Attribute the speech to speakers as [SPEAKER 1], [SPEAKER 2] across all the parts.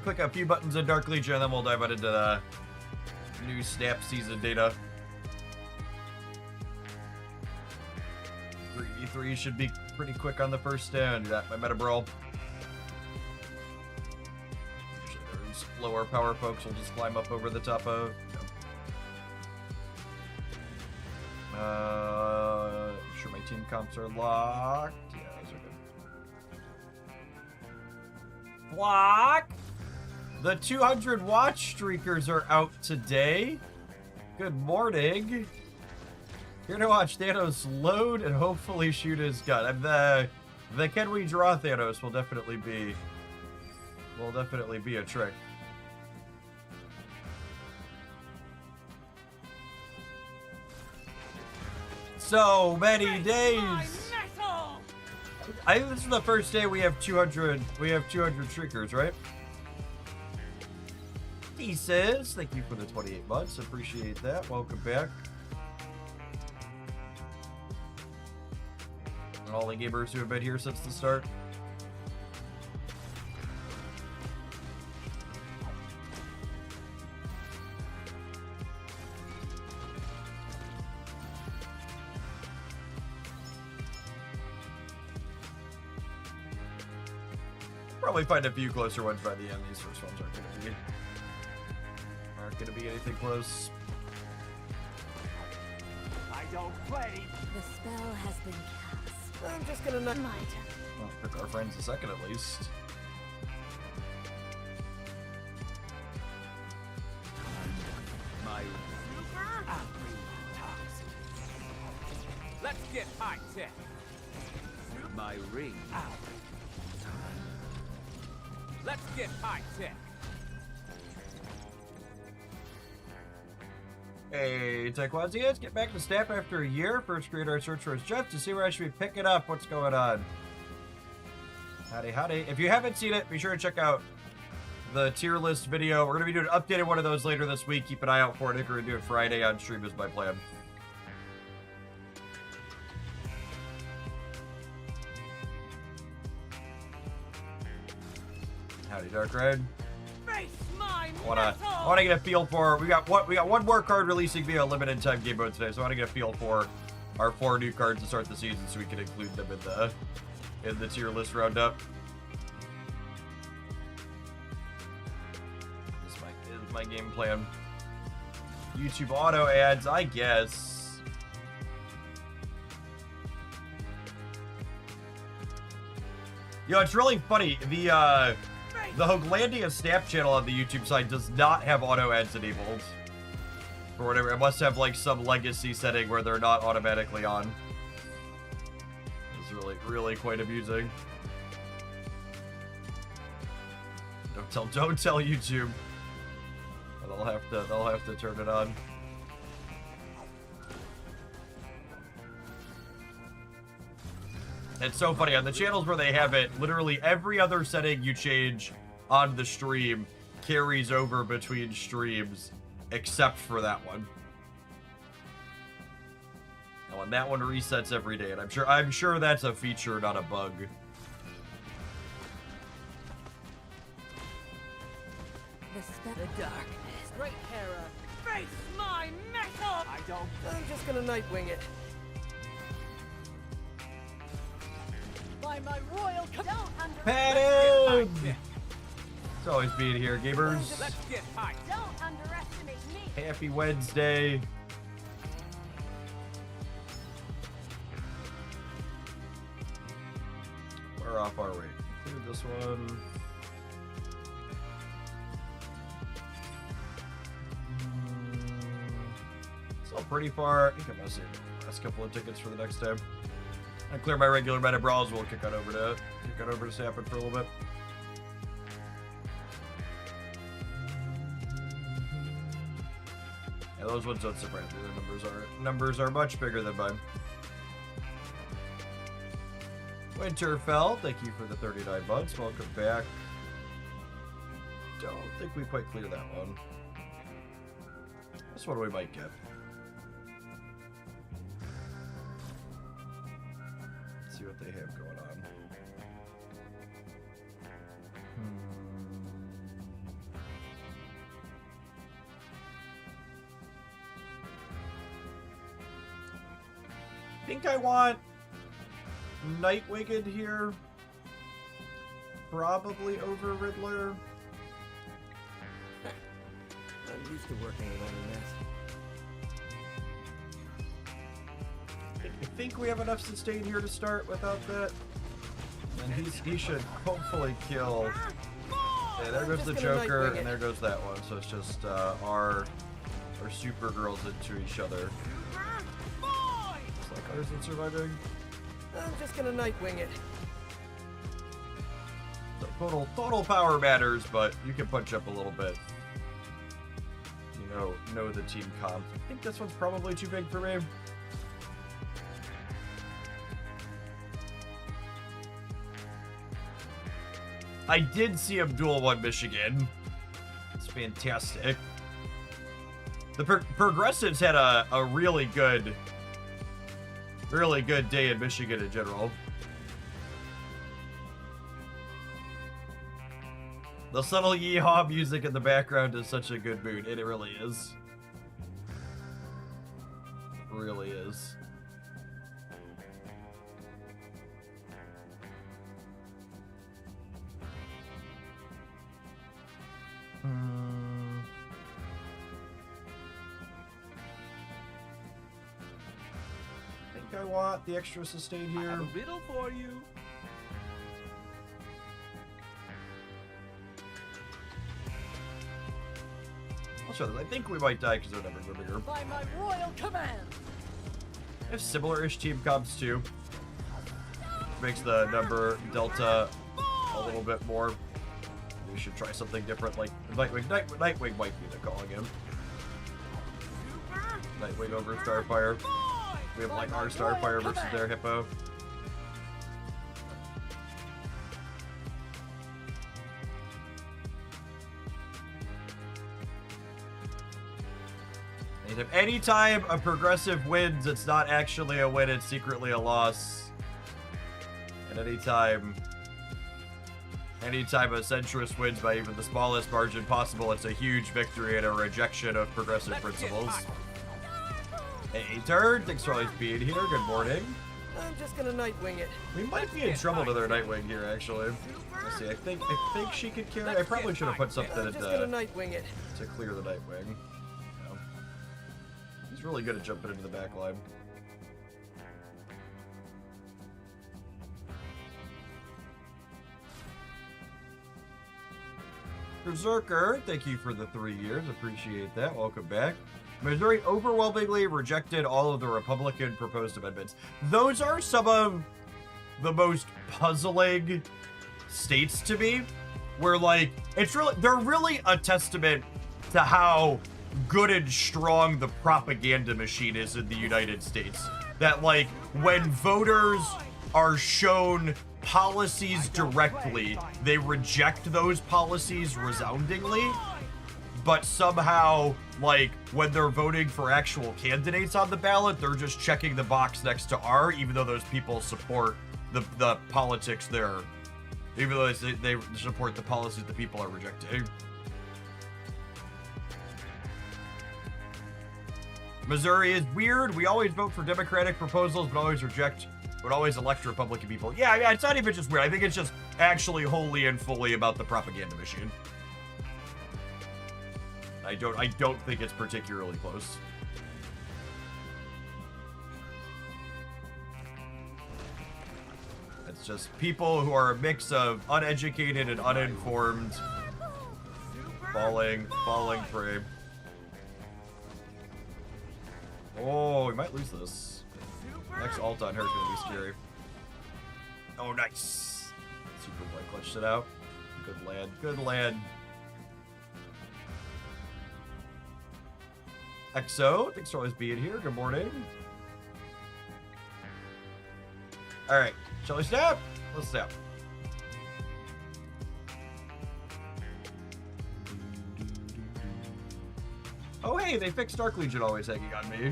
[SPEAKER 1] click a few buttons in Dark Legion, and then we'll dive right into the new Snap season data. 3v3 should be pretty quick on the first stand. That my meta brawl. Usually those lower power folks will just climb up over the top of. Sure my team comps are locked. Yeah, those are good. Block! The 200 watch streakers are out today. Good morning. Here to watch Thanos load and hopefully shoot his gun. And the can we draw Thanos will definitely be a trick. So many days. I think this is the first day we have 200 streakers, right? Pieces, thank you for the 28 months. Appreciate that. Welcome back. And all the gamers who have been here since the start. Probably find a few closer ones by the end. These first ones aren't gonna be anything close.
[SPEAKER 2] I don't play.
[SPEAKER 3] The spell has been cast.
[SPEAKER 2] I'm just gonna not
[SPEAKER 3] My turn.
[SPEAKER 1] Well, pick our friends a second at least.
[SPEAKER 2] My super toxic. Let's get high tech. My ring out. Let's get high tech.
[SPEAKER 1] Hey, Taekwondo, let's get back to Snap after a year. First creator I search for is Jeff to see where I should be picking up. What's going on? Howdy, howdy. If you haven't seen it, be sure to check out the tier list video. We're going to be doing an updated one of those later this week. Keep an eye out for it. I think we're going to do it Friday on stream is my plan. Howdy, Dark Red. I want to get a feel for. We got one more card releasing via limited time game mode today, so I want to get a feel for our 4 new cards to start the season, so we can include them in the tier list roundup. This is my game plan. YouTube auto ads, I guess. Yo, it's really funny. The Hoaglandia Snap channel on the YouTube side does not have auto ads enabled. For whatever, it must have like some legacy setting where they're not automatically on. It's really quite amusing. Don't tell YouTube. They'll have to turn it on. It's so funny on the channels where they have it. Literally every other setting you change on the stream carries over between streams, except for that one. Oh, and that one resets every day, and I'm sure that's a feature, not a bug.
[SPEAKER 3] The darkness.
[SPEAKER 2] Great Hera. Face my metal. I'm just gonna Nightwing it. By my royal
[SPEAKER 1] Padded! It's always being here, gamers.
[SPEAKER 2] Let's get high.
[SPEAKER 3] Don't underestimate me.
[SPEAKER 1] Happy Wednesday. We're off our way. Clear this one. Still pretty far. I think I'm gonna save the last couple of tickets for the next time. I clear my regular meta brawls. We'll kick on over to Snapping for a little bit. Yeah, those ones don't surprise me. Their numbers are much bigger than mine. Winterfell, thank you for the 39 months. Welcome back. Don't think we quite cleared that one. This one we might get. Let's see what they have going on. think I want Nightwinged here. Probably over Riddler.
[SPEAKER 2] I'm used to working without a mess.
[SPEAKER 1] I think we have enough sustain here to start without that. And he should hopefully kill. Yeah, there goes the Joker, and there goes that one. So it's just our Supergirls into each other. Looks like ours isn't surviving.
[SPEAKER 2] I'm just gonna Nightwing it.
[SPEAKER 1] So total power matters, but you can punch up a little bit. You know the team comp. I think this one's probably too big for me. I did see Abdul won Michigan. It's fantastic. The Progressives had a really good day in Michigan in general. The subtle yeehaw music in the background is such a good mood. It really is. It really is. I think I want the extra sustain here.
[SPEAKER 2] I have a riddle for you.
[SPEAKER 1] I'll show this. I think we might die because our numbers are bigger.
[SPEAKER 3] By my royal command.
[SPEAKER 1] I have similar-ish team comps too. Makes the number delta a little bit more. We should try something different, like Nightwing. Nightwing might be the call again. Nightwing over Starfire. We have like our Starfire versus their Hippo. Anytime a progressive wins, it's not actually a win, it's secretly a loss. And anytime a centrist wins by even the smallest margin possible, it's a huge victory and a rejection of progressive principles. Hey, Turd, thanks for always being here. Good morning.
[SPEAKER 2] I'm just gonna Nightwing it.
[SPEAKER 1] We might be in trouble with our Nightwing here, actually. Let's see. I think she could carry. I probably should have put something
[SPEAKER 2] I'm just gonna Nightwing it.
[SPEAKER 1] to clear the Nightwing. Yeah. He's really good at jumping into the back line. Berserker, thank you for the 3 years. Appreciate that. Welcome back. Missouri overwhelmingly rejected all of the Republican proposed amendments. Those are some of the most puzzling states to me, where like they're really a testament to how good and strong the propaganda machine is in the United States. That like when voters are shown policies directly, they reject those policies resoundingly. But somehow, like, when they're voting for actual candidates on the ballot, they're just checking the box next to R, even though those people support the politics there. Even though they support the policies the people are rejecting. Missouri is weird. We always vote for Democratic proposals, but always elect Republican people. Yeah, it's not even just weird. I think it's just actually wholly and fully about the propaganda machine. I don't think it's particularly close. It's just people who are a mix of uneducated and uninformed falling prey. Oh, we might lose this. Next ult on her is gonna be scary. Oh, nice. Superboy clutched it out. Good land. Good land. XO, thanks for always being here. Good morning. Alright, shall we snap? Let's snap. Oh hey, they fixed Dark Legion always hanging on me.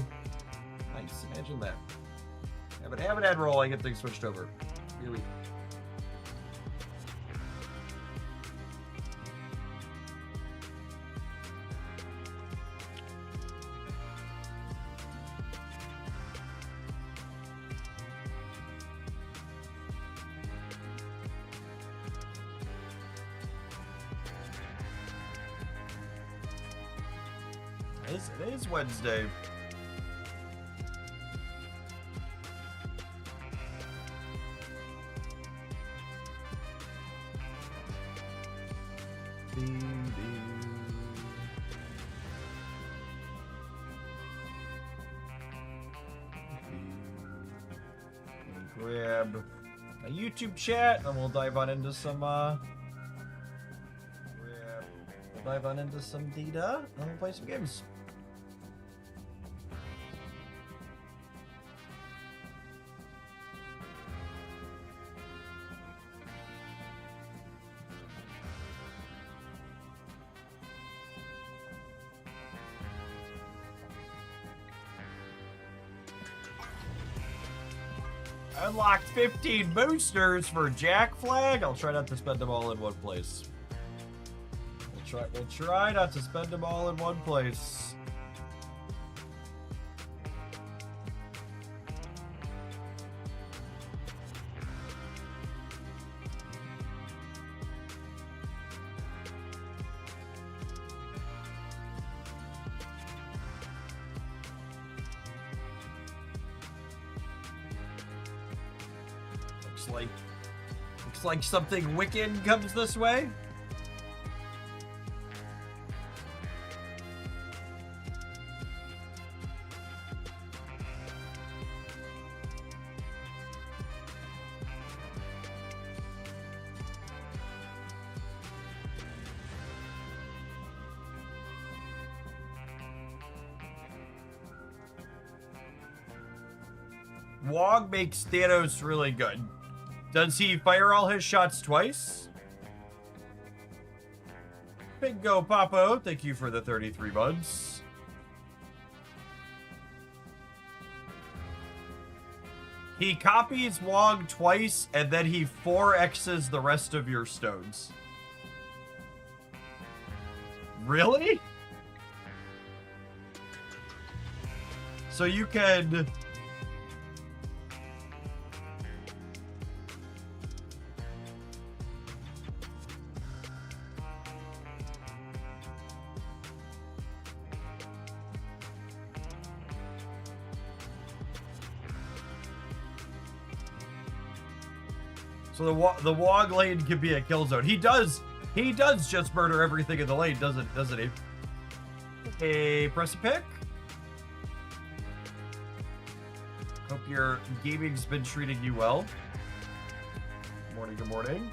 [SPEAKER 1] Nice, imagine that. Have an ad roll, I get things switched over. Really. It is Wednesday. Grab a YouTube chat, and we'll dive on into some we'll dive on into some data, and we'll play some games. Unlocked 15 boosters for Jack Flag. I'll try not to spend them all in one place. We'll try not to spend them all in one place. Looks like something wicked comes this way. Wog makes Thanos really good. Does he fire all his shots twice? Bingo Papo, thank you for the 33 buds. He copies Wog twice, and then he 4x's the rest of your stones. Really? So you can... So the Wog lane can be a kill zone. He does just murder everything in the lane, doesn't he? Hey, press a pick. Hope your gaming's been treating you well. Good morning, good morning.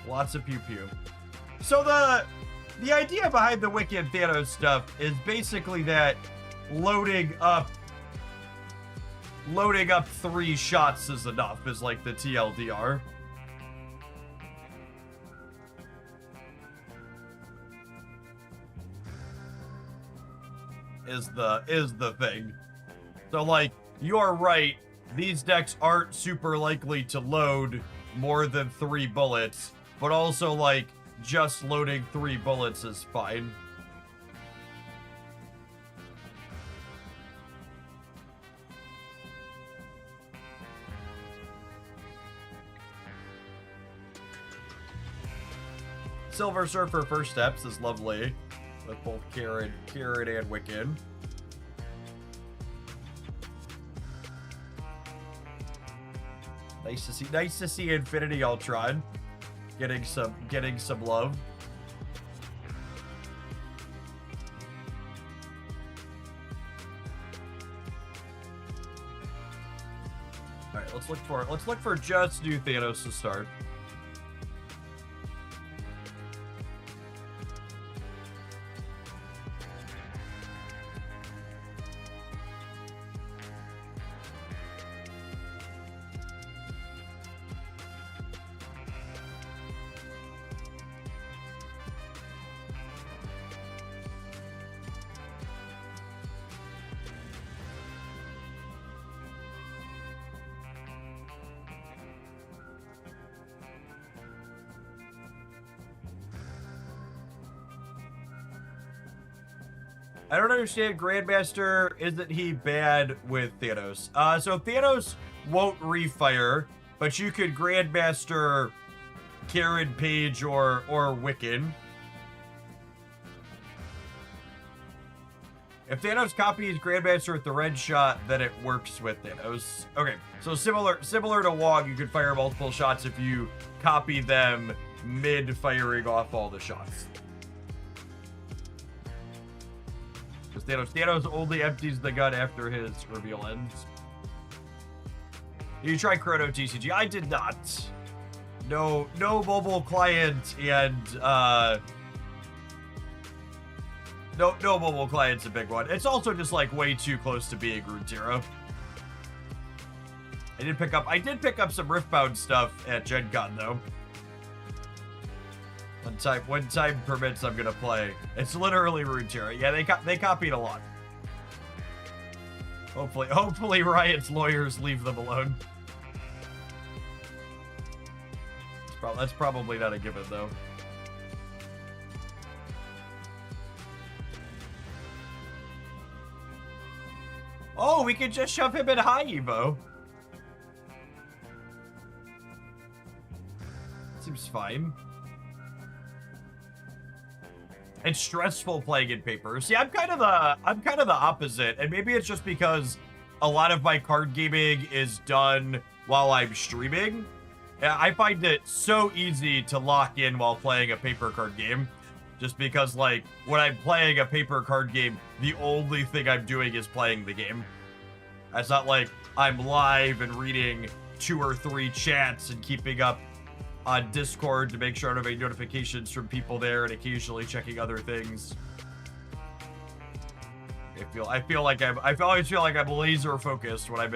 [SPEAKER 1] Lots of pew pew. So the idea behind the Wicked Thanos stuff is basically that loading up 3 shots is enough, is like the TLDR. Is the thing. So like, you're right, these decks aren't super likely to load more than 3 bullets, but also like, just loading 3 bullets is fine. Silver Surfer First Steps is lovely, with both Carrot and Wicked. Nice to see Infinity Ultron getting some love. All right, let's look for just new Thanos to start. I don't understand Grandmaster. Isn't he bad with Thanos? So Thanos won't refire, but you could Grandmaster Karen Page or Wiccan. If Thanos copies Grandmaster with the red shot, then it works with Thanos. Okay, so similar to Wog, you could fire multiple shots if you copy them mid-firing off all the shots. Because Thanos only empties the gun after his reveal ends. Did you try Chrono TCG? I did not. No mobile client and no mobile client's a big one. It's also just like way too close to being Runeterra. I did pick up some Riftbound stuff at Gen Con though. When time permits, I'm gonna play. It's literally Runeterra. Yeah, they copied a lot. Hopefully Riot's lawyers leave them alone. That's probably not a given though. Oh, we can just shove him in high Evo. Seems fine. It's stressful playing in paper. See, I'm kind of the opposite, and maybe it's just because a lot of my card gaming is done while I'm streaming. I find it so easy to lock in while playing a paper card game. Just because, like, when I'm playing a paper card game, the only thing I'm doing is playing the game. It's not like I'm live and reading 2 or 3 chats and keeping up on Discord to make sure I don't have any notifications from people there and occasionally checking other things. I always feel like I'm laser focused when I'm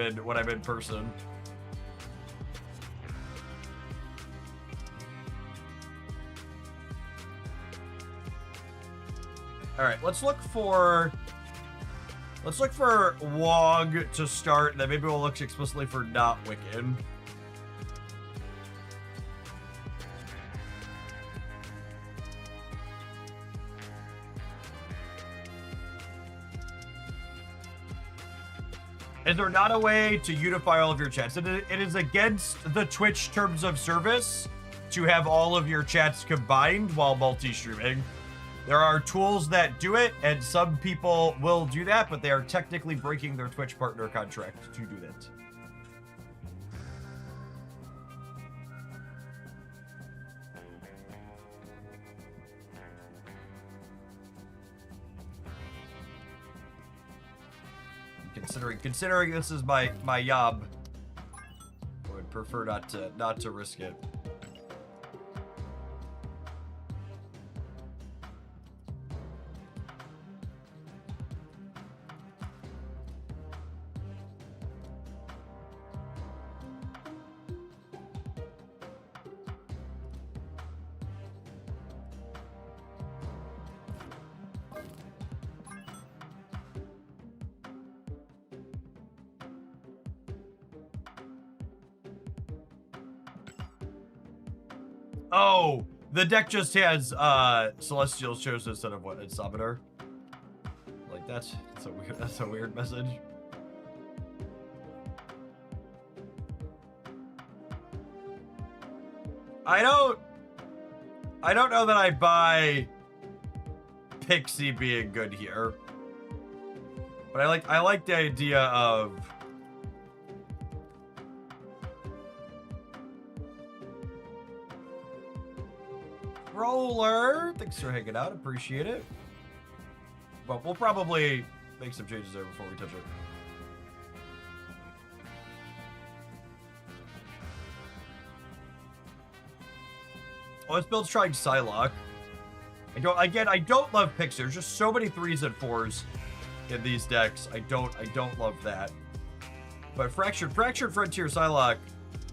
[SPEAKER 1] in person. All right, let's look for Wog to start, and then maybe we'll look explicitly for not Wiccan. Is there not a way to unify all of your chats? It is against the Twitch terms of service to have all of your chats combined while multi-streaming. There are tools that do it, and some people will do that, but they are technically breaking their Twitch partner contract to do that. Considering this is my job, I would prefer not to risk it. Oh, the deck just has Celestial shows instead of what? Insominator? Like that's a weird message. I don't know that I buy Pixie being good here. But I like the idea of Roller. Thanks for hanging out. Appreciate it. But we'll probably make some changes there before we touch it. Oh, this build's trying Psylocke. I don't love picks. There's just so many 3s and 4s in these decks. I don't love that. But Fractured Frontier Psylocke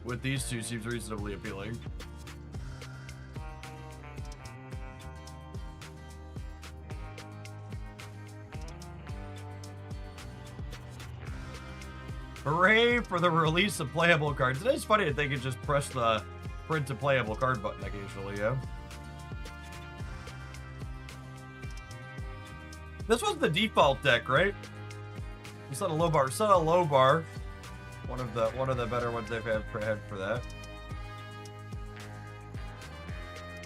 [SPEAKER 1] with these two seems reasonably appealing. Hooray for the release of playable cards. It is funny that they can just press the print to playable card button occasionally, yeah. This was the default deck, right? We set a low bar. Set a low bar. One of the better ones they've had for that.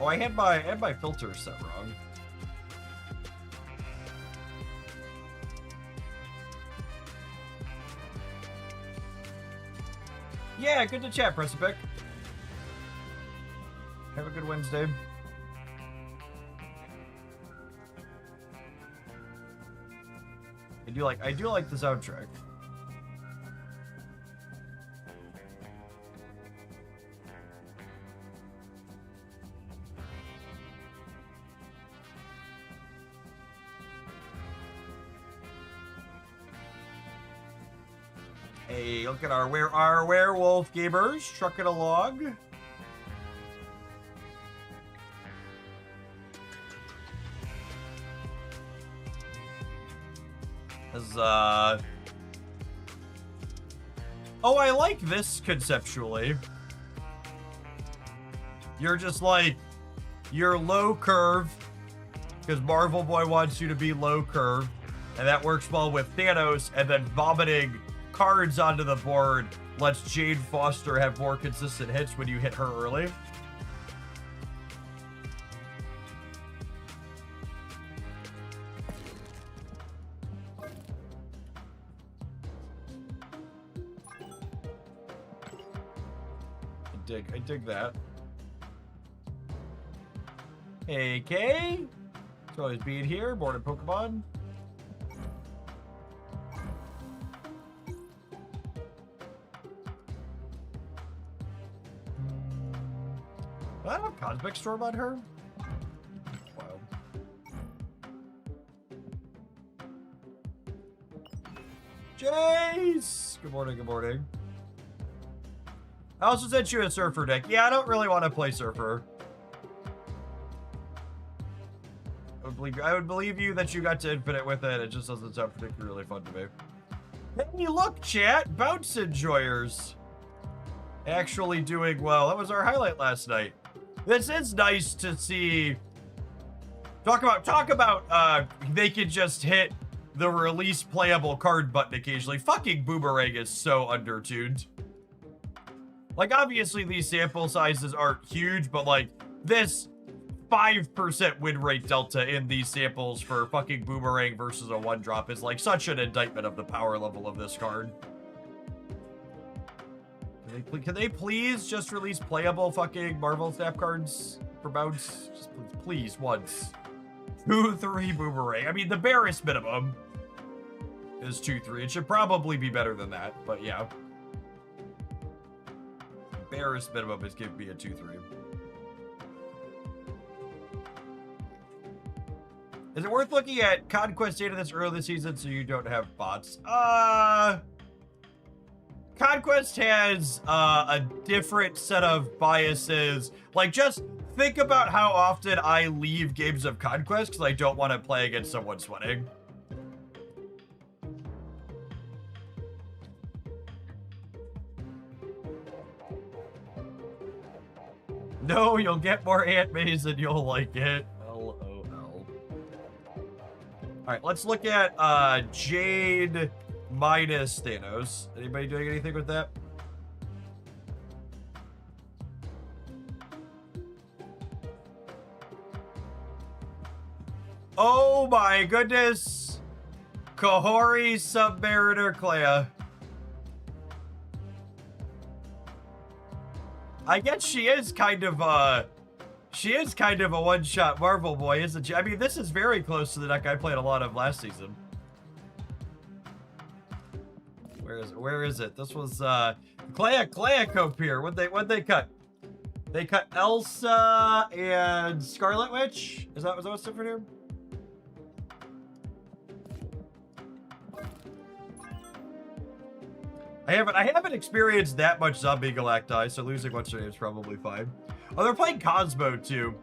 [SPEAKER 1] Oh, I had my filter set wrong. Yeah, good to chat, Precipic. Have a good Wednesday. I do like the soundtrack. Hey, look at our werewolf gamers trucking along. Oh, I like this conceptually. You're just like, you're low curve, because Marvel Boy wants you to be low curve, and that works well with Thanos, and then vomiting cards onto the board lets Jane Foster have more consistent hits when you hit her early. I dig that. Hey, Kay. It's always being here. Born in Pokemon. Do I have a Cosmic Storm on her? Wow. Jace! Good morning, good morning. I also sent you a Surfer deck. Yeah, I don't really want to play Surfer. I would believe you that you got to Infinite with it. It just doesn't sound particularly fun to me. Hey, look, chat. Bounce Enjoyers. Actually doing well. That was our highlight last night. This is nice to see. Talk about they can just hit the release playable card button occasionally. Fucking Boomerang is so undertuned. Like, obviously these sample sizes aren't huge, but like this 5% win rate delta in these samples for fucking Boomerang versus a 1-drop is like such an indictment of the power level of this card. Can they please just release playable fucking Marvel Snap cards for Bounce? Just please, once. 2-3 Boomerang. I mean, the barest minimum is 2-3. It should probably be better than that, but yeah. Barest minimum is giving me a 2-3. Is it worth looking at Conquest data this early this season so you don't have bots? Conquest has a different set of biases. Like, just think about how often I leave games of Conquest because I don't want to play against someone sweating. No, you'll get more Ant Maze and you'll like it. LOL. Alright, let's look at Jade minus Thanos. Anybody doing anything with that? Oh my goodness! Kahori Submariner Clea. I guess she is kind of a one-shot Marvel Boy, isn't she? I mean, this is very close to the deck I played a lot of last season. Where is it? This was Clea Copier. What'd they cut? They cut Elsa and Scarlet Witch. Was that what's different here? I haven't experienced that much Zombie Galacti, so losing what's her name is probably fine. Oh, they're playing Cosmo too.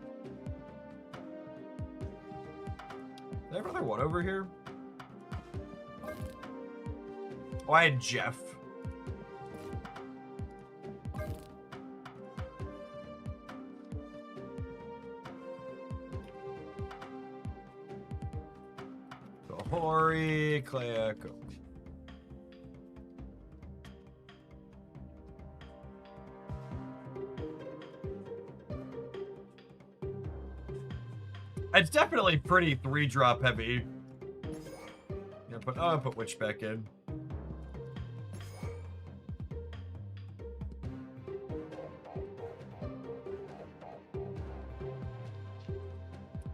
[SPEAKER 1] Did I have another one over here? Oh, I had Jeff. Kahori, Clea, It's definitely pretty 3-drop heavy. Yeah, but I'll put Witch back in.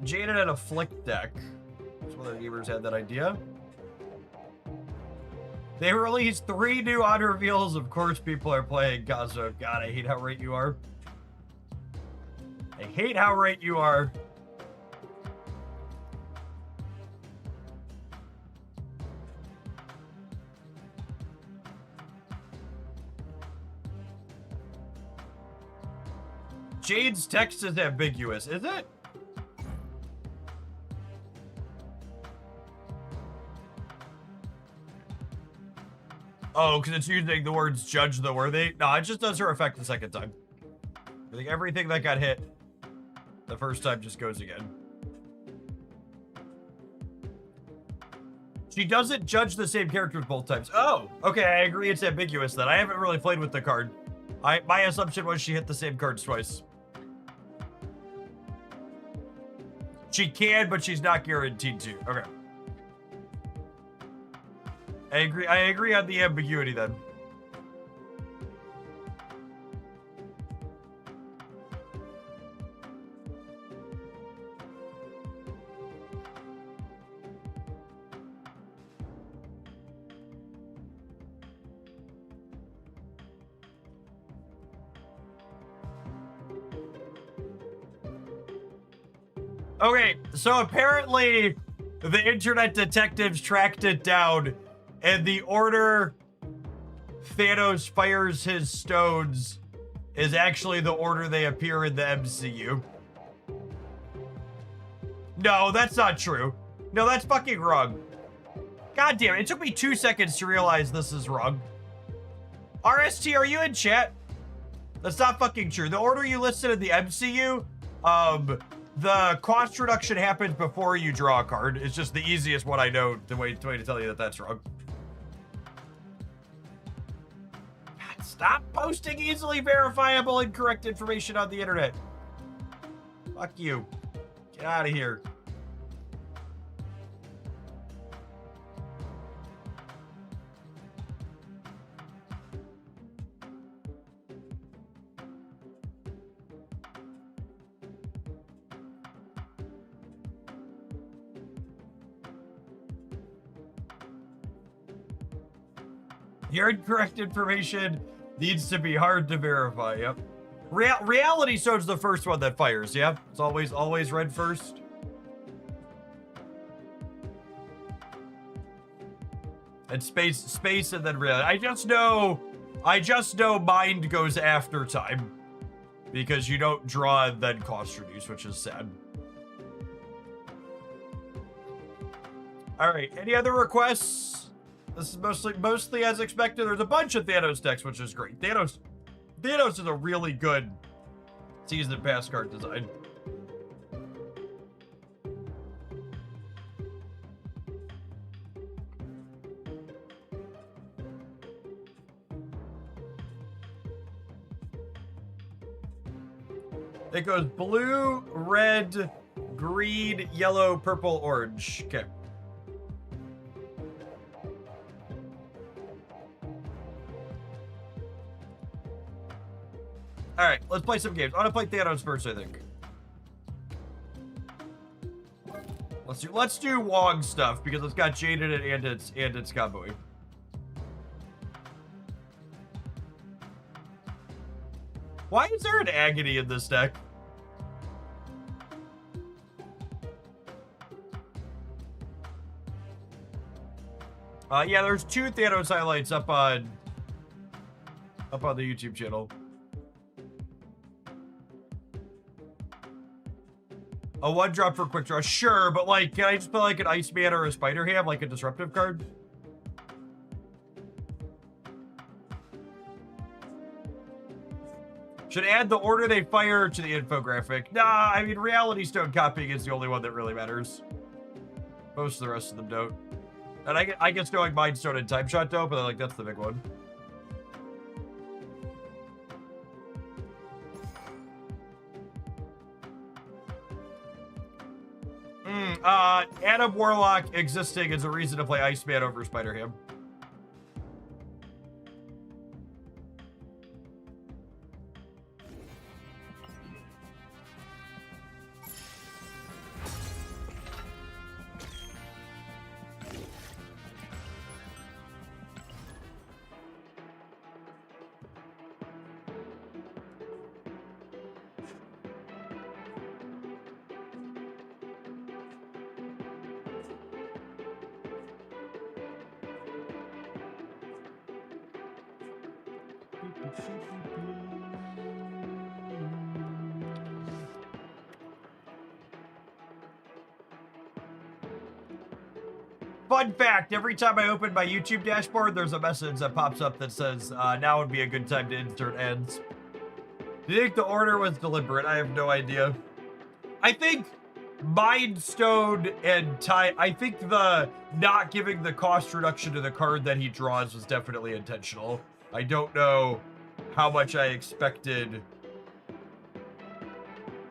[SPEAKER 1] Jaden had a flick deck. One of the gamers had that idea. They released 3 new odd reveals. Of course, people are playing Gazo. God, I hate how right you are. I hate how right you are. Jade's text is ambiguous, is it? Oh, because it's using the words judge the worthy? No, it just does her effect the second time. I think everything that got hit the first time just goes again. She doesn't judge the same characters both times. Oh, okay, I agree it's ambiguous then. I haven't really played with the card. My assumption was she hit the same cards twice. She can, but she's not guaranteed to. Okay. I agree on the ambiguity then. Okay, so apparently the internet detectives tracked it down, and the order Thanos fires his stones is actually the order they appear in the MCU. No, that's not true. No, that's fucking wrong. God damn it, it took me 2 seconds to realize this is wrong. RST, are you in chat? That's not fucking true. The order you listed in the MCU, the cost reduction happens before you draw a card. It's just the easiest one I know, the way to tell you that that's wrong. God, stop posting easily verifiable incorrect information on the internet. Fuck you. Get out of here. Your incorrect information needs to be hard to verify, yep. Reality Stone's the first one that fires, yeah? It's always red first. And space and then reality. I just know mind goes after time. Because you don't draw and then cost reduce, which is sad. Alright, any other requests? This is mostly as expected. There's a bunch of Thanos decks, which is great. Thanos is a really good season pass card design. It goes blue, red, green, yellow, purple, orange. Okay. All right, let's play some games. I want to play Thanos first, I think. Let's do Wong stuff because it's got Jade in it and it's comboing. Why is there an Agony in this deck? Yeah, there's 2 Thanos highlights up on the YouTube channel. A 1-drop for quick draw, sure, but like, can I just put like an Iceman or a Spider Ham, like a disruptive card? Should add the order they fire to the infographic. Nah, I mean, Reality Stone copying is the only one that really matters. Most of the rest of them don't. And I guess knowing Mind Stone and Time Shot don't, but like, that's the big one. Adam Warlock existing is a reason to play Iceman over Spider-Ham. Fun fact, every time I open my YouTube dashboard, there's a message that pops up that says, now would be a good time to insert ads. Do you think the order was deliberate? I have no idea. I think Mind Stone and I think the not giving the cost reduction to the card that he draws was definitely intentional. I don't know how much I expected.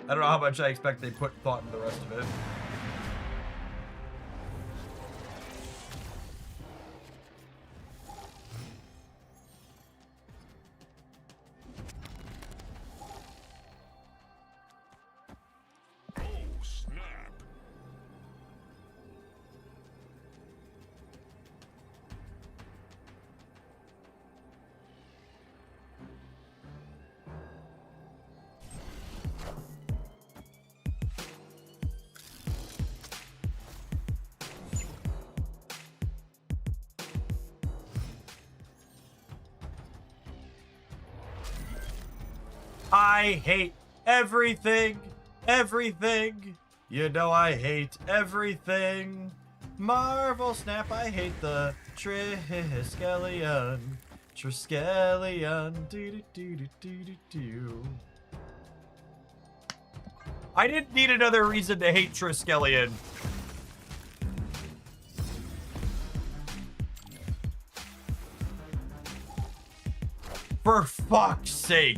[SPEAKER 1] I don't know how much I expect they put thought in the rest of it. I hate everything, everything. You know I hate everything. Marvel Snap, I hate the Triskelion. Triskelion, do-do-do-do-do-do-do. I didn't need another reason to hate Triskelion. For fuck's sake.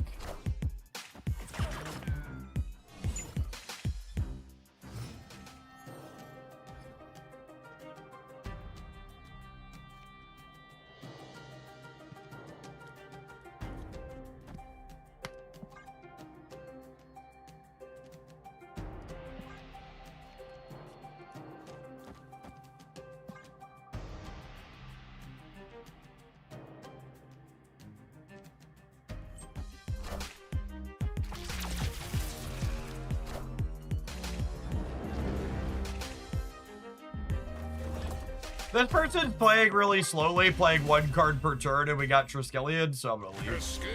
[SPEAKER 1] This person's playing really slowly, playing one card per turn, and we got Triskelion, so I'm gonna leave.
[SPEAKER 4] Escaped.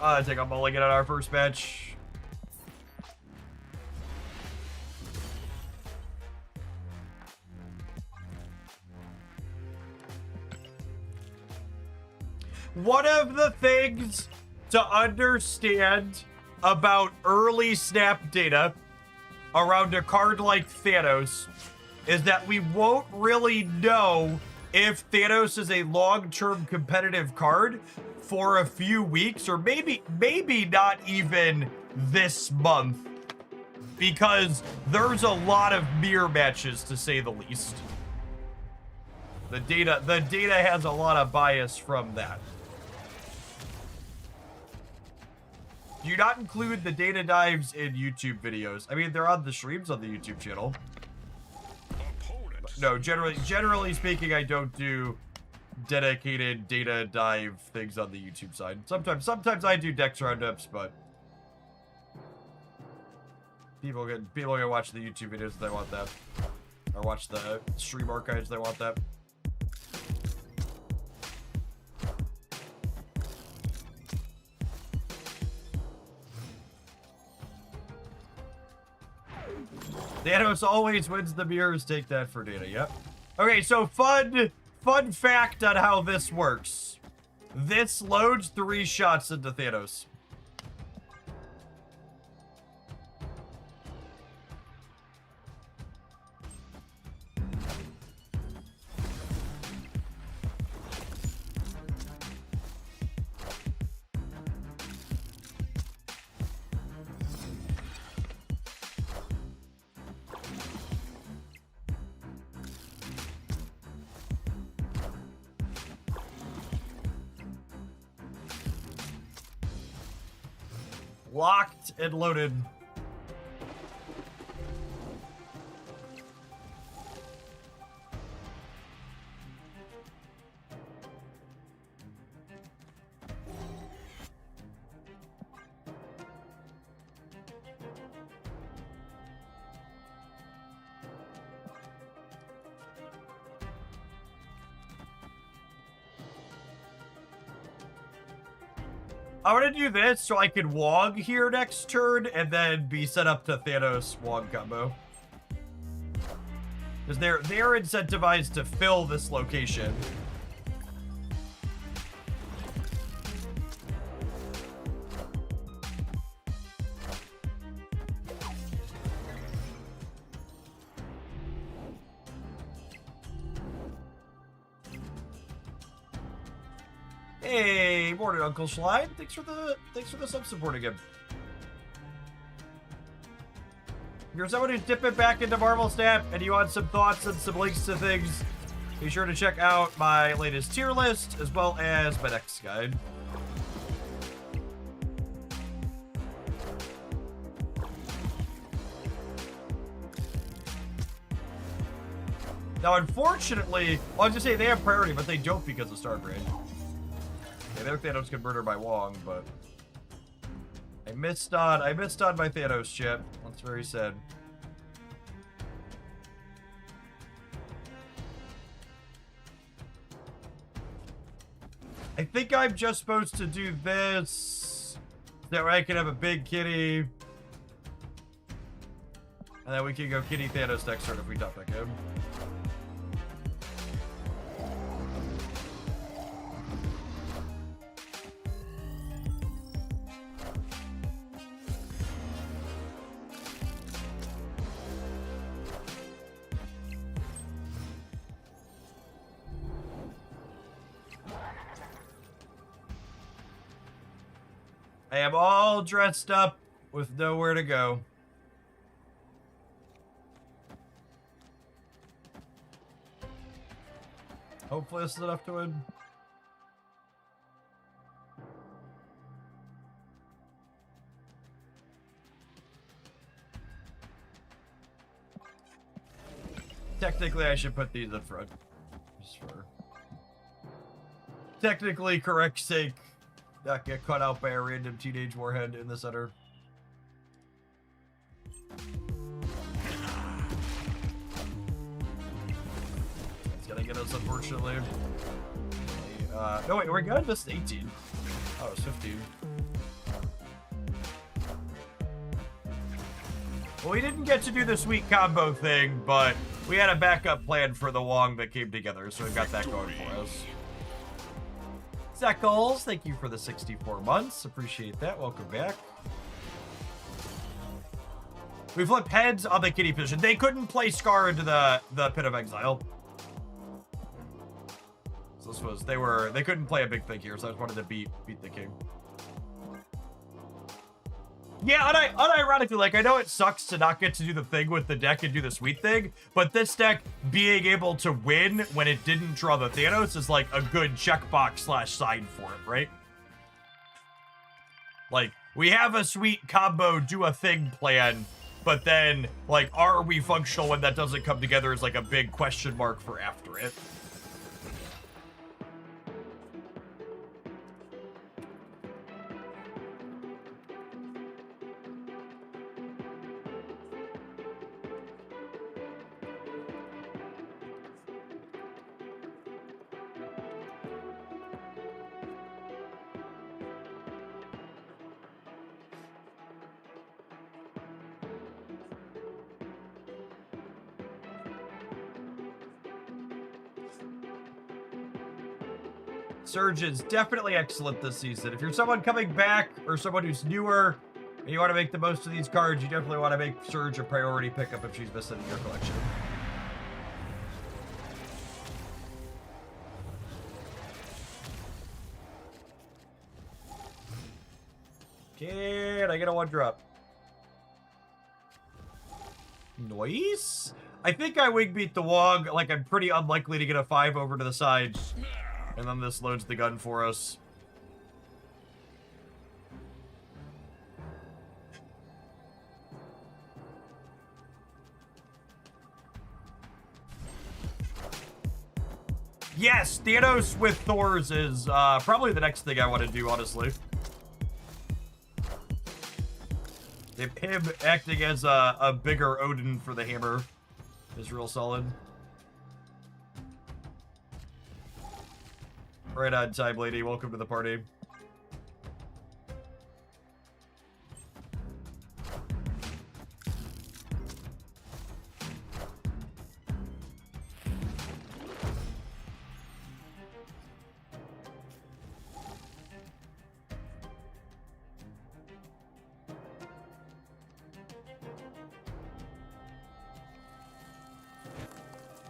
[SPEAKER 1] I think I'm mulligan on our first match. One of the things to understand about early Snap data around a card like Thanos is that we won't really know if Thanos is a long-term competitive card for a few weeks, or maybe not even this month, because there's a lot of mirror matches, to say the least. The data has a lot of bias from that. Do you not include the data dives in YouTube videos? I mean, they're on the streams on the YouTube channel. No, generally speaking, I don't do dedicated data dive things on the YouTube side. Sometimes I do Dex roundups, but people can watch the YouTube videos if they want that, or watch the stream archives if they want that. Thanos always wins the mirrors. Take that for data. Yep. Okay, so fun fact on how this works. This loads 3 shots into Thanos. Locked and loaded. I'm gonna do this so I can Wog here next turn and then be set up to Thanos Wog combo. Because they're incentivized to fill this location. Hey, morning, Uncle Schlein. Thanks for the sub support again. If you're someone who's dipping back into Marvel Snap and you want some thoughts and some links to things, be sure to check out my latest tier list as well as my next guide. Now, unfortunately, well, I was just saying they have priority, but they don't because of Stargrade. Yeah, their Thanos converter by Wong, but I missed on my Thanos chip. That's very sad. I think I'm just supposed to do this. That way I can have a big kitty. And then we can go kitty Thanos next turn if we top deck him. I am all dressed up with nowhere to go. Hopefully this is enough to win. Technically, I should put these in front. Just for technically correct sake. Not get caught out by a random teenage warhead in the center. It's gonna get us, unfortunately. No, wait, we're good? This is 18. Oh, it's 15. Well, we didn't get to do the sweet combo thing, but we had a backup plan for the Wong that came together, so we've got that going for us. Zeckles, thank you for the 64 months. Appreciate that. Welcome back. We flipped heads on the kitty position. They couldn't play Scar into the Pit of Exile. So this was they couldn't play a big thing here, so I just wanted to beat the king. Yeah, unironically, like, I know it sucks to not get to do the thing with the deck and do the sweet thing, but this deck being able to win when it didn't draw the Thanos is, like, a good checkbox / sign for it, right? Like, we have a sweet combo do a thing plan, but then, like, are we functional when that doesn't come together is, like, a big question mark for after it. Surge is definitely excellent this season. If you're someone coming back or someone who's newer and you want to make the most of these cards, you definitely want to make Surge a priority pickup if she's missing in your collection. Can I get a 1-drop? Noise? I think I wing beat the Wog. Like, I'm pretty unlikely to get a 5 over to the side. And then this loads the gun for us. Yes, Thanos with Thor's is probably the next thing I want to do, honestly. Him acting as a bigger Odin for the hammer is real solid. Right on time, lady. Welcome to the party.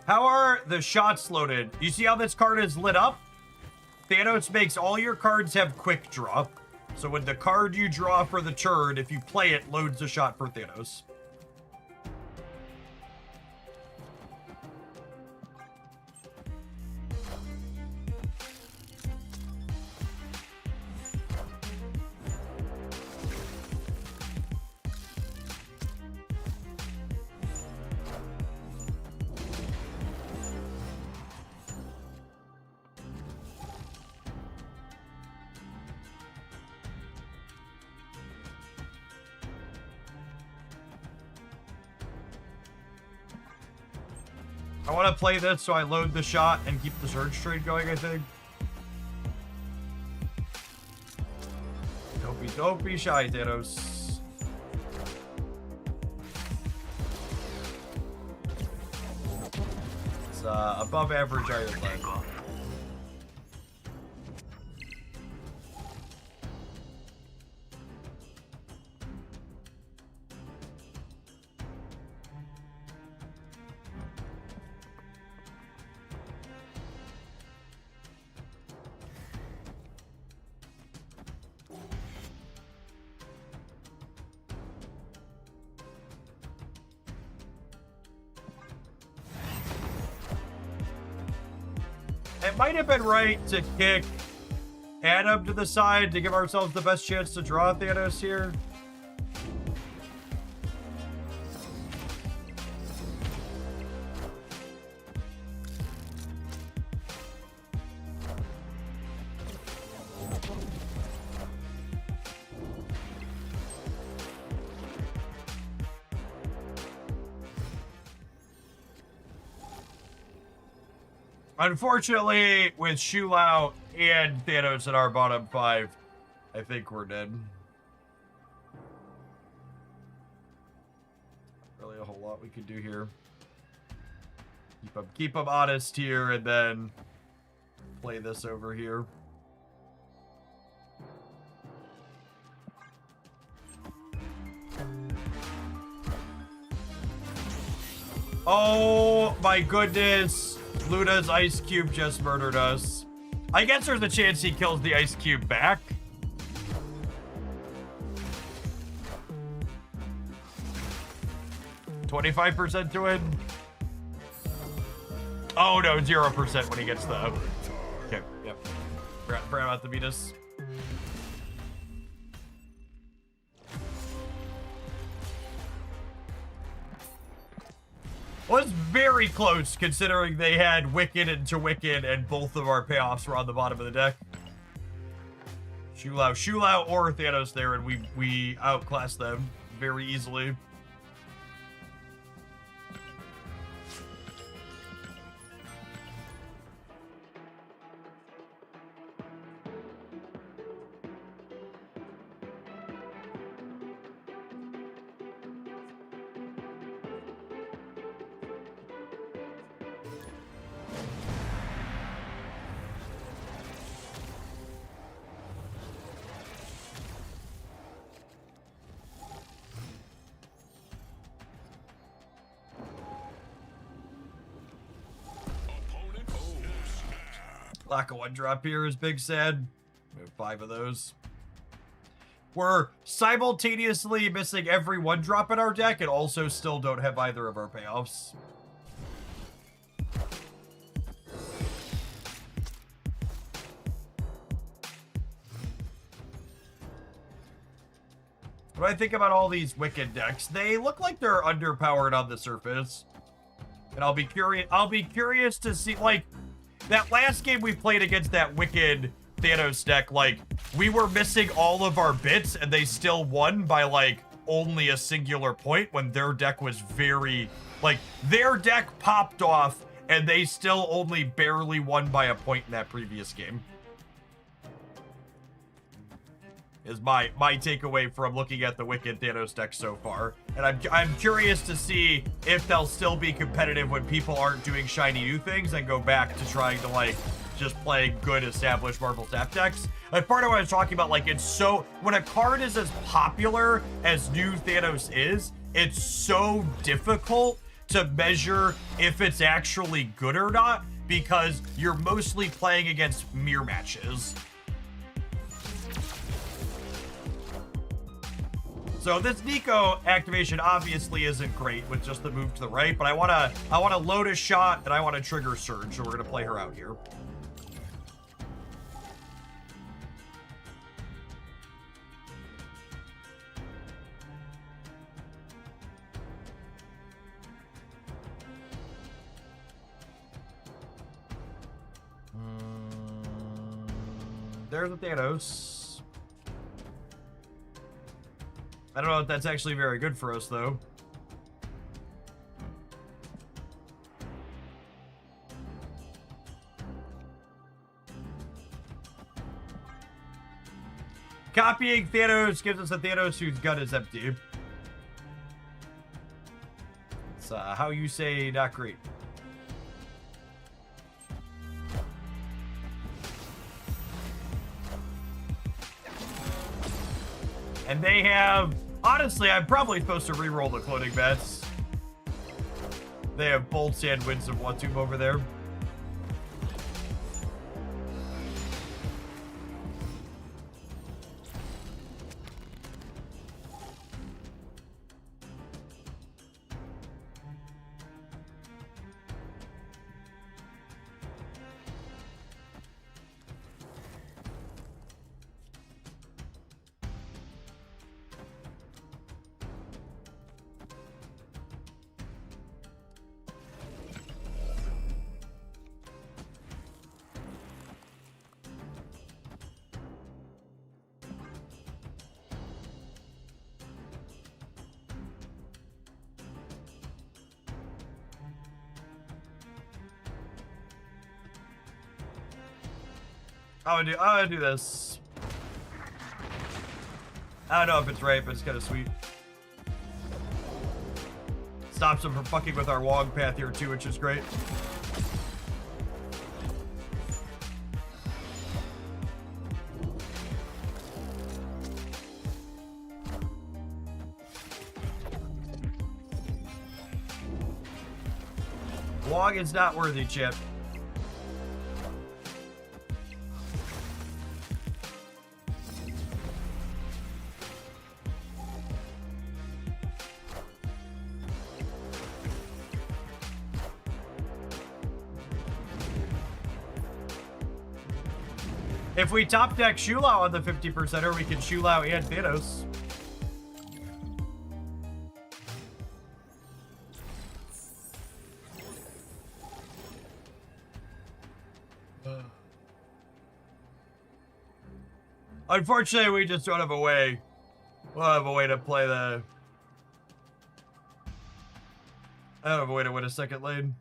[SPEAKER 1] How are the shots loaded? You see how this card is lit up? Thanos makes all your cards have quick draw. So when the card you draw for the turn, if you play it, loads a shot for Thanos. I want to play this so I load the shot and keep the surge trade going, I think. Don't be shy, Thanos. It's above average Iron Lad. It might have been right to kick Adam to the side to give ourselves the best chance to draw Thanos here. Unfortunately, with Shulao and Thanos in our bottom 5, I think we're dead. Really a whole lot we could do here. Keep them honest here, and then play this over here. Oh my goodness. Luna's ice cube just murdered us. I guess there's a chance he kills the ice cube back. $25% to win. Oh no, 0% when he gets the... Okay, yep. Forgot about the Venus. Was very close considering they had Wicked into Wicked and both of our payoffs were on the bottom of the deck. Shulao or Thanos there, and we outclassed them very easily. Lack of one drop here is big sad. We have 5 of those. We're simultaneously missing every one drop in our deck and also still don't have either of our payoffs. When I think about all these Wicked decks, they look like they're underpowered on the surface. And I'll be curious to see, like, that last game we played against that wicked Thanos deck, like, we were missing all of our bits and they still won by, like, only a singular point when their deck was very, like, their deck popped off and they still only barely won by a point in that previous game. Is my takeaway from looking at the wicked Thanos deck so far. And I'm curious to see if they'll still be competitive when people aren't doing shiny new things and go back to trying to, like, just play good established Marvel Snap decks. Like, part of what I was talking about, like, it's so, when a card is as popular as new Thanos is, it's so difficult to measure if it's actually good or not, because you're mostly playing against mirror matches. So this Nico activation obviously isn't great with just the move to the right, but I wanna load a shot and I wanna trigger Surge, so we're gonna play her out here. There's the Thanos. I don't know if that's actually very good for us, though. Copying Thanos gives us a Thanos whose gun is empty. It's how you say not great. And they have, honestly, I'm probably supposed to re-roll the cloning bets. They have bolts and Winds of Watum over there. I'm gonna do this. I don't know if it's right, but it's kind of sweet. Stops him from fucking with our Wong path here too, which is great. Wong is not worthy, Chip. If we top deck Shulao on the 50%er, we can Shulao and Thanos. Unfortunately, we just don't have a way. We'll have a way to play the... I don't have a way to win a second lane.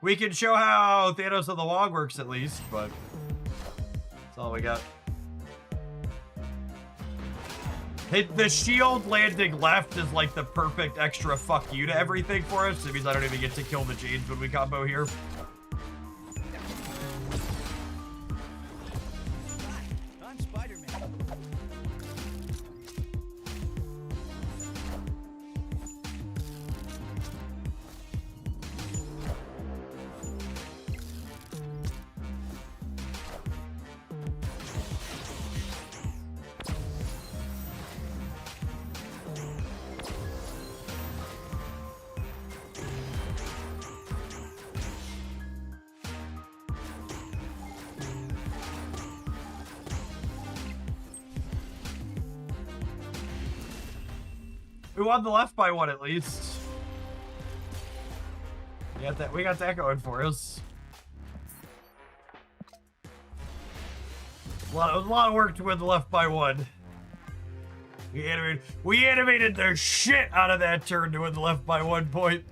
[SPEAKER 1] We can show how Thanos of the Wong works at least, but that's all we got. The shield landing left is like the perfect extra fuck you to everything for us. It means I don't even get to kill the Janes when we combo here. We won the left by 1 at least. We got that going for us. A lot of work to win the left by 1. We animated the shit out of that turn to win the left by 1 point.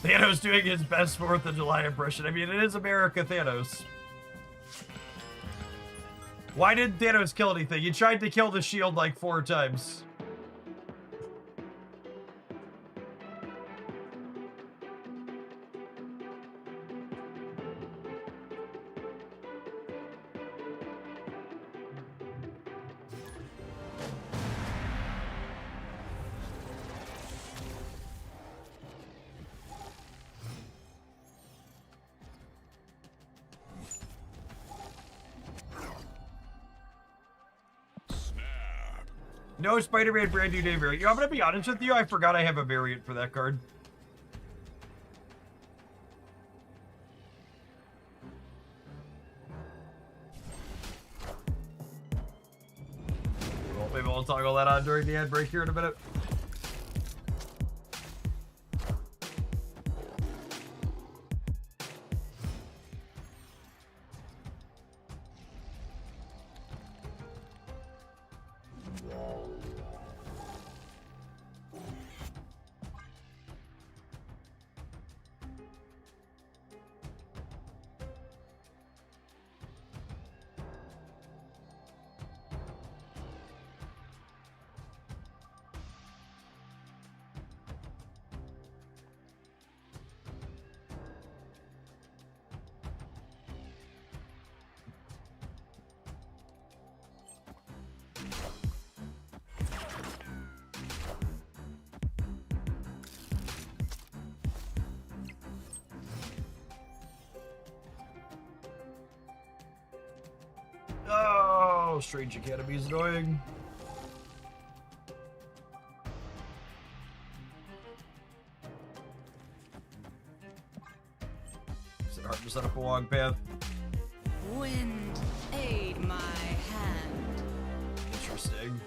[SPEAKER 1] Thanos doing his best 4th of July impression. I mean, it is America Thanos. Why didn't Thanos kill anything? He tried to kill the shield like 4 times. No Spider-Man brand new day variant. I'm gonna be honest with you, I forgot I have a variant for that card. Well, maybe we'll toggle that on during the ad break here in a minute. Oh, Strange Academy is annoying. Is it hard to set up a long path?
[SPEAKER 3] Wind, aid my hand.
[SPEAKER 1] Interesting.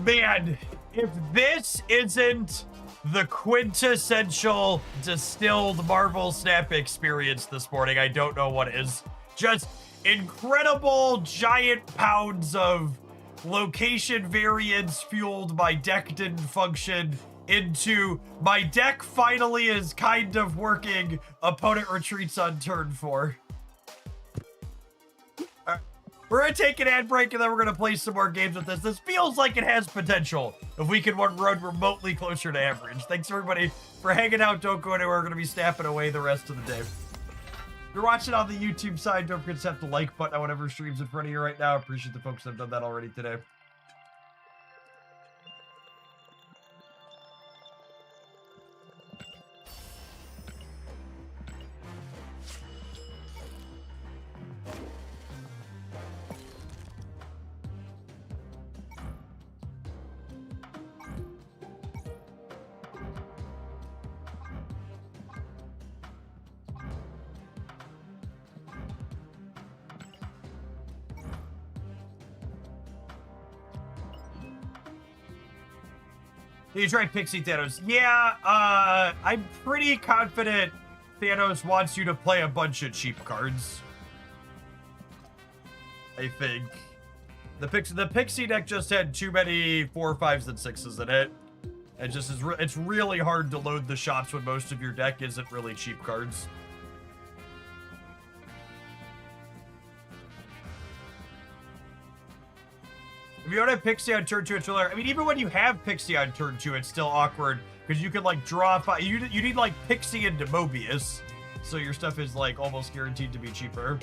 [SPEAKER 1] Man, if this isn't the quintessential distilled Marvel Snap experience this morning, I don't know what is. Just incredible giant pounds of location variance fueled by deck didn't function into my deck finally is kind of working, opponent retreats on turn 4. We're gonna take an ad break and then we're gonna play some more games with this. This feels like it has potential if we can run remotely closer to average. Thanks everybody for hanging out. Don't go anywhere. We're gonna be snapping away the rest of the day. If you're watching on the YouTube side, don't forget to hit the like button on whatever stream's in front of you right now. I appreciate the folks that have done that already today. You tried Pixie Thanos. Yeah, I'm pretty confident Thanos wants you to play a bunch of cheap cards. I think. The Pixie deck just had too many 4, 5s, and 6s in it. It just is it's really hard to load the shots when most of your deck isn't really cheap cards. If you don't have Pixie on turn 2, it's really hard. I mean, even when you have Pixie on turn 2, it's still awkward because you can like draw. You need like Pixie into Mobius, so your stuff is like almost guaranteed to be cheaper.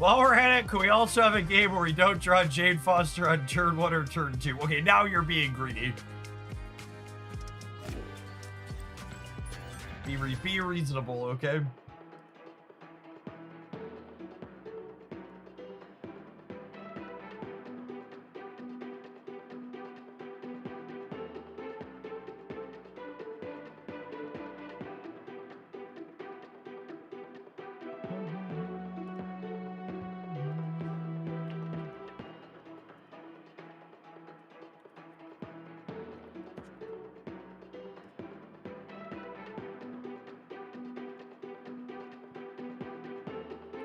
[SPEAKER 1] While we're at it, can we also have a game where we don't draw Jane Foster on turn 1 or turn 2? Okay, now you're being greedy. Be reasonable, okay?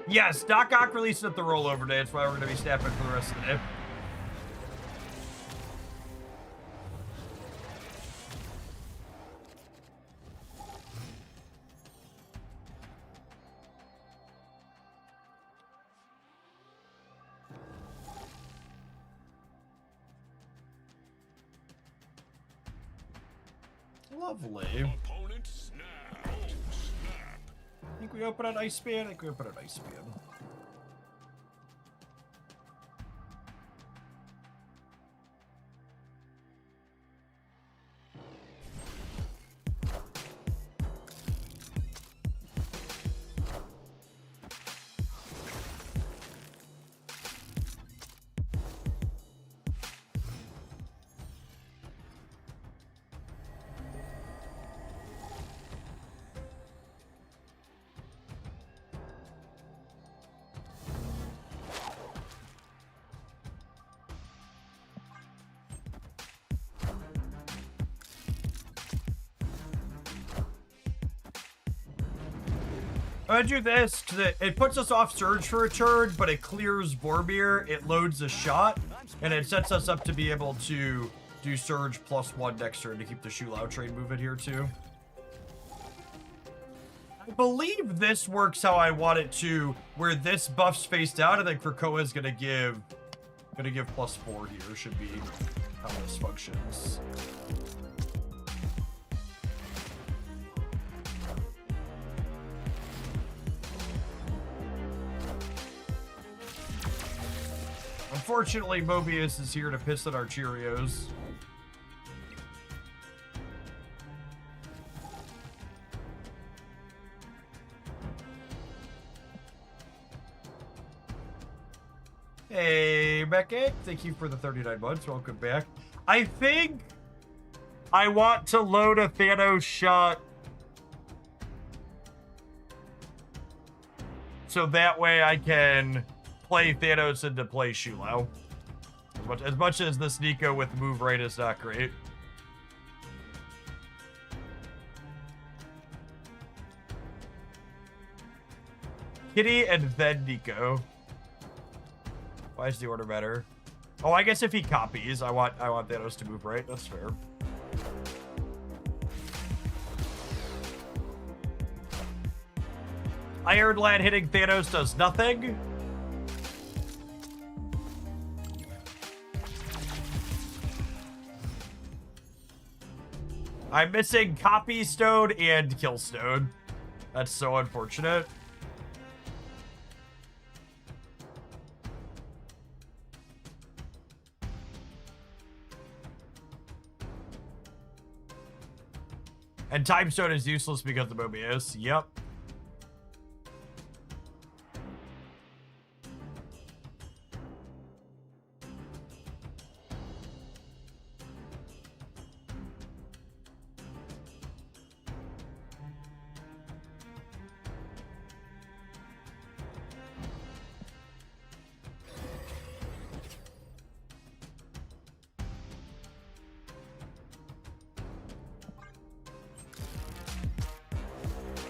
[SPEAKER 1] Yes, Doc Ock released at the rollover day. That's why we're going to be snapping for the rest of the day. Lovely.
[SPEAKER 4] Opponent snap.
[SPEAKER 1] I think we open an Ice Span. I'm gonna do this because it puts us off Surge for a turn, but it clears Vormir, it loads a shot, and it sets us up to be able to do Surge +1 next turn to keep the Shulao train moving here too. I believe this works how I want it to, where this buff's faced out, and then Krakoa's gonna give +4 here, should be how this functions. Unfortunately, Mobius is here to piss at our Cheerios. Hey, Beckett. Thank you for the 39 months. Welcome back. I think I want to load a Thanos shot so that way I can play Thanos into play Shulao. As much as this Nico with move right is not great. Kitty and then Nico. Why is the order better? Oh, I guess if he copies, I want Thanos to move right. That's fair. Iron Lad hitting Thanos does nothing. I'm missing Copy Stone and Kill Stone. That's so unfortunate. And Time Stone is useless because of Mobius. Yep.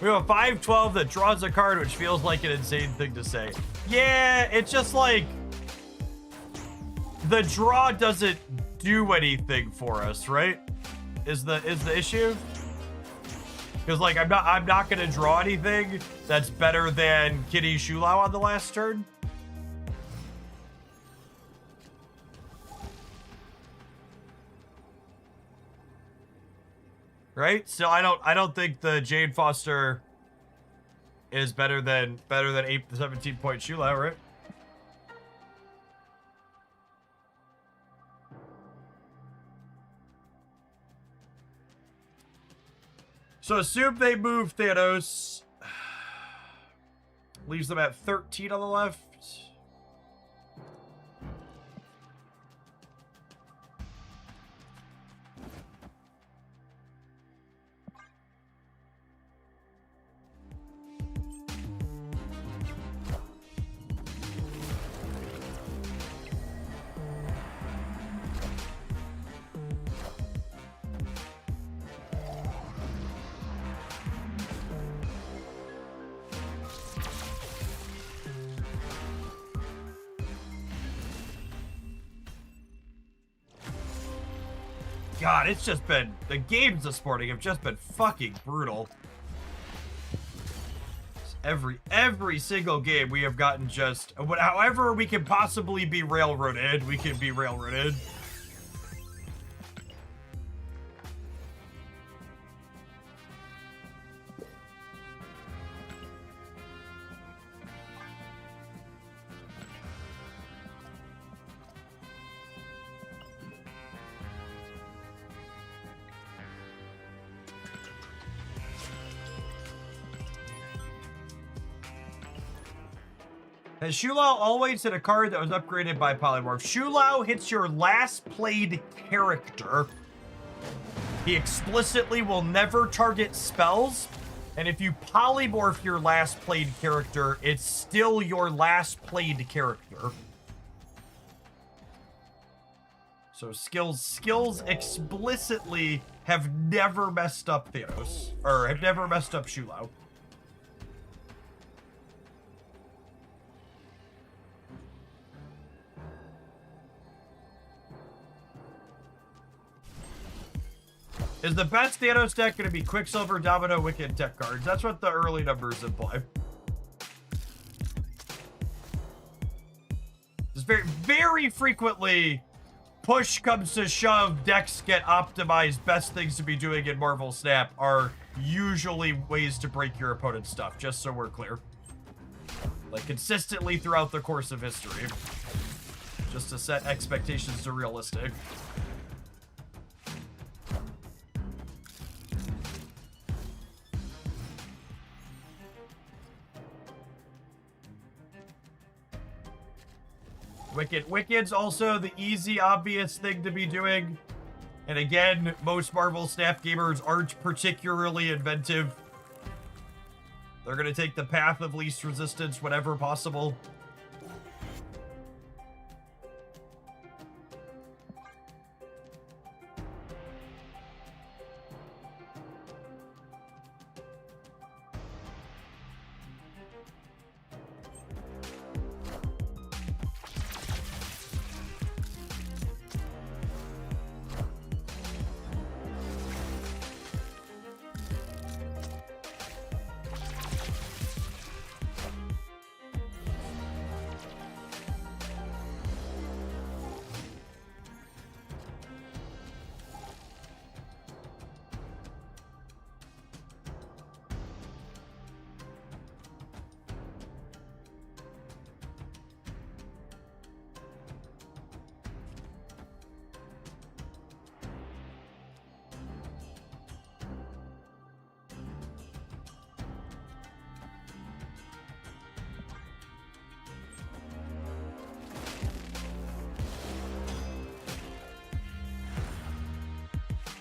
[SPEAKER 1] We have a 5/12 that draws a card, which feels like an insane thing to say. Yeah, it's just like the draw doesn't do anything for us, right? Is the issue? Because like I'm not gonna draw anything that's better than Kitty Shulao on the last turn. Right? So I don't think the Jane Foster is better than 8 to 17 point Shulao, right? So assume they move Thanos. Leaves them at 13 on the left. God, it's just been, the games this morning have just been fucking brutal. Every single game we have gotten just, however we can possibly be railroaded, we can be railroaded. Has Shulao always hit a card that was upgraded by Polymorph? Shulao hits your last played character. He explicitly will never target spells. And if you polymorph your last played character, it's still your last played character. So skills explicitly have never messed up Thanos. Or have never messed up Shulao. Is the best Thanos deck going to be Quicksilver, Domino, Wicked tech cards? That's what the early numbers imply. Just very frequently, push comes to shove, decks get optimized. Best things to be doing in Marvel Snap are usually ways to break your opponent's stuff, just so we're clear. Like, consistently throughout the course of history. Just to set expectations to realistic. Wicked's also the easy, obvious thing to be doing. And again, most Marvel Snap gamers aren't particularly inventive. They're going to take the path of least resistance whenever possible.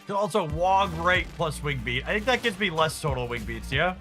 [SPEAKER 1] Could also Wog right plus wing beat. I think that gives me less total wing beats, yeah?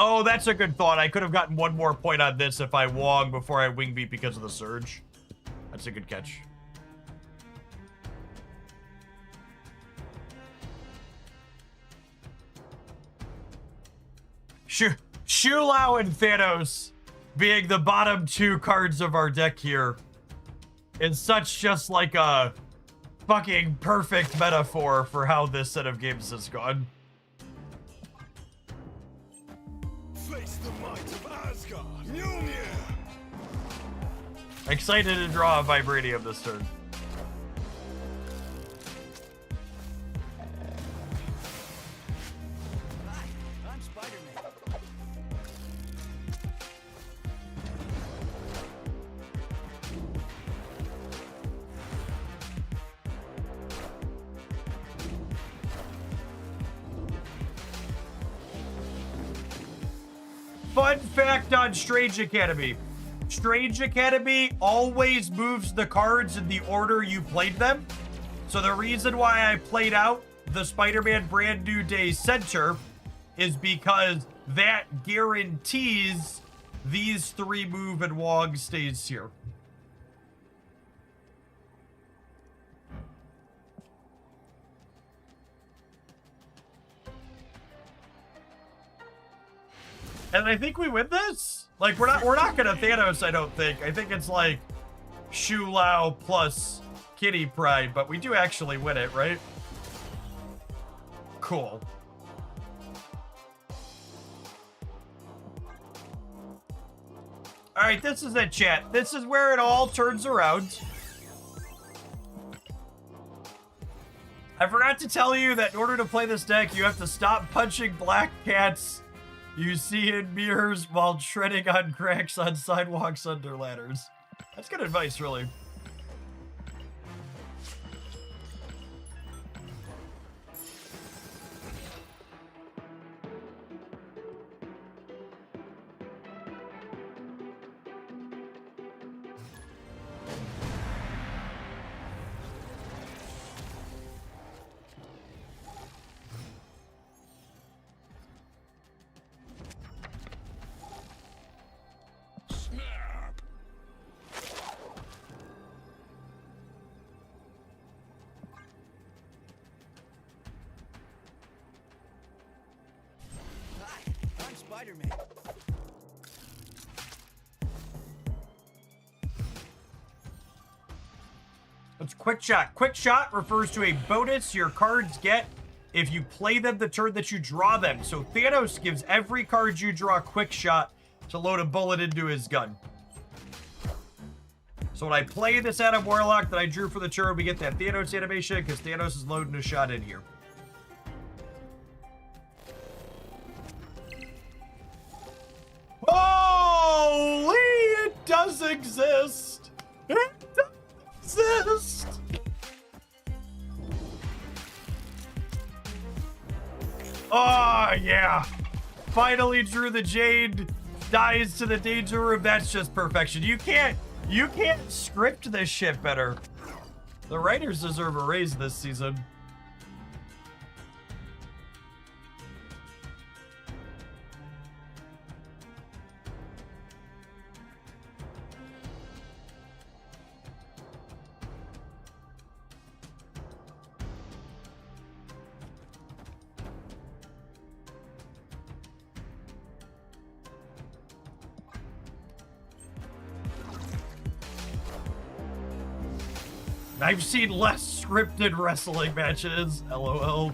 [SPEAKER 1] Oh, that's a good thought. I could have gotten one more point on this if I Wong before I wing beat because of the surge. That's a good catch. Shulao and Thanos being the bottom 2 cards of our deck here is such just like a fucking perfect metaphor for how this set of games has gone.
[SPEAKER 4] Face the might of Asgard. Mjolnir.
[SPEAKER 1] Excited to draw a Vibranium this turn.
[SPEAKER 2] Hi, I'm Spider-Man.
[SPEAKER 1] Fun fact on Strange Academy. Strange Academy always moves the cards in the order you played them. So the reason why I played out the Spider-Man Brand New Day Center is because that guarantees these 3 move and Wong stays here. And I think we win this. Like we're not gonna Thanos, I don't think. I think it's like Shulao plus Kitty Pryde, but we do actually win it, right? Cool. All right, this is it, chat. This is where it all turns around. I forgot to tell you that in order to play this deck, you have to stop punching black cats you see in mirrors while treading on cracks on sidewalks under ladders. That's good advice, really.
[SPEAKER 4] Snap.
[SPEAKER 2] Hi, I'm Spider-Man.
[SPEAKER 1] It's Quick Shot. Quick Shot refers to a bonus your cards get if you play them the turn that you draw them. So Thanos gives every card you draw Quick Shot to load a bullet into his gun. So when I play this Adam Warlock that I drew for the turn, we get that Thanos animation because Thanos is loading a shot in here. Holy, it does exist. It does exist. Oh, yeah. Finally drew the Jade. Dies to the danger room. That's just perfection. You can't script this shit better. The writers deserve a raise this season. I've seen less scripted wrestling matches. LOL.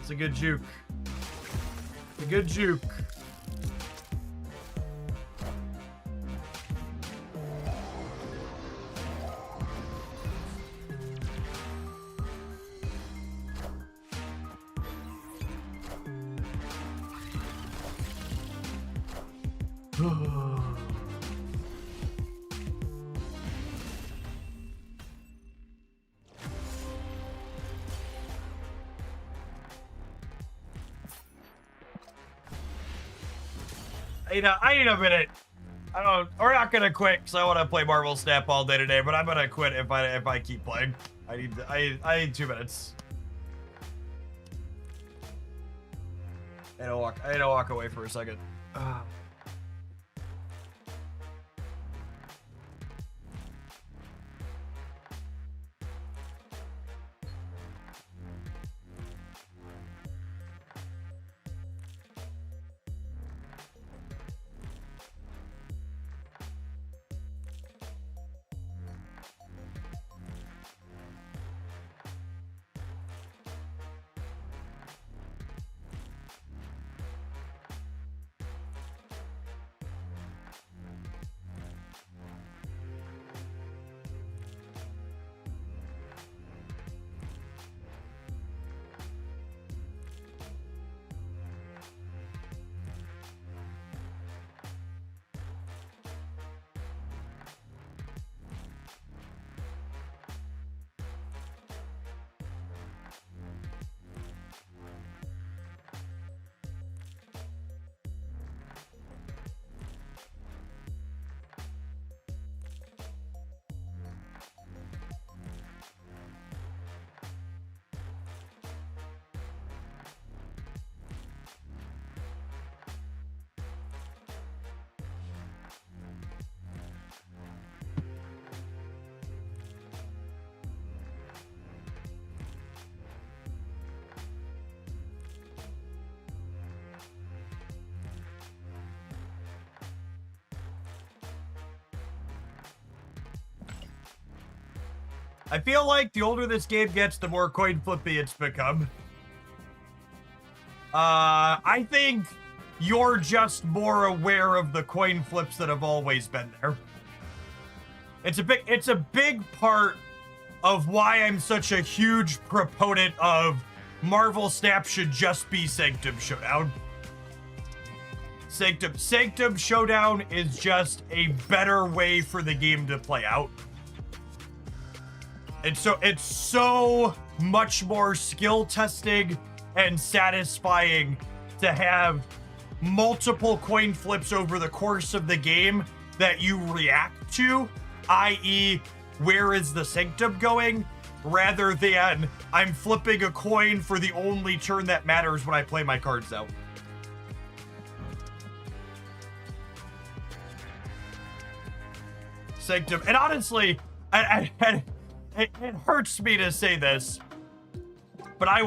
[SPEAKER 1] It's a good juke. It's a good juke. I need a minute. We're not gonna quit because I want to play Marvel Snap all day today, but I'm gonna quit if I keep playing. I need 2 minutes. I need to walk away for a second. I feel like the older this game gets, the more coin flippy it's become. I think you're just more aware of the coin flips that have always been there. It's a big part of why I'm such a huge proponent of Marvel Snap should just be Sanctum Showdown. Sanctum Showdown is just a better way for the game to play out. And so it's so much more skill testing and satisfying to have multiple coin flips over the course of the game that you react to, i.e., where is the Sanctum going, rather than I'm flipping a coin for the only turn that matters when I play my cards out. Sanctum, and honestly, it hurts me to say this, but I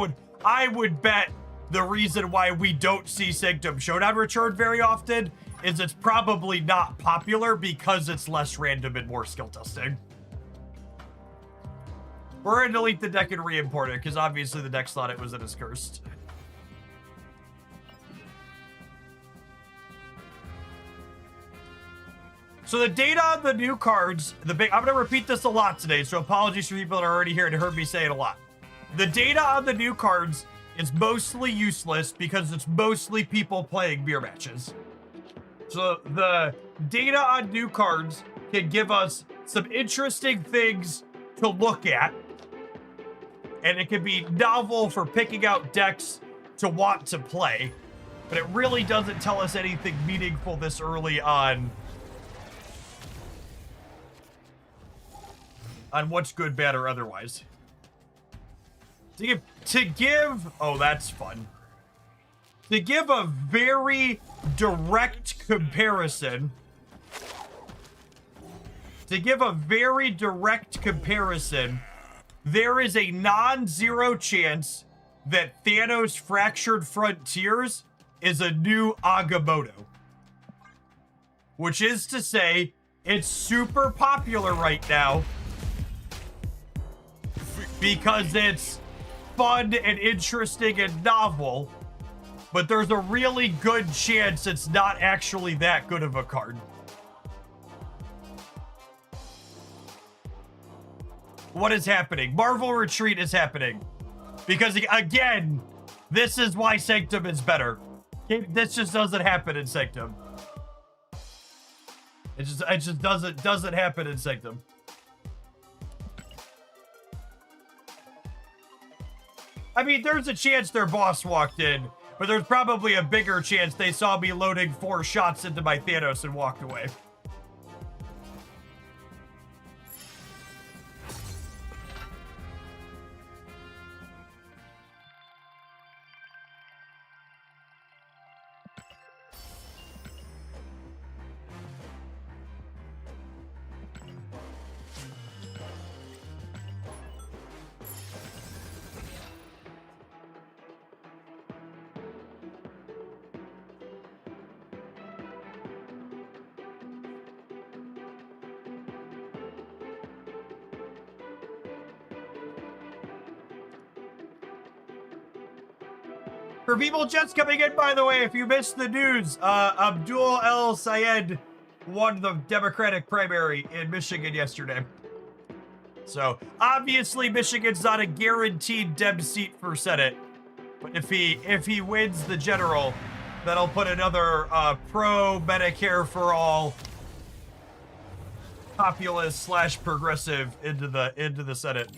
[SPEAKER 1] would bet the reason why we don't see Sanctum Showdown return very often is it's probably not popular because it's less random and more skill testing. We're gonna delete the deck and re-import it because obviously the deck thought it was in as cursed. So the data on the new cards, I'm going to repeat this a lot today, so apologies for people that are already here and heard me say it a lot. The data on the new cards is mostly useless because it's mostly people playing mirror matches. So the data on new cards can give us some interesting things to look at, and it can be novel for picking out decks to want to play, but it really doesn't tell us anything meaningful this early on what's good, bad, or otherwise. To give, oh, that's fun. To give a very direct comparison, there is a non-zero chance that Thanos Fractured Frontiers is a new Agamotto. Which is to say, it's super popular right now because it's fun and interesting and novel, but there's a really good chance it's not actually that good of a card. What is happening? Marvel Retreat is happening. Because, again, this is why Sanctum is better. This just doesn't happen in Sanctum. It just doesn't happen in Sanctum. I mean, there's a chance their boss walked in, but there's probably a bigger chance they saw me loading 4 shots into my Thanos and walked away. For people just coming in, by the way, if you missed the news, Abdul El Sayed won the Democratic primary in Michigan yesterday. So, obviously, Michigan's not a guaranteed Dem seat for Senate. But if he wins the general, that'll put another pro-Medicare for all populist / progressive into the Senate.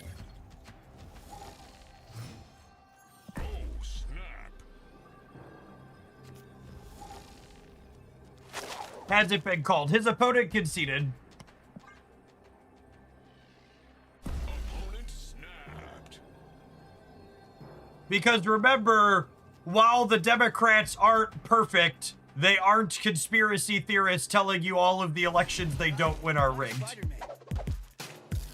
[SPEAKER 1] Has it been called? His opponent conceded.
[SPEAKER 4] Opponent snapped.
[SPEAKER 1] Because remember, while the Democrats aren't perfect, they aren't conspiracy theorists telling you all of the elections they don't win are rigged.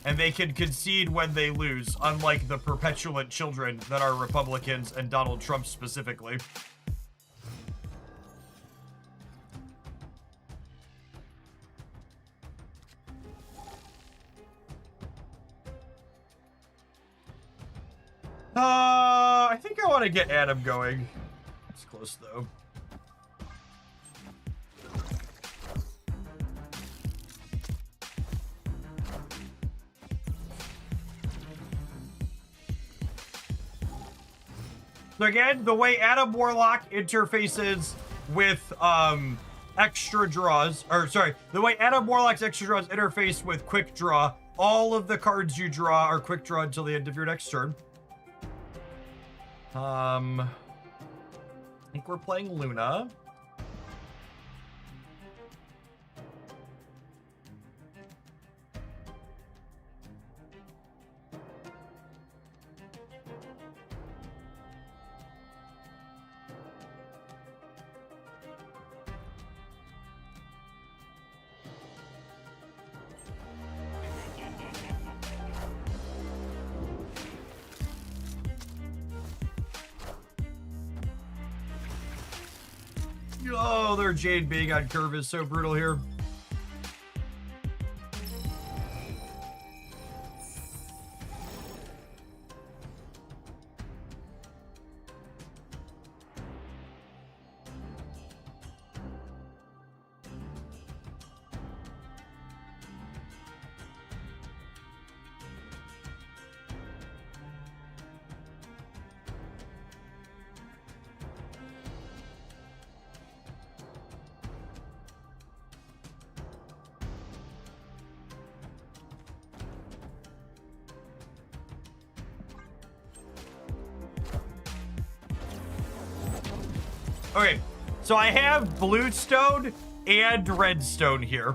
[SPEAKER 1] And they can concede when they lose, unlike the perpetuant children that are Republicans and Donald Trump specifically. I think I want to get Adam going. It's close, though. So again, the way Adam Warlock interfaces with extra draws, or sorry, the way Adam Warlock's extra draws interface with quick draw, all of the cards you draw are quick draw until the end of your next turn. I think we're playing Luna. Oh, their Jade being on curve is so brutal here. Okay, so I have blue stone and red stone here,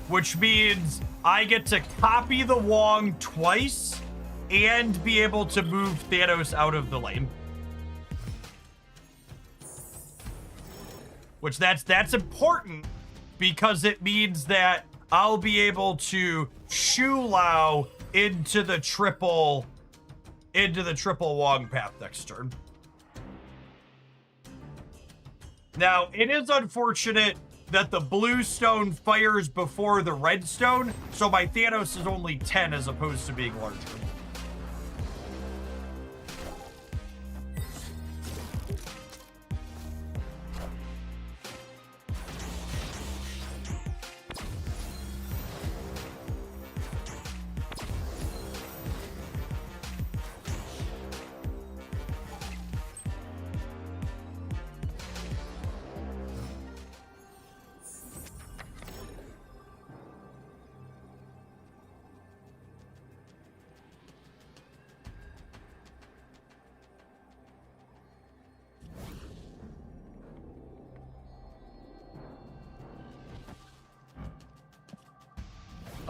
[SPEAKER 1] which means I get to copy the Wong twice and be able to move Thanos out of the lane. Which that's important because it means that I'll be able to Shu Lao into the triple Wong path next turn. Now, it is unfortunate that the blue stone fires before the red stone, so my Thanos is only 10 as opposed to being larger.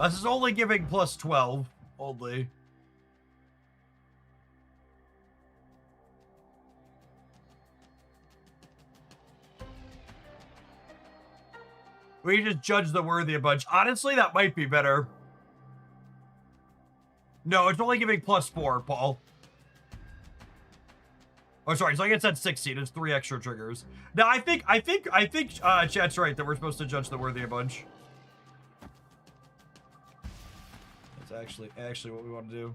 [SPEAKER 1] This is only giving plus 12. Only. We just judge the worthy a bunch. Honestly, that might be better. No, it's only giving plus 4, Paul. Oh, sorry. So I guess that's 16. It's 3 extra triggers. Now, I think chat's right that we're supposed to judge the worthy a bunch. That's actually what we want to do.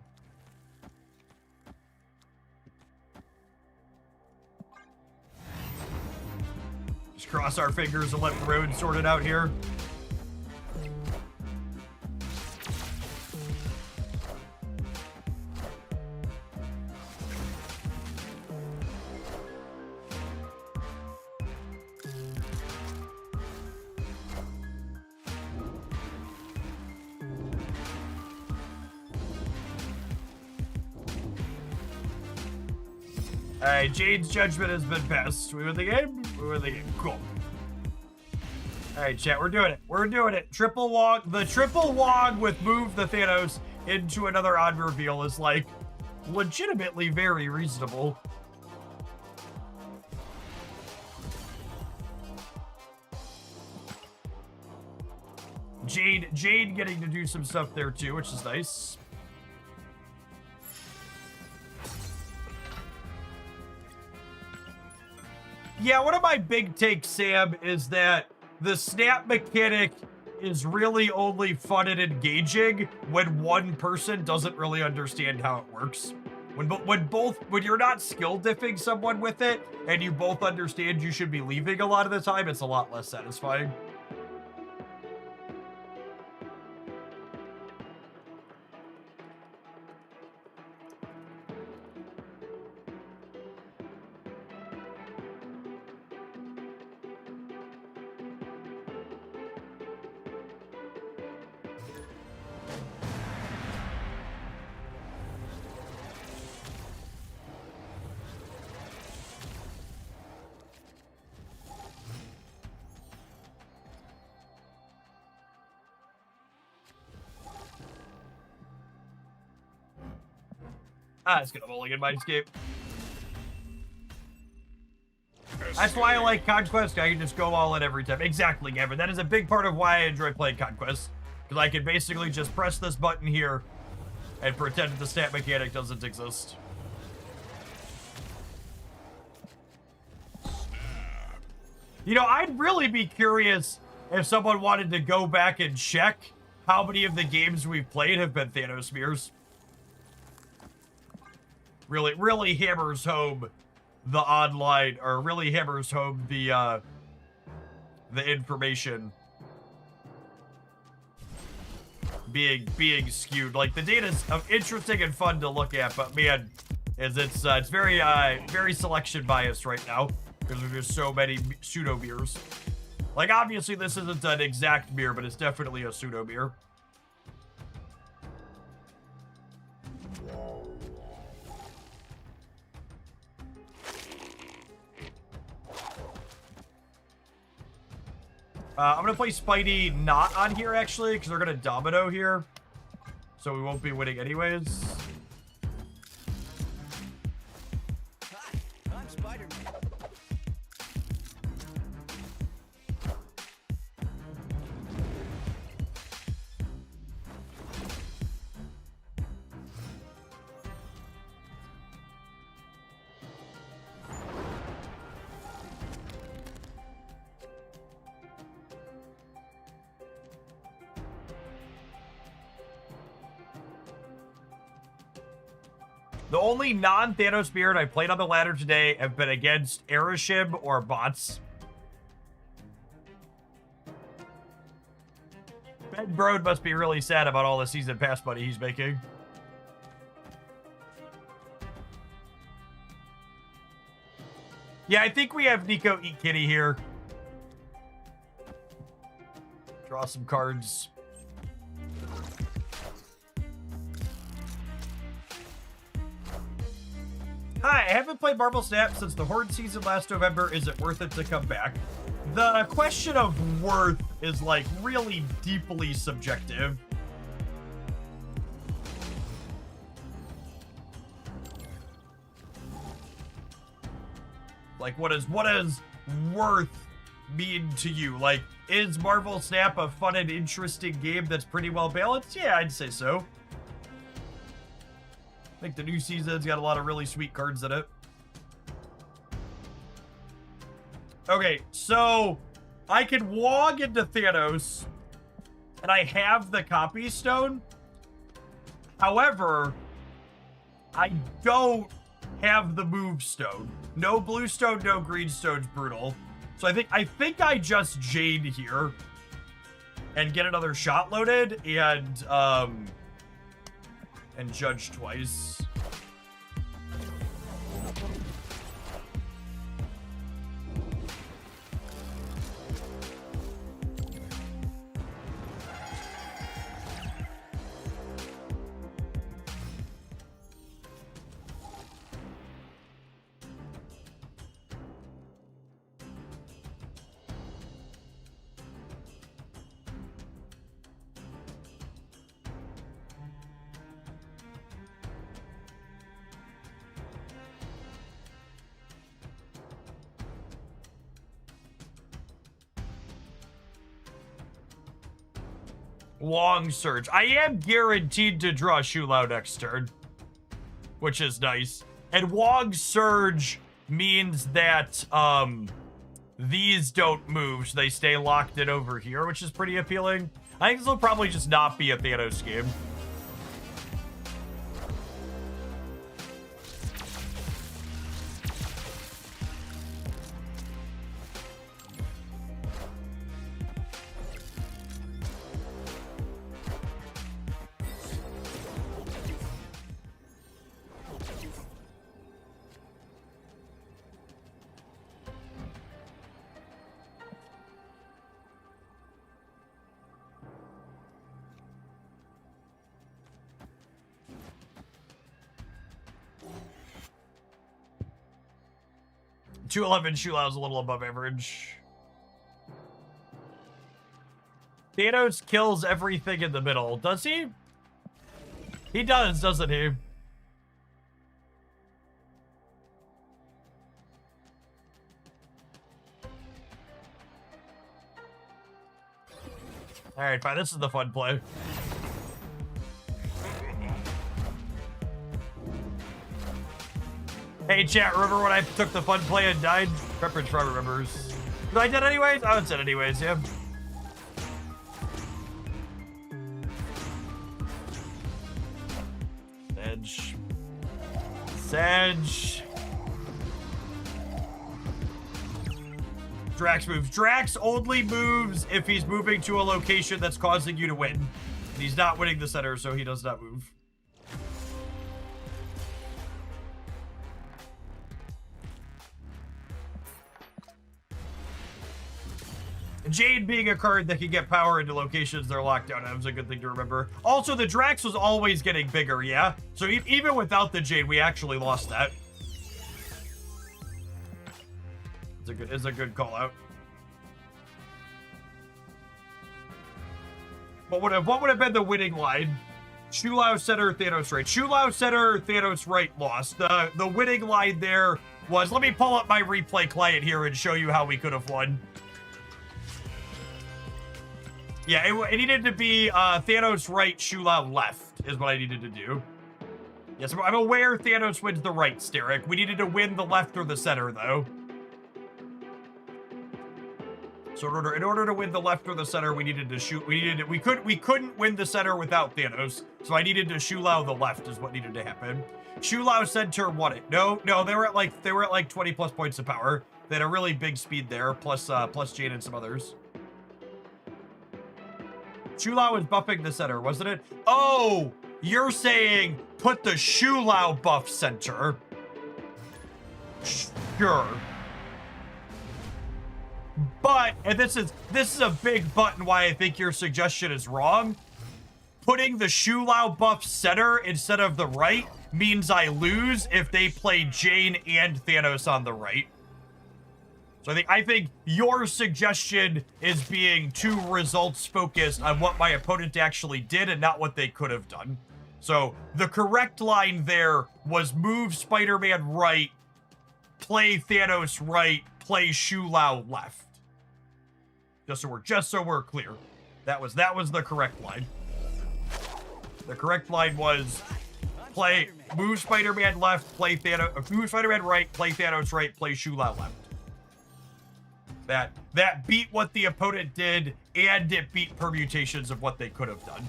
[SPEAKER 1] Just cross our fingers and let the road sort it out here. Alright, Jade's judgment has been passed. We win the game? We win the game. Cool. Alright, chat, we're doing it. We're doing it. Triple Wong. The Triple Wong with Move the Thanos into another odd reveal is, like, legitimately very reasonable. Jade getting to do some stuff there, too, which is nice. Yeah, one of my big takes, Sam, is that the snap mechanic is really only fun and engaging when one person doesn't really understand how it works. When you're not skill diffing someone with it and you both understand you should be leaving a lot of the time, it's a lot less satisfying. It's gonna mulligan Mindscape. That's why I like Conquest. I can just go all in every time. Exactly, Gavin. That is a big part of why I enjoy playing Conquest. Because I can basically just press this button here and pretend that the stat mechanic doesn't exist. You know, I'd really be curious if someone wanted to go back and check how many of the games we've played have been Thanos mirrors. Really hammers home the online, or really hammers home the information being skewed. Like, the data's interesting and fun to look at, but man, it's very selection biased right now because there's just so many pseudo mirrors. Like, obviously this isn't an exact mirror, but it's definitely a pseudo mirror. I'm going to play Spidey not on here, actually, because they're going to domino here. So we won't be winning anyways.
[SPEAKER 2] Hi, I'm Spider-Man.
[SPEAKER 1] The only non-Thanos Spirit I played on the ladder today have been against Aeroshiv or bots. Ben Brode must be really sad about all the season pass money he's making. Yeah, I think we have Nico eat kitty here. Draw some cards. Hi, I haven't played Marvel Snap since the Horde season last November. Is it worth it to come back? The question of worth is, like, really deeply subjective. Like, what does worth mean to you? Like, is Marvel Snap a fun and interesting game that's pretty well balanced? Yeah, I'd say so. I think the new season's got a lot of really sweet cards in it. Okay, so I can walk into Thanos, and I have the copy stone. However, I don't have the move stone. No blue stone, no green stone's brutal. So I think I just Jade here and get another shot loaded and judge twice. Long Surge. I am guaranteed to draw Shulao next turn, which is nice. And Wong Surge means that these don't move, so they stay locked in over here, which is pretty appealing. I think this will probably just not be a Thanos game. $211 Shulao's a little above average. Thanos kills everything in the middle. Does he? He does, doesn't he? Alright, fine. This is the fun play. Hey, chat, remember when I took the fun play and died? Pepperidge probably remembers. Did I dead anyways? I would said anyways, yeah. Sedge. Sedge. Drax moves. Drax only moves if he's moving to a location that's causing you to win. And he's not winning the center, so he does not move. Jade being a card that can get power into locations they're locked down is a good thing to remember. Also, the Drax was always getting bigger, yeah? So even without the Jade, we actually lost that. It's a good call out. What would have been the winning line? Shulao center, Thanos right. Shulao center, Thanos right lost. The winning line there was, let me pull up my replay client here and show you how we could have won. Yeah, it needed to be Thanos right, Shulao left is what I needed to do. Yes, I'm aware Thanos wins the right, Steric. We needed to win the left or the center, though. So in order to win the left or the center, we needed to shoot. We couldn't win the center without Thanos. So I needed to Shulao the left is what needed to happen. Shulao center won it. No, they were at like 20 plus points of power. They had a really big speed there, plus Jade and some others. Shulao was buffing the center, wasn't it? Oh, you're saying put the Shulao buff center. Sure. But, and this is a big but and why I think your suggestion is wrong. Putting the Shulao buff center instead of the right means I lose if they play Jane and Thanos on the right. So I think your suggestion is being too results focused on what my opponent actually did and not what they could have done. So the correct line there was move Spider-Man right, play Thanos right, play Shu Lao left. Just so we're clear. That was the correct line. The correct line was move Spider-Man left, play Thanos, move Spider-Man right, play Thanos right, play Shu Lao left. That beat what the opponent did, and it beat permutations of what they could have done.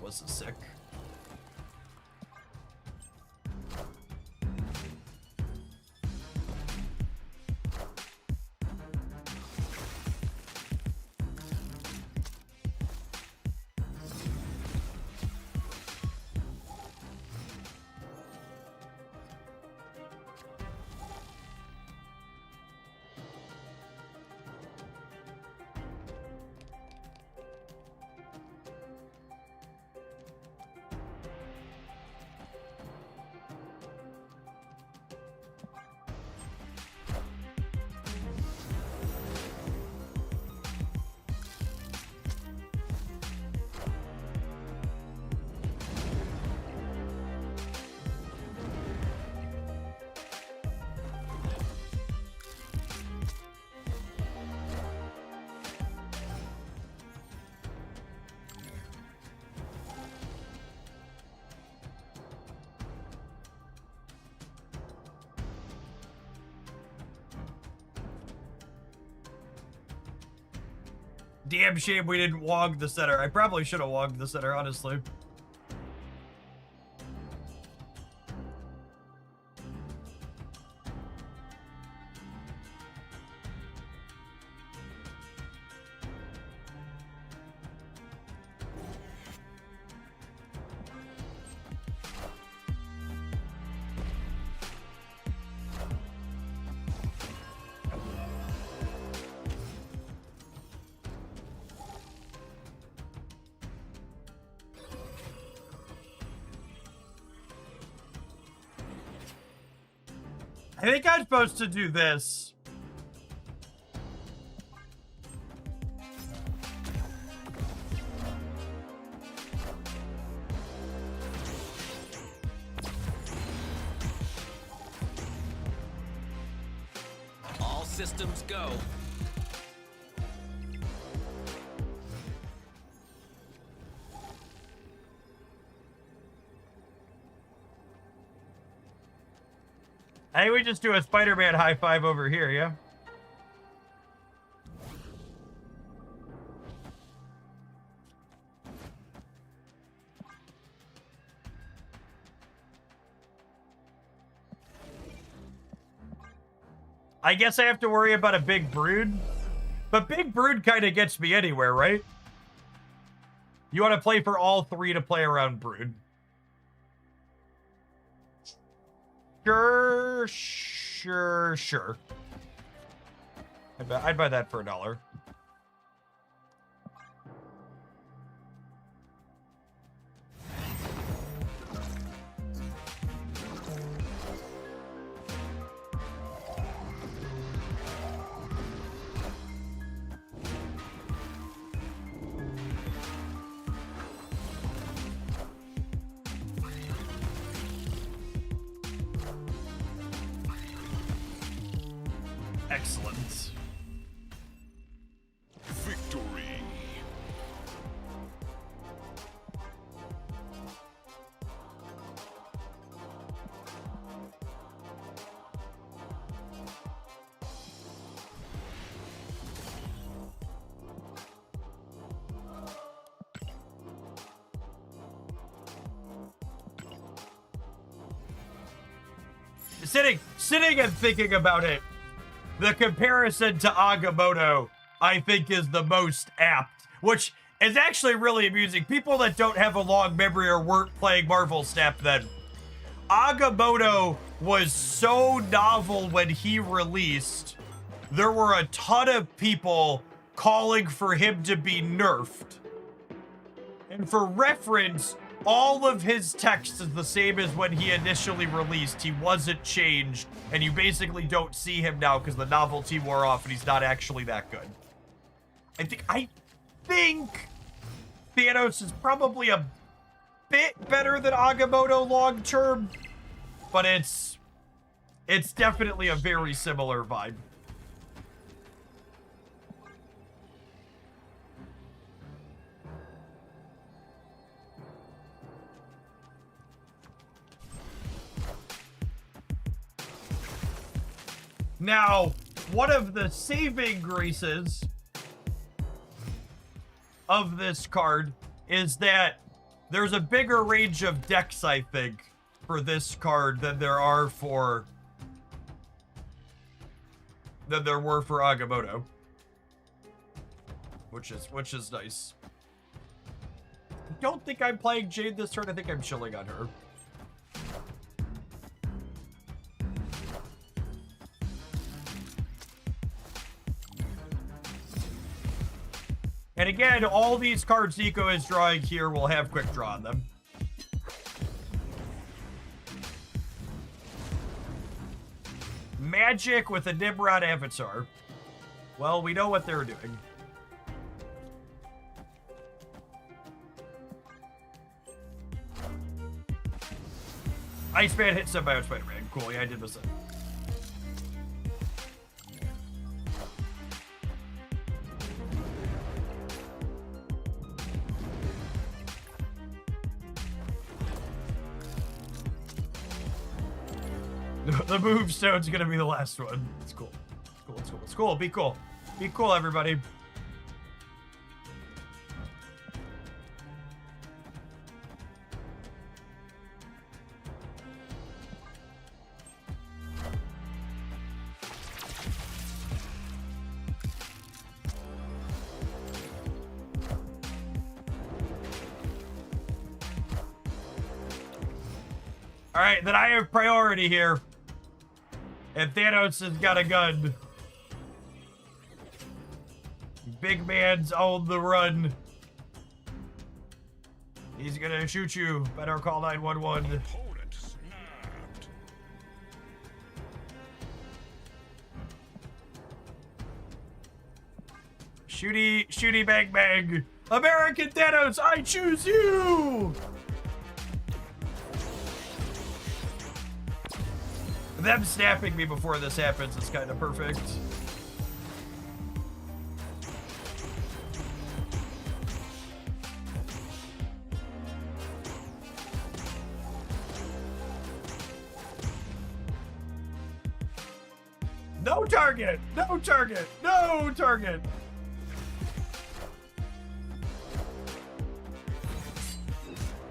[SPEAKER 1] Was sick. Damn shame we didn't wog the center. I probably should have wogged the center, honestly. I think I'm supposed to do this.
[SPEAKER 2] All systems go.
[SPEAKER 1] I think we just do a Spider-Man high five over here, yeah? I guess I have to worry about a Big Brood. But Big Brood kind of gets me anywhere, right? You want to play for all three to play around Brood. Sure. I'd buy that for $1. Excellent.
[SPEAKER 4] Victory.
[SPEAKER 1] Sitting and thinking about it, the comparison to Agamotto, I think, is the most apt, which is actually really amusing. People that don't have a long memory or weren't playing Marvel Snap then. Agamotto was so novel when he released, there were a ton of people calling for him to be nerfed. And for reference, all of his text is the same as when he initially released. He wasn't changed, and you basically don't see him now because the novelty wore off and he's not actually that good. I think Thanos is probably a bit better than Agamotto long term, but it's definitely a very similar vibe. Now, one of the saving graces of this card is that there's a bigger range of decks, I think, for this card than there were for Agamotto, which is nice. I don't think I'm playing Jade this turn. I think I'm chilling on her. And again, all these cards Nico is drawing here will have quick draw on them. Magic with a Nimrod Avatar. Well, we know what they're doing. Iceman hits Symbiote Spider-Man. Cool, yeah, I did miss it. The movestone's gonna be the last one. It's cool. It's cool. It's cool. It's cool. Be cool. Be cool, everybody. All right, then I have priority here. And Thanos has got a gun. Big man's on the run. He's gonna shoot you. Better call 911.
[SPEAKER 4] Opponent snapped.
[SPEAKER 1] Shooty bang bang. American Thanos, I choose you! Them snapping me before this happens is kind of perfect. No target! No target! No target!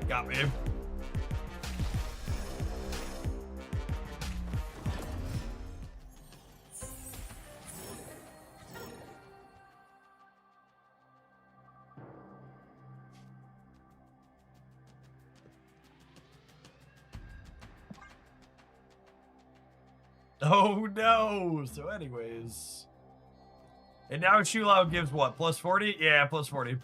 [SPEAKER 1] Got me. Oh no! So anyways. And now Shulao gives what? Plus 40? Yeah, plus 40.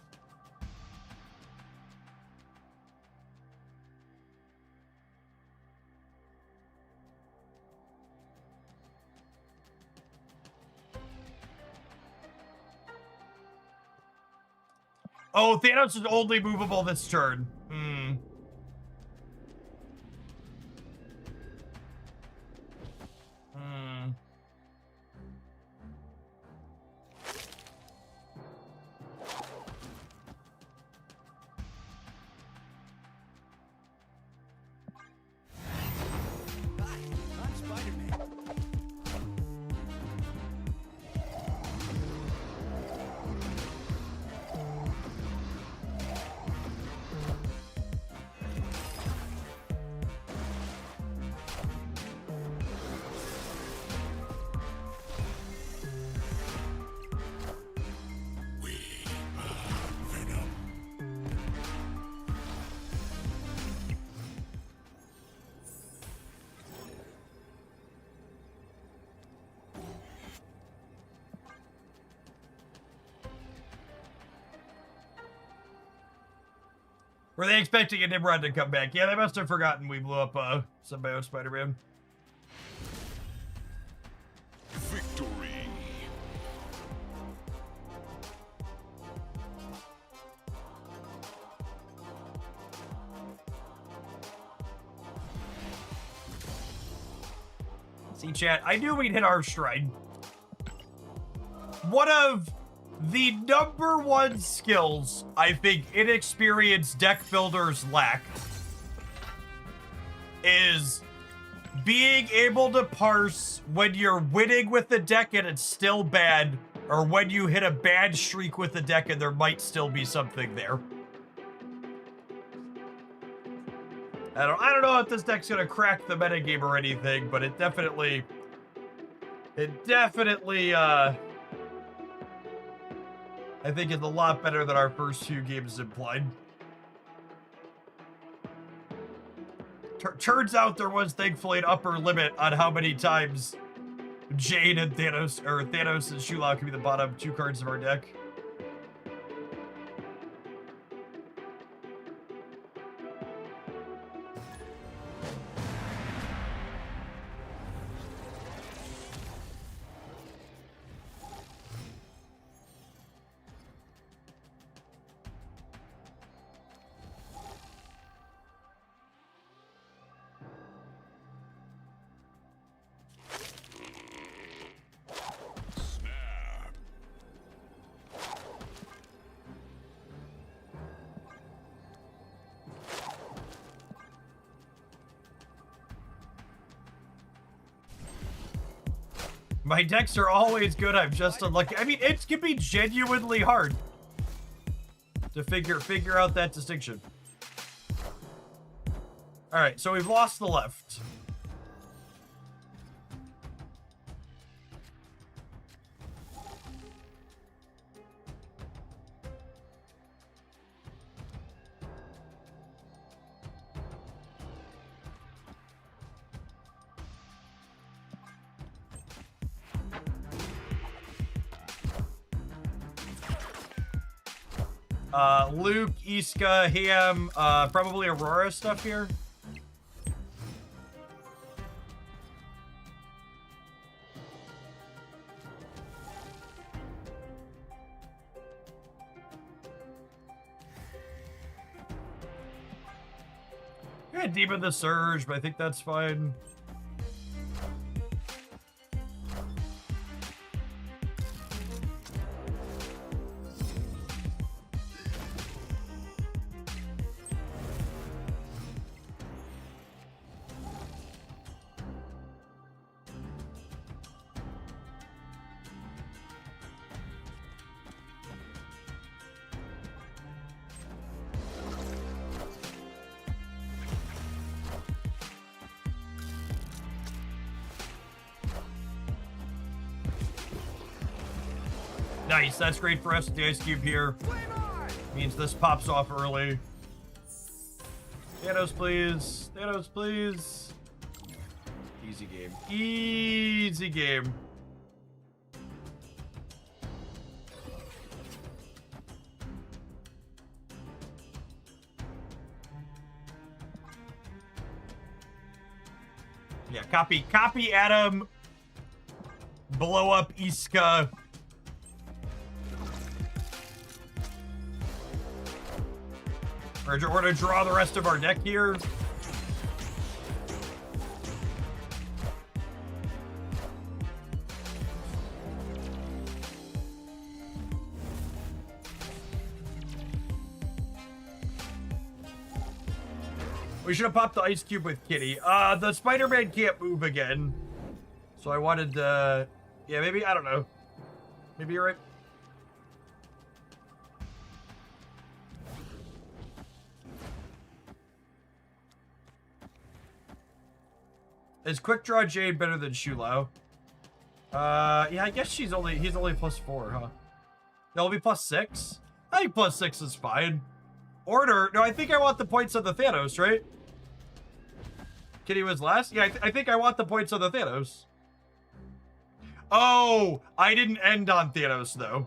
[SPEAKER 1] Oh, Thanos is only movable this turn. Hmm.
[SPEAKER 2] I'm Spider-Man.
[SPEAKER 1] Were they expecting a Nimrod to come back? Yeah, they must have forgotten we blew up Symbiote Spider-Man.
[SPEAKER 4] Victory.
[SPEAKER 1] See, chat, I knew we'd hit our stride. One of the #1 skills I think inexperienced deck builders lack is being able to parse when you're winning with the deck and it's still bad, or when you hit a bad streak with the deck and there might still be something there. I don't know if this deck's gonna crack the metagame or anything, but it definitely, I think it's a lot better than our first few games implied. Turns out there was thankfully an upper limit on how many times Jane and Thanos, or Thanos and Shulao can be the bottom 2 cards of our deck. My decks are always good. I'm just unlucky. I mean, it can be genuinely hard to figure out that distinction. All right, so we've lost the left. Luke, Iska, Ham, probably Aurora stuff here. Yeah, Demon the Surge, but I think that's fine. Nice, that's great for us with the Ice Cube here. Means this pops off early. Thanos, please. Thanos, please. Easy game. Easy game. Yeah, copy Adam. Blow up Iska. We're gonna draw the rest of our deck here. We should have popped the Ice Cube with Kitty. The Spider-Man can't move again. So I wanted to... Yeah, maybe, I don't know. Maybe you're right. Is Quick Draw Jade better than Shulao? Yeah, I guess he's only +4, huh? No, it'll be +6? I think +6 is fine. Order? No, I think I want the points of the Thanos, right? Kitty was last? Yeah, I think I want the points of the Thanos. Oh, I didn't end on Thanos, though.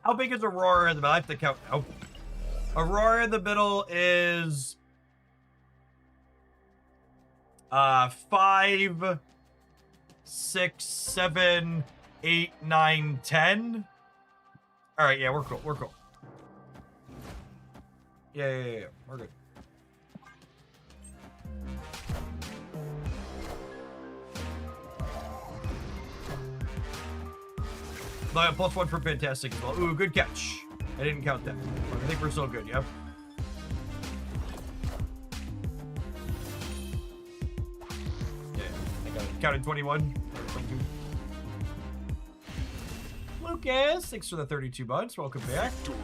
[SPEAKER 1] How big is Aurora in the middle? I have to count now. Aurora in the middle is... 5, 6, 7, 8, 9, 10. All right, yeah, we're cool. We're cool. Yeah. We're good. No, +1 for fantastic as well. Ooh, good catch. I didn't count that. I think we're still good, yep. Yeah, I got it. Counted 21. 22. Lucas, thanks for the 32 months. Welcome back.
[SPEAKER 4] Victory.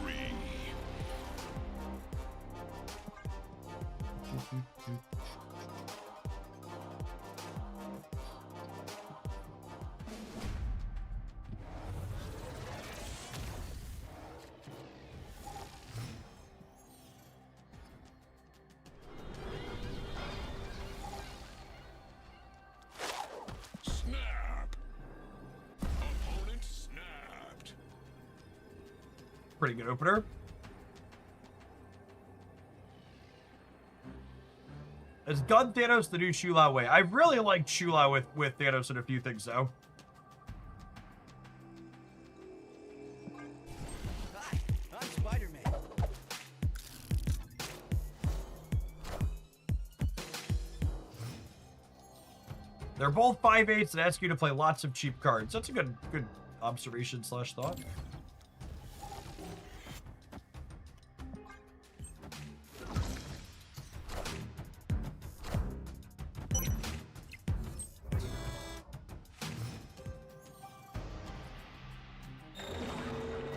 [SPEAKER 4] Snap. Opponent snapped.
[SPEAKER 1] Pretty good opener. Is Gun Thanos the new Shula way? I really like Shula with Thanos in a few things, though.
[SPEAKER 2] Hi, I'm Spider-Man.
[SPEAKER 1] They're both 5/8 and ask you to play lots of cheap cards. That's a good observation / thought.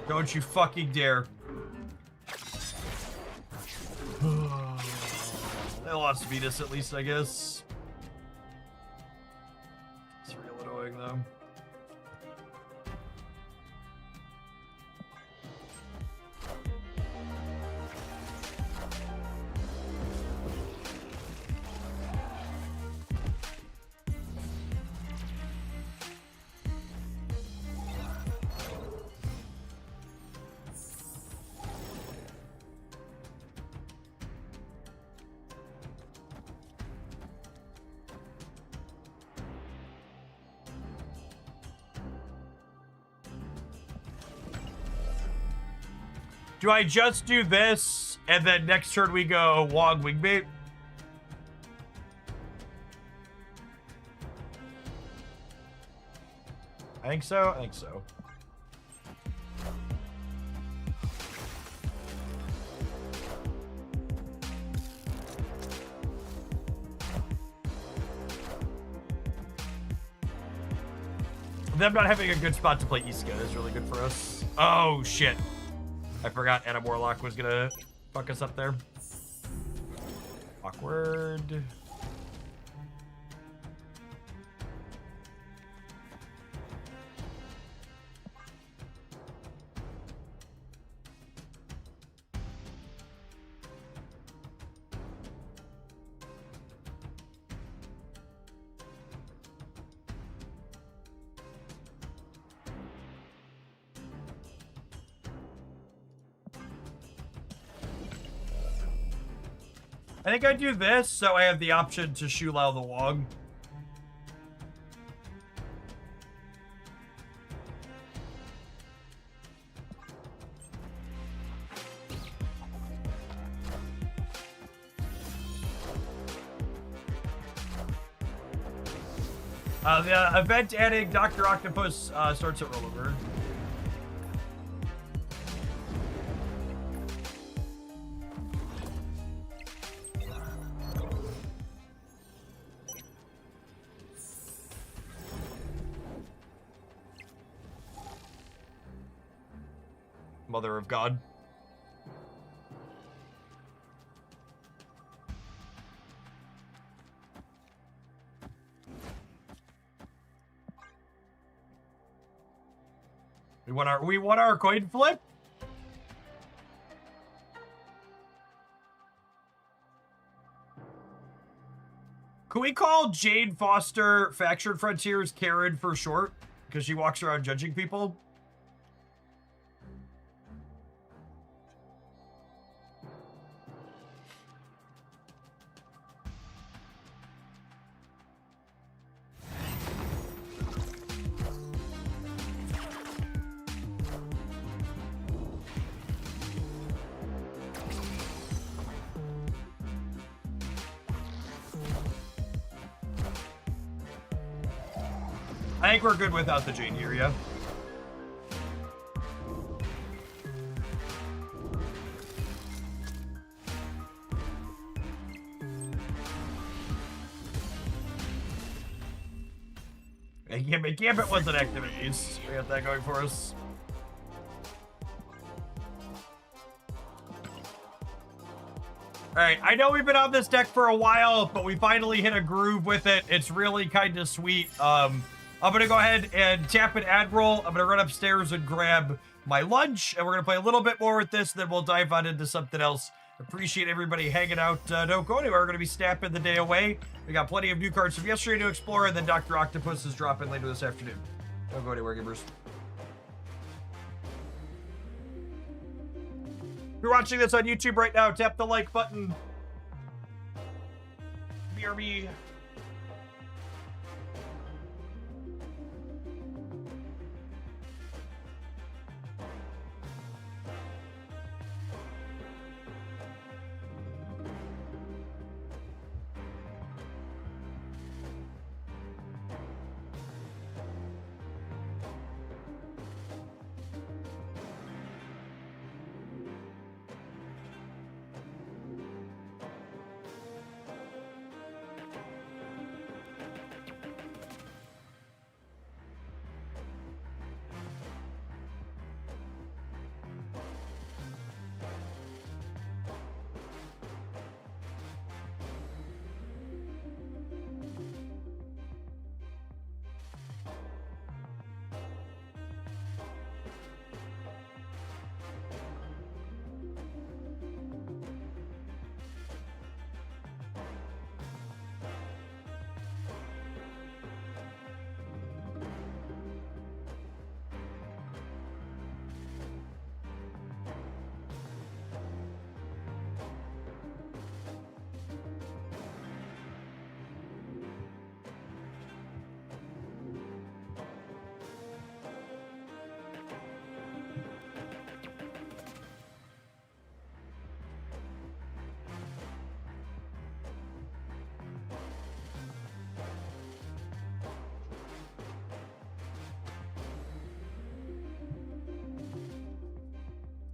[SPEAKER 1] Don't you fucking dare. They lost Venus at least, I guess. It's real annoying though. Do I just do this, and then next turn we go Wong Wingbait? I think so. I think so. Them not having a good spot to play Iska is really good for us. Oh, shit. I forgot Anna Warlock was gonna fuck us up there. Awkward. I think I do this, so I have the option to Shulao the Wong. The event adding Dr. Octopus starts at rollover. Mother of God. We want our coin flip? Can we call Jane Foster Faction Frontiers Karen for short? Because she walks around judging people? I think we're good without the Jane here, yeah? Gambit wasn't activities. We got that going for us. Alright, I know we've been on this deck for a while, but we finally hit a groove with it. It's really kind of sweet. I'm gonna go ahead and tap an Admiral. I'm gonna run upstairs and grab my lunch, and we're gonna play a little bit more with this, then we'll dive on into something else. Appreciate everybody hanging out. Don't go anywhere. We're gonna be snapping the day away. We got plenty of new cards from yesterday to explore, and then Dr. Octopus is dropping later this afternoon. Don't go anywhere, gamers. If you're watching this on YouTube right now, tap the like button. BRB.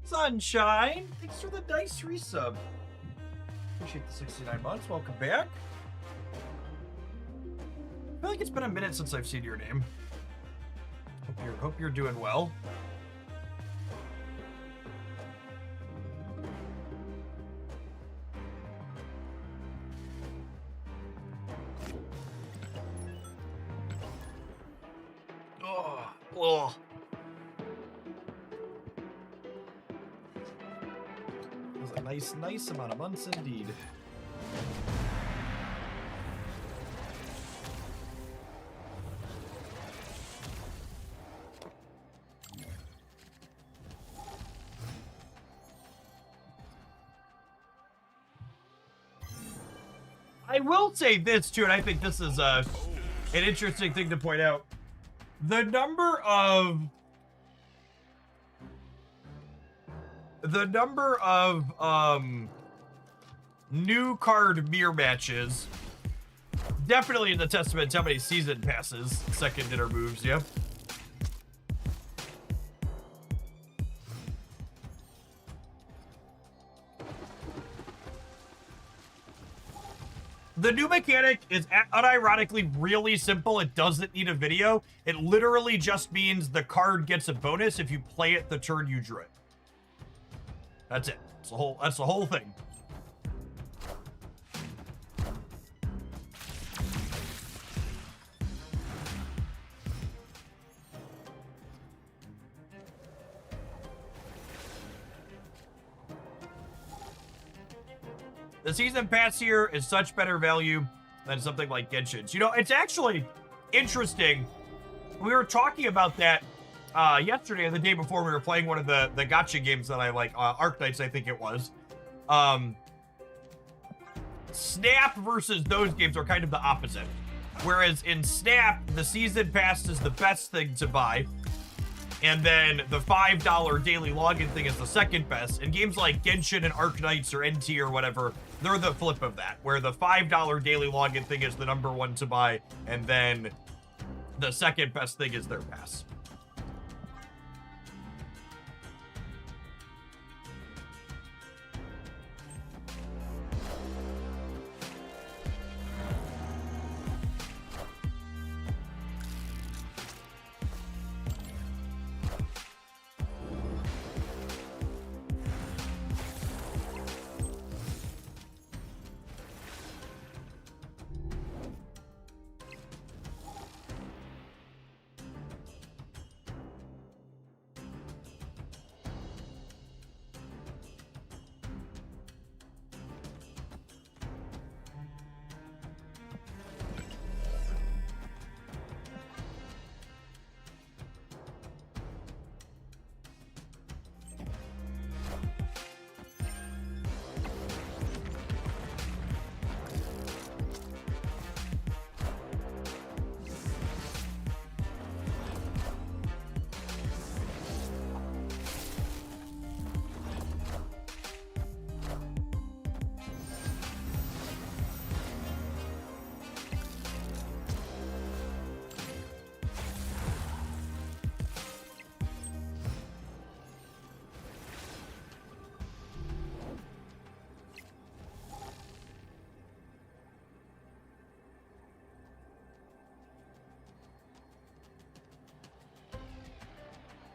[SPEAKER 1] Sunshine, thanks for the nice resub. Appreciate the 69 months. Welcome back. I feel like it's been a minute since I've seen your name. Hope you're doing well. Oh. Nice amount of months indeed. I will say this too, and I think this is an interesting thing to point out. The number of new card mirror matches definitely in the testament to how many season passes second dinner moves. Yeah. The new mechanic is unironically really simple. It doesn't need a video. It literally just means the card gets a bonus if you play it the turn you drew it. That's it. That's the whole thing. The season pass here is such better value than something like Genshin's. You know, it's actually interesting. We were talking about that yesterday or the day before. We were playing one of the gacha games that I like, Arknights, I think it was. Snap versus those games are kind of the opposite. Whereas in Snap, the season pass is the best thing to buy. And then the $5 daily login thing is the second best. And games like Genshin and Arknights or NT or whatever, they're the flip of that, where the $5 daily login thing is the number one to buy, and then the second best thing is their pass.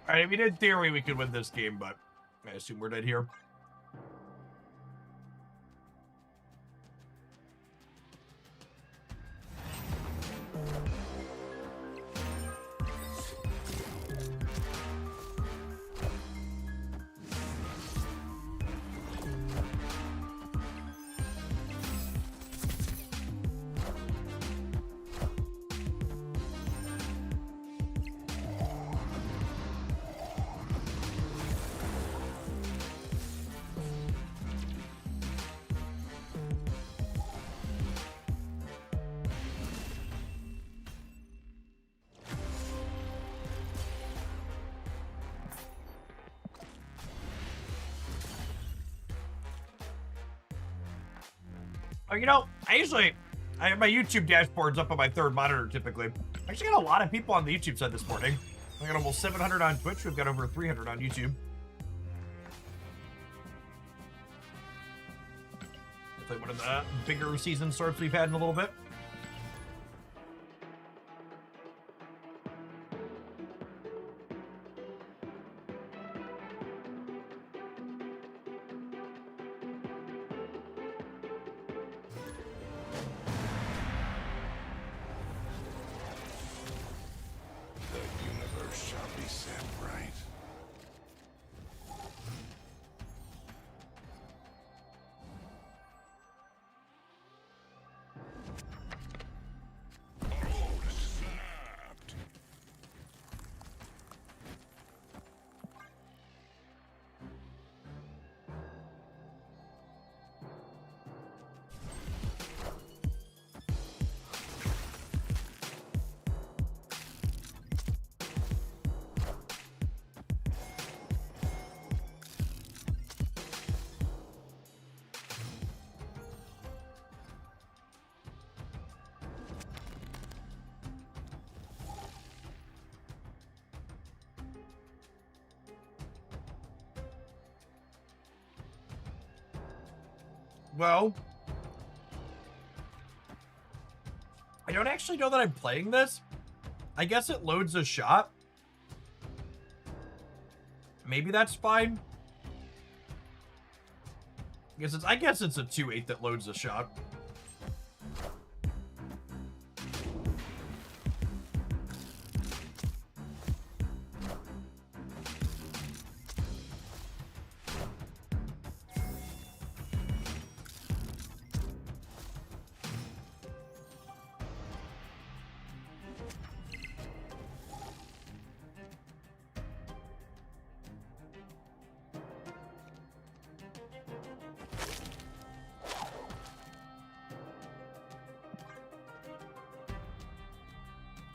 [SPEAKER 1] Alright, I mean, in theory, we could win this game, but I assume we're dead here. Oh, you know, I have my YouTube dashboards up on my third monitor typically. I actually got a lot of people on the YouTube side this morning. I got almost 700 on Twitch. We've got over 300 on YouTube. Definitely one of the bigger season starts we've had in a little bit. Well, I don't actually know that I'm playing this. I guess it loads a shot. Maybe that's fine. I guess it's a 2-8 that loads a shot.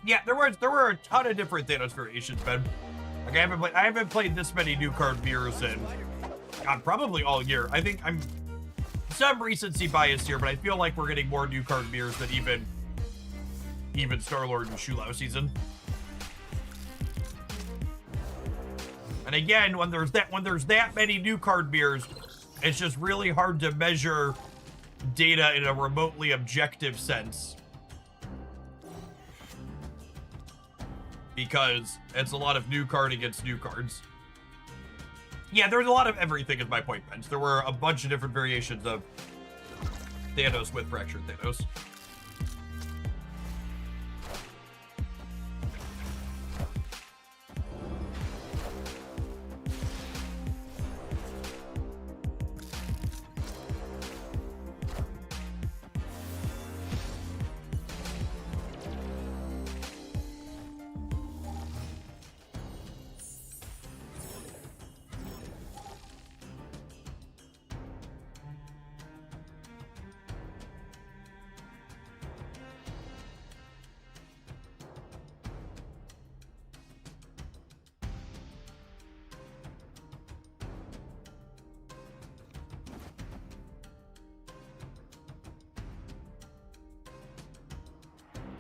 [SPEAKER 1] Yeah, there were a ton of different Thanos variations, Ben. Like I haven't played this many new card mirrors in God, probably all year. I think I'm some recency bias here, but I feel like we're getting more new card mirrors than even Star-Lord and Shulao season. And again, when there's that many new card mirrors, it's just really hard to measure data in a remotely objective sense. Because it's a lot of new card against new cards. Yeah, there's a lot of everything is my point, Pence. There were a bunch of different variations of Thanos with Fractured Thanos.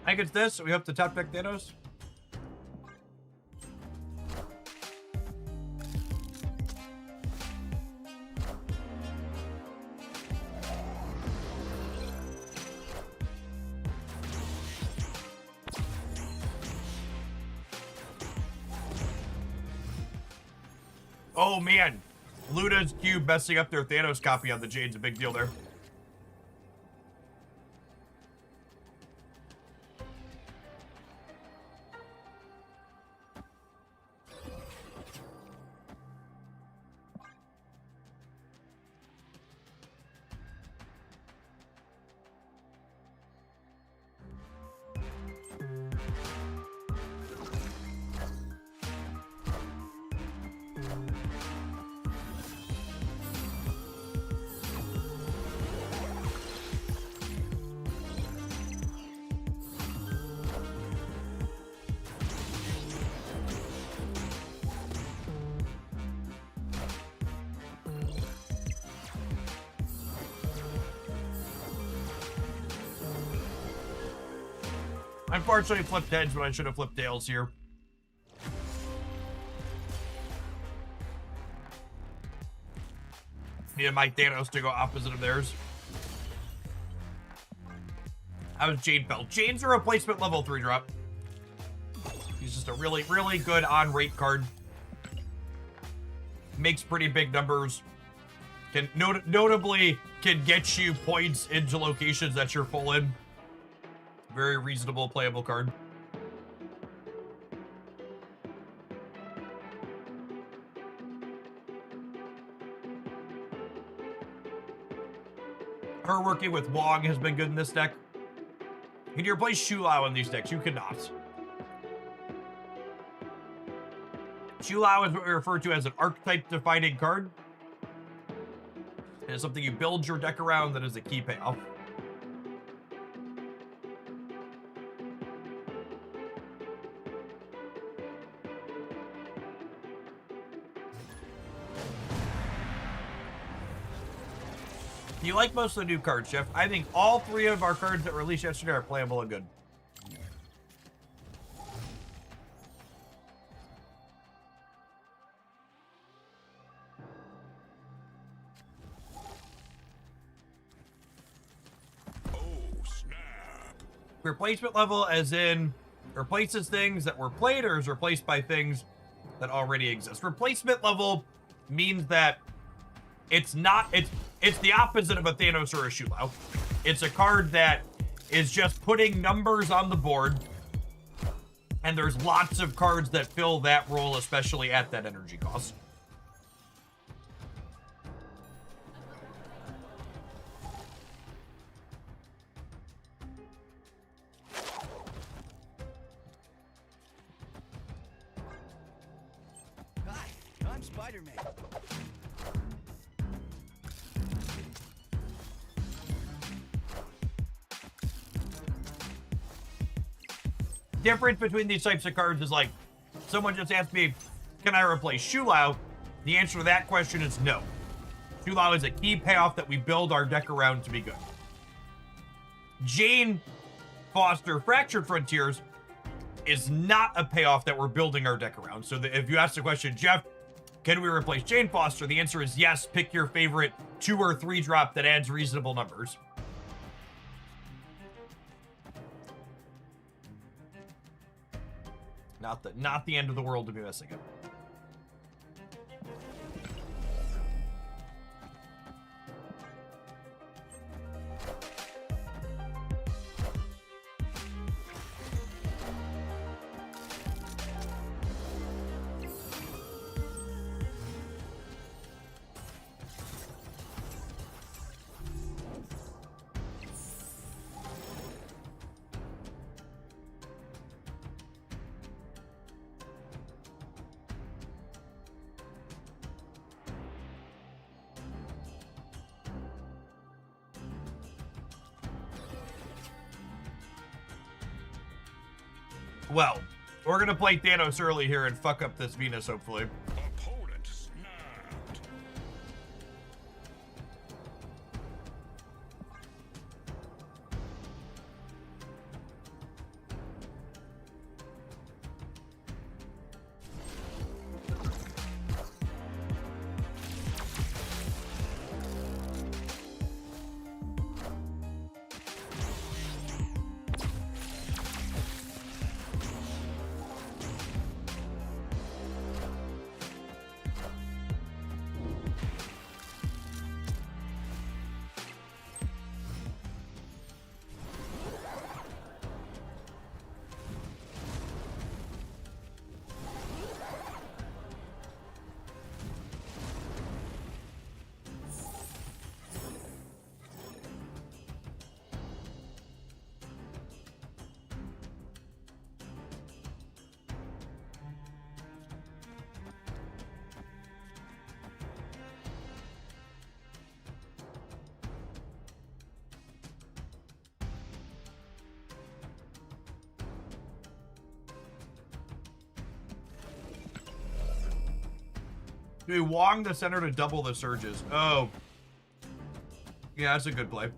[SPEAKER 1] I think it's this. We hope to top deck Thanos. Oh, man. Luda's cube messing up their Thanos copy on the Jade's a big deal there. Unfortunately, flipped heads when I should have flipped tails here. Needed my Thanos to go opposite of theirs. How was Jade Bell? Jade's a replacement level 3 drop. He's just a really, really good on-rate card. Makes pretty big numbers. Can notably can get you points into locations that you're full in. Very reasonable playable card. Her working with Wong has been good in this deck. Can you replace Shu Lao in these decks? You cannot. Shu Lao is what we refer to as an archetype defining card. It is something you build your deck around that is a key payoff. You like most of the new cards, Jeff? I think all 3 of our cards that were released yesterday are playable and good.
[SPEAKER 4] Oh, snap.
[SPEAKER 1] Replacement level as in replaces things that were played or is replaced by things that already exist. Replacement level means that it's the opposite of a Thanos or a Shu Lao. It's a card that is just putting numbers on the board, and there's lots of cards that fill that role, especially at that energy cost.
[SPEAKER 2] Hi, I'm Spider-Man.
[SPEAKER 1] Difference between these types of cards is like, someone just asked me, can I replace Shu Lao? The answer to that question is no. Shu Lao is a key payoff that we build our deck around to be good. Jane Foster Fractured Frontiers is not a payoff that we're building our deck around. So if you ask the question, Jeff, can we replace Jane Foster? The answer is yes. Pick your favorite 2 or 3 drop that adds reasonable numbers. Not the end of the world to be missing it. Well, we're gonna play Thanos early here and fuck up this Venus, hopefully.
[SPEAKER 4] Opponent snapped.
[SPEAKER 1] We Wong the center to double the surges. Oh. Yeah, that's a good play.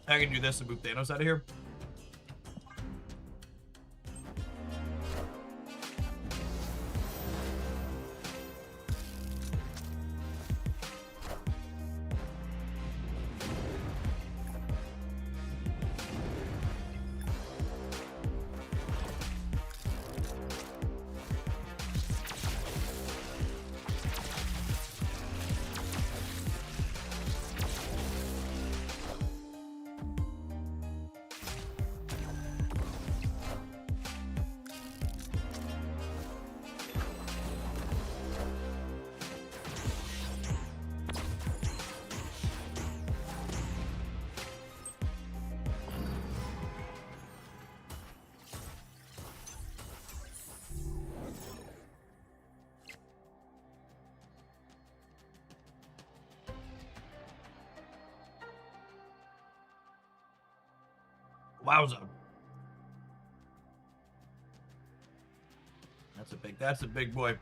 [SPEAKER 1] I can do this and move Thanos out of here. Wowza. That's a big boy.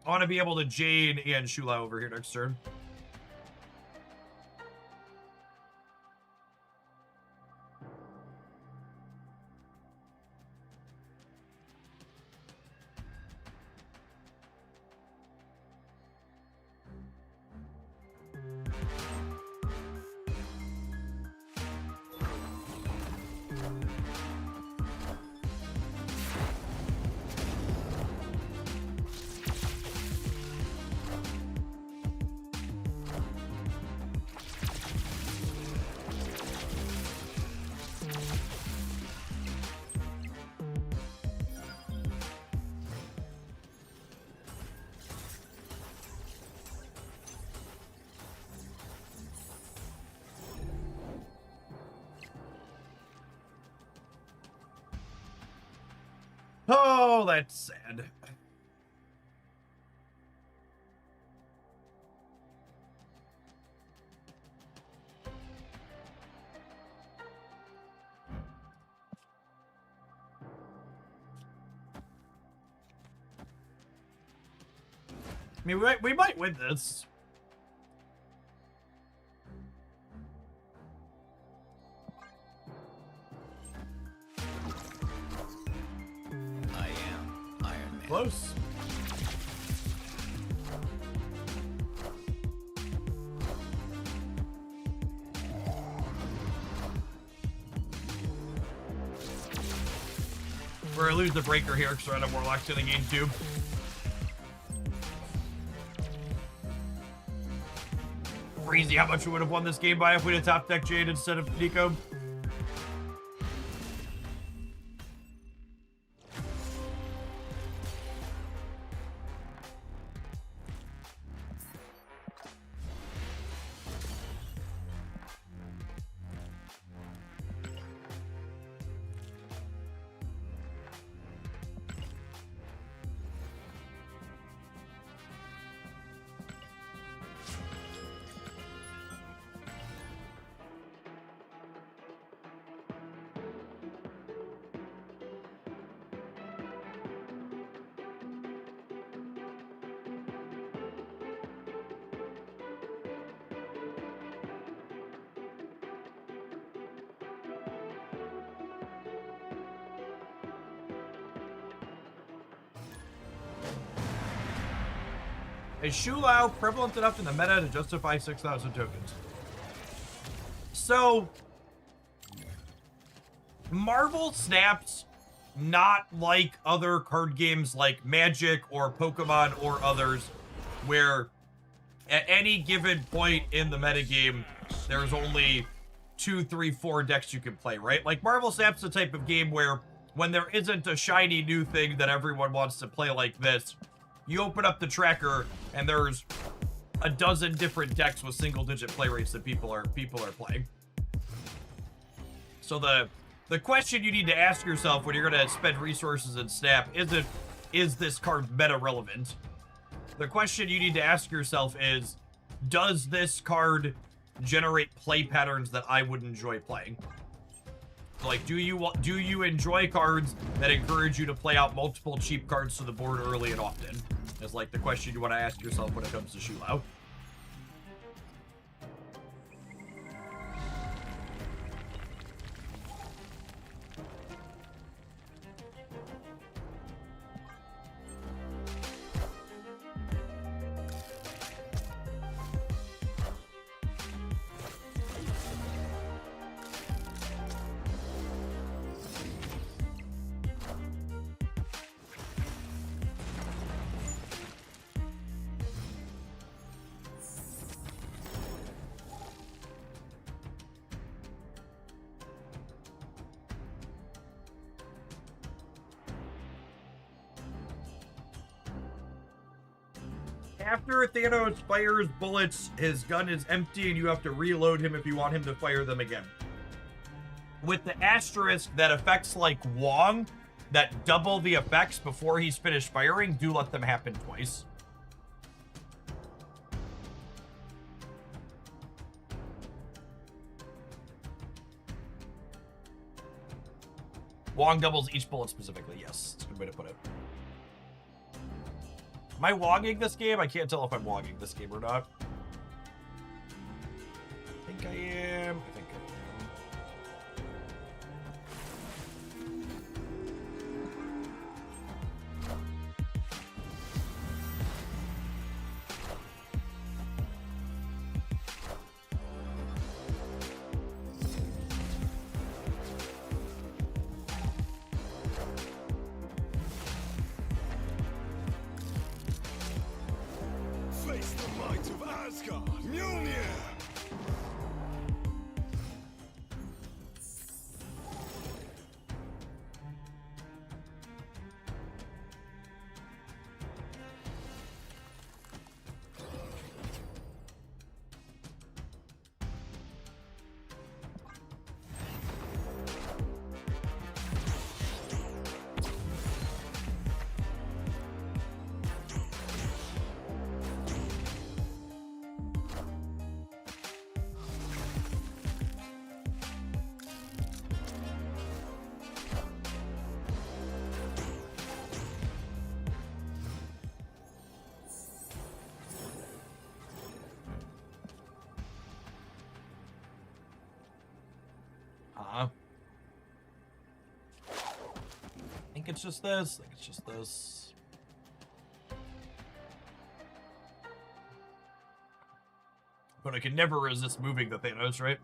[SPEAKER 1] I want to be able to Jane and Shula over here next turn. Oh, that's sad. I mean, we might win this. Close. We're gonna lose the breaker here because we're out of Warlocks in the game too. Crazy how much we would have won this game by if we had top deck Jade instead of Nico. Is Shu Lao prevalent enough in the meta to justify 6,000 tokens? So, Marvel Snap's not like other card games like Magic or Pokemon or others, where at any given point in the metagame, there's only 2, 3, 4 decks you can play, right? Like, Marvel Snap's the type of game where when there isn't a shiny new thing that everyone wants to play like this, you open up the tracker and there's a dozen different decks with single-digit play rates that people are playing. So the question you need to ask yourself when you're going to spend resources in Snap isn't is this card meta relevant? The question you need to ask yourself is, does this card generate play patterns that I would enjoy playing? So, like, do you enjoy cards that encourage you to play out multiple cheap cards to the board early and often? That's like the question you want to ask yourself when it comes to Shulao. After Thanos fires bullets, his gun is empty and you have to reload him if you want him to fire them again. With the asterisk that effects like Wong that double the effects before he's finished firing, do let them happen twice. Wong doubles each bullet specifically, yes. That's a good way to put it. Am I Wonging this game? I can't tell if I'm Wonging this game or not. I think I am. I think I am.
[SPEAKER 4] Face the might of Asgard. Mjolnir.
[SPEAKER 1] I think it's just this. I think it's just this. But I can never resist moving the Thanos, right?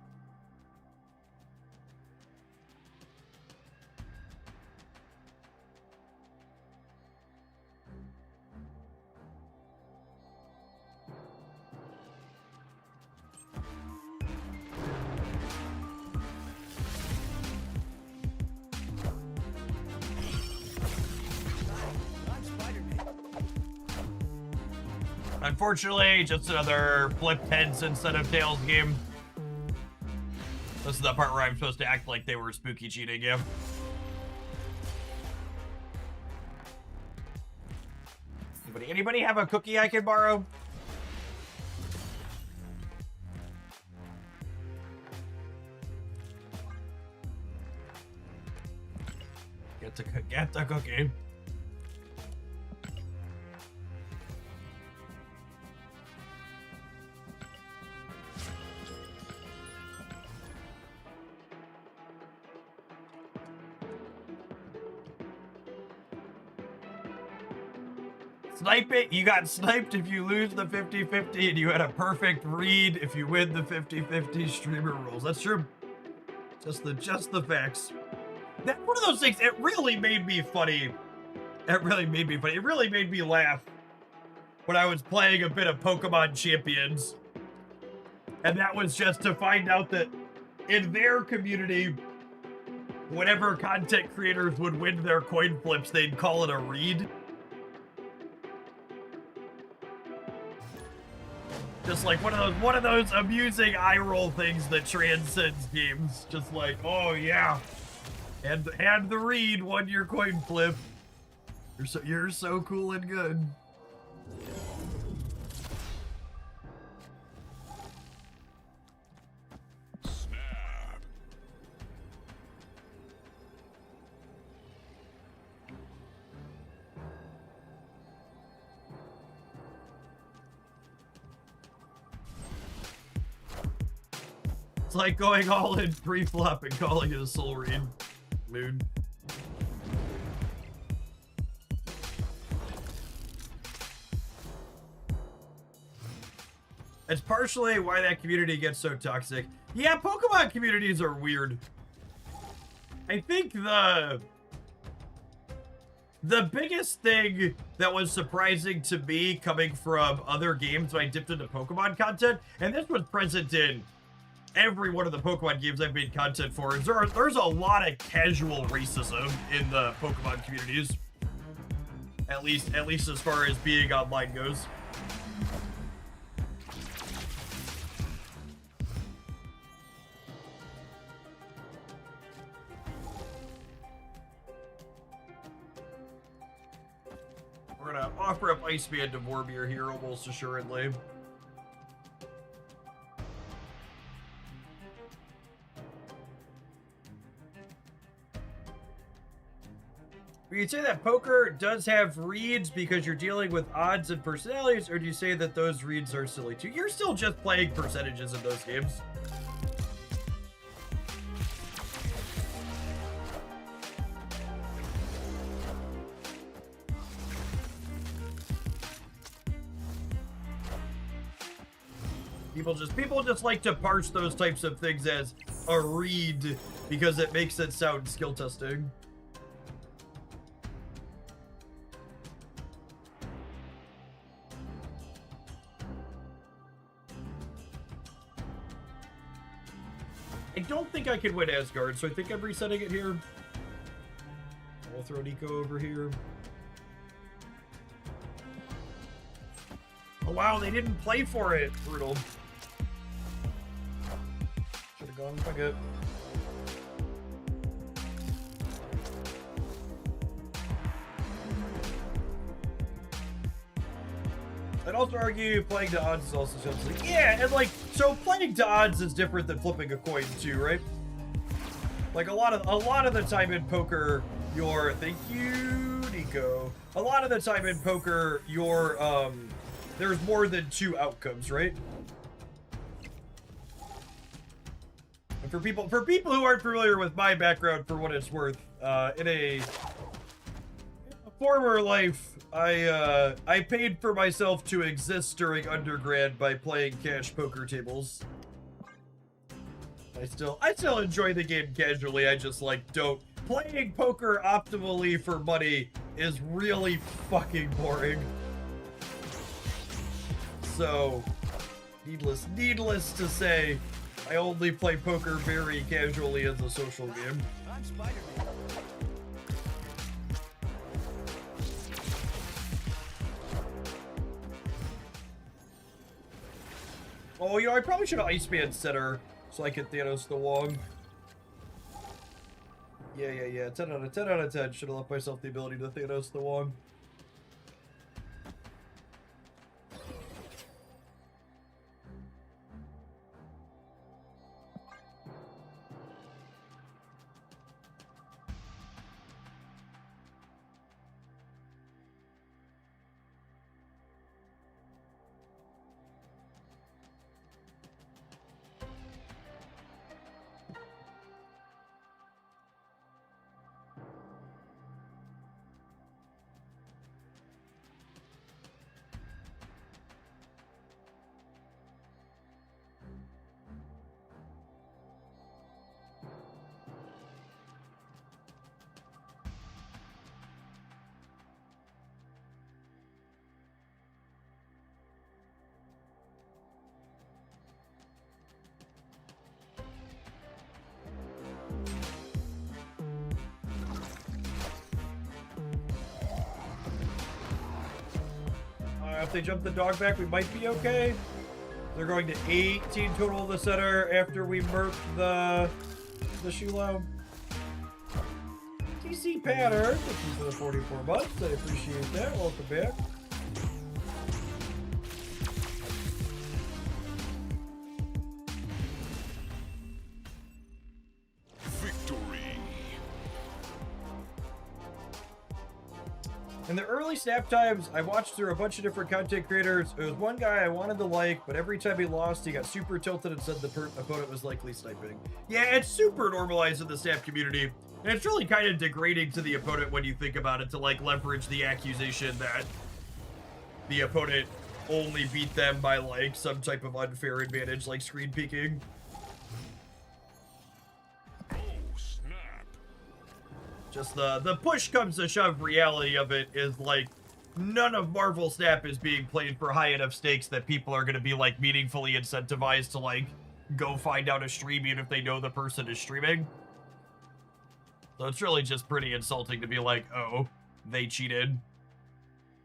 [SPEAKER 1] Unfortunately, just another flipped heads instead of tails game. This is the part where I'm supposed to act like they were spooky cheating, yeah. Anybody have a cookie I can borrow? Get the cookie. Snipe it. You got sniped if you lose the 50-50, and you had a perfect read if you win the 50-50 streamer rules. That's true. Just the facts. That one of those things. It really made me funny. It really made me funny. It really made me laugh when I was playing a bit of Pokemon Champions, and that was just to find out that in their community, whenever content creators would win their coin flips, they'd call it a read. Just like one of those amusing eye roll things that transcends games. Just like, oh yeah, and the read won your coin flip. You're so cool and good.
[SPEAKER 4] Snap.
[SPEAKER 1] It's like going all in pre-flop and calling it a soul read. Mood. It's partially why that community gets so toxic. Yeah, Pokemon communities are weird. I think the biggest thing that was surprising to me coming from other games when I dipped into Pokemon content, and this was present in every one of the Pokemon games I've made content for, is there's a lot of casual racism in the Pokemon communities. At least as far as being online goes. We're gonna offer up Ice Man to Vormir here almost assuredly. Do you say that poker does have reads because you're dealing with odds and personalities, or do you say that those reads are silly too? You're still just playing percentages in those games. People just like to parse those types of things as a read because it makes it sound skill testing. I don't think I can win Asgard, so I think I'm resetting it here. I'll throw Nico over here. Oh wow, they didn't play for it. Brutal. Should've gone fuck it. I'd also argue playing to odds is also something. Yeah, and like, so playing to odds is different than flipping a coin too, right? Like a lot of the time in poker, thank you, Nico. A lot of the time in poker, there's more than two outcomes, right? And for people who aren't familiar with my background, for what it's worth, in a former life, I paid for myself to exist during undergrad by playing cash poker tables. I still enjoy the game casually. I just don't. Playing poker optimally for money is really fucking boring. So, needless to say, I only play poker very casually as a social game.
[SPEAKER 2] I'm Spider-Man.
[SPEAKER 1] Oh, I probably should have Iceman Center so I could Thanos the Wong. Yeah. 10 out of 10. Should have left myself the ability to Thanos the Wong. If they jump the dog back, we might be okay. They're going to 18 total in the center after we murk the Shilo. CC Pattern, thank you for the 44 months. I appreciate that. Welcome back. In the early Snap times, I watched through a bunch of different content creators. There was one guy I wanted to like, but every time he lost, he got super tilted and said the opponent was likely sniping. Yeah, it's super normalized in the Snap community, and it's really kind of degrading to the opponent when you think about it, to like leverage the accusation that the opponent only beat them by like some type of unfair advantage, like screen peeking. Just the push comes to shove reality of it is like none of Marvel Snap is being played for high enough stakes that people are going to be like meaningfully incentivized to like go find out a stream even if they know the person is streaming. So it's really just pretty insulting to be like, oh, they cheated.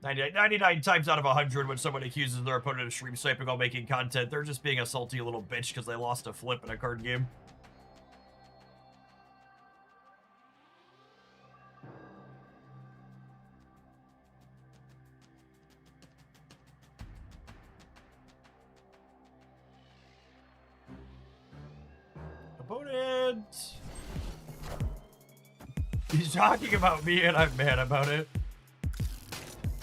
[SPEAKER 1] 99 times out of 100 when someone accuses their opponent of stream sniping while making content, they're just being a salty little bitch because they lost a flip in a card game. Opponent. He's talking about me and I'm mad about it.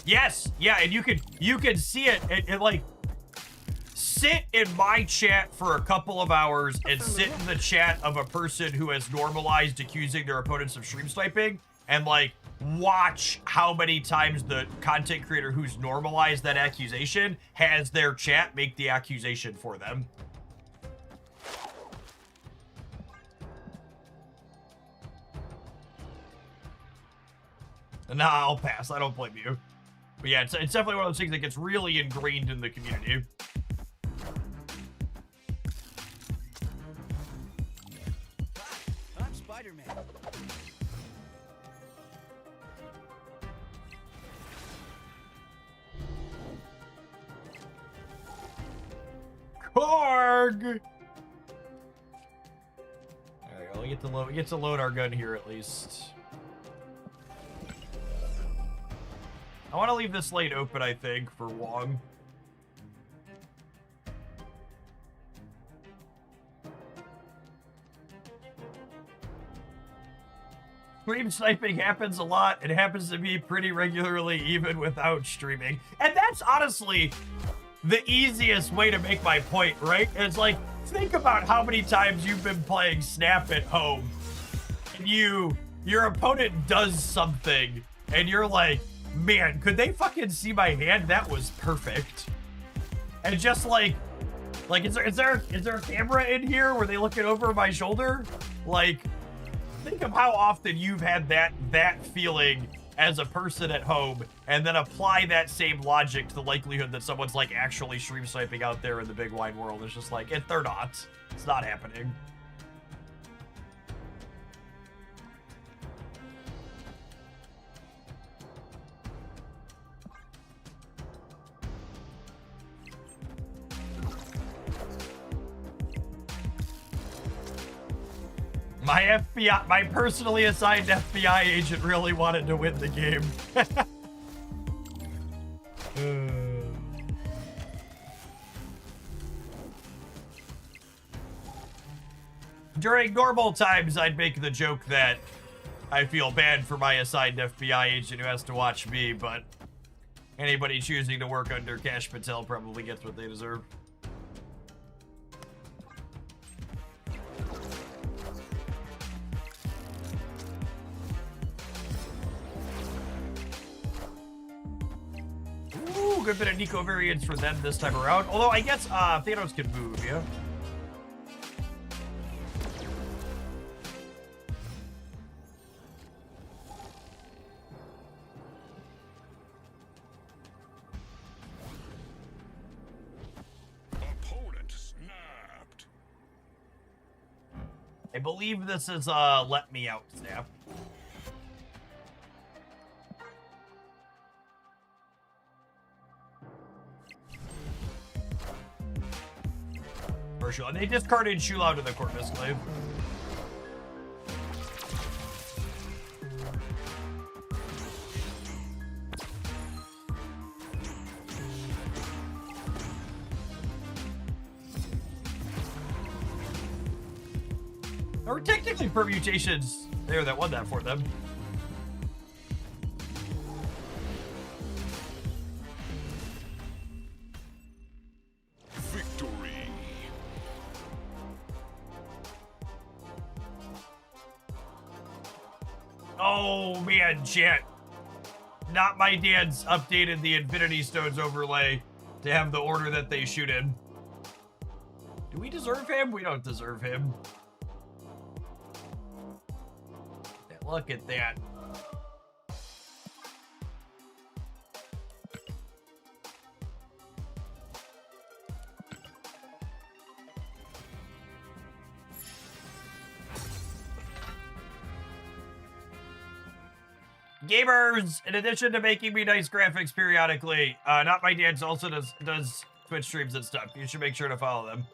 [SPEAKER 1] Yes, yeah, and you can see it and like sit in my chat for a couple of hours and sit in the chat of a person who has normalized accusing their opponents of stream sniping and like watch how many times the content creator who's normalized that accusation has their chat make the accusation for them. Nah, I'll pass. I don't blame you. But yeah, it's definitely one of those things that gets really ingrained in the community.
[SPEAKER 2] I'm Spider-Man.
[SPEAKER 1] Korg! Alright, we get to load our gun here at least. I want to leave this lane open, I think, for Wong. Stream sniping happens a lot. It happens to me pretty regularly, even without streaming. And that's honestly the easiest way to make my point, right? It's like, think about how many times you've been playing Snap at home, and your opponent does something, and you're like, man, could they fucking see my hand? That was perfect. And just like is there a camera in here? Were they looking over my shoulder? Like, think of how often you've had that feeling as a person at home, and then apply that same logic to the likelihood that someone's like actually stream sniping out there in the big wide world. It's just like, they're not. It's not happening. My personally assigned FBI agent really wanted to win the game. During normal times, I'd make the joke that I feel bad for my assigned FBI agent who has to watch me, but anybody choosing to work under Cash Patel probably gets what they deserve. Ooh, good bit of Nico variants for them this time around. Although I guess Thanos can move, yeah?
[SPEAKER 4] Opponent snapped.
[SPEAKER 1] I believe this is let me out snap. For sure. They discarded Shulao to the Corvus Glaive. Or technically permutations there that won that for them.
[SPEAKER 4] Victory.
[SPEAKER 1] Oh man, chat. Not My Dad's updated the Infinity Stones overlay to have the order that they shoot in. Do we deserve him? We don't deserve him. Yeah, look at that. Gamers, in addition to making me nice graphics periodically, Not My Dad's also does Twitch streams and stuff. You should make sure to follow them.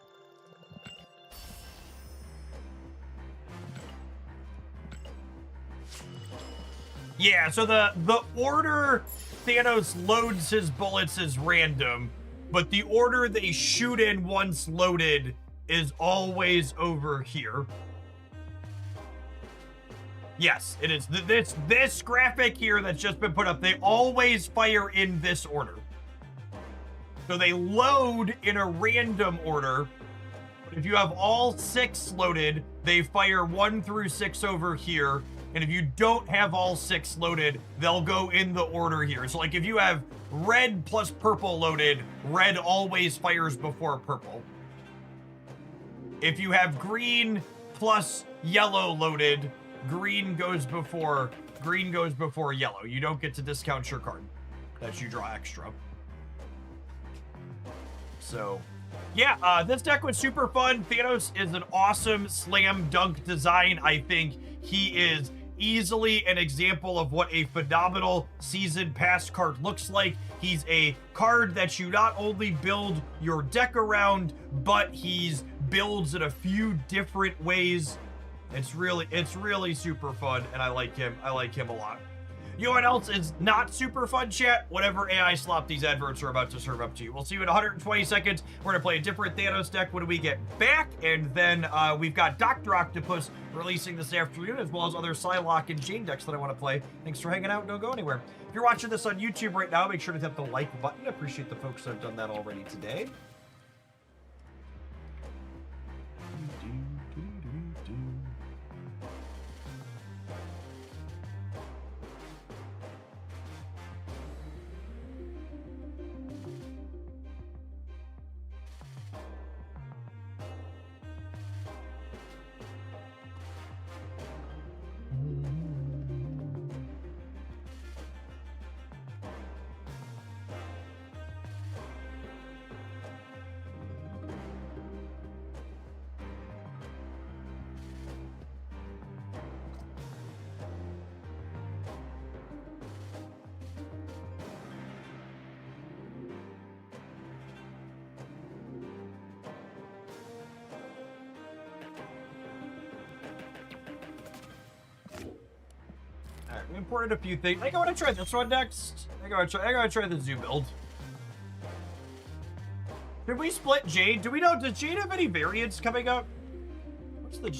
[SPEAKER 1] Yeah, so the order Thanos loads his bullets is random, but the order they shoot in once loaded is always over here. Yes, it is. This graphic here that's just been put up, they always fire in this order. So they load in a random order. But if you have all 6 loaded, they fire 1 through 6 over here. And if you don't have all 6 loaded, they'll go in the order here. So like if you have red plus purple loaded, red always fires before purple. If you have green plus yellow loaded, green goes before yellow. You don't get to discount your card that you draw extra. So, yeah, this deck was super fun. Thanos is an awesome slam dunk design. I think he is easily an example of what a phenomenal season pass card looks like. He's a card that you not only build your deck around, but he's builds in a few different ways. It's really super fun, and I like him. I like him a lot. You know what else is not super fun, chat? Whatever AI slop these adverts are about to serve up to you. We'll see you in 120 seconds. We're going to play a different Thanos deck when we get back, and then we've got Dr. Octopus releasing this afternoon, as well as other Psylocke and Jane decks that I want to play. Thanks for hanging out. Don't go anywhere. If you're watching this on YouTube right now, make sure to hit the like button. I appreciate the folks that have done that already today. We imported a few things. I think I want to try this one next. I gotta try the zoo build. Did we split Jade? Do we know? Does Jade have any variants coming up? What's the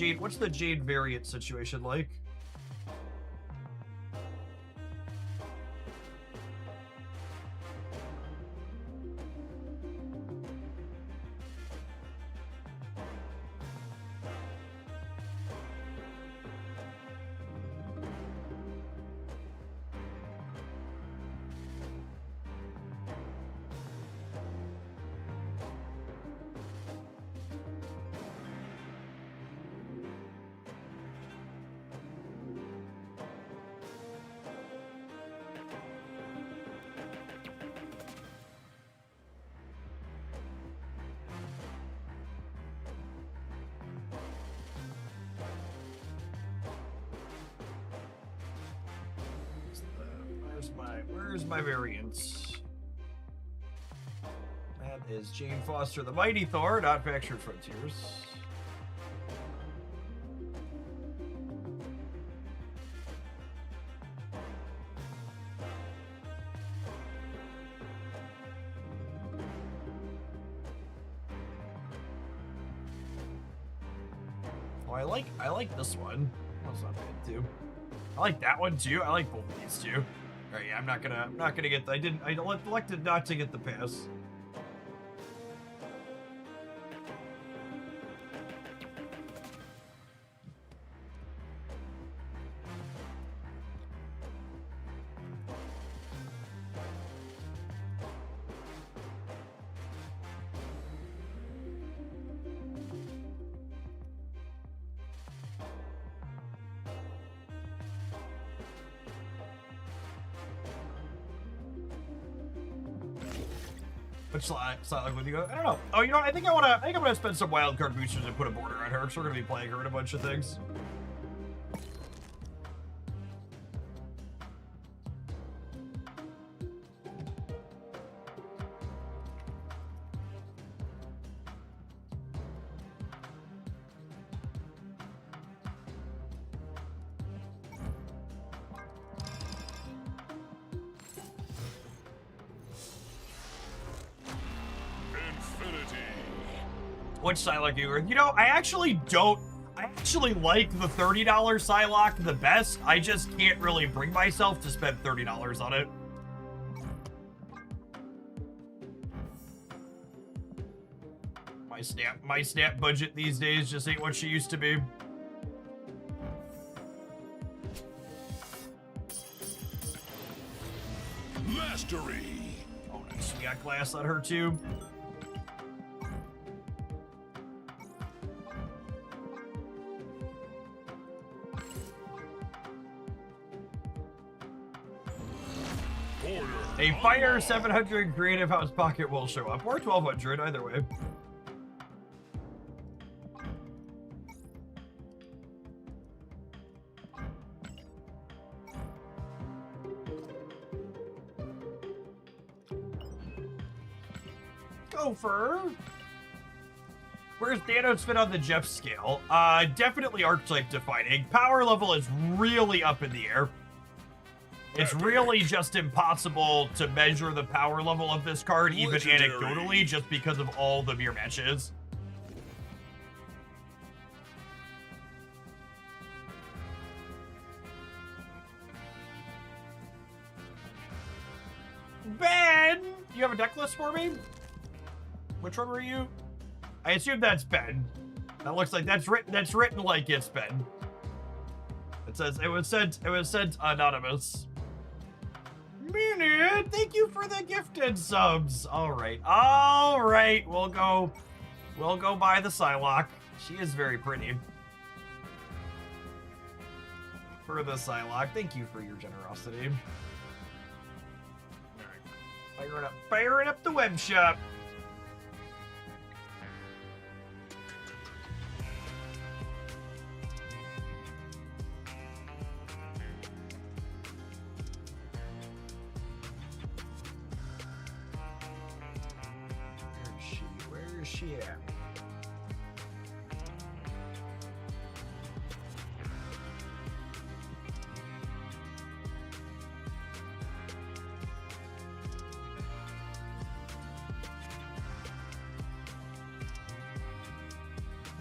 [SPEAKER 1] Jade variant situation like? Where's my variants? That is Jane Foster, the Mighty Thor, not Fractured Frontiers. I like this one. That's not bad too. I like that one too. I like both of these two. All right, yeah, I'm not gonna get. I elected not to get the pass. Which Psylocke would you go? I don't know. Oh, you know what? I think I'm gonna spend some wildcard boosters and put a border on her, because we're gonna be playing her in a bunch of things. Which Psylocke you were? You know, I actually like the $30 Psylocke the best. I just can't really bring myself to spend $30 on it. My snap budget these days just ain't what she used to be.
[SPEAKER 4] Mastery.
[SPEAKER 1] Oh, nice. We got glass on her too. A Fire 700 Creative House Pocket will show up, or 1200, either way. Gopher! Where's Thanos fit on the Jeff scale? Definitely Archetype defining. Power level is really up in the air. It's really just impossible to measure the power level of this card, even anecdotally, just because of all the mirror matches. Ben! You have a deck list for me? Which one were you? I assume that's Ben. That looks like that's written like it's Ben. It says it was sent anonymous. Minute, thank you for the gifted subs. All right, we'll go buy the Psylocke. She is very pretty. For the Psylocke, thank you for your generosity. All right, firing up the web shop. She at? Am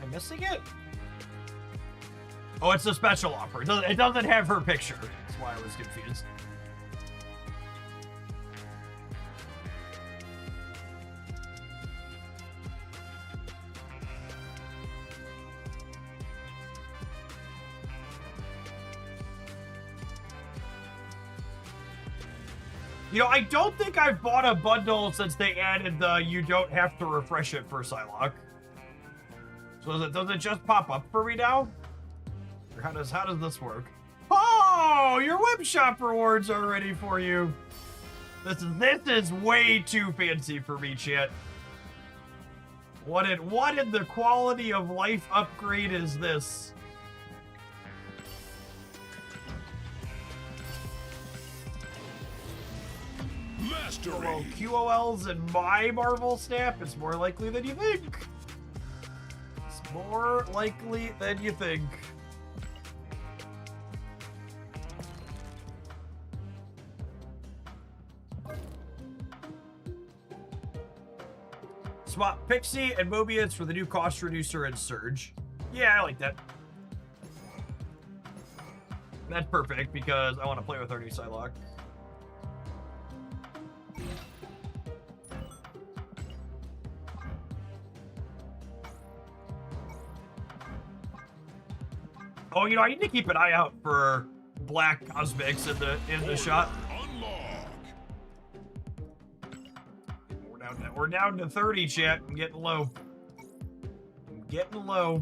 [SPEAKER 1] I missing it? Oh, it's a special offer. It doesn't have her picture. That's why I was confused. You know, I don't think I've bought a bundle since they added the you don't have to refresh it for Psylocke. So does it just pop up for me now? Or how does this work? Oh, your web shop rewards are ready for you. This is way too fancy for me, chat. What in the quality of life upgrade is this? Well, QOLs and my Marvel Snap, it's more likely than you think. It's more likely than you think. Swap Pixie and Mobius for the new cost reducer and Surge. Yeah, I like that. That's perfect because I want to play with our new Psylocke. Oh, you know, I need to keep an eye out for black cosmics in the shot. We're down to 30, chat. I'm getting low. I'm getting low.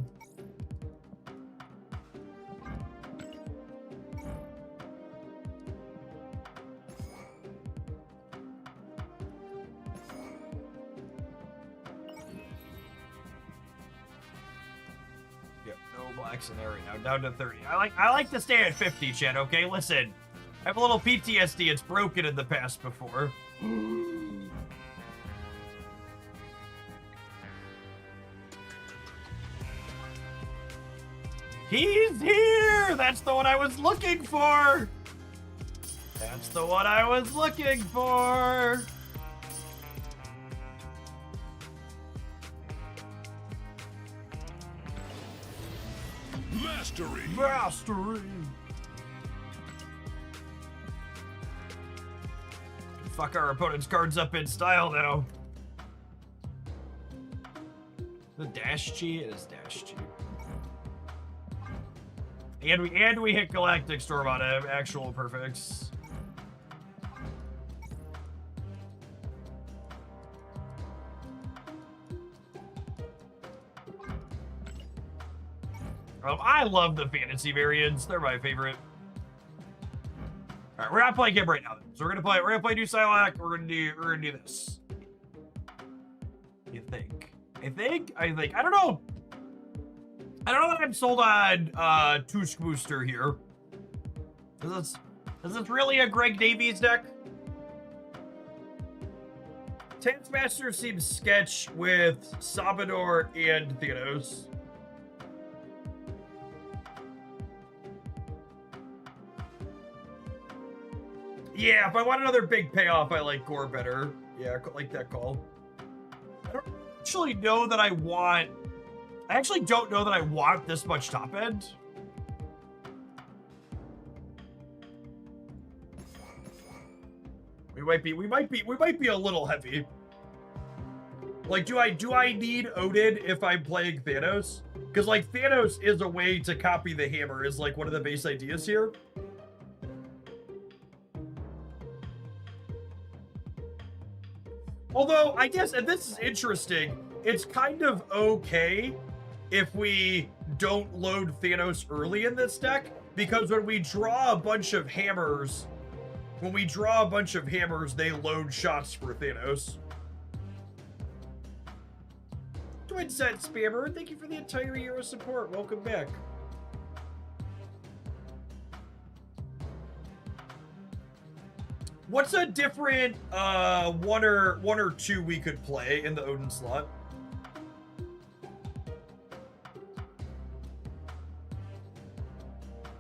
[SPEAKER 1] Yep, no blacks in there right now. Down to 30. I like to stay at 50, chat. Okay, listen. I have a little PTSD. It's broken in the past before. He's here! That's the one I was looking for! That's the one I was looking for!
[SPEAKER 4] Mastery!
[SPEAKER 1] Mastery! Fuck our opponent's cards up in style now. The dash G is dash G. And we hit Galactic Storm on him, actual perfects. I love the fantasy variants. They're my favorite. All right, we're not playing him right now. So we're gonna play new Psylocke. We're gonna do this. You think? I don't know. I don't know that I'm sold on Tusk Booster here. Is this really a Greg Davies deck? Taskmaster seems sketch with Sabador and Thanos. Yeah, if I want another big payoff, I like Gore better. Yeah, I like that call. I don't actually know that I want... I actually don't know that I want this much top end. We might be a little heavy. Like, do I need Odin if I'm playing Thanos? Because like Thanos is a way to copy the hammer is like one of the base ideas here. Although I guess, and this is interesting, it's kind of okay if we don't load Thanos early in this deck, because when we draw a bunch of hammers, they load shots for Thanos. Twin Set Spammer, thank you for the entire year of support. Welcome back. What's a different one or two we could play in the Odin slot?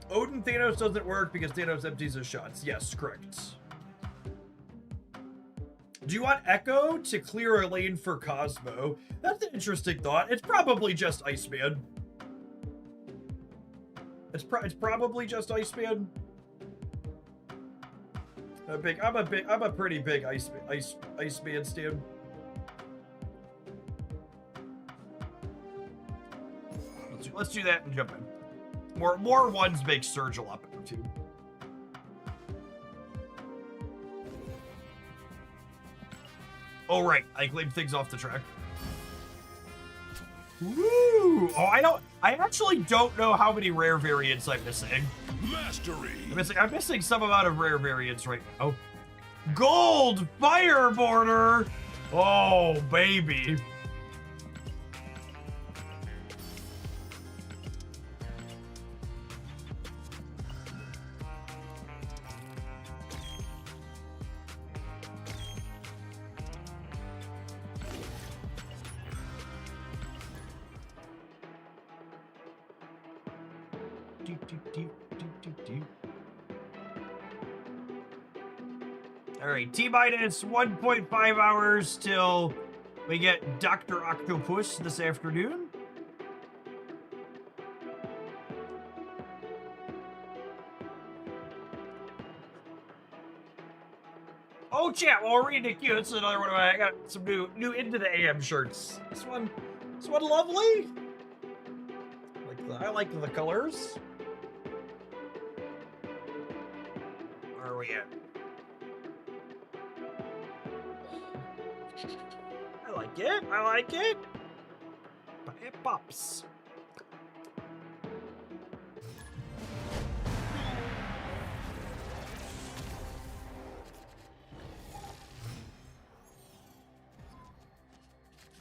[SPEAKER 1] Odin Thanos doesn't work because Thanos empties his shots. Yes, correct. Do you want Echo to clear a lane for Cosmo? That's an interesting thought. It's probably just Iceman. It's probably just Iceman. I'm a pretty big Iceman stan. Let's do that and jump in. More ones make Surge a lot better too. Oh right, I claimed things off the track. Woo! Oh, I actually don't know how many rare variants I'm missing.
[SPEAKER 4] Mastery!
[SPEAKER 1] I'm missing some amount of rare variants right now. Gold Fireboarder! Oh, baby. All right, T-minus 1.5 hours till we get Dr. Octopus this afternoon. Oh, chat, while we're reading the queue, it's another one of my, I got some new Into the AM shirts. This one lovely. I like the colors. Where are we at? I like it. I like it. But it pops.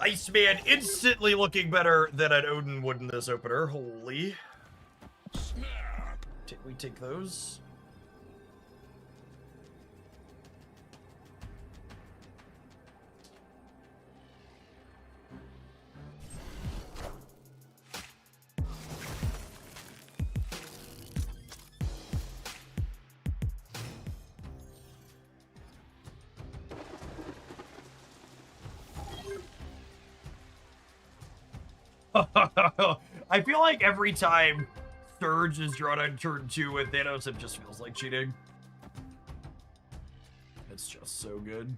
[SPEAKER 1] Iceman instantly looking better than an Odin would in this opener. Holy.
[SPEAKER 4] Snap.
[SPEAKER 1] We take those. I feel like every time Surge is drawn on turn 2 with Thanos, it just feels like cheating. It's just so good.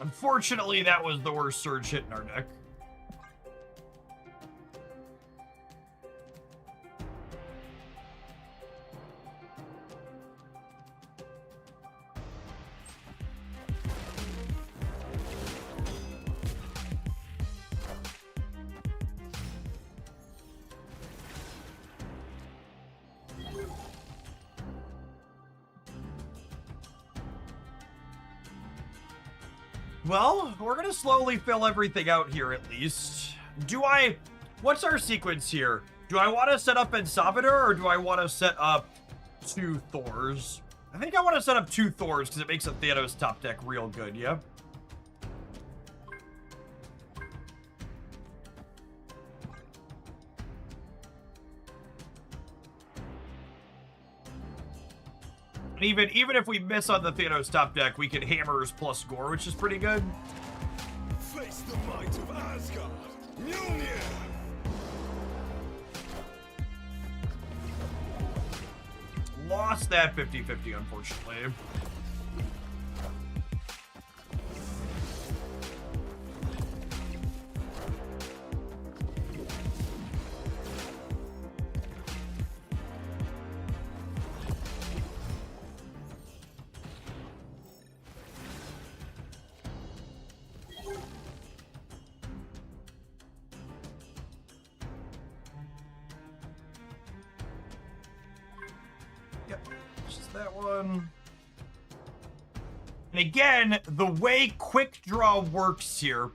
[SPEAKER 1] Unfortunately, that was the worst Surge hit in our deck. Well, we're gonna slowly fill everything out here at least. What's our sequence here? Do I want to set up Ensavitor or do I want to set up 2 Thors? I think I want to set up 2 Thors because it makes a Thanos top deck real good, yeah? Even if we miss on the Thanos top deck, we can Hammers plus Gore, which is pretty good.
[SPEAKER 4] Face the might of Asgard. Mjolnir.
[SPEAKER 1] Lost that 50-50, unfortunately. That one. And again, the way Quick Draw works here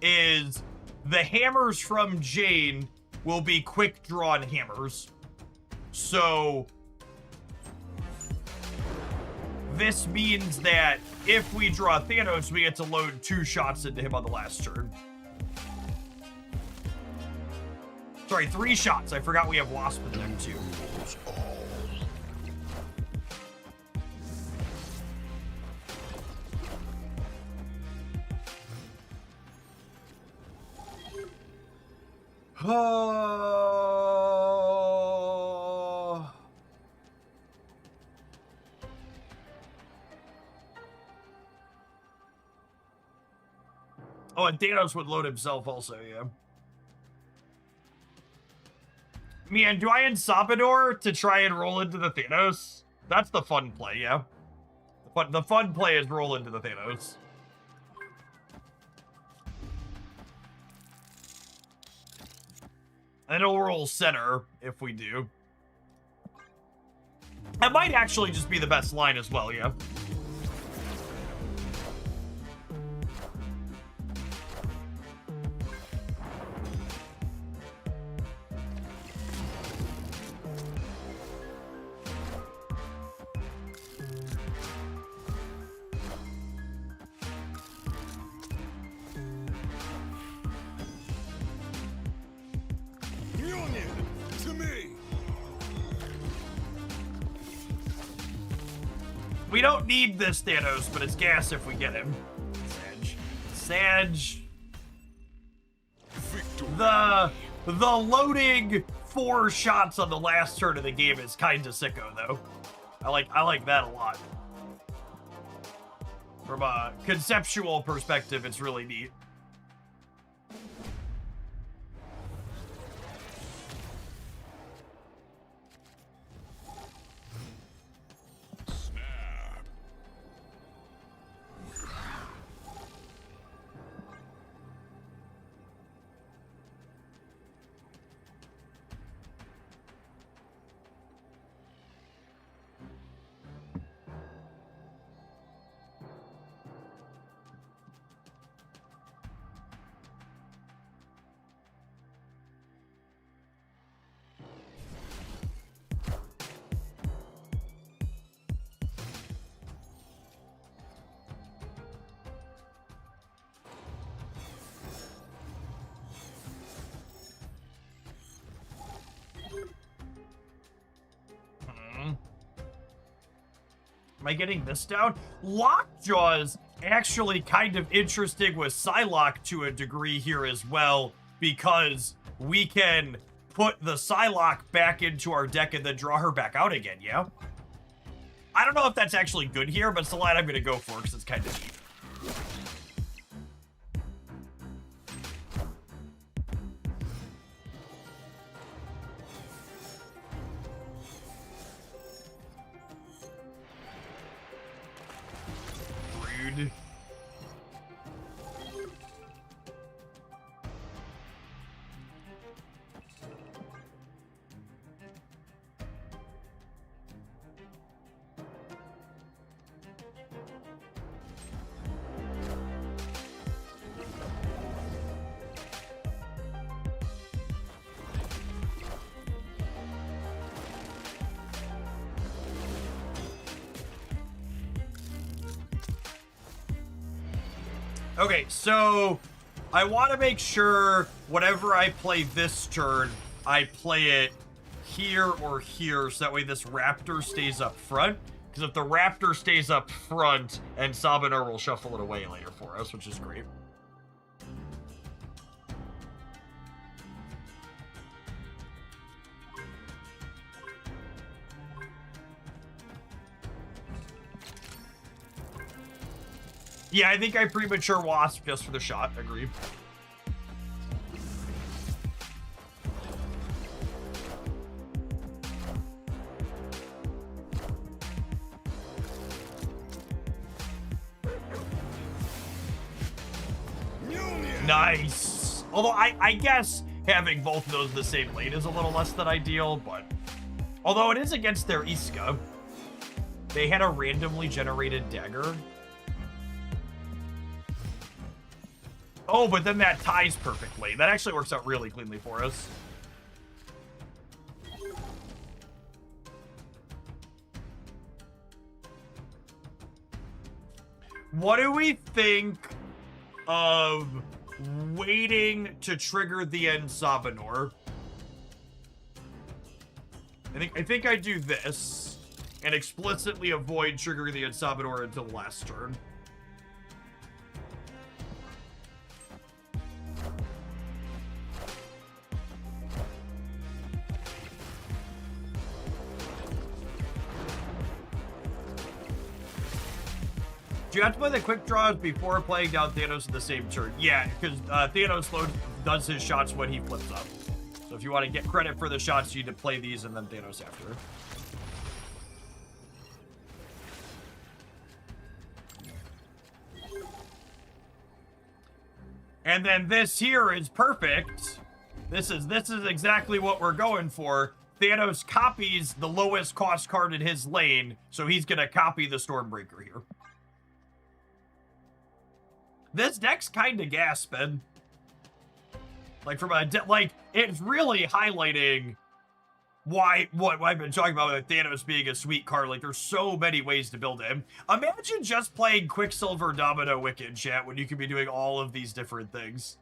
[SPEAKER 1] is the hammers from Jane will be quick drawn hammers. So this means that if we draw Thanos, we get to load 2 shots into him on the last turn. Sorry, 3 shots. I forgot we have Wasp in there too. Oh, and Thanos would load himself also, yeah. Man, do I Ensavitor to try and roll into the Thanos? That's the fun play, yeah. But the fun play is roll into the Thanos. And it'll roll center if we do. That might actually just be the best line as well, yeah. We don't need this Thanos, but it's gas if we get him. Sag. The loading 4 shots on the last turn of the game is kind of sicko, though. I like that a lot. From a conceptual perspective, it's really neat. Am I getting this down? Lockjaw's actually kind of interesting with Psylocke to a degree here as well, because we can put the Psylocke back into our deck and then draw her back out again, yeah? I don't know if that's actually good here, but it's the line I'm going to go for because it's kind of neat. Rude. Okay, so I want to make sure whatever I play this turn, I play it here or here, so that way this Raptor stays up front. Because if the Raptor stays up front, and Sabanur will shuffle it away later for us, which is great. Yeah, I think I premature Wasp just for the shot. Agreed. Nice. Although I guess having both of those the same lane is a little less than ideal, but although it is against their Iska, they had a randomly generated dagger. Oh, but then that ties perfectly. That actually works out really cleanly for us. What do we think of waiting to trigger the end Sabanur? I think I do this and explicitly avoid triggering the end Sabanur until the last turn. Do you have to play the quick draws before playing down Thanos in the same turn? Yeah, because Thanos does his shots when he flips up. So if you want to get credit for the shots, you need to play these and then Thanos after. And then this here is perfect. This is exactly what we're going for. Thanos copies the lowest cost card in his lane, so he's going to copy the Stormbreaker here. This deck's kind of gasping. Like, from a like, it's really highlighting what I've been talking about with Thanos being a sweet card. Like, there's so many ways to build him. Imagine just playing Quicksilver Domino Wicked, chat, when you could be doing all of these different things.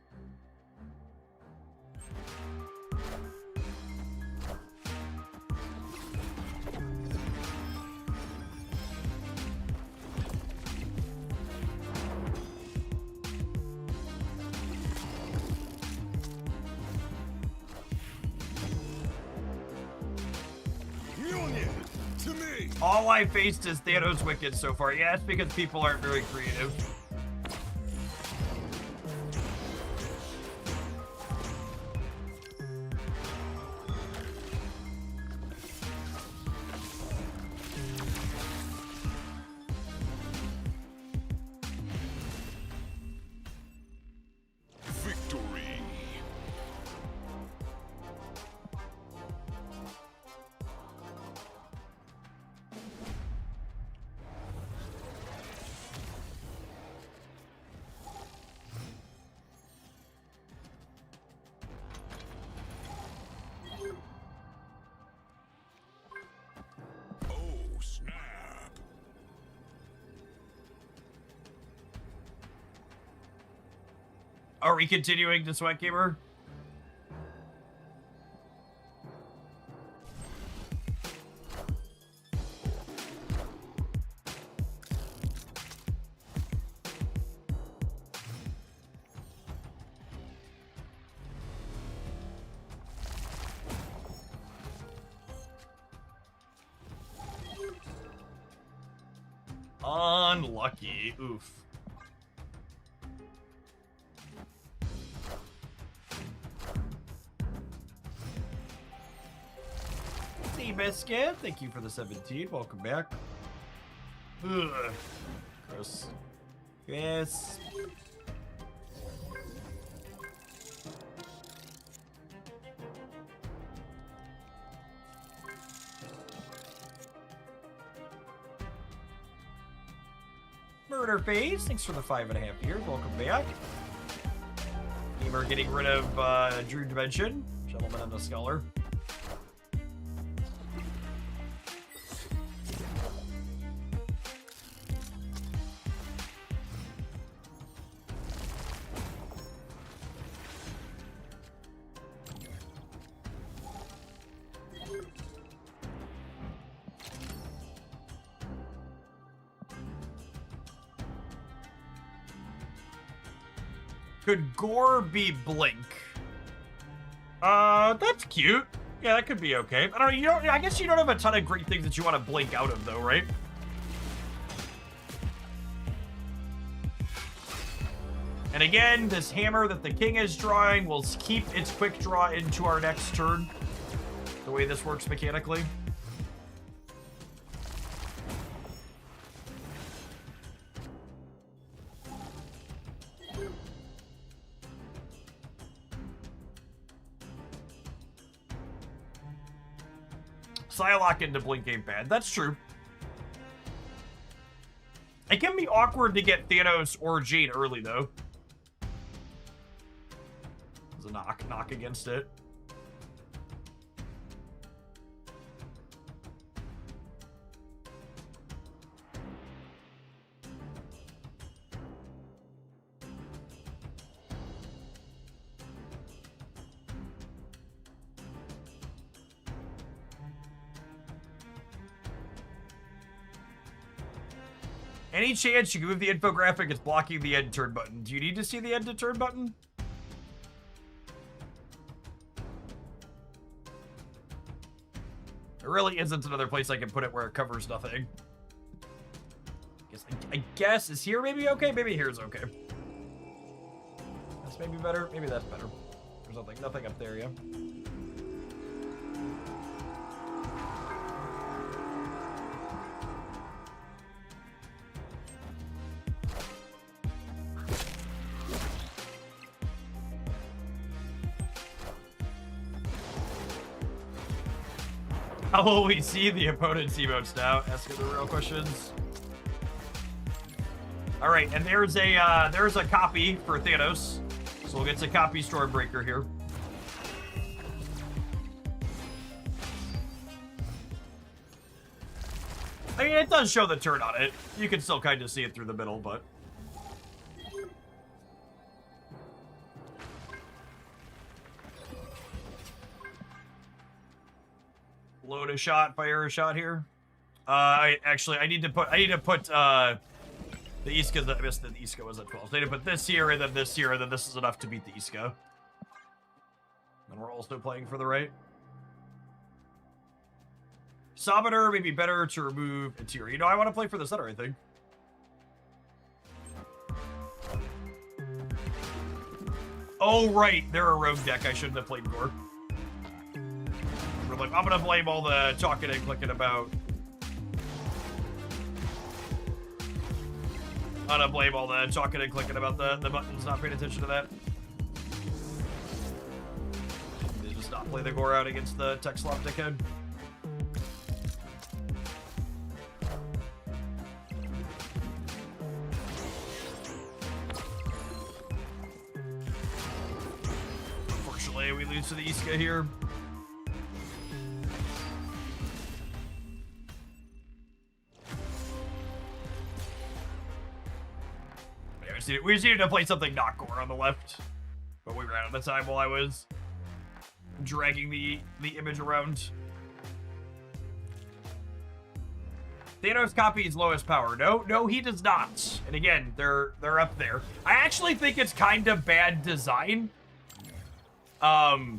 [SPEAKER 4] to me.
[SPEAKER 1] All I faced is Thanos Wicked so far. Yeah, it's because people aren't very creative.
[SPEAKER 4] Victory. Oh, snap.
[SPEAKER 1] Are we continuing to Sweat Gamer? Unlucky. Oof. Biscuit, thank you for the 17. Welcome back. Ugh. Gross. Yes. Murder Phase, thanks for the 5.5 years. Welcome back. Gamer getting rid of Dream Dimension. Gentleman and the Scholar. Could Gore be Blink? That's cute. Yeah, that could be okay. I don't know, you don't, I guess you don't have a ton of great things that you want to Blink out of though, right? And again, this hammer that the king is drawing will keep its quick draw into our next turn. The way this works mechanically. Psylocke into Blink ain't bad. That's true. It can be awkward to get Thanos or Jade early, though. There's a knock against it. Any chance you can move the infographic? It's blocking the end turn button. Do you need to see the end to turn button? There really isn't another place I can put it where it covers nothing. I guess, is here maybe okay? Maybe here's okay. That's maybe better. Maybe that's better. There's nothing up there, yeah. How will we see the opponent's emotes now? Asking the real questions. All right, and there's a copy for Thanos, so we'll get to copy Stormbreaker here. I mean, it does show the turn on it. You can still kind of see it through the middle, but. Load a shot, fire a shot here. I need to put the Iska. I missed the Iska was at 12. So I need to put this here and then this here, and then this is enough to beat the Iska. And we're also playing for the right. Summoner may be better to remove interior. You know, I want to play for the center, I think. Oh, right. They're a rogue deck. I shouldn't have played Gore. I'm going to blame all the talking and clicking about. I'm going to blame all the talking and clicking about the buttons, not paying attention to that. They just not play the Gore out against the tech slop dickhead. Unfortunately, we lose to the Iska here. We just needed to play something not Gore on the left. But we ran out of time while I was dragging the image around. Thanos copies lowest power. No, he does not. And again, they're up there. I actually think it's kind of bad design. I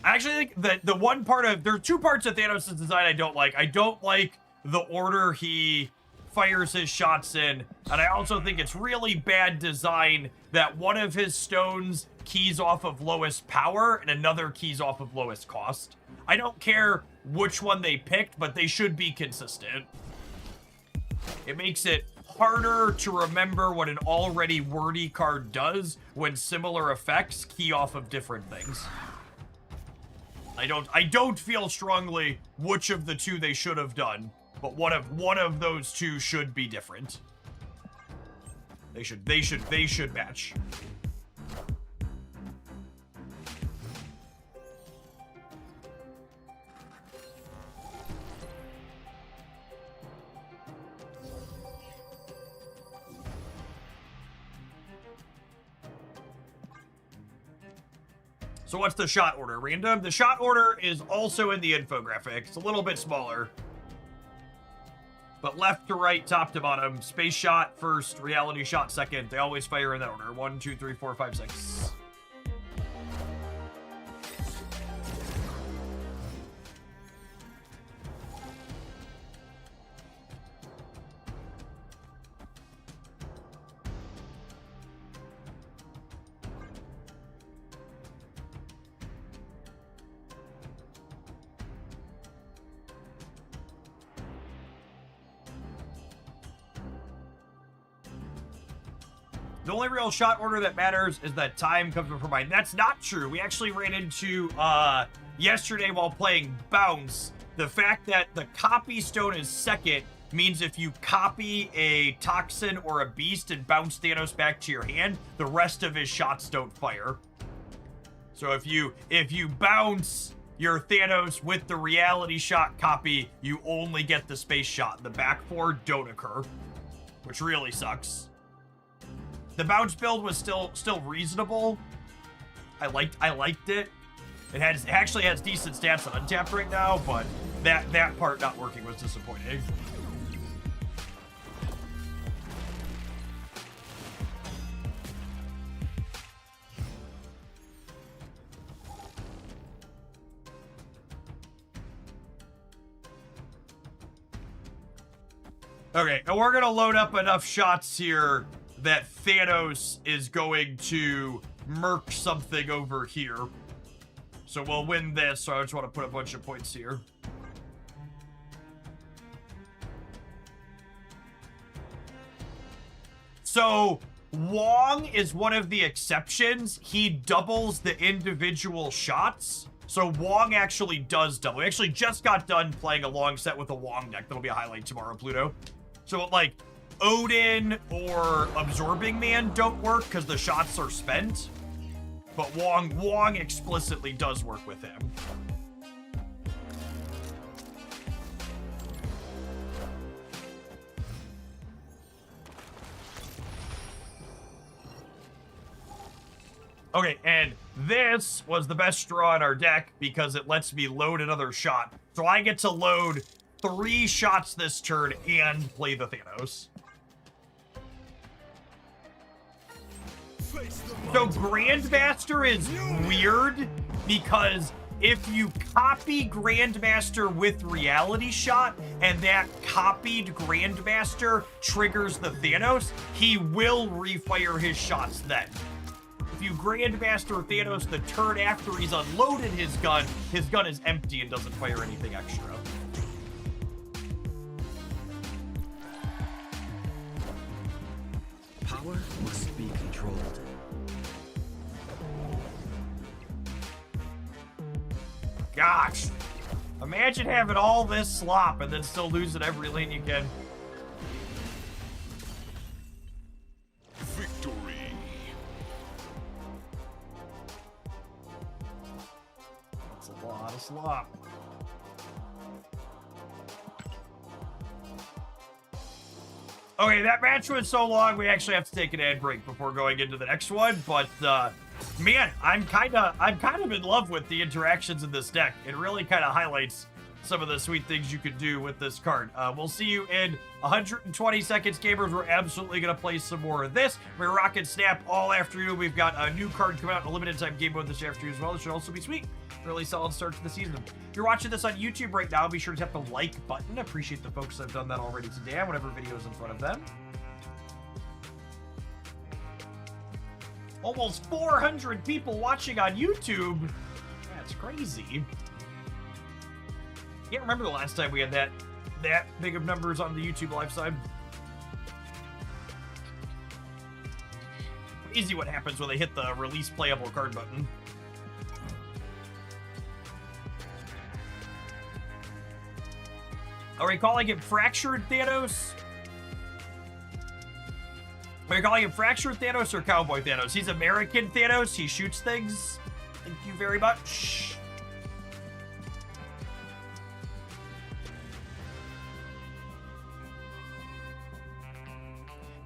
[SPEAKER 1] actually think that the one part of... There are two parts of Thanos' design I don't like. I don't like the order he fires his shots in, and I also think it's really bad design that one of his stones keys off of lowest power and another keys off of lowest cost. I don't care which one they picked, but they should be consistent. It makes it harder to remember what an already wordy card does when similar effects key off of different things. I don't feel strongly which of the two they should have done, but one of those two should be different. They should match. So what's the shot order? Random? The shot order is also in the infographic. It's a little bit smaller. But left to right, top to bottom. Space shot first, reality shot second. They always fire in that order. 1, 2, 3, 4, 5, 6. The only real shot order that matters is that time comes before mine. That's not true. We actually ran into, yesterday while playing Bounce, the fact that the copy stone is second means if you copy a toxin or a beast and bounce Thanos back to your hand, the rest of his shots don't fire. So if you bounce your Thanos with the reality shot copy, you only get the space shot. The back four don't occur, which really sucks. The bounce build was still reasonable. I liked it. It actually has decent stats on Untapped right now, but that part not working was disappointing. Okay, and we're gonna load up enough shots here that Thanos is going to murk something over here. So we'll win this, so I just want to put a bunch of points here. So Wong is one of the exceptions. He doubles the individual shots. So Wong actually does double. We actually just got done playing a long set with a Wong deck. That'll be a highlight tomorrow, Pluto. So like Odin or Absorbing Man don't work because the shots are spent. But Wong explicitly does work with him. Okay, and this was the best draw in our deck because it lets me load another shot. So I get to load 3 shots this turn and play the Thanos. So Grandmaster is weird because if you copy Grandmaster with Reality Shot and that copied Grandmaster triggers the Thanos, he will refire his shots then. If you Grandmaster Thanos the turn after he's unloaded his gun is empty and doesn't fire anything extra.
[SPEAKER 5] Power must be controlled.
[SPEAKER 1] Gosh, imagine having all this slop and then still losing every lane you can.
[SPEAKER 4] Victory.
[SPEAKER 1] That's a lot of slop. Okay, that match was so long, we actually have to take an ad break before going into the next one, but, man, I'm kind of in love with the interactions in this deck. It really kind of highlights some of the sweet things you could do with this card. We'll see you in 120 seconds, gamers. We're absolutely going to play some more of this. We're Rocket Snap all afternoon. We've got a new card coming out in a limited time game mode this afternoon as well. This should also be sweet. Really solid start to the season. If you're watching this on YouTube right now, be sure to hit the like button. Appreciate the folks that have done that already today on whatever video is in front of them. Almost 400 people watching on YouTube. That's crazy. Can't remember the last time we had that big of numbers on the YouTube live side. Crazy what happens when they hit the release playable card button. Are we calling it Fractured Thanos? Are you calling him Fractured Thanos or Cowboy Thanos? He's American Thanos. He shoots things. Thank you very much.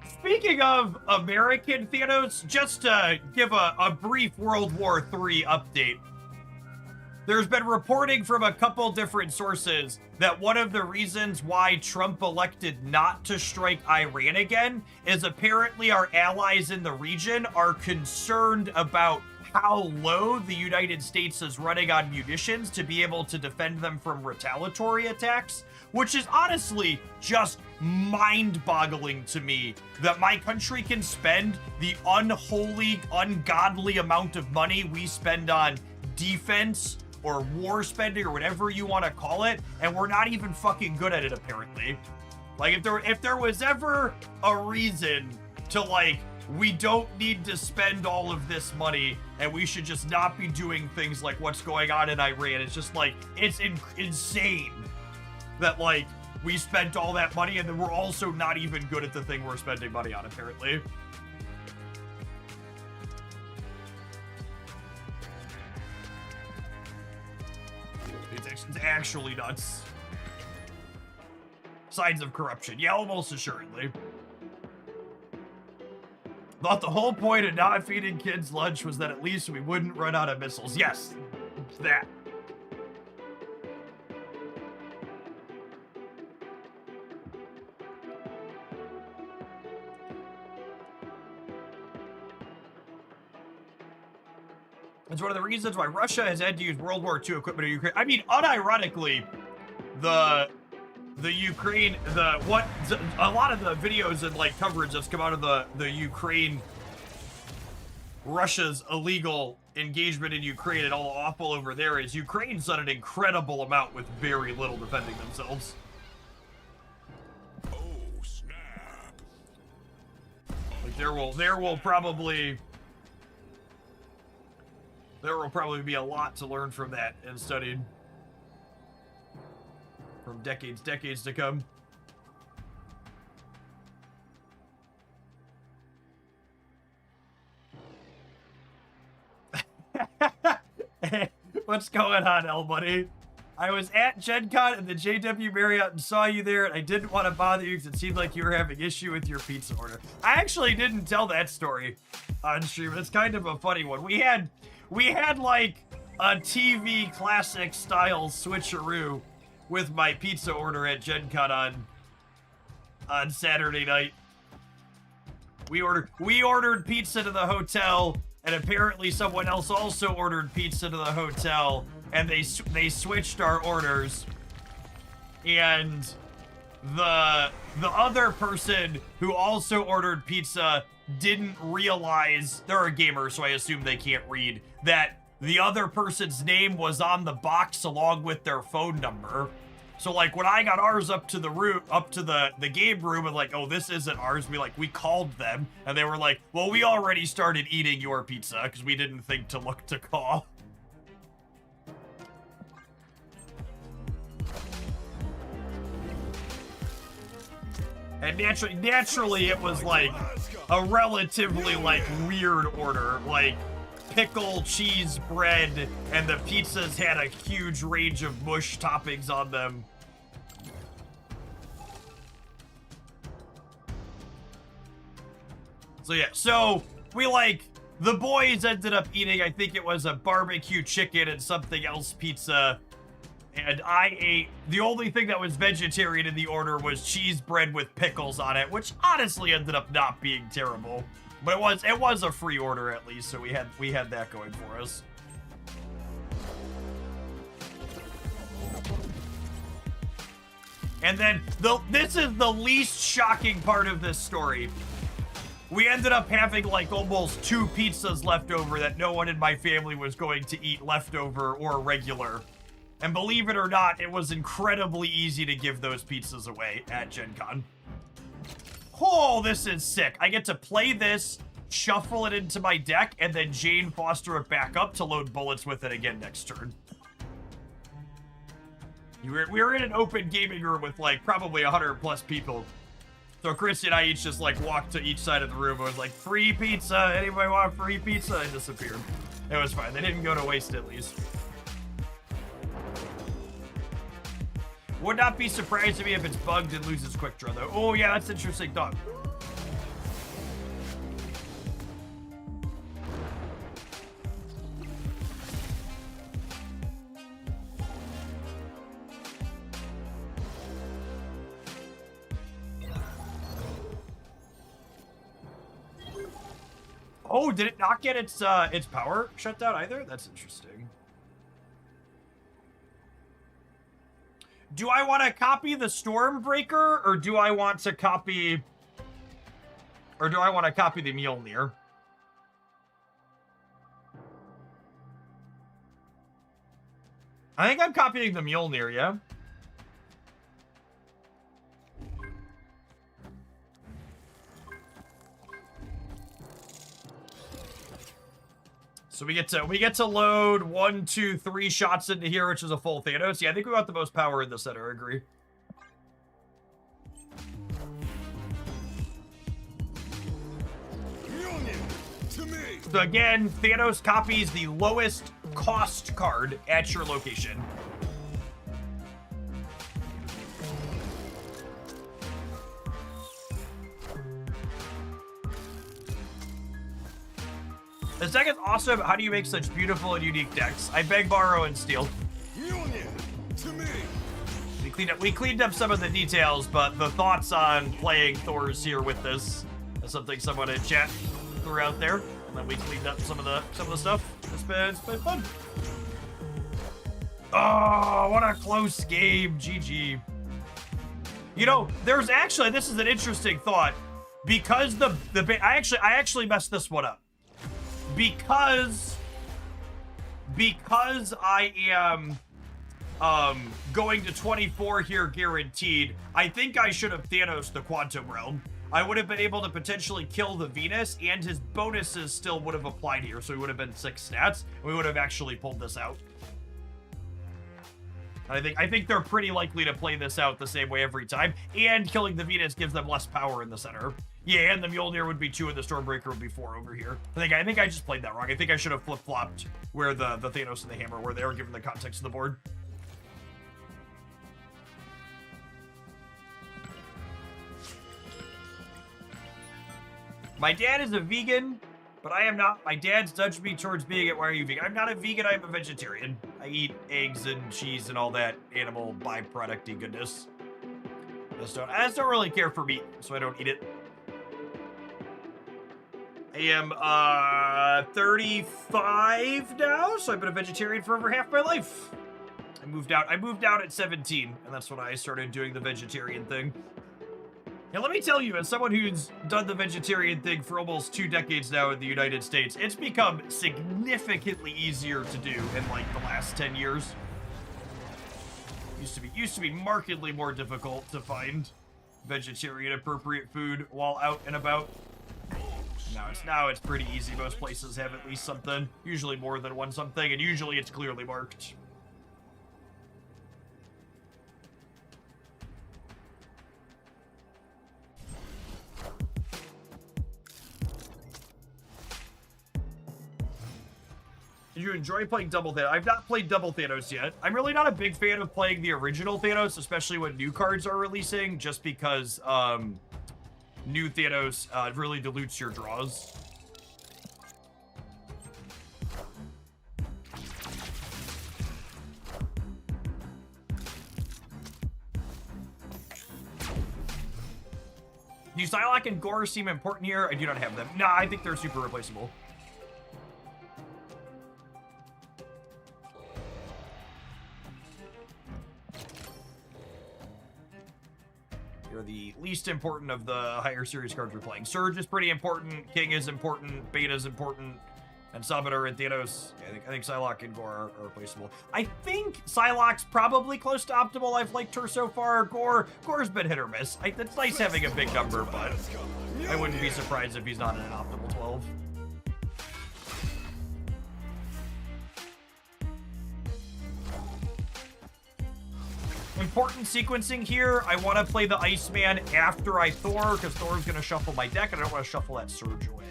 [SPEAKER 1] Speaking of American Thanos, just to give a brief World War III update. There's been reporting from a couple different sources that one of the reasons why Trump elected not to strike Iran again is apparently our allies in the region are concerned about how low the United States is running on munitions to be able to defend them from retaliatory attacks, which is honestly just mind-boggling to me that my country can spend the unholy, ungodly amount of money we spend on defense or war spending or whatever you want to call it, and we're not even fucking good at it apparently. Like if there was ever a reason to like, we don't need to spend all of this money and we should just not be doing things like what's going on in Iran. It's just like, it's insane that like we spent all that money and then we're also not even good at the thing we're spending money on apparently. It's actually nuts. Signs of corruption. Yeah, almost assuredly. Thought the whole point of not feeding kids lunch was that at least we wouldn't run out of missiles. Yes, that. It's one of the reasons why Russia has had to use World War II equipment in Ukraine. I mean, unironically, a lot of the videos and like coverage that's come out of the Ukraine, Russia's illegal engagement in Ukraine and all awful over there is Ukraine's done an incredible amount with very little defending themselves.
[SPEAKER 4] Oh, snap.
[SPEAKER 1] Like there will probably be a lot to learn from that and studied from decades to come. What's going on, L buddy? I was at Gen Con at the JW Marriott and saw you there, and I didn't want to bother you because it seemed like you were having issue with your pizza order. I actually didn't tell that story on stream. It's kind of a funny one. We had like a TV classic style switcheroo with my pizza order at Gen Con on Saturday night. We ordered pizza to the hotel, and apparently someone else also ordered pizza to the hotel, and they switched our orders, and the other person who also ordered pizza didn't realize, they're a gamer, so I assume they can't read, that the other person's name was on the box along with their phone number. So like when I got ours up to the game room and like, oh, this isn't ours, we called them and they were like, well, we already started eating your pizza because we didn't think to look to call. And naturally it was like a relatively like weird order, like pickle, cheese, bread, and the pizzas had a huge range of mush toppings on them. So yeah, so we like, the boys ended up eating, I think it was a barbecue chicken and something else pizza. And I ate, the only thing that was vegetarian in the order was cheese bread with pickles on it, which honestly ended up not being terrible. But it was a free order at least, so we had that going for us. And then this is the least shocking part of this story. We ended up having like almost 2 pizzas left over that no one in my family was going to eat leftover or regular. And believe it or not, it was incredibly easy to give those pizzas away at Gen Con. Oh, this is sick. I get to play this, shuffle it into my deck, and then Jane Foster it back up to load bullets with it again next turn. We were in an open gaming room with like probably 100+ people. So Christy and I each just like walked to each side of the room and was like, free pizza, anybody want free pizza? And disappeared. It was fine, they didn't go to waste at least. Would not be surprised to me if it's bugged and loses quick draw though. Oh yeah, that's an interesting thought. Oh, did it not get its power shut down either? That's interesting. Do I want to copy the Stormbreaker, or do I want to copy... Or do I want to copy the Mjolnir? I think I'm copying the Mjolnir, yeah? So we get to load 1, 2, 3 shots into here, which is a full Thanos. Yeah, I think we got the most power in the center, I agree. So again, Thanos copies the lowest cost card at your location. The second's awesome. How do you make such beautiful and unique decks? I beg, borrow, and steal. We cleaned up some of the details, but the thoughts on playing Thor's here with this is something someone in chat threw out there, and then we cleaned up some of the stuff. It's been fun. Oh, what a close game. GG. You know, there's actually, this is an interesting thought, because I actually messed this one up. Because I am going to 24 here guaranteed, I think I should have Thanos the Quantum Realm. I would have been able to potentially kill the Venus, and his bonuses still would have applied here, so he would have been 6 stats, and we would have actually pulled this out. I think they're pretty likely to play this out the same way every time, and killing the Venus gives them less power in the center. Yeah, and the Mjolnir would be 2 and the Stormbreaker would be 4 over here. I think I just played that wrong. I think I should have flip-flopped where the Thanos and the Hammer were there, given the context of the board. My dad is a vegan, but I am not. My dad's nudged me towards being it. Why are you vegan? I'm not a vegan, I'm a vegetarian. I eat eggs and cheese and all that animal byproduct-y goodness. I just don't really care for meat, so I don't eat it. I am 35 now, so I've been a vegetarian for over half my life. I moved out at 17, and that's when I started doing the vegetarian thing. And let me tell you, as someone who's done the vegetarian thing for almost 2 decades now in the United States, it's become significantly easier to do in like the last 10 years. Used to be markedly more difficult to find vegetarian appropriate food while out and about. Now it's pretty easy. Most places have at least something, usually more than one something, and usually it's clearly marked. Did you enjoy playing Double Thanos? I've not played Double Thanos yet. I'm really not a big fan of playing the original Thanos, especially when new cards are releasing, just because new Thanos really dilutes your draws. Do Psylocke and Gore seem important here? I do not have them. Nah, I think they're super replaceable. You're the least important of the higher series cards we're playing. Surge is pretty important, King is important, Beta is important, and Sabater and Thanos. Yeah, I think Psylocke and Gore are replaceable. I think Psylocke's probably close to optimal. I've liked her so far. Gore's been hit or miss. It's nice having a big number, but I wouldn't be surprised if he's not in an optimal 12. Important sequencing here. I want to play the Iceman after I Thor, because Thor's going to shuffle my deck, and I don't want to shuffle that Surge away.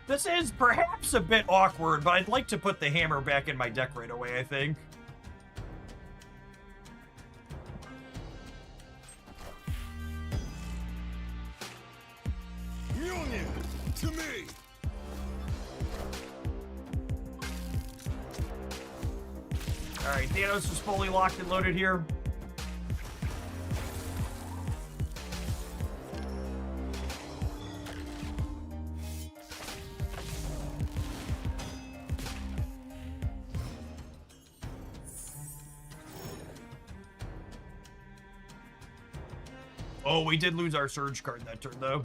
[SPEAKER 1] This is perhaps a bit awkward, but I'd like to put the hammer back in my deck right away, I think.
[SPEAKER 4] To me.
[SPEAKER 1] All right, Thanos is fully locked and loaded here. Oh, we did lose our Surge card that turn, though.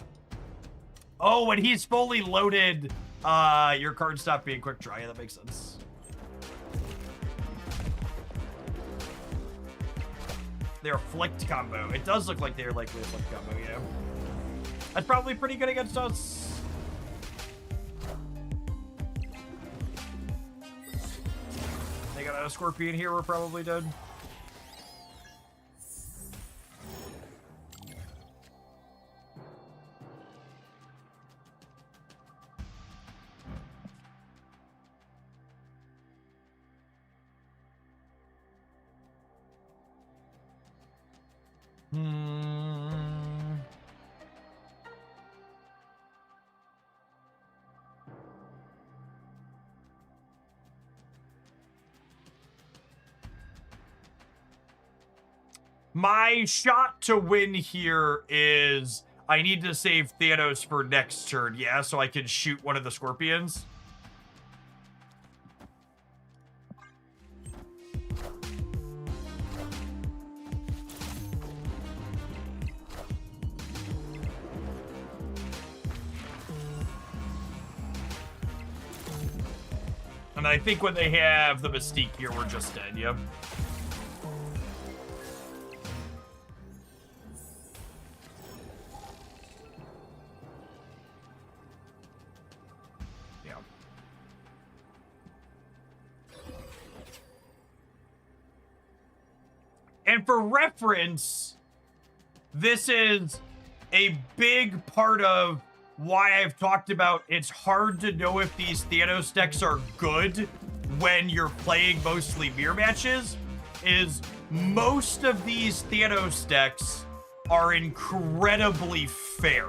[SPEAKER 1] Oh, when he's fully loaded, your cards stop being quick draw. Yeah, that makes sense. They're a flicked combo. It does look like they're likely a flicked combo, yeah. That's probably pretty good against us. They got a Scorpion here, we're probably dead. My shot to win here is I need to save Thanos for next turn, yeah, so I can shoot one of the Scorpions. And I think when they have the Mystique here, we're just dead, yep. And for reference, this is a big part of why I've talked about it's hard to know if these Thanos decks are good when you're playing mostly mirror matches, is most of these Thanos decks are incredibly fair.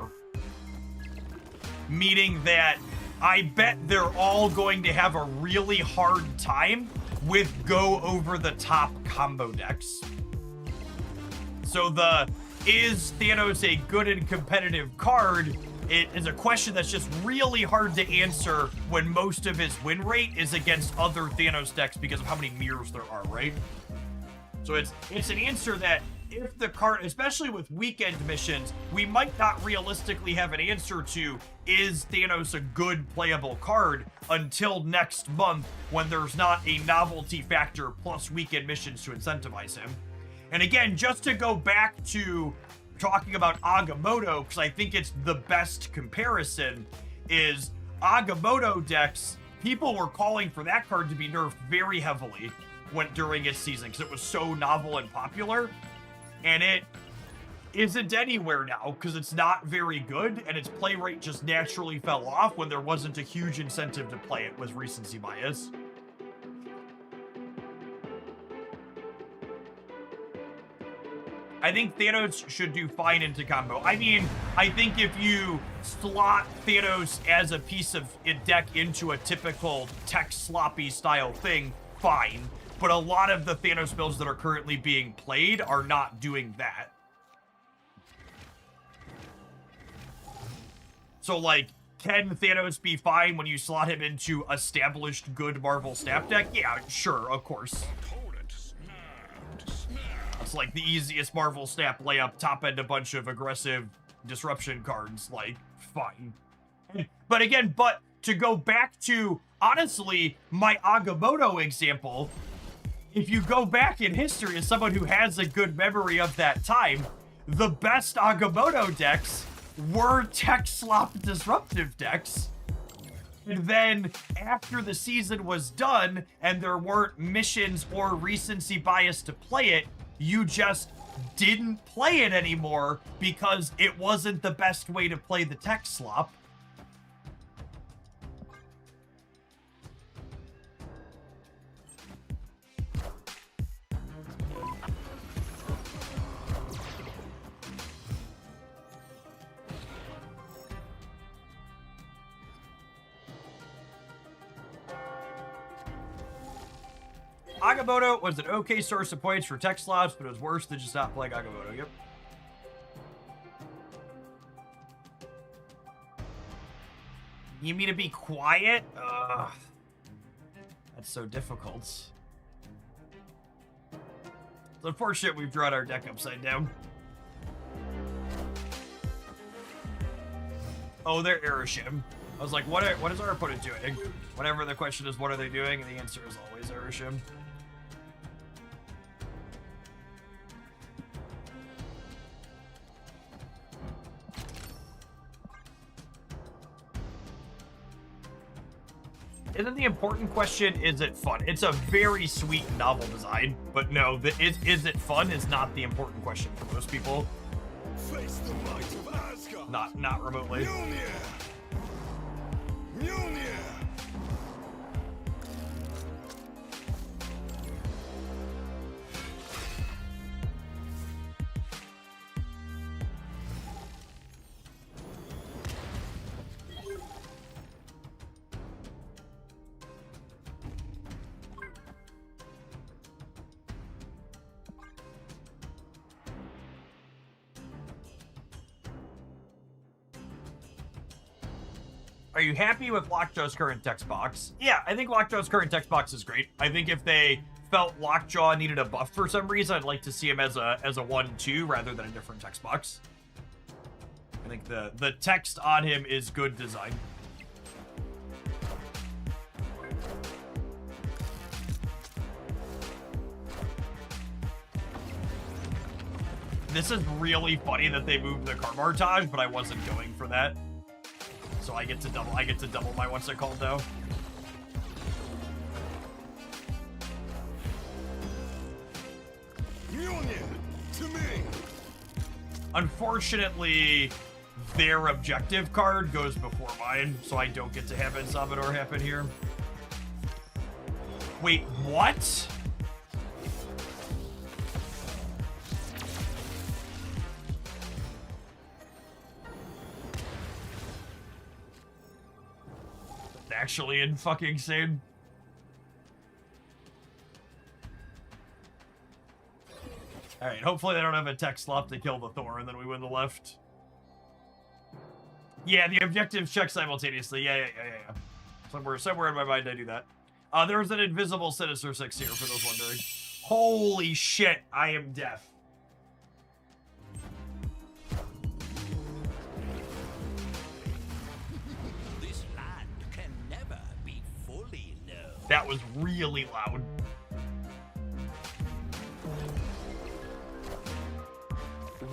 [SPEAKER 1] Meaning that I bet they're all going to have a really hard time with go over the top combo decks. So the is Thanos a good and competitive card? It is a question that's just really hard to answer when most of his win rate is against other Thanos decks because of how many mirrors there are, right? So it's an answer that if the card, especially with weekend missions, we might not realistically have an answer to, is Thanos a good playable card until next month when there's not a novelty factor plus weekend missions to incentivize him. And again, just to go back to talking about Agamotto, because I think it's the best comparison, is Agamotto decks, people were calling for that card to be nerfed very heavily during its season because it was so novel and popular, and it isn't anywhere now because it's not very good, and its play rate just naturally fell off when there wasn't a huge incentive to play it with recency bias. I think Thanos should do fine into combo. I mean, I think if you slot Thanos as a piece of deck into a typical tech sloppy style thing, fine. But a lot of the Thanos builds that are currently being played are not doing that. So, like, can Thanos be fine when you slot him into established good Marvel Snap deck? Yeah, sure, of course. It's like the easiest Marvel Snap layup, top end a bunch of aggressive disruption cards, like, fine. But again, to go back to, honestly, my Agamotto example, if you go back in history as someone who has a good memory of that time, the best Agamotto decks were tech slop disruptive decks. And then after the season was done and there weren't missions or recency bias to play it, you just didn't play it anymore because it wasn't the best way to play the tech slop. Agamotto was an okay source of points for tech slots, but it was worse than just not playing Agamotto. Yep. You mean to be quiet? Ugh. That's so difficult. It's unfortunate we've drawn our deck upside down. Oh, they're Arishem. I was like, what is our opponent doing? Whenever the question is, what are they doing? And the answer is always Arishem. Isn't the important question, is it fun? It's a very sweet novel design, but no, is it fun is not the important question for most people.
[SPEAKER 4] Face the might of Asgard.
[SPEAKER 1] Not remotely.
[SPEAKER 4] Mjolnir. Mjolnir.
[SPEAKER 1] Are you happy with Lockjaw's current text box? Yeah, I think Lockjaw's current text box is great. I think if they felt Lockjaw needed a buff for some reason, I'd like to see him as a 1-2 rather than a different text box. I think the text on him is good design. This is really funny that they moved the Carmartage, but I wasn't going for that. So I get to double my what's it called though.
[SPEAKER 4] Mjolnir to me.
[SPEAKER 1] Unfortunately, their objective card goes before mine, so I don't get to have Ensamador happen here. Wait, what? Actually in fucking insane. Alright, hopefully they don't have a tech slop to kill the Thor, and then we win the left. Yeah, the objectives check simultaneously. Yeah. Somewhere in my mind I do that. There's an invisible Sinister Six here, for those wondering. Holy shit, I am deaf.
[SPEAKER 6] This land can never be fully known.
[SPEAKER 1] That was really loud.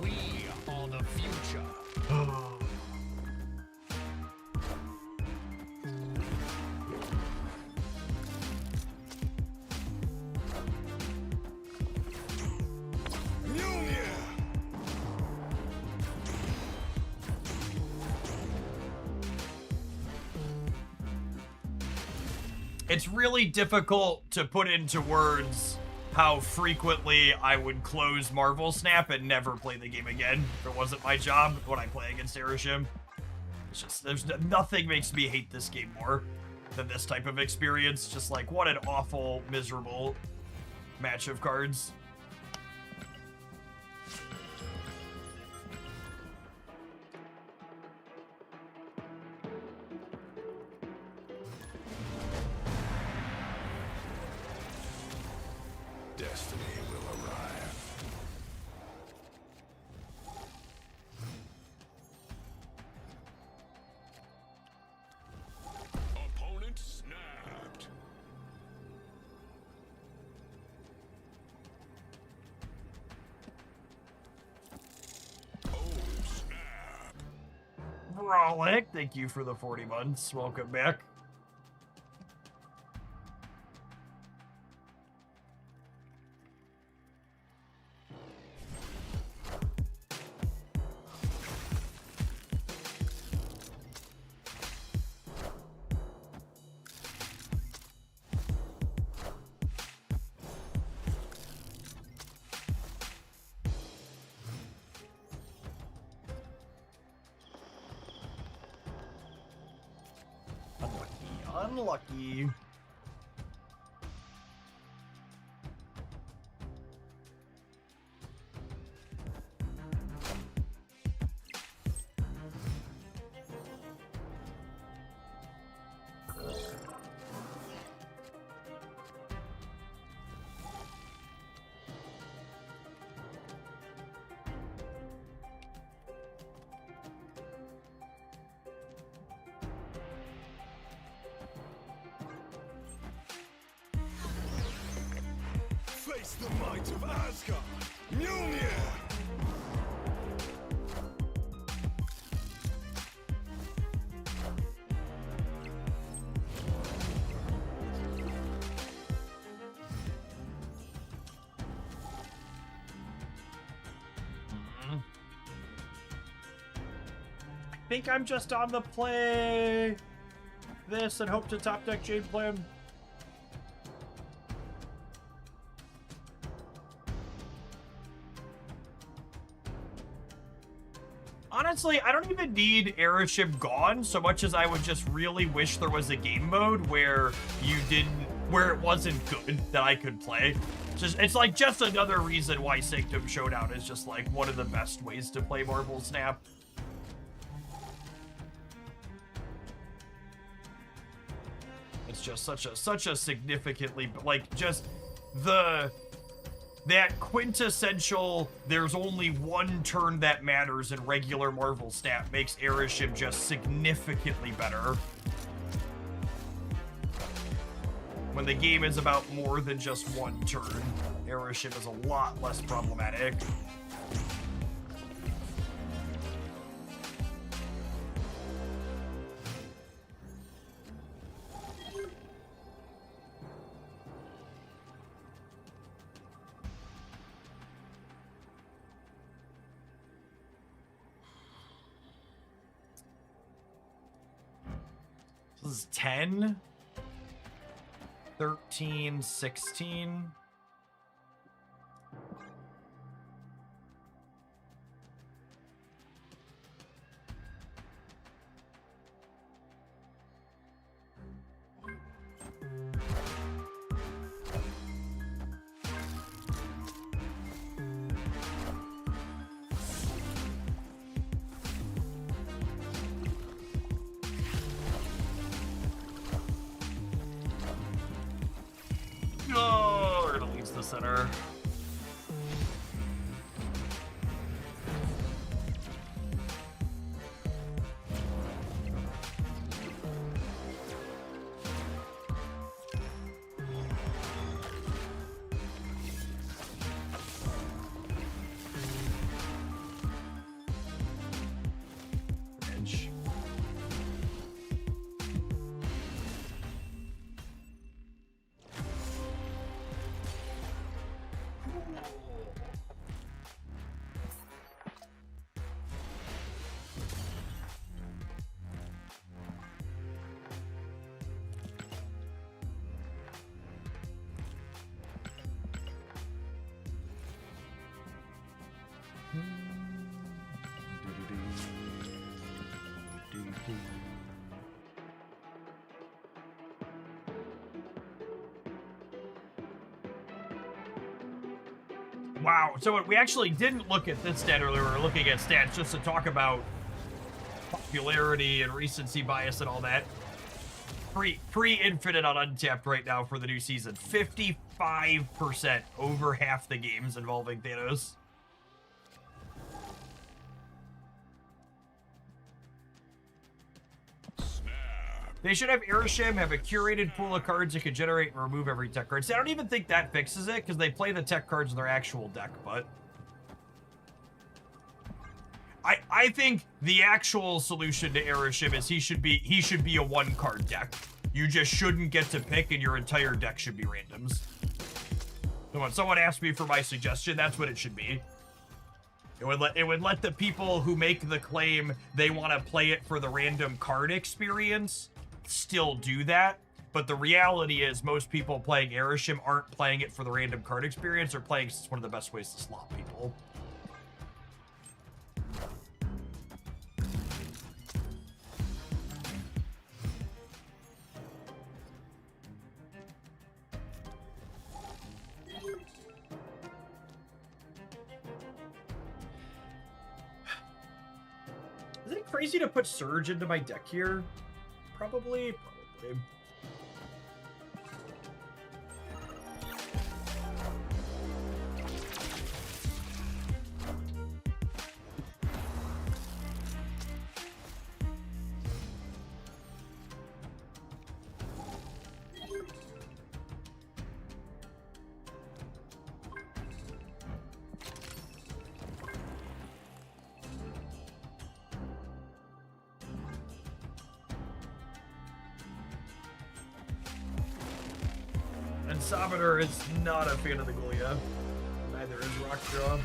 [SPEAKER 6] We are the future.
[SPEAKER 4] Mjolnir!
[SPEAKER 1] It's really difficult to put into words how frequently I would close Marvel Snap and never play the game again if it wasn't my job when I play against Aeroshim. It's just, nothing makes me hate this game more than this type of experience. Just like, what an awful, miserable match of cards.
[SPEAKER 4] Destiny will arrive. Opponent snapped. Oh, snap.
[SPEAKER 1] Frolic, thank you for the 40 months. Welcome back. Unlucky.
[SPEAKER 4] Face the might of Asgard. Mjolnir!
[SPEAKER 1] I think I'm just on the play this and hope to top deck Jade plan. Honestly, I don't even need Aeroship gone so much as I would just really wish there was a game mode where it wasn't good that I could play. It's like just another reason why Sanctum Showdown is just like one of the best ways to play Marvel Snap. It's just such a significantly, like, just that quintessential, there's only one turn that matters in regular Marvel Snap makes Aeroship just significantly better. When the game is about more than just one turn, Aeroship is a lot less problematic. This is 10, 13, 16. center. Bench. Wow, so we actually didn't look at this stat earlier. We were looking at stats just to talk about popularity and recency bias and all that. Pre-infinite on Untapped right now for the new season. 55%, over half the games involving Thanos. They should have Airshim have a curated pool of cards that could generate and remove every tech card. See, I don't even think that fixes it, because they play the tech cards in their actual deck, but... I think the actual solution to Airshim is he should be a one-card deck. You just shouldn't get to pick, and your entire deck should be randoms. So when someone asked me for my suggestion, that's what it should be. It would let the people who make the claim they want to play it for the random card experience still do that, but the reality is most people playing Airshim aren't playing it for the random card experience. They're playing it's one of the best ways to slot people. Is it crazy to put Surge into my deck here? Probably. And Sabater is not a fan of the Glia. Neither is Rockjaw.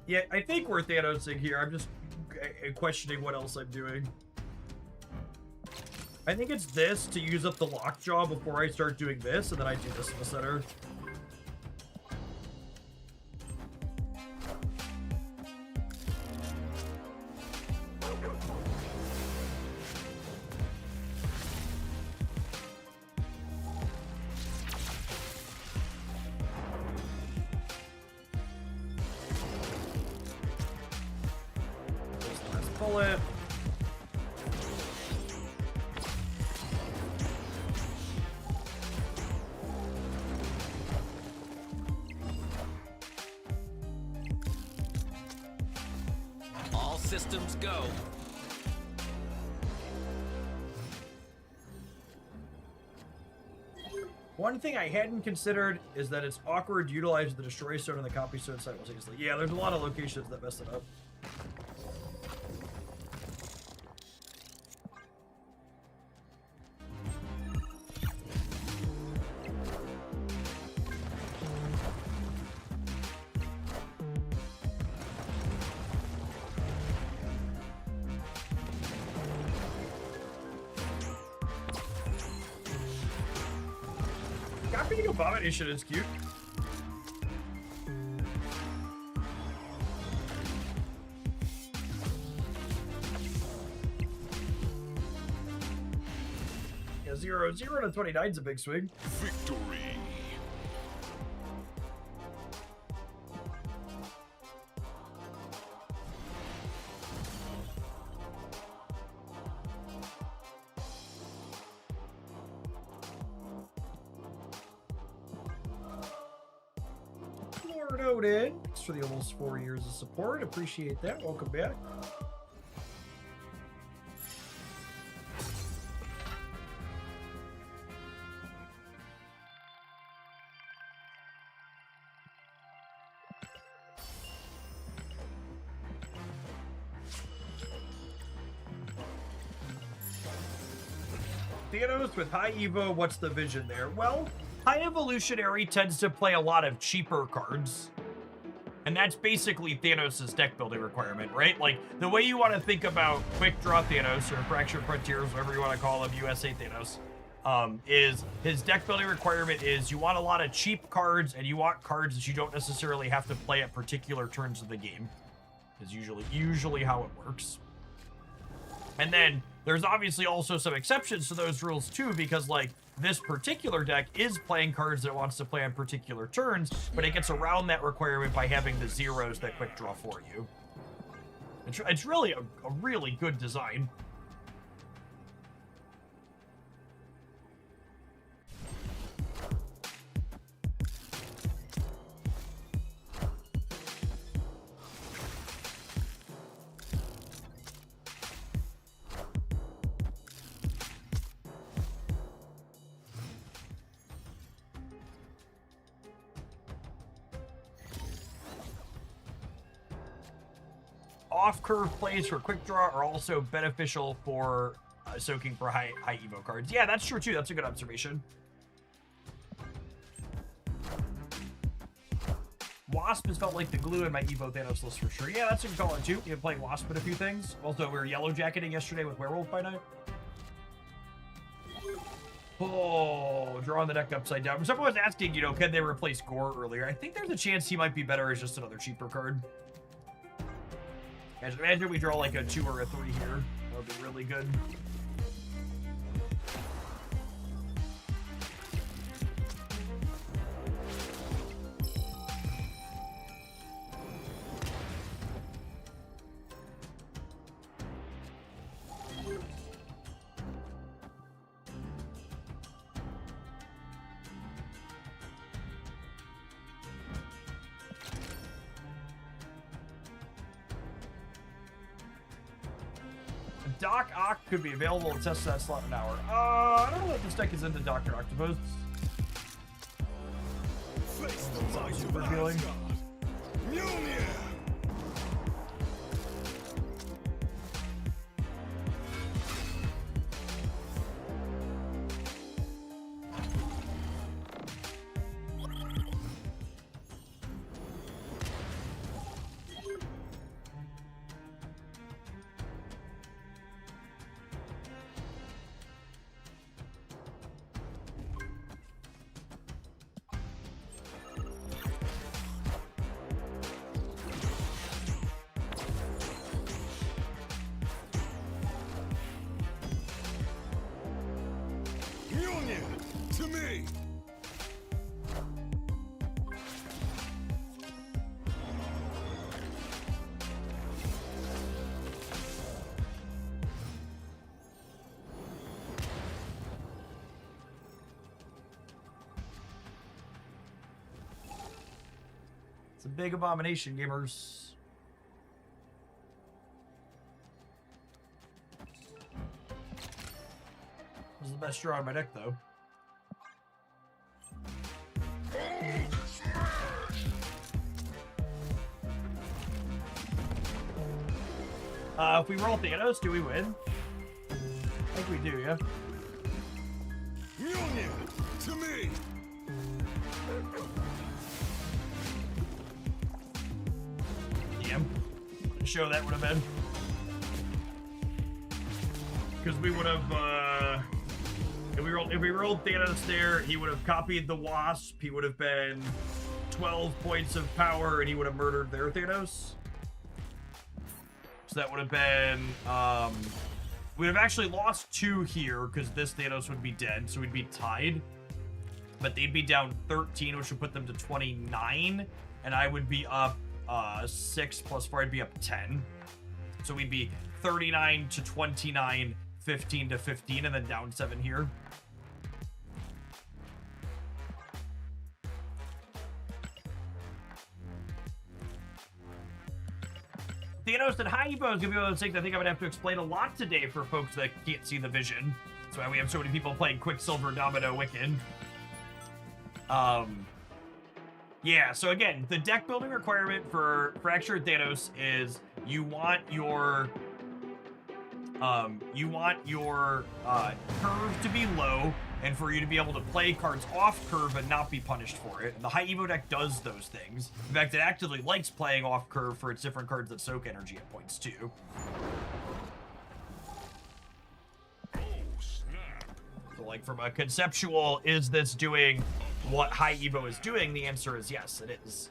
[SPEAKER 1] Yeah, I think we're Thanosing here. I'm just questioning what else I'm doing. I think it's this to use up the Lockjaw before I start doing this, and then I do this in the center. Bullet.
[SPEAKER 6] All systems go.
[SPEAKER 1] One thing I hadn't considered is that it's awkward to utilize the Destroy Stone and the Copy Stone simultaneously. Yeah, there's a lot of locations that mess it up. being Abomination is cute. Yeah, 0 to 29 is a big swing.
[SPEAKER 4] Victory.
[SPEAKER 1] Lord Odin, thanks for the almost 4 years of support. Appreciate that. Welcome back. Thanos with high Evo, what's the vision there? Well, High Evolutionary tends to play a lot of cheaper cards. And that's basically Thanos' deck building requirement, right? Like, the way you want to think about Quick Draw Thanos, or Fractured Frontiers, whatever you want to call him, USA Thanos, is his deck building requirement is you want a lot of cheap cards, and you want cards that you don't necessarily have to play at particular turns of the game. Is usually how it works. And then there's obviously also some exceptions to those rules too, because like this particular deck is playing cards that it wants to play on particular turns, but it gets around that requirement by having the zeros that quick draw for you. It's really a really good design. Off-curve plays for quick draw are also beneficial for soaking for high Evo cards. Yeah, that's true too. That's a good observation. Wasp has felt like the glue in my Evo Thanos list for sure. Yeah, that's a good call too. You've been playing Wasp in a few things. Also, we were yellow jacketing yesterday with Werewolf by Night. Oh, drawing the deck upside down. Someone was asking, you know, can they replace Gore earlier? I think there's a chance he might be better as just another cheaper card. Imagine we draw like a 2 or a 3 here. That would be really good. Doc Ock could be available to test that slot in an hour. I don't know if this deck is into Dr. Octopus.
[SPEAKER 4] Face the might
[SPEAKER 1] Super
[SPEAKER 4] of
[SPEAKER 1] healing.
[SPEAKER 4] Asgard. Mjolnir. Mjolnir, to me!
[SPEAKER 1] It's a big abomination, gamers. This is the best draw on my deck, though. If we roll Thanos, do we win? I think we do, yeah.
[SPEAKER 4] Mjolnir, to me!
[SPEAKER 1] Damn. What a show that would have been. Because we would have, if we we rolled Thanos there, he would have copied the Wasp. He would have been 12 points of power, and he would have murdered their Thanos. So that would have been, we'd have actually lost 2 here, because this Thanos would be dead, so we'd be tied. But they'd be down 13, which would put them to 29, and I would be up 6 plus 4, I'd be up 10. So we'd be 39 to 29, 15 to 15, and then down 7 here. Thanos and Haibo is going to be able to think I think I would have to explain a lot today for folks that can't see the vision. That's why we have so many people playing Quicksilver, Domino, Wiccan. Yeah, so again, the deck building requirement for Fractured Thanos is you want your curve to be low, and for you to be able to play cards off curve and not be punished for it. And the High Evo deck does those things. In fact, it actively likes playing off curve for its different cards that soak energy at points too. So like from a conceptual, is this doing what High Evo is doing? The answer is yes, it is.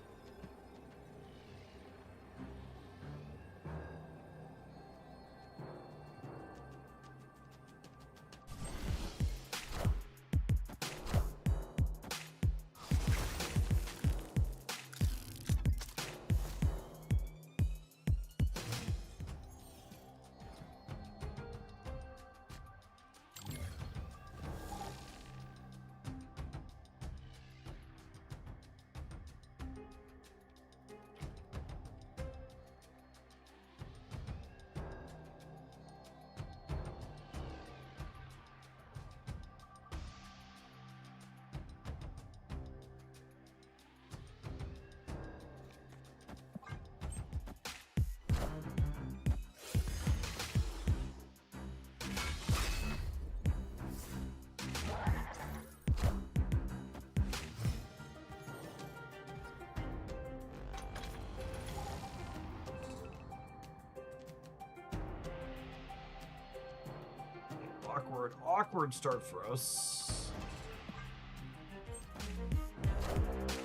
[SPEAKER 1] Awkward start for us.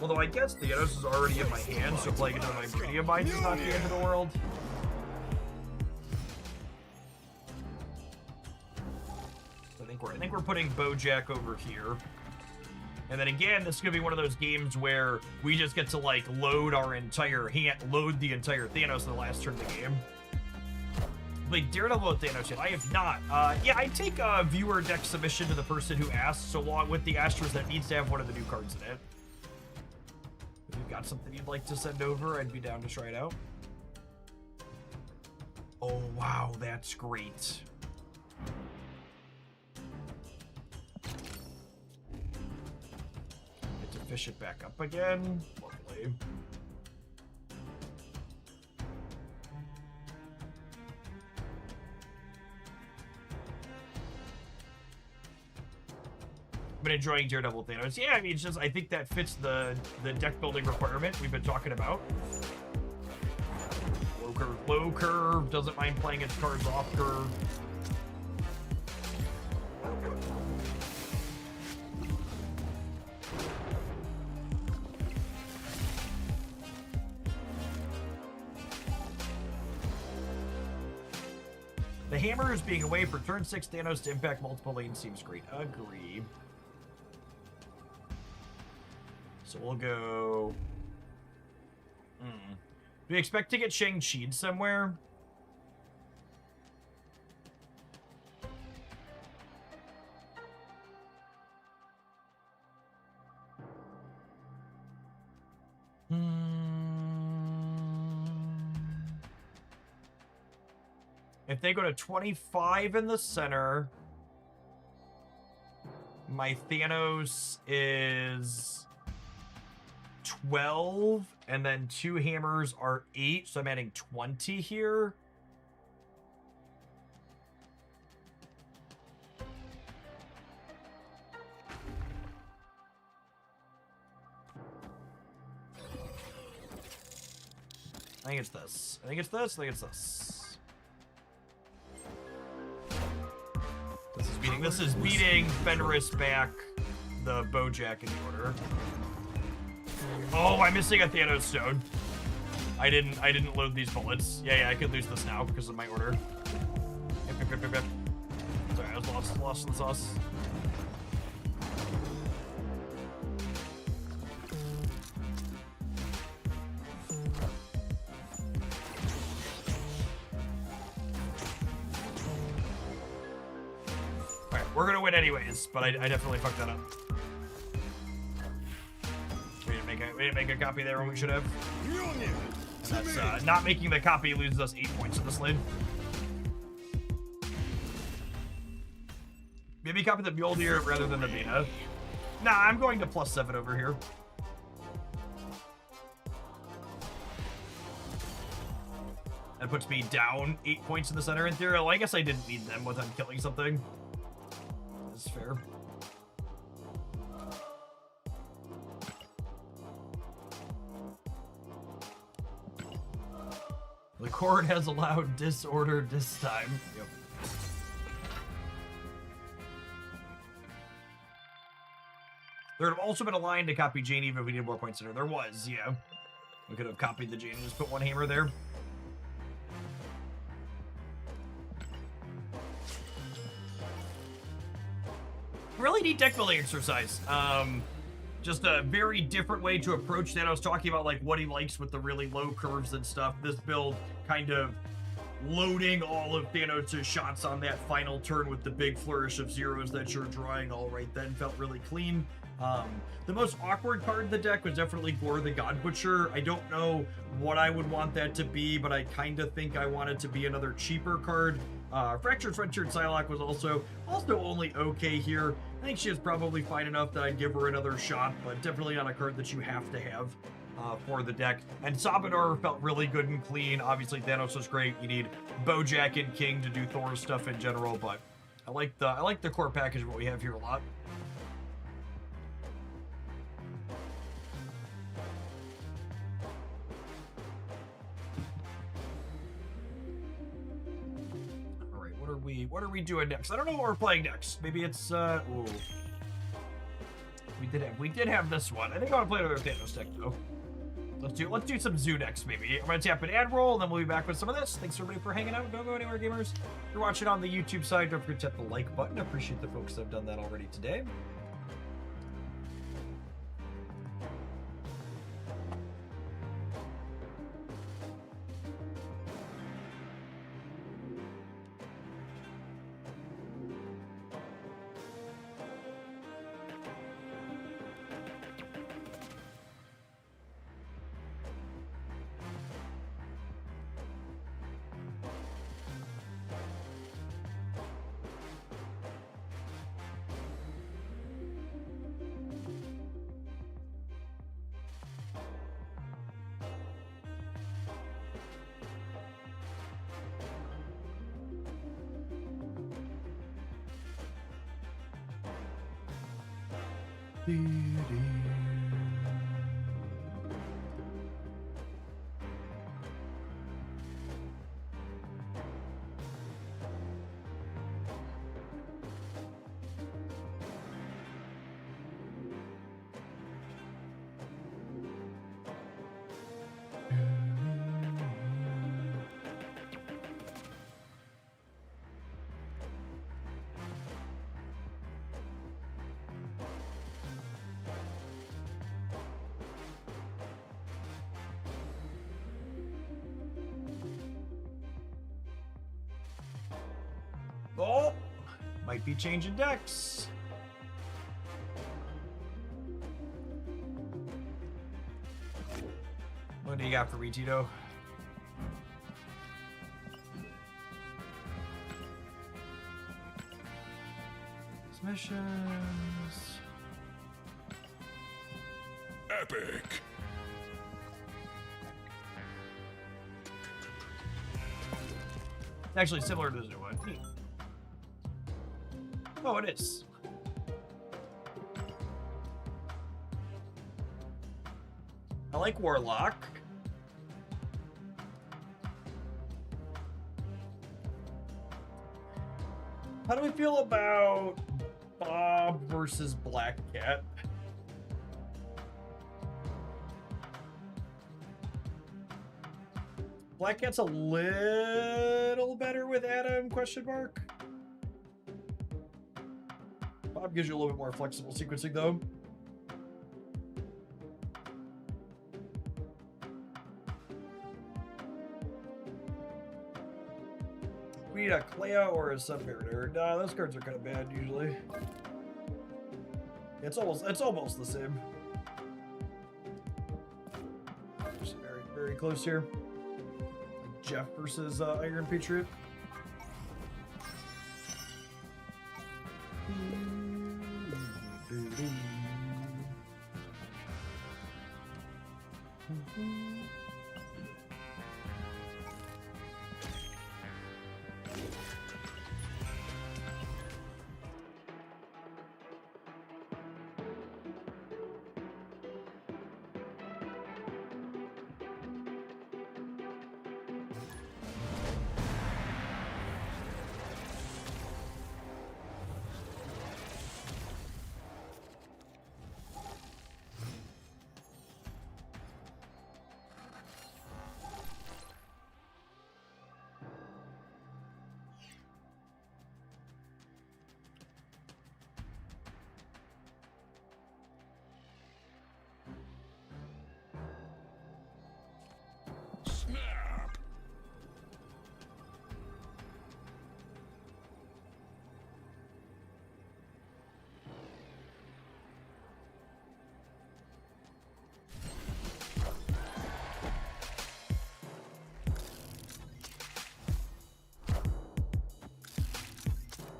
[SPEAKER 1] Although I guess Thanos is already in my hand, so playing into my Vibranium Mine is not the end of the world. I think we're putting Bojack over here. And then again, this is gonna be one of those games where we just get to like load the entire Thanos in the last turn of the game. Like Daredevil with Thanos yet? I have not. Yeah, I take a viewer deck submission to the person who asked, so long with the Astros that needs to have one of the new cards in it. If you've got something you'd like to send over, I'd be down to try it out. Oh, wow, that's great. Get to fish it back up again. Lovely. Been enjoying Daredevil Thanos. Yeah, I mean, it's just, I think that fits the deck building requirement we've been talking about. Low curve, doesn't mind playing its cards off curve. The hammers being away for turn 6 Thanos to impact multiple lanes seems great. Agree. So we'll go... Do we expect to get Shang-Chi somewhere? If they go to 25 in the center, my Thanos is 12, and then 2 hammers are 8, so I'm adding 20 here. I think it's this. I think it's this. I think it's this. This is beating beating. This is beating Fenris back the Bojack in the order. Oh, I'm missing a Thanos stone. I didn't load these bullets. Yeah, I could lose this now because of my order. Yep. Sorry, I was lost in the sauce. Alright, we're gonna win anyways, but I definitely fucked that up. We didn't make a copy there when we should have. And that's not making the copy loses us 8 points in this lane. Maybe copy the Mjolnir rather than the Beta. Nah, I'm going to +7 over here. That puts me down 8 points in the center in theory. Well, I guess I didn't need them with them killing something. That's fair. The court has allowed disorder this time. Yep. There would have also been a line to copy Jane even if we needed more points in her. There was, yeah. We could have copied the Jane and just put one hammer there. Really neat deck building exercise. Just a very different way to approach that. I was talking about like what he likes with the really low curves and stuff. This build kind of loading all of Thanos' shots on that final turn with the big flourish of zeros that you're drawing all right then felt really clean. The most awkward card in the deck was definitely Gore the God Butcher. I don't know what I would want that to be, but I kind of think I want it to be another cheaper card. Fractured Psylocke was also only okay here. I think she is probably fine enough that I'd give her another shot, but definitely not a card that you have to have for the deck. And Sabador felt really good and clean. Obviously, Thanos was great. You need Bojack and King to do Thor stuff in general, but I like the core package of what we have here a lot. What are we doing next? I don't know what we're playing next. Maybe it's ooh. We did have this one. I think I want to play another Thanos deck though. Let's do some Zoo next maybe. I'm gonna tap an ad roll and then we'll be back with some of this. Thanks everybody for hanging out. Don't go anywhere, gamers. If you're watching on the YouTube side, don't forget to hit the like button. I appreciate the folks that have done that already today. Oh, might be changing decks. What do you got for me, Tito? Submissions.
[SPEAKER 4] Epic.
[SPEAKER 1] Actually, similar to the new one. Neat. Oh, it is. I like Warlock. How do we feel about Bob versus Black Cat? Black Cat's a little better with Adam, question mark. Bob gives you a little bit more flexible sequencing though. We need a Clea or a Submariner. Nah, those cards are kind of bad usually. It's almost the same. Just very, very close here. Like Jeff versus Iron Patriot.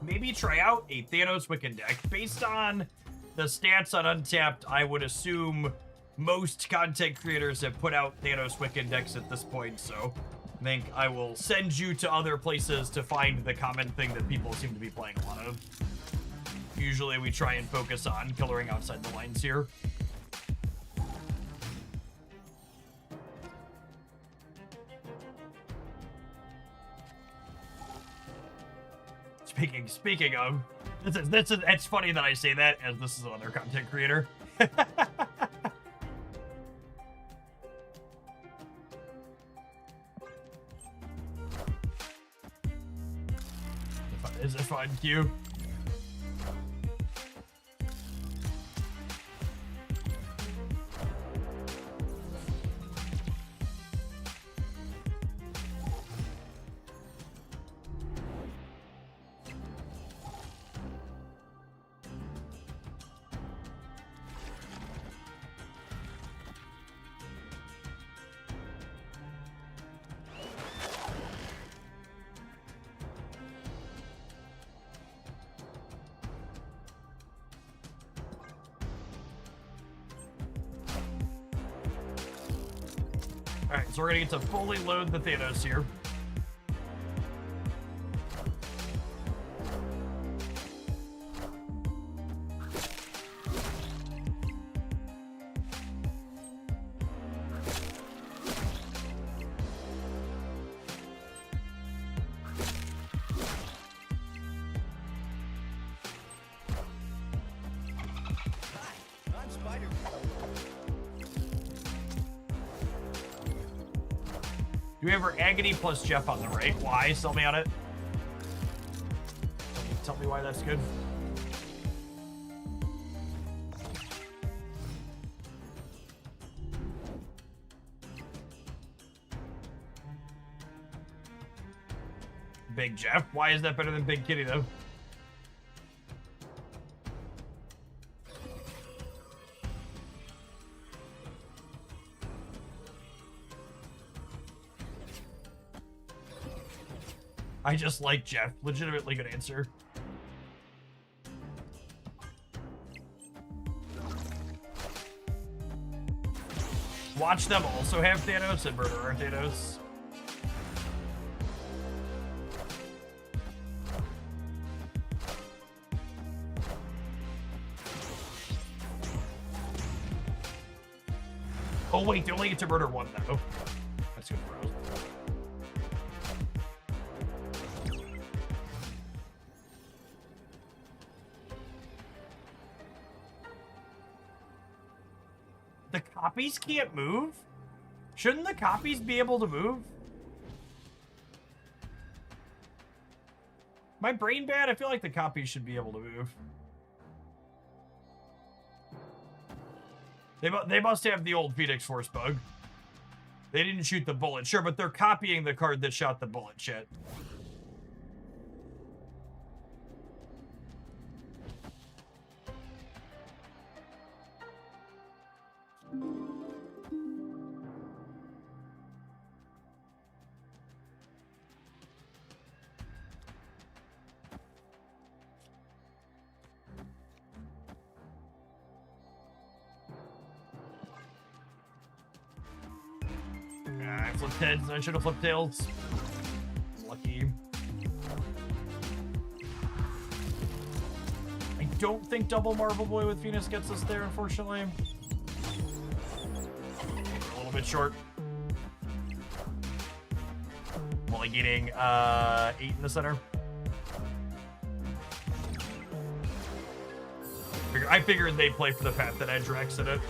[SPEAKER 1] Maybe try out a Thanos Wiccan deck. Based on the stats on Untapped, I would assume most content creators have put out Thanos Wiccan decks at this point, so I think I will send you to other places to find the common thing that people seem to be playing a lot of. Usually we try and focus on coloring outside the lines here. Speaking of, it's funny that I say that as this is another content creator. Is it fun, Q? Alright, so we're gonna get to fully load the Thanos here.
[SPEAKER 6] I'm Spider-Man.
[SPEAKER 1] Do we have our Agony plus Jeff on the right? Why? Sell me on it. Tell me why that's good. Big Jeff? Why is that better than Big Kitty, though? I just like Jeff. Legitimately good answer. Watch them also have Thanos and murder our Thanos. Oh wait, they only get to murder one though. That's good for us. copies can't move? Shouldn't the copies be able to move? My brain bad? I feel like the copies should be able to move. They must have the old Phoenix Force bug. They didn't shoot the bullet, sure, but they're copying the card that shot the bullet shit. I flipped heads. I should have flipped tails. Lucky. I don't think double Marble Boy with Phoenix gets us there, unfortunately. A little bit short. I'm only getting 8 in the center. I figured they'd play for the path that Edge Rex in it.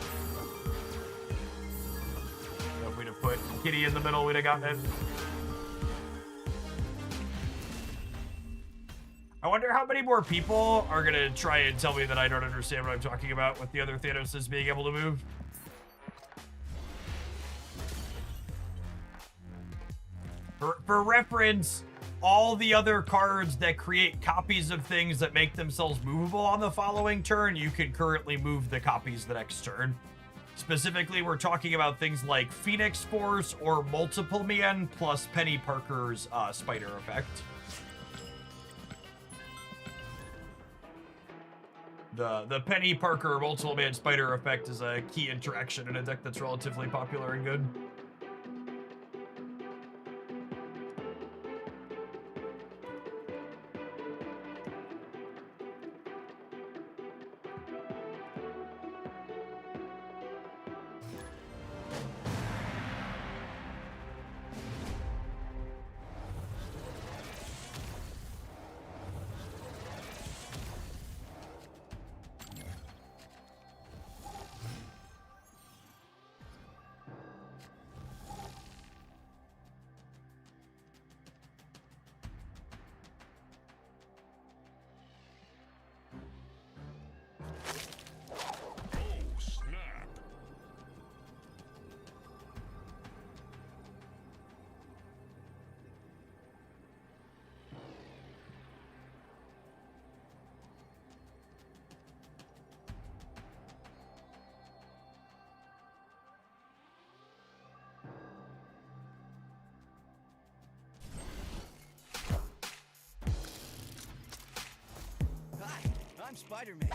[SPEAKER 1] If we'd have put Kitty in the middle, we'd have gotten it. I wonder how many more people are gonna try and tell me that I don't understand what I'm talking about with the other Thanoses being able to move. For reference, all the other cards that create copies of things that make themselves movable on the following turn, you can currently move the copies the next turn. Specifically, we're talking about things like Phoenix Force or Multiple Man plus Penny Parker's Spider Effect. The Penny Parker Multiple Man Spider Effect is a key interaction in a deck that's relatively popular and good.
[SPEAKER 5] I'm Spider-Man.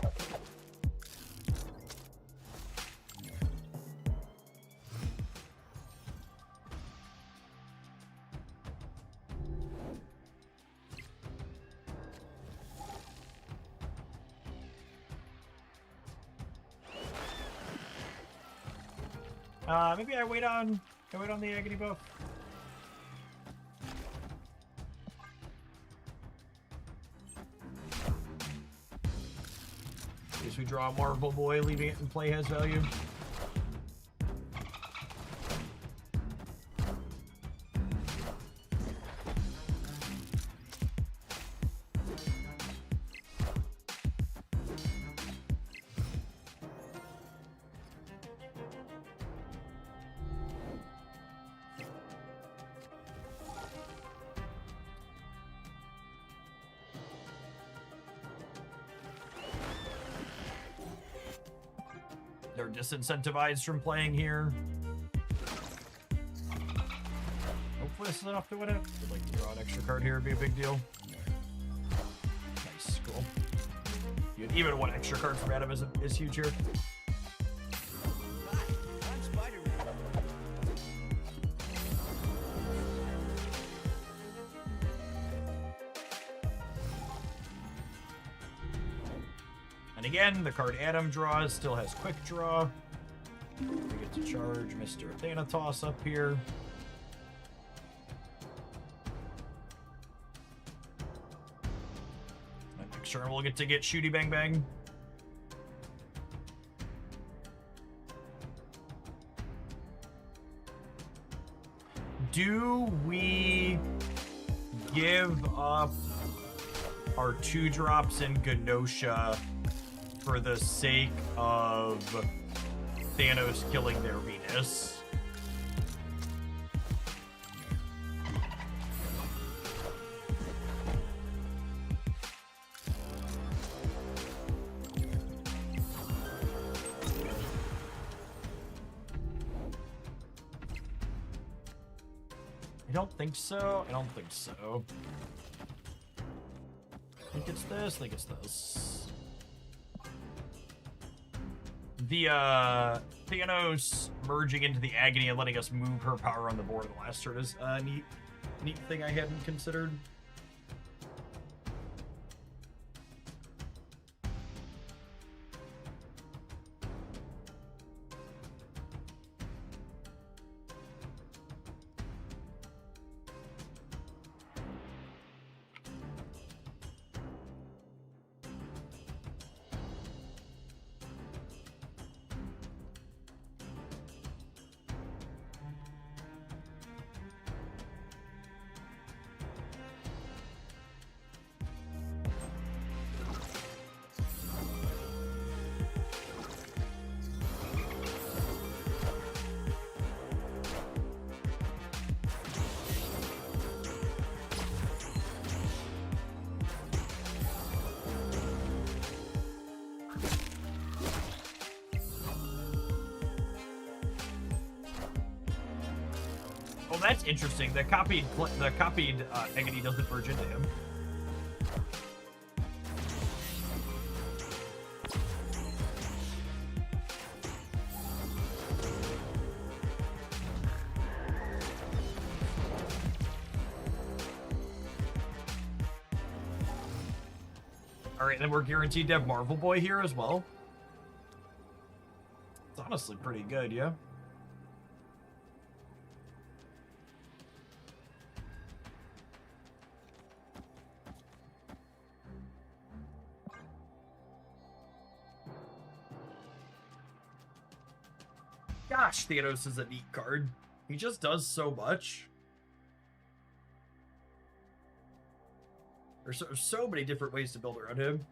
[SPEAKER 1] Maybe I wait on the Agony buff. Guess we draw a Marble Boy, leaving it in play has value. They're disincentivized from playing here. Hopefully this is enough to win it. I'd like to draw an extra card here, would be a big deal. Nice, cool. Even one extra card from Adam is huge here.
[SPEAKER 5] I'm Spider-Man.
[SPEAKER 1] And again, the card Adam draws still has quick draw. We get to charge Mr. Thanatos up here. And next turn we'll get to get Shooty Bang Bang. do we give up our 2-drops in Genosha for the sake of Thanos killing their Venus? I don't think so. I don't think so. I think it's this. I think it's this. The Thanos merging into the Agony and letting us move her power on the board in the last turn is a neat thing I hadn't considered. Oh, that's interesting. The copied Agony doesn't merge into him. All right, then we're guaranteed to have Marvel Boy here as well. It's honestly pretty good, yeah. Gosh, Thanos is a neat card. He just does so much. There's so many different ways to build around him.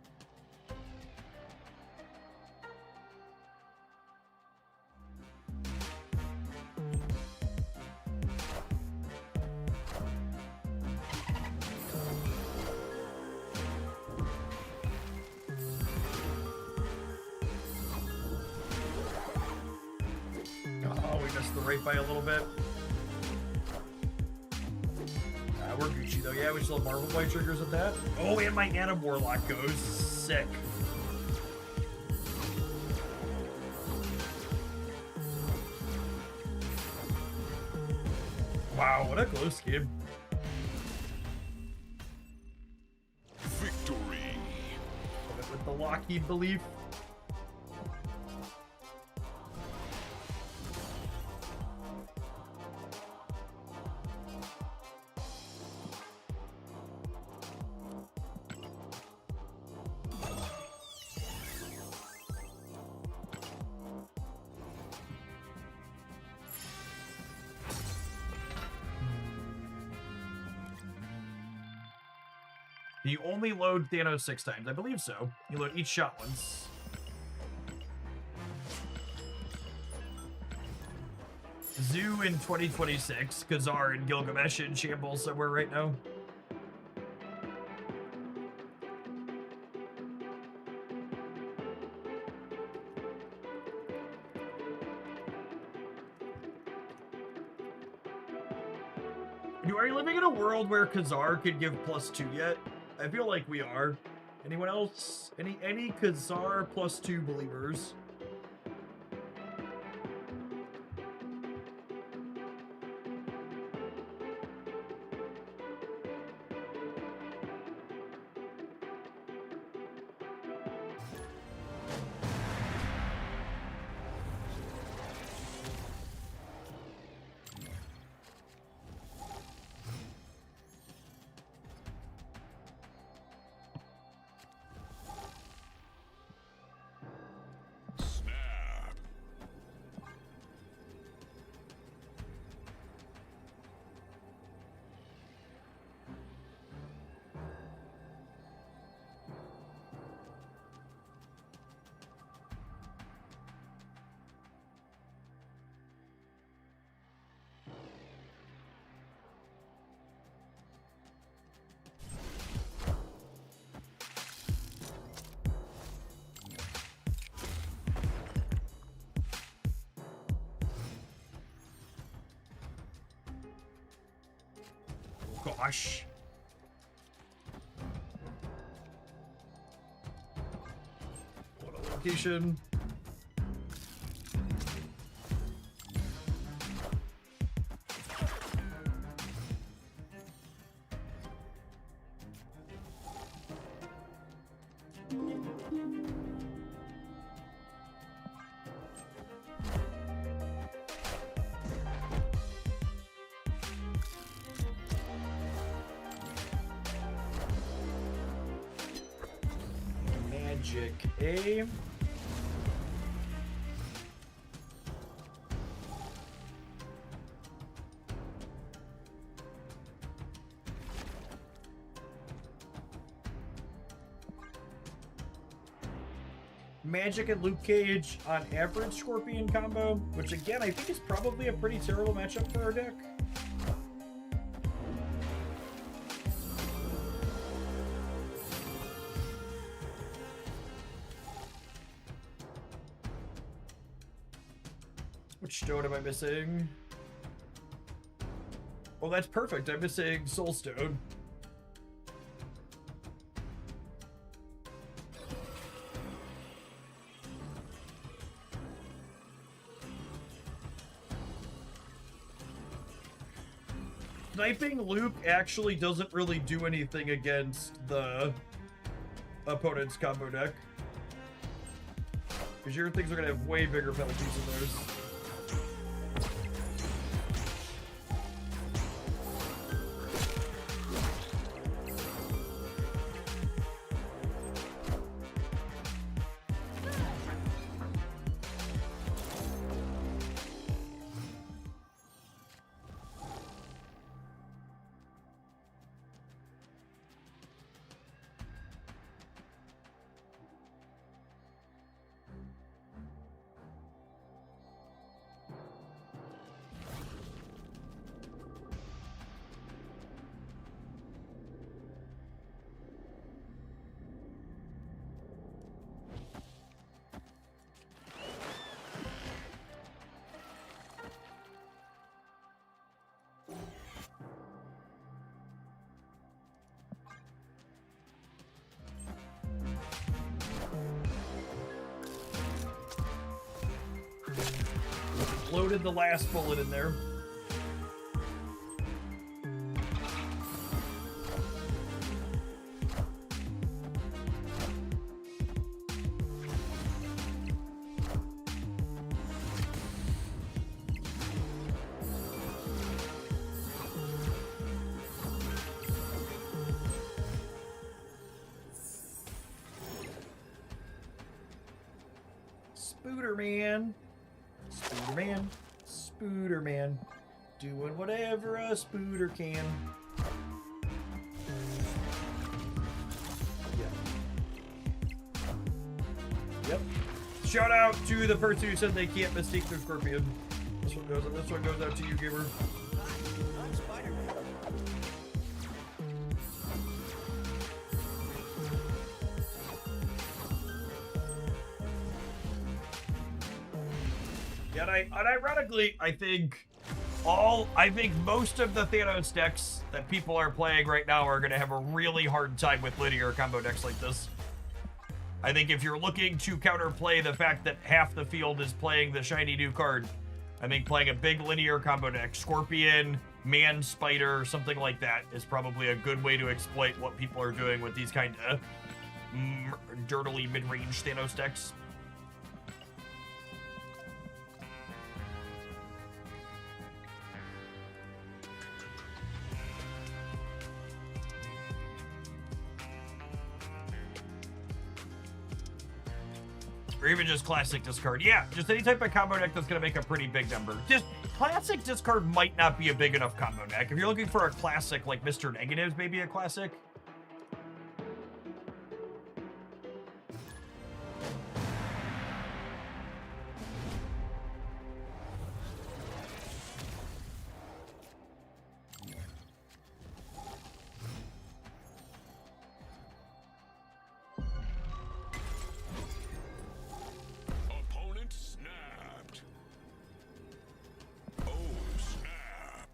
[SPEAKER 1] Oh, we missed the rate by a little bit. We're Gucci though. Yeah, we still have Marvel Boy triggers with that. Oh, and my Atom Warlock goes. Sick. Wow, what a close game.
[SPEAKER 4] Victory.
[SPEAKER 1] With the Lockheed belief. You only load Thanos 6 times. I believe so. You load each shot once. Zoo in 2026. Khazar and Gilgamesh in shambles somewhere right now. Are you living in a world where Khazar could give +2 yet? I feel like we are. Anyone else? Any Khazar +2 believers? gosh. What a location. Magic, eh? Magic and Luke Cage on average Scorpion combo, which again I think is probably a pretty terrible matchup for our deck. Which stone am I missing? Oh, that's perfect. I'm missing Soulstone. Sniping Luke actually doesn't really do anything against the opponent's combo deck. Because your things are going to have way bigger penalties than theirs. Loaded the last bullet in there. Spooderman. Spooderman. Spooderman. Doing whatever a spooder can. Yep. Shout out to the person who said they can't mistake their Scorpion. This one goes out to you, gamer.
[SPEAKER 5] I'm Spider-Man.
[SPEAKER 1] Yeah, and ironically, I think most of the Thanos decks that people are playing right now are going to have a really hard time with linear combo decks like this. I think if you're looking to counterplay the fact that half the field is playing the shiny new card, I think playing a big linear combo deck, Scorpion, Man Spider, something like that, is probably a good way to exploit what people are doing with these kind of dirtily mid-range Thanos decks. Or even just classic discard. Yeah, just any type of combo deck that's going to make a pretty big number. Just classic discard might not be a big enough combo deck. If you're looking for a classic, like Mr. Negatives, maybe a classic.
[SPEAKER 4] Opponent snapped. Oh, snap.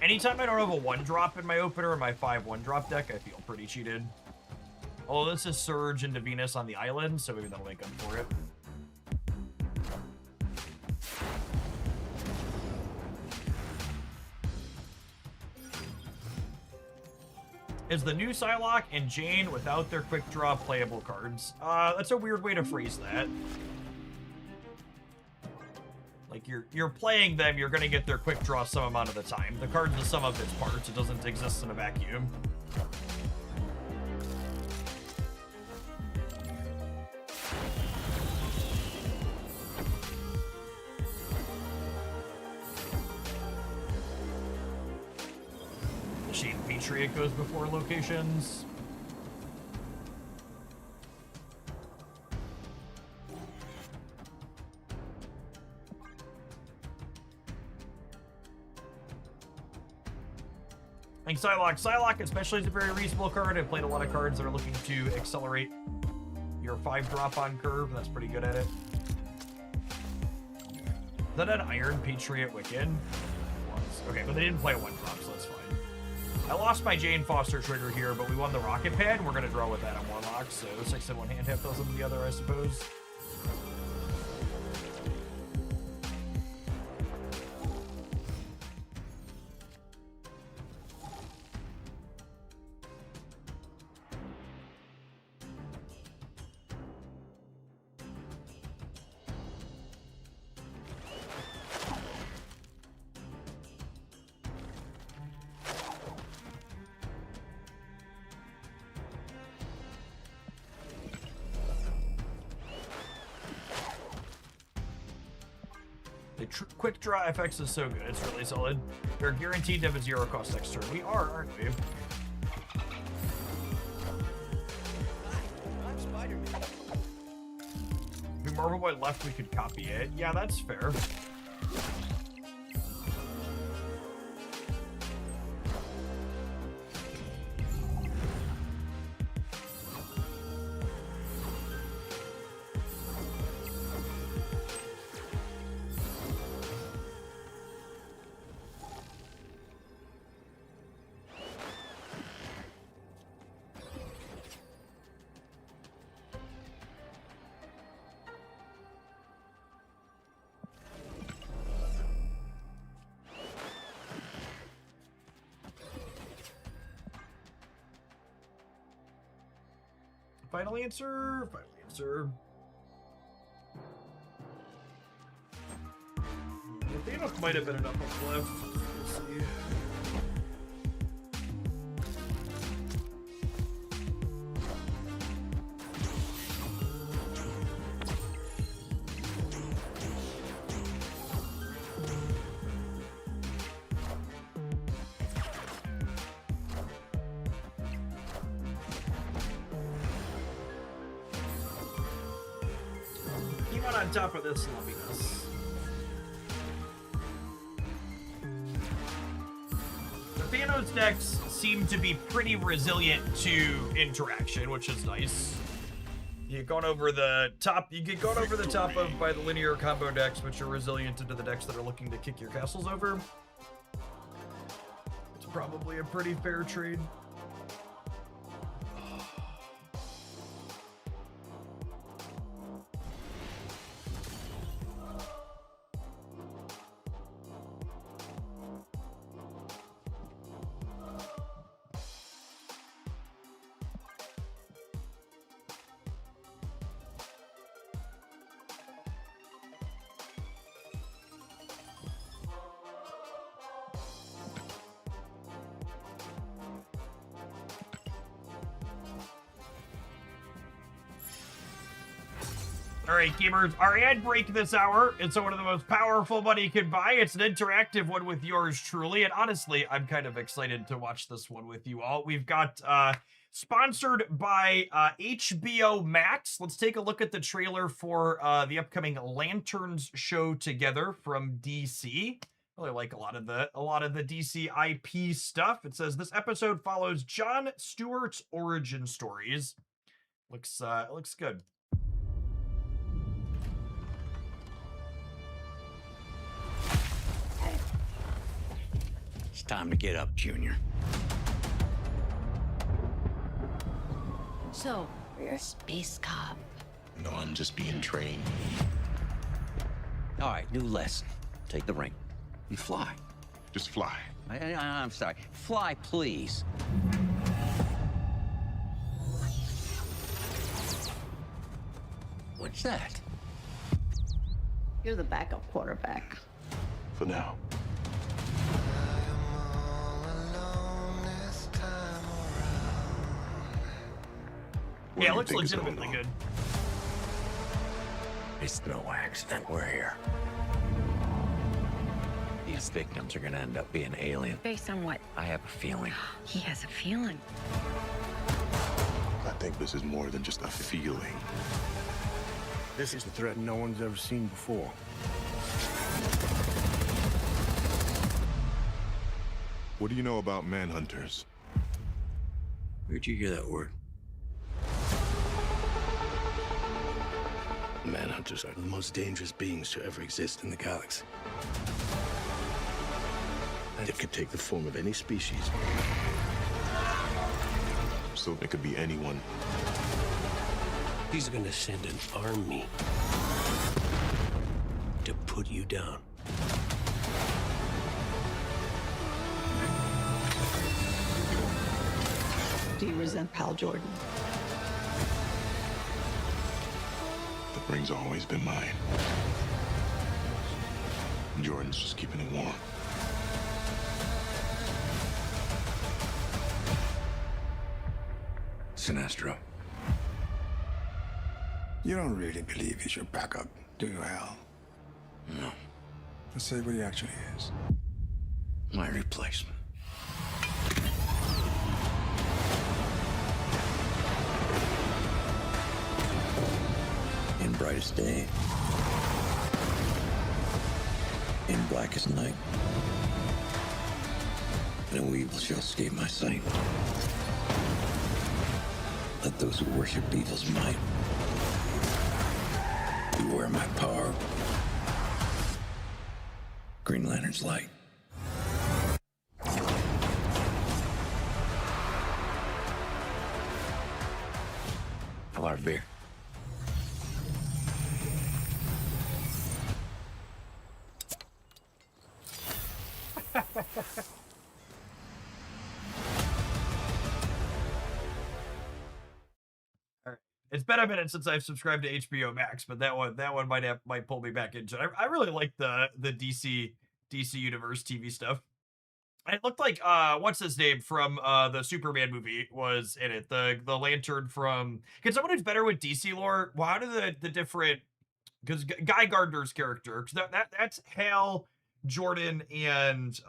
[SPEAKER 1] Anytime I don't have a 1-drop in my opener or my 5 1-drop deck, I feel pretty cheated. Oh, this is Surge into Venus on the island, so maybe that'll make up for it. Is the new Psylocke and Jane without their quick draw playable cards? That's a weird way to phrase that. Like, you're playing them, you're gonna get their quick draw some amount of the time. The card's the sum of its parts, it doesn't exist in a vacuum. Shade Patriot goes before locations. I think Psylocke especially is a very reasonable card. I've played a lot of cards that are looking to accelerate your 5-drop on curve. That's pretty good at it. Is that an Iron Patriot Wiccan? Okay, but they didn't play a 1-drop, so that's fine. I lost my Jane Foster trigger here, but we won the Rocket Pad, and we're going to draw with that on Warlock, so 6 in one hand, half dozen in the other, I suppose. Quick draw FX is so good, it's really solid. They're guaranteed to have a 0-cost next turn. We are, aren't we?
[SPEAKER 5] I'm Spider-Man.
[SPEAKER 1] If Marvel Boy left, we could copy it. Yeah, that's fair. Final answer. Final answer. I think enough might have been enough on the left. We'll see. On top of this lumminess. The Thanos decks seem to be pretty resilient to interaction, which is nice. You get gone over the top of by the linear combo decks, which are resilient into the decks that are looking to kick your castles over. It's probably a pretty fair trade. All right, gamers, our ad break this hour. It's one of the most powerful money you can buy. It's an interactive one with yours truly. And honestly, I'm kind of excited to watch this one with you all. We've got sponsored by HBO Max. Let's take a look at the trailer for the upcoming Lanterns show together from DC. Really like a lot of the DC IP stuff. It says this episode follows John Stewart's origin stories. Looks good.
[SPEAKER 6] It's time to get up, Junior.
[SPEAKER 3] So, you're a space cop.
[SPEAKER 4] No, I'm just being trained.
[SPEAKER 6] All right, new lesson. Take the ring and fly.
[SPEAKER 4] Just fly.
[SPEAKER 6] I'm sorry. Fly, please. What's that?
[SPEAKER 3] You're the backup quarterback.
[SPEAKER 4] For now.
[SPEAKER 1] Yeah, it looks legitimately good.
[SPEAKER 6] It's no accident we're here. These victims are gonna end up being alien.
[SPEAKER 3] Based on what?
[SPEAKER 6] I have a feeling.
[SPEAKER 3] He has a feeling.
[SPEAKER 4] I think this is more than just a feeling.
[SPEAKER 7] This is a threat no one's ever seen before.
[SPEAKER 4] What do you know about manhunters?
[SPEAKER 6] Where'd you hear that word?
[SPEAKER 7] Manhunters are the most dangerous beings to ever exist in the galaxy. And it could take the form of any species.
[SPEAKER 4] So it could be anyone.
[SPEAKER 7] He's gonna send an army to put you down.
[SPEAKER 8] Do you resent Pal Jordan?
[SPEAKER 4] The ring's always been mine. Jordan's just keeping it warm.
[SPEAKER 6] Sinestro.
[SPEAKER 9] You don't really believe he's your backup, do you, Hal?
[SPEAKER 6] No.
[SPEAKER 9] Let's say what he actually is.
[SPEAKER 6] My replacement. In brightest day. In blackest night. No evil shall escape my sight. Let those who worship evil's might beware my power. Green Lantern's light. How about a beer?
[SPEAKER 1] It's been a minute since I've subscribed to HBO Max, but that one might pull me back into it. I really like the DC Universe TV stuff. And it looked like what's his name from the Superman movie was in it. The Lantern from. Can someone who's better with DC lore? Well, how do the different, because Guy Gardner's character, because that's Hal Jordan and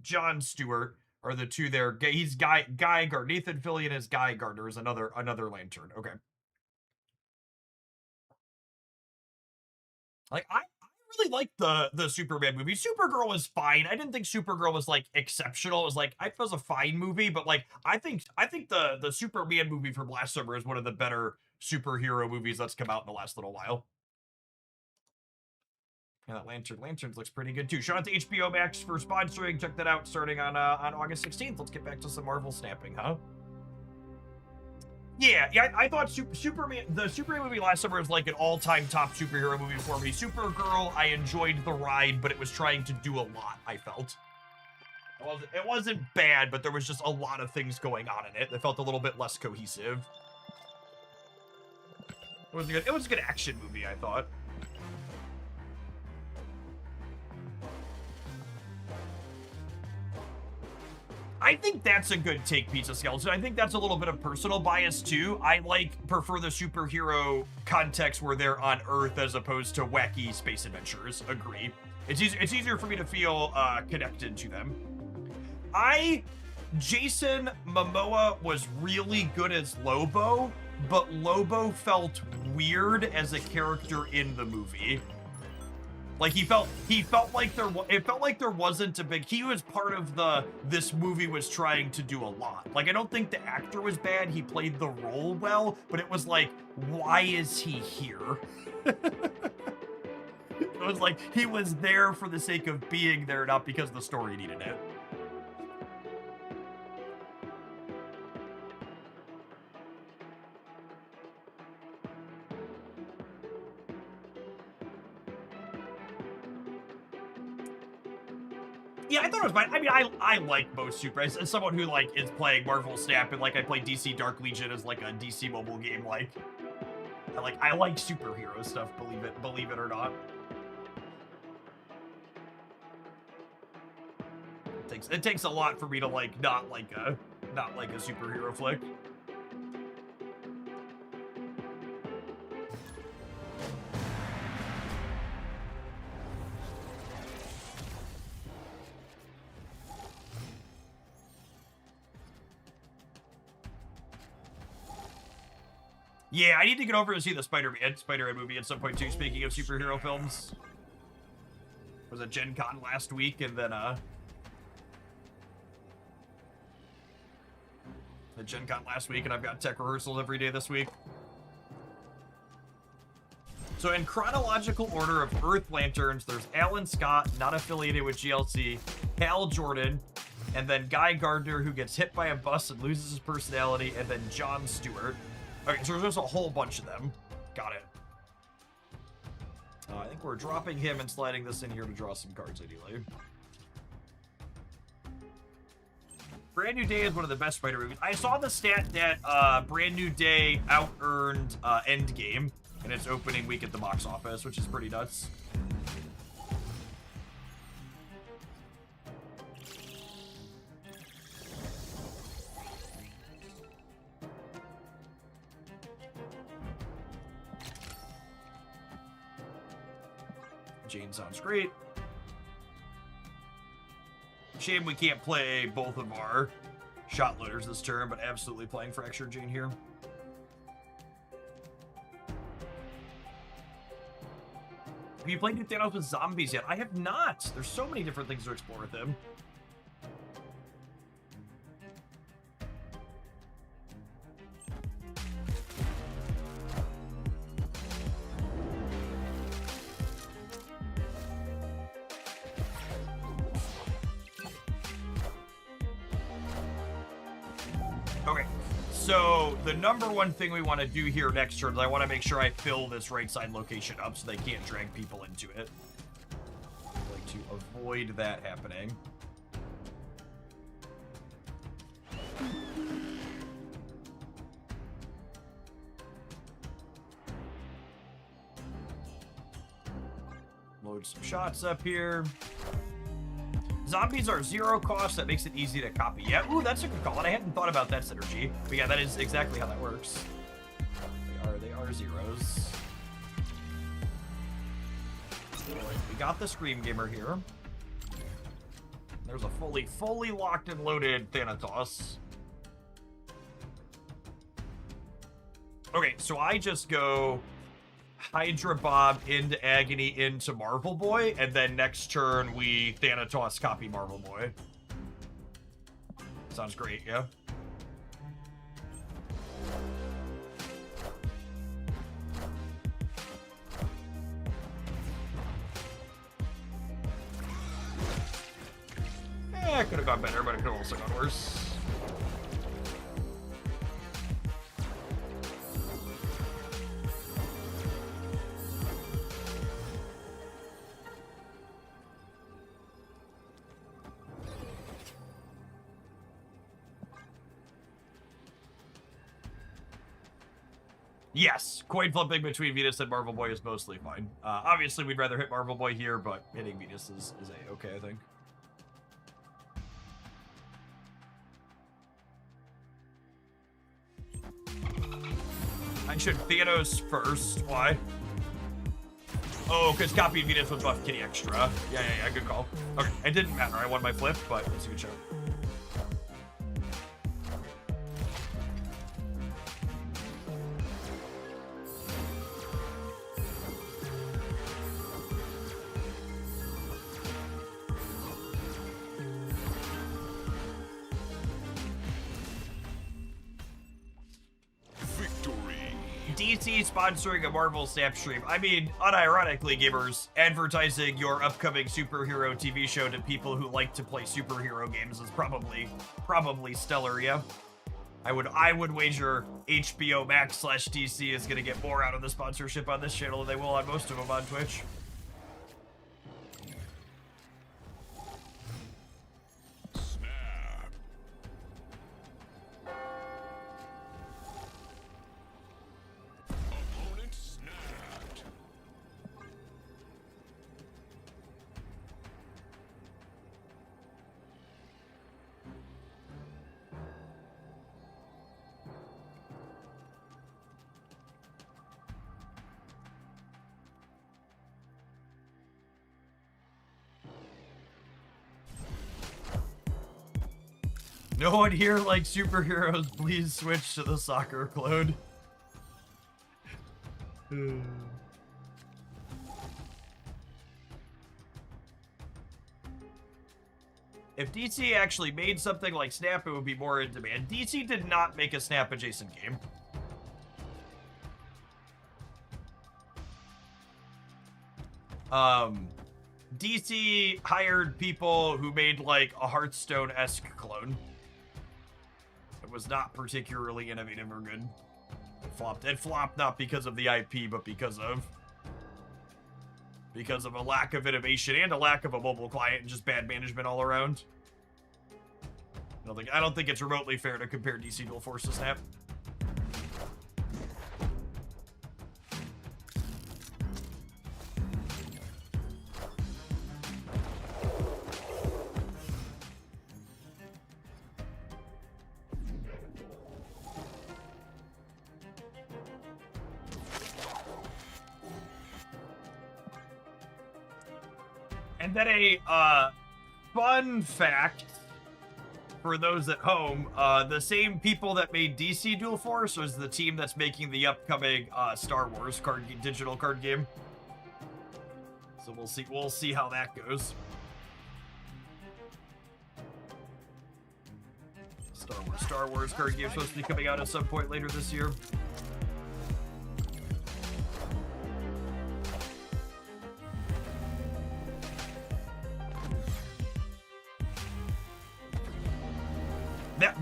[SPEAKER 1] John Stewart are the two there. He's Guy Gardner. Nathan Fillion is Guy Gardner is another Lantern. Okay. Like I really liked the Superman movie. Supergirl was fine. I didn't think Supergirl was like exceptional. It was like it was a fine movie, but like I think the Superman movie from last summer is one of the better superhero movies that's come out in the last little while. Yeah, that Lanterns looks pretty good too. Shout out to HBO Max for sponsoring. Check that out starting on August 16th. Let's get back to some Marvel snapping, huh? Yeah, I thought Superman, the Superman movie last summer was like an all-time top superhero movie for me. Supergirl, I enjoyed the ride, but it was trying to do a lot, I felt. It wasn't bad, but there was just a lot of things going on in it that felt a little bit less cohesive. It was a good action movie, I thought. I think that's a good take, Pizza Skeleton. I think that's a little bit of personal bias too. I prefer the superhero context where they're on Earth as opposed to wacky space adventures. Agree. It's easier for me to feel connected to them. Jason Momoa was really good as Lobo, but Lobo felt weird as a character in the movie. Like he felt like there wasn't a big. He was part of this movie was trying to do a lot. Like I don't think the actor was bad. He played the role well, but it was like, why is he here? It was like he was there for the sake of being there, not because the story needed it. Yeah, I thought it was fine. I mean, I like most super. As someone who like is playing Marvel Snap and like I play DC Dark Legion as like a DC mobile game, like I like superhero stuff. Believe it or not. It takes a lot for me to like not like a superhero flick. Yeah, I need to get over to see the Spider-Man movie at some point too. Speaking of superhero films, it was at Gen Con last week, and then at Gen Con last week, and I've got tech rehearsals every day this week. So in chronological order of Earth Lanterns, there's Alan Scott, not affiliated with GLC, Hal Jordan, and then Guy Gardner, who gets hit by a bus and loses his personality, and then John Stewart. Okay, so there's a whole bunch of them. Got it. I think we're dropping him and sliding this in here to draw some cards, ideally. Brand New Day is one of the best Spider movies. I saw the stat that Brand New Day out-earned Endgame in its opening week at the box office, which is pretty nuts. Jane sounds great. Shame we can't play both of our shot loaders this turn, but absolutely playing Fractured Jane here. Have you played New Thanos with zombies yet? I have not. There's so many different things to explore with him. Okay, so the number one thing we want to do here next turn is I want to make sure I fill this right side location up so they can't drag people into it. I'd like to avoid that happening. Load some shots up here. Zombies are 0 cost. That makes it easy to copy. Yeah, ooh, that's a good call. And I hadn't thought about that synergy. But yeah, that is exactly how that works. They are zeros. We got the Scream Gamer here. There's a fully locked and loaded Thanatos. Okay, so I just go Hydra Bob into Agony into Marvel Boy, and then next turn we Thanatos copy Marvel Boy. Sounds great, yeah? It could have gone better, but it could have also gone worse. Yes, coin flipping between Venus and Marvel Boy is mostly fine. Obviously, we'd rather hit Marvel Boy here, but hitting Venus is A-okay, I think. I should Thanos first. Why? Oh, because copying Venus would buff Kitty extra. Yeah, good call. Okay, it didn't matter. I won my flip, but it's a good show. DC sponsoring a Marvel Snap stream. I mean, unironically, gamers, advertising your upcoming superhero TV show to people who like to play superhero games is probably stellar, yeah? I would wager HBO Max / DC is gonna get more out of the sponsorship on this channel than they will on most of them on Twitch. No one here likes superheroes. Please switch to the soccer clone. If DC actually made something like Snap, it would be more in demand. DC did not make a Snap adjacent game. DC hired people who made like a Hearthstone-esque clone. It was not particularly innovative or good. It flopped. It flopped not because of the IP, but because of a lack of innovation and a lack of a mobile client and just bad management all around. I don't think it's remotely fair to compare DC Dual Force to Snap. And then a fun fact for those at home, the same people that made DC Dual Force was the team that's making the upcoming Star Wars digital card game. So we'll see how that goes. Star Wars card game supposed to be coming out at some point later this year.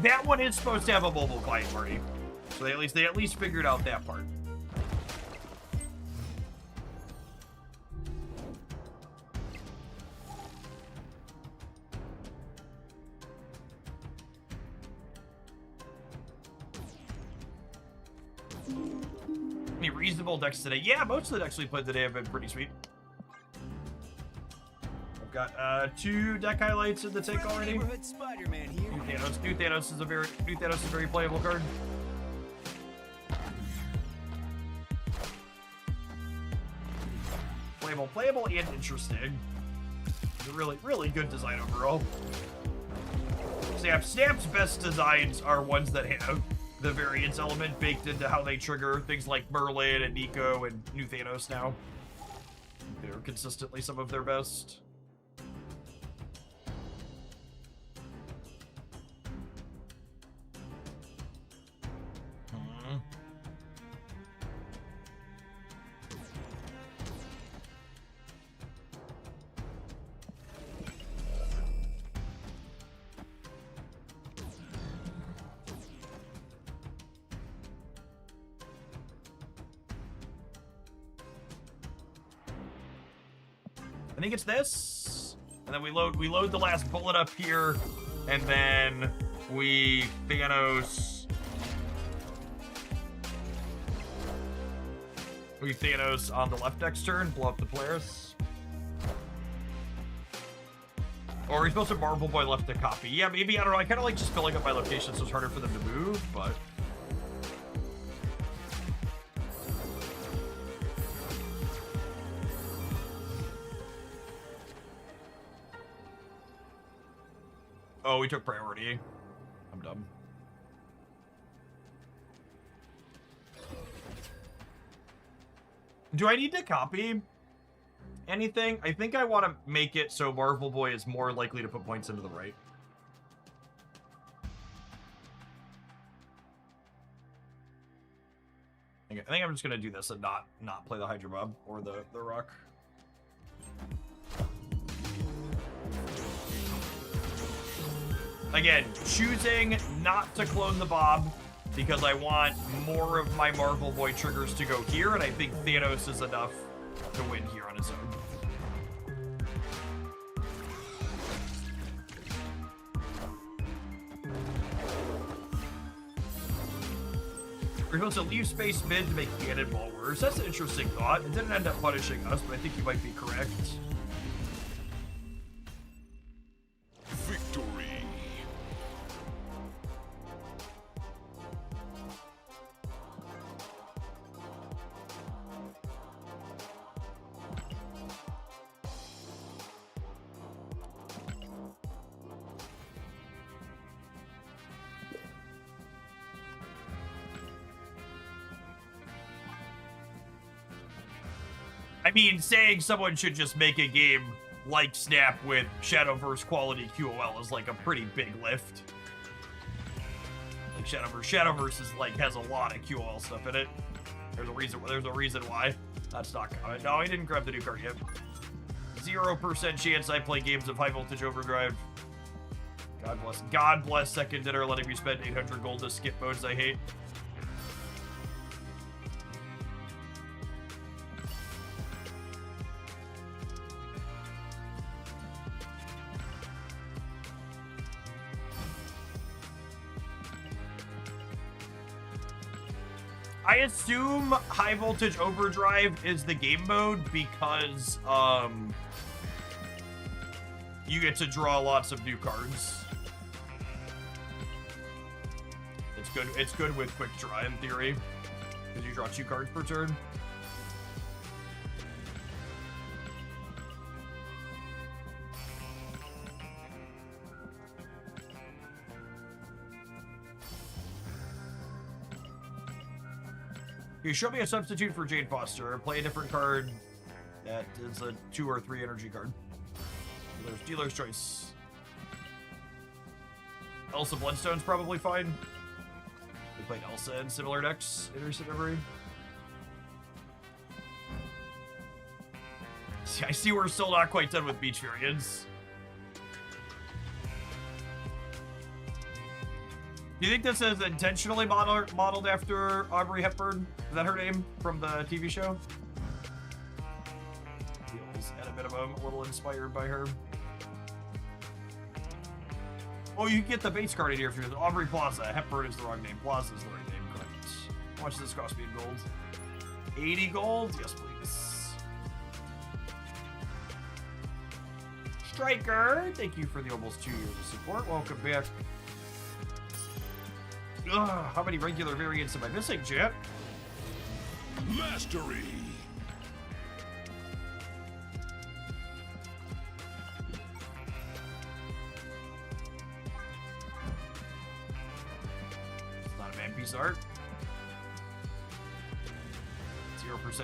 [SPEAKER 1] That one is supposed to have a mobile client already. So they at least figured out that part. Any reasonable decks today? Yeah, most of the decks we played today have been pretty sweet. I've got 2 deck highlights in the take already.
[SPEAKER 5] Neighborhood Spider-Man here.
[SPEAKER 1] New Thanos is a very playable card. Playable and interesting. It's a really good design overall. Snap's best designs are ones that have the variance element baked into how they trigger things like Merlin and Nico and New Thanos now. They're consistently some of their best. I think it's this, and then we load the last bullet up here, and then we Thanos on the left next turn, blow up the Polaris. Or he's supposed to Marvel Boy left to copy. Yeah, maybe, I don't know. I kind of like just filling up my location so it's harder for them to move, but... Oh, we took priority. I'm dumb. Do I need to copy anything? I think I want to make it so Marvel Boy is more likely to put points into the right. I think I'm just going to do this and not play the Hydra Bob or the Rock. Again, choosing not to clone the Bob because I want more of my Marvel Boy triggers to go here, and I think Thanos is enough to win here on his own. We're supposed to leave space mid to make cannonball worse. That's an interesting thought. It didn't end up punishing us, but I think you might be correct.
[SPEAKER 4] Victory.
[SPEAKER 1] I mean, saying someone should just make a game like Snap with Shadowverse quality QOL is like a pretty big lift. Like Shadowverse is like has a lot of QOL stuff in it. There's a reason why. That's not common. No, I didn't grab the new card yet. 0% chance I play games of High Voltage Overdrive. God bless Second Dinner letting me spend 800 gold to skip modes I hate. I assume High Voltage Overdrive is the game mode because you get to draw lots of new cards. It's good with quick draw in theory, because you draw 2 cards per turn. You show me a substitute for Jane Foster. Play a different card that is a 2 or 3 energy card. Dealer's choice. Elsa Bloodstone's probably fine. We played Elsa in similar decks in recent memory. See, I see we're still not quite done with Beach Variants. Do you think this is intentionally modeled after Audrey Hepburn? Is that her name from the TV show? Feels at a minimum a little inspired by her. Oh, you can get the base card in here if you're Aubrey Plaza. Hepburn is the wrong name. Plaza is the right name, correct. How much does this cost me in gold? 80 gold? Yes, please. Striker, thank you for the almost 2 years of support. Welcome back. Ugh, how many regular variants am I missing, chat?
[SPEAKER 4] Mastery.
[SPEAKER 1] It's not a man piece art. 0%.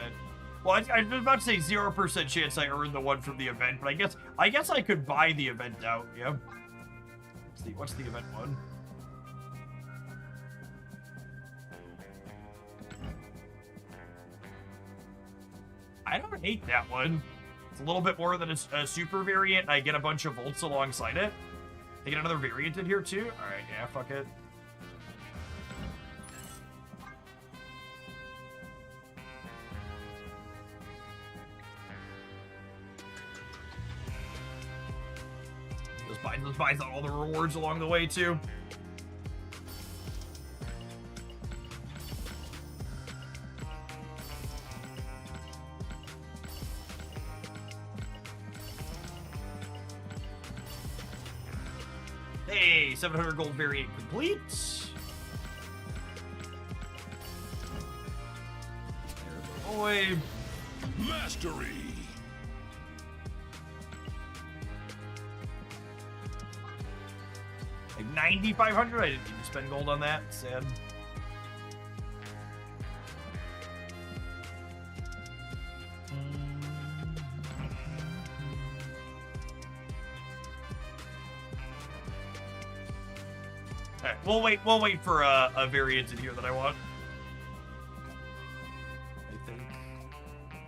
[SPEAKER 1] Well, I was about to say 0% chance I earned the one from the event, but I guess I could buy the event out. Yeah. What's the event one? I don't hate that one. It's a little bit more than a super variant. I get a bunch of volts alongside it. They get another variant in here too? Alright, yeah, fuck it. This buys out all the rewards along the way too. Hey, 700 gold variant complete. There's our boy.
[SPEAKER 4] Mastery.
[SPEAKER 1] Like 9,500? I didn't need to spend gold on that. Sad. Alright, we'll wait for a variant in here that I want. I think.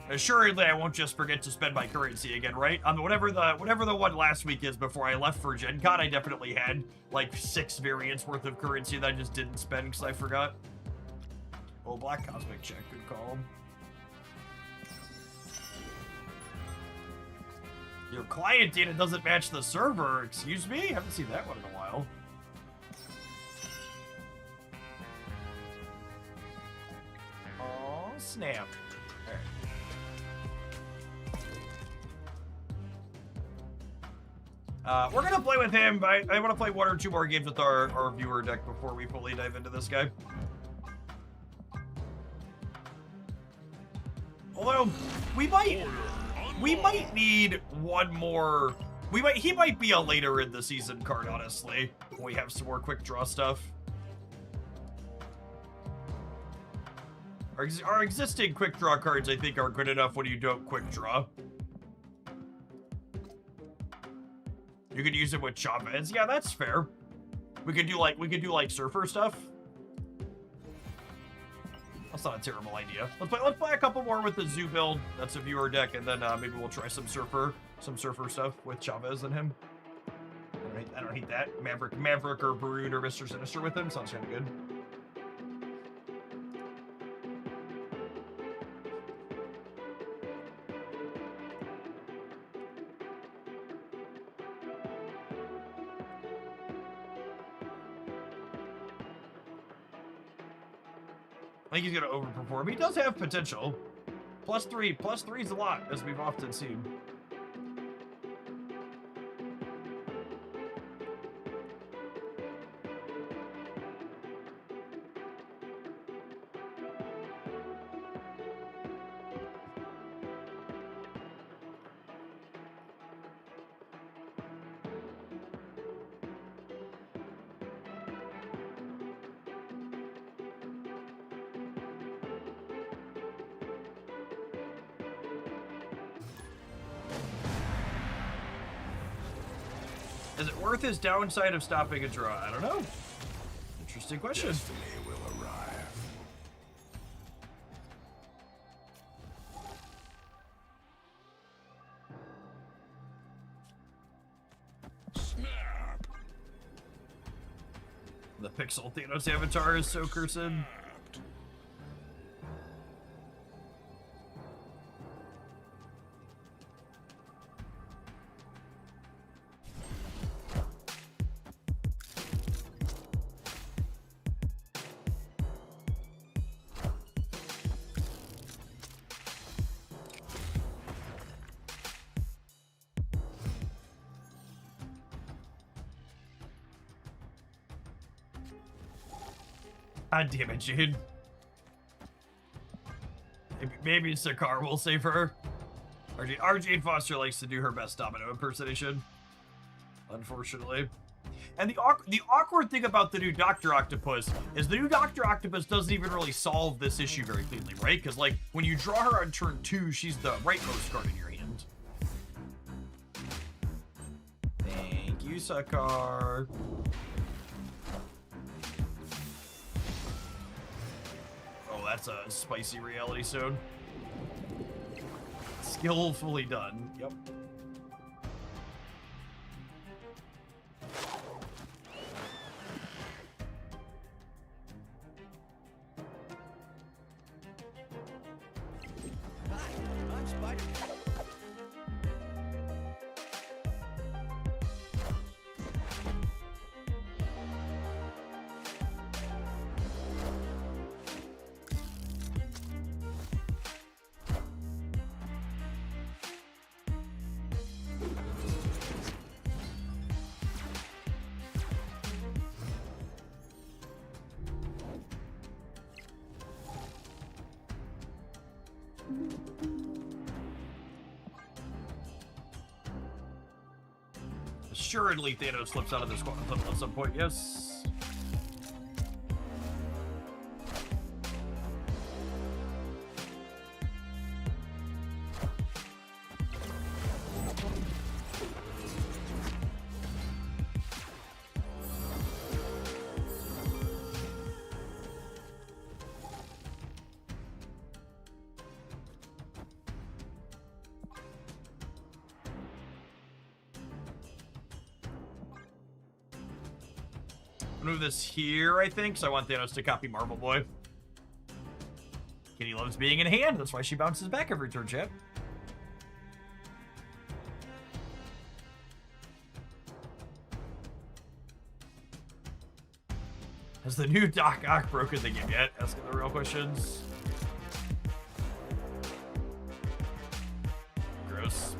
[SPEAKER 1] Assuredly, I won't just forget to spend my currency again, right? Whatever the one last week is before I left for Gen Con, I definitely had like 6 variants worth of currency that I just didn't spend because I forgot. Oh, Black Cosmic check, good call. Your client data doesn't match the server. Excuse me? Haven't seen that one in a while. Oh, snap. We're gonna play with him, but I want to play 1 or 2 more games with our viewer deck before we fully dive into this guy. Although we might need one more. He might be a later in the season card, honestly. When we have some more quick draw stuff. Our existing quick draw cards, I think, are good enough when you don't quick draw. You could use it with Chavez. Yeah, that's fair. We could do like surfer stuff. That's not a terrible idea. Let's play a couple more with the Zoo build. That's a viewer deck, and then maybe we'll try some surfer stuff with Chavez and him. I don't hate that. Maverick or Brood or Mr. Sinister with him. Sounds kind of good. I think he's gonna overperform. He does have potential. +3 is a lot, as we've often seen. Is it worth his downside of stopping a draw? I don't know. Interesting question.
[SPEAKER 9] Destiny will arrive. Snap.
[SPEAKER 1] The Pixel Thanos avatar is so cursed. God damn it, Jade. Maybe Sakar will save her. Our Jade Foster likes to do her best Domino impersonation, unfortunately. And the awkward thing about the new Dr. Octopus is the new Dr. Octopus doesn't even really solve this issue very cleanly, right? Because, like, when you draw her on turn 2, she's the rightmost card in your hand. Thank you, Sakar. That's a spicy reality stone. Skillfully done. Yep.
[SPEAKER 5] Hi, I'm Spider-Man.
[SPEAKER 1] Assuredly, Thanos slips out of this quantum at some point, yes. Move this here, I think, so I want Thanos to copy Marble Boy. Kitty loves being in hand, that's why she bounces back every turn, chat. Has the new Doc Ock broken the game yet? Asking the real questions. Gross.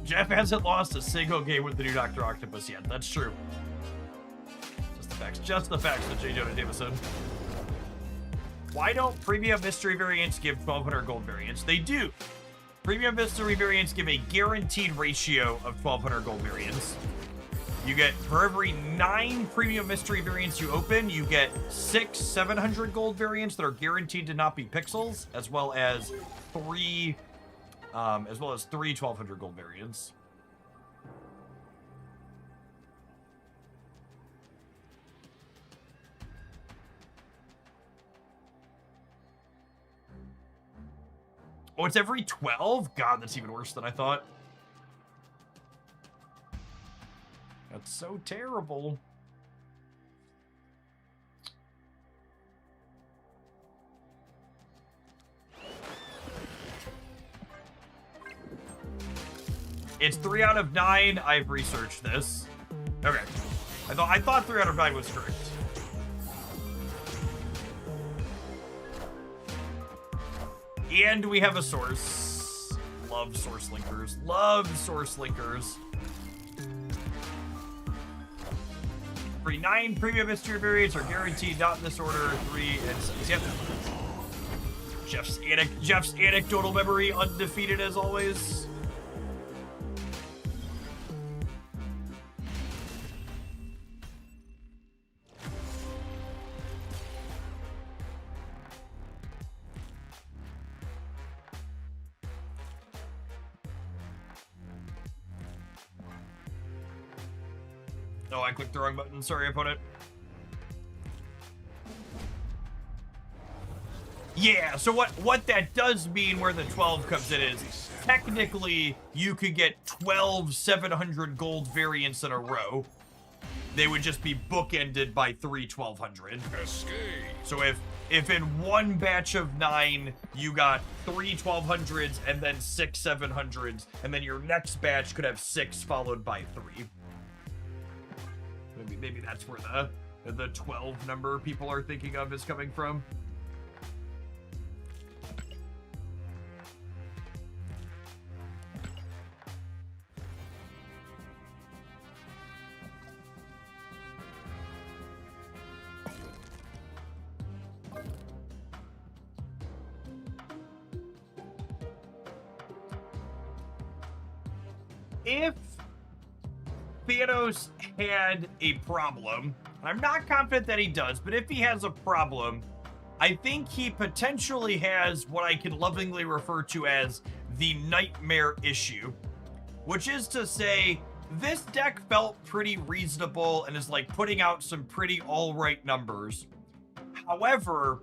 [SPEAKER 1] Jeff hasn't lost a single game with the new Dr. Octopus yet. That's true. Just the facts. Just the facts with J. Jonah Jameson. Why don't premium mystery variants give 1,200 gold variants? They do. Premium mystery variants give a guaranteed ratio of 1,200 gold variants. You get, for every 9 premium mystery variants you open, you get 6 700 gold variants that are guaranteed to not be pixels, as well as 3 1200 gold variants. Oh, it's every 12? God, that's even worse than I thought. That's so terrible. It's 3 out of 9. I've researched this. Okay. I thought 3 out of 9 was correct. And we have a source. Love source linkers. Love source linkers. Free 9 premium mystery variants are guaranteed, not in this order. 3 and 6. Yep. Jeff's anecdotal memory undefeated as always. Oh, I clicked the wrong button. Sorry, opponent. Yeah, so what that does mean where the 12 comes in is, technically, you could get 12 700 gold variants in a row. They would just be bookended by 3 1200.
[SPEAKER 4] Escape.
[SPEAKER 1] So if in one batch of 9, you got 3 1200s and then 6 700s, and then your next batch could have 6 followed by 3. Maybe that's where the 12 number people are thinking of is coming from. If Thanos had a problem, I'm not confident that he does, but if he has a problem, I think he potentially has what I can lovingly refer to as the nightmare issue, which is to say, this deck felt pretty reasonable and is like putting out some pretty alright numbers. However,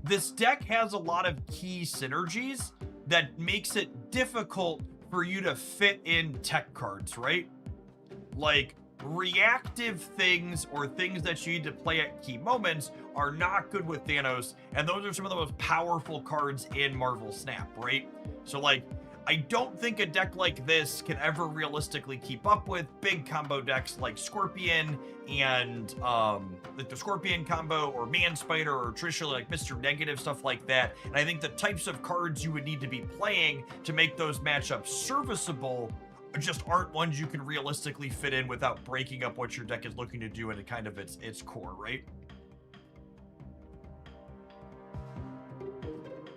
[SPEAKER 1] this deck has a lot of key synergies that makes it difficult for you to fit in tech cards, right? Like, reactive things or things that you need to play at key moments are not good with Thanos, and those are some of the most powerful cards in Marvel Snap, right? So, like, I don't think a deck like this can ever realistically keep up with big combo decks like Scorpion and, like the Scorpion combo or Man Spider or traditionally like Mr. Negative, stuff like that. And I think the types of cards you would need to be playing to make those matchups serviceable just aren't ones you can realistically fit in without breaking up what your deck is looking to do at kind of its core, right?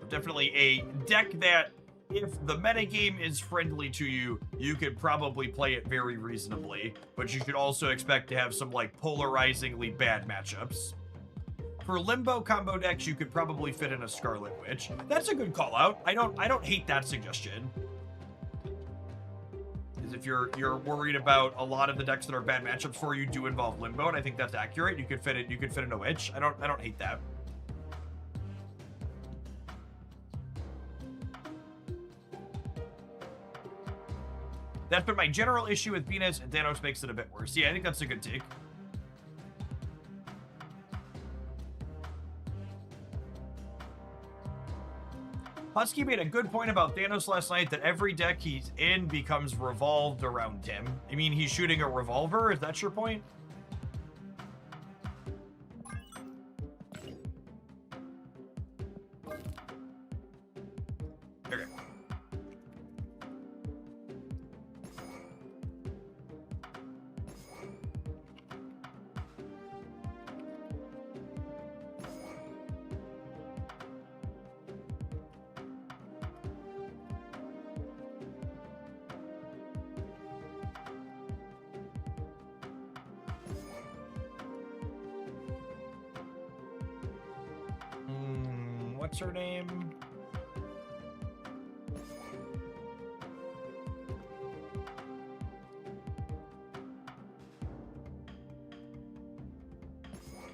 [SPEAKER 1] Definitely a deck that, if the metagame is friendly to you, you could probably play it very reasonably, but you should also expect to have some like polarizingly bad matchups. For Limbo combo decks, you could probably fit in a Scarlet Witch. That's a good call out. I don't hate that suggestion. If you're worried about a lot of the decks that are bad matchups for you do involve Limbo, and I think that's accurate. You could fit in a Witch. I don't hate that. That's been my general issue with Venus, and Thanos makes it a bit worse. Yeah, I think that's a good take. Husky made a good point about Thanos last night, that every deck he's in becomes revolved around him. You mean he's shooting a revolver? Is that your point? Okay. what's her name?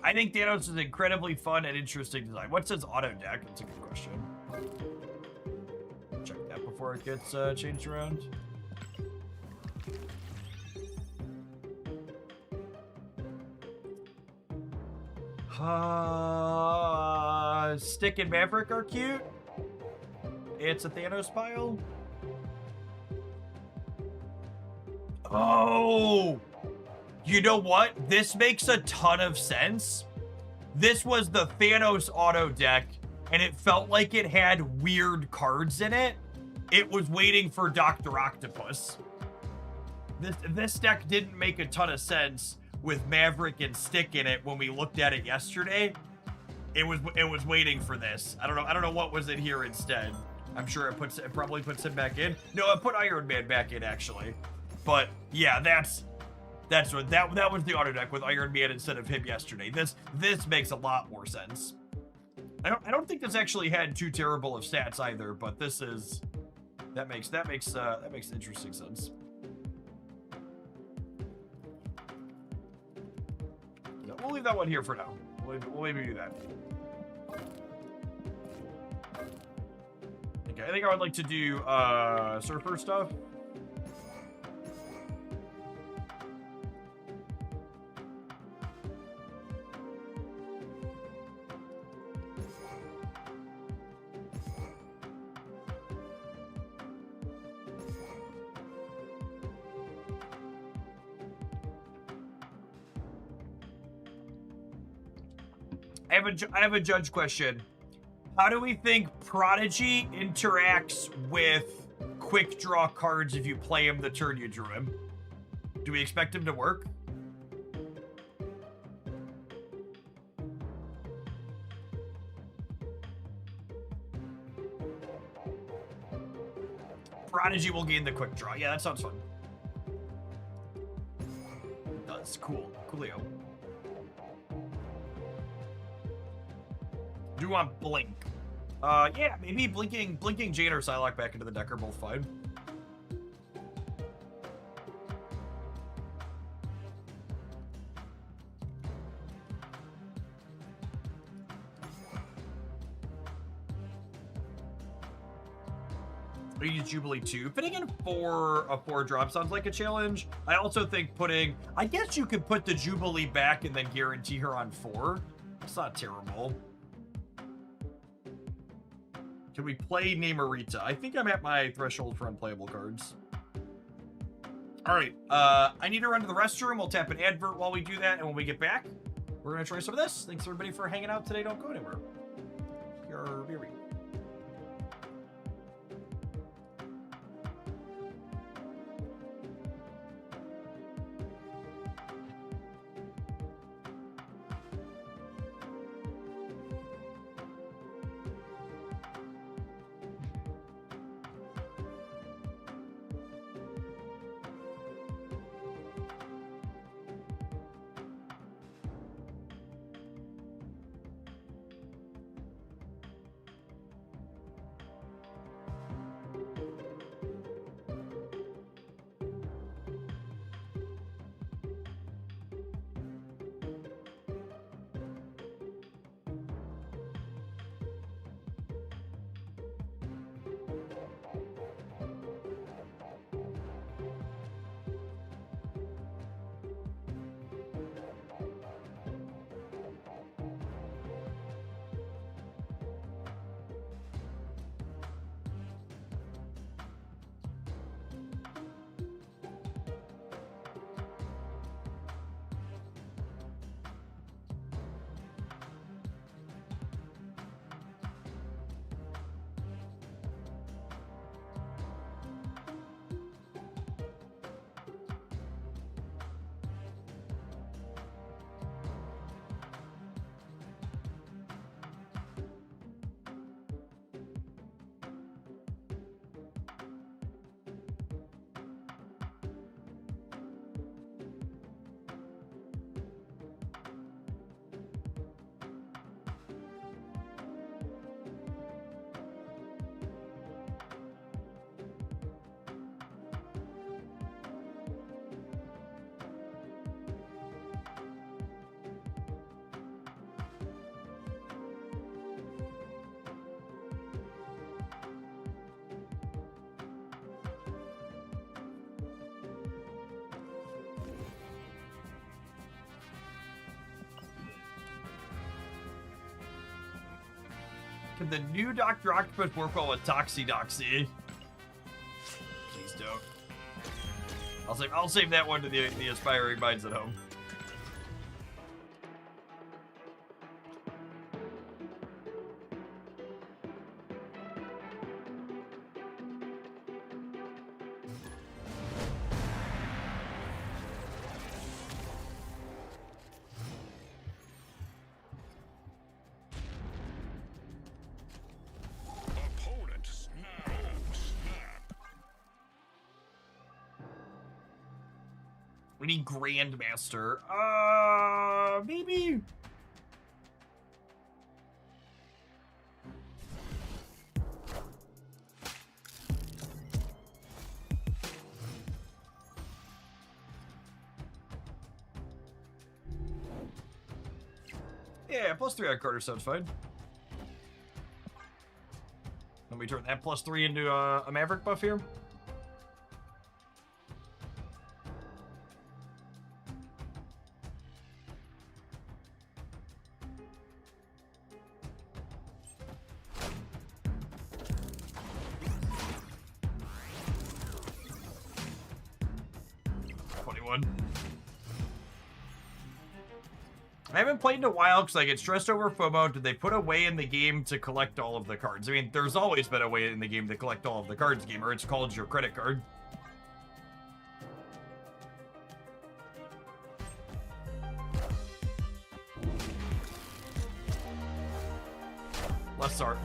[SPEAKER 1] I think Thanos is incredibly fun and interesting design. What's his auto deck? That's a good question. Check that before it gets changed around. Stick and Maverick are cute. It's a Thanos pile. Oh! You know what? This makes a ton of sense. This was the Thanos auto deck, and it felt like it had weird cards in it. It was waiting for Dr. Octopus. This deck didn't make a ton of sense with Maverick and Stick in it when we looked at it yesterday. It was waiting for this. I don't know what was in here instead. I'm sure it probably puts him back in. No, it put Iron Man back in actually. But yeah, that's what that was the auto deck with Iron Man instead of him yesterday. This makes a lot more sense. I don't think this actually had too terrible of stats either, but this is that makes interesting sense. Yeah, we'll leave that one here for now. We'll maybe do that. Okay, I think I would like to do Surfer stuff. I have a judge question. How do we think Prodigy interacts with quick draw cards if you play him the turn you drew him? Do we expect him to work? Prodigy will gain the quick draw. Yeah, that sounds fun. It does. Cool. Coolio. Do you want Blink? Yeah, maybe Blinking Jade or Psylocke back into the deck are both fine. We use Jubilee 2. Fitting in a 4 drop sounds like a challenge. I also think I guess you could put the Jubilee back and then guarantee her on 4. It's not terrible. Can we play Namorita? I think I'm at my threshold for unplayable cards. All right, I need to run to the restroom. We'll tap an advert while we do that, and when we get back, we're gonna try some of this. Thanks everybody for hanging out today. Don't go anywhere. Here we go. Can the new Dr. Octopus work well with Toxie? Please don't. I'll save that one to the aspiring minds at home.
[SPEAKER 4] Opponent snap.
[SPEAKER 1] We need Grandmaster. Maybe. Yeah, +3 on Carter sounds fine. Let me turn that +3 into a Maverick buff here. I haven't played in a while because I get stressed over FOMO. Did they put a way in the game to collect all of the cards? I mean, there's always been a way in the game to collect all of the cards, gamer. It's called your credit card.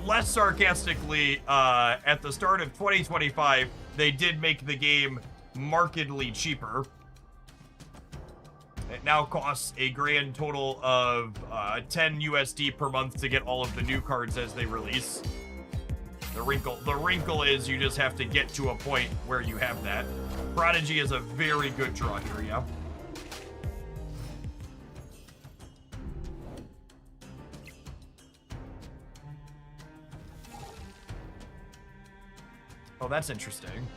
[SPEAKER 1] Less sarcastically, at the start of 2025, they did make the game markedly cheaper. It now costs a grand total of 10 USD per month to get all of the new cards as they release. The wrinkle is you just have to get to a point where you have that. Prodigy is a very good draw here, yeah. Oh, that's interesting.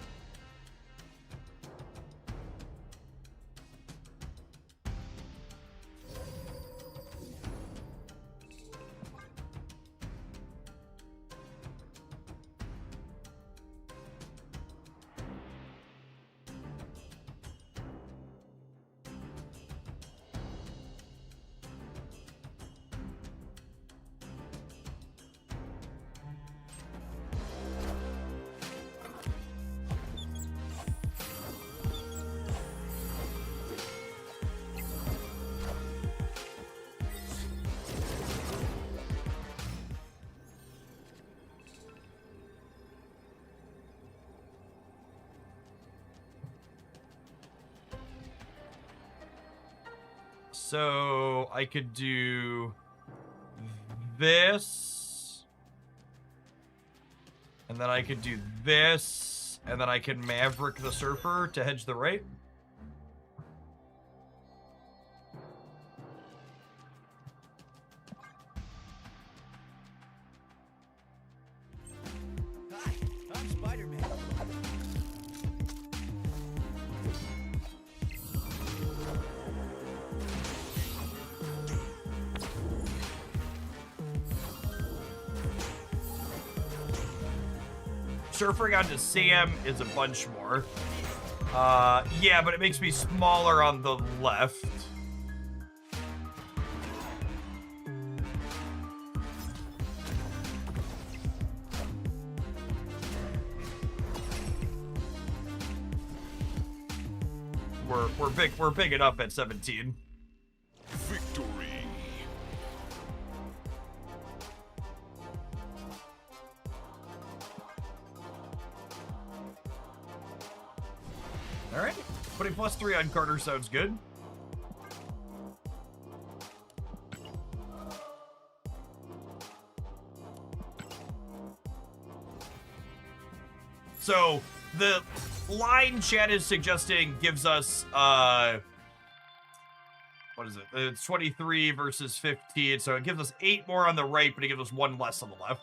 [SPEAKER 1] So I could do this, and then I could do this, and then I can Maverick the Surfer to hedge the right.
[SPEAKER 5] Hi, I'm Spider-Man.
[SPEAKER 1] Surfing onto Sam is a bunch more. Yeah, but it makes me smaller on the left. We're big enough at 17.
[SPEAKER 4] Victory.
[SPEAKER 1] All right, putting +3 on Carter sounds good. So the line chat is suggesting gives us what is it? It's 23 versus 15, so it gives us 8 more on the right, but it gives us 1 less on the left.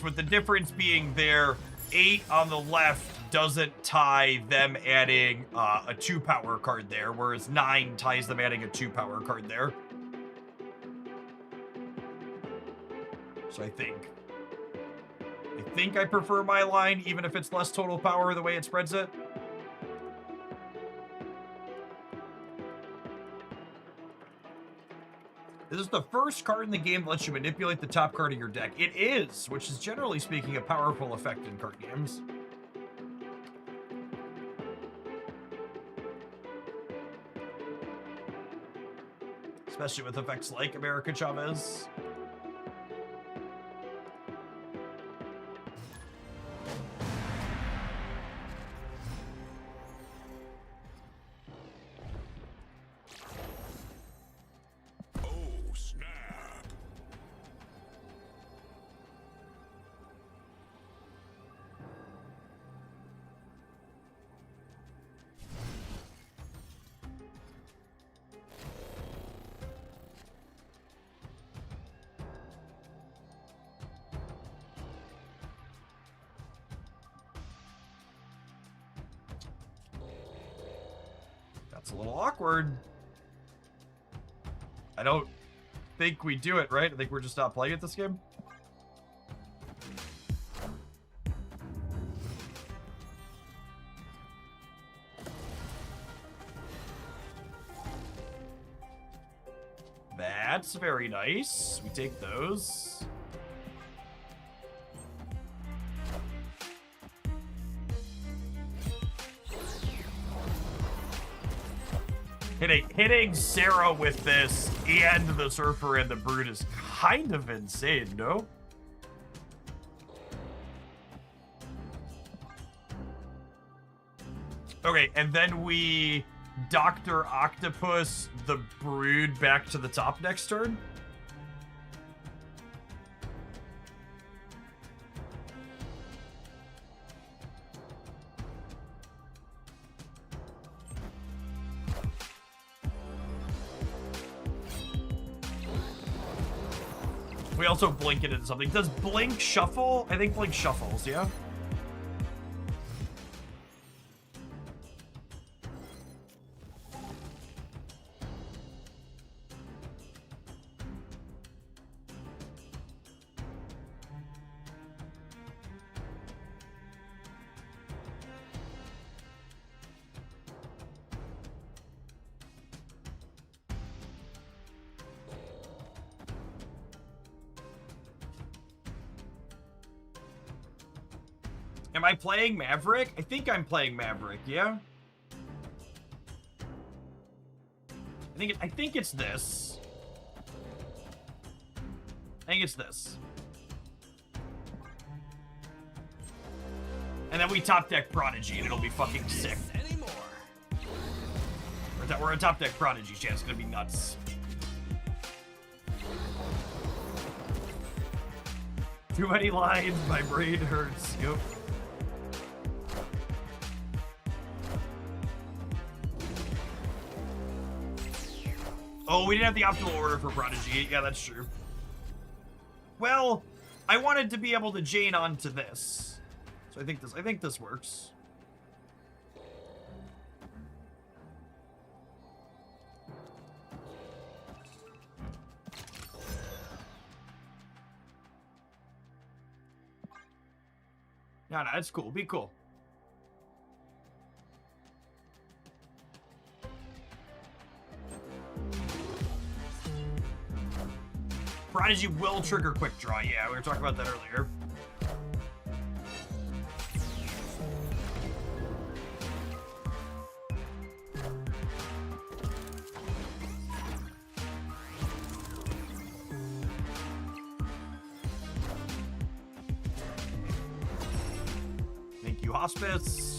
[SPEAKER 1] With the difference being there, 8 on the left doesn't tie them adding a 2 power card there, whereas 9 ties them adding a 2 power card there. So I think I prefer my line, even if it's less total power the way it spreads it. This is the first card in the game that lets you manipulate the top card of your deck. It is, which is generally speaking a powerful effect in card games. Especially with effects like America Chavez.
[SPEAKER 4] Oh, snap.
[SPEAKER 1] That's a little awkward. I don't think we do it, right? I think we're just not playing it this game. That's very nice. We take those. Hitting Sarah with this and the Surfer and the Brute is kind of insane, no? Okay, and then we Dr. Octopus the Brood back to the top next turn. We also blink it into something. Does Blink shuffle? I think Blink shuffles, yeah? Am I playing Maverick? I think I'm playing Maverick, yeah? I think it's this. I think it's this. And then we top deck Prodigy and it'll be fucking sick. We're a top deck Prodigy, chat. It's gonna be nuts. Too many lines, my brain hurts. Yep. Oh, we didn't have the optimal order for Prodigy. Yeah, that's true. Well, I wanted to be able to Jane onto this. So I think this works. No, it's cool. Be cool. Prodigy will trigger quick draw. Yeah, we were talking about that earlier. Thank you, Hospice.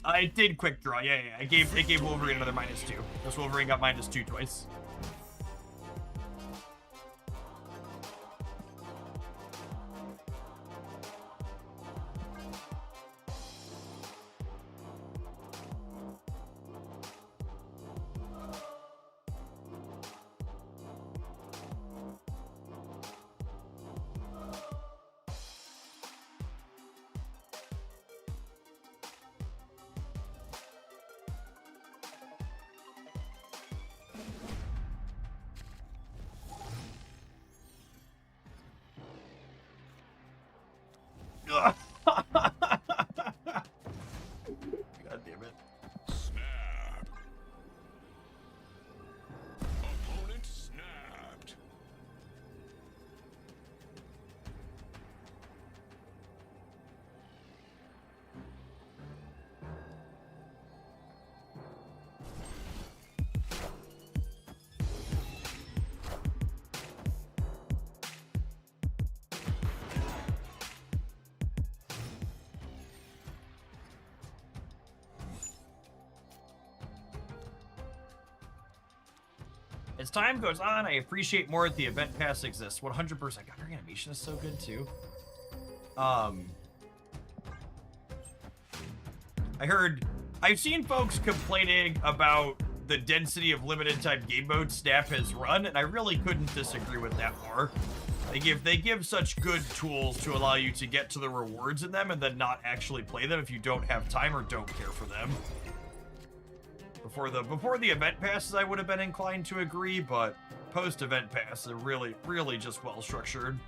[SPEAKER 1] I did quick draw. Yeah. It gave Wolverine another -2. This Wolverine got -2 twice. God damn it.
[SPEAKER 4] Snap. Opponent snapped.
[SPEAKER 1] As time goes on, I appreciate more that the event pass exists. 100%. God, her animation is so good too. I've seen folks complaining about the density of limited time game mode Snap has run, and I really couldn't disagree with that more. They give such good tools to allow you to get to the rewards in them and then not actually play them if you don't have time or don't care for them. Before the event passes, I would have been inclined to agree, but post-event pass are really, really just well structured.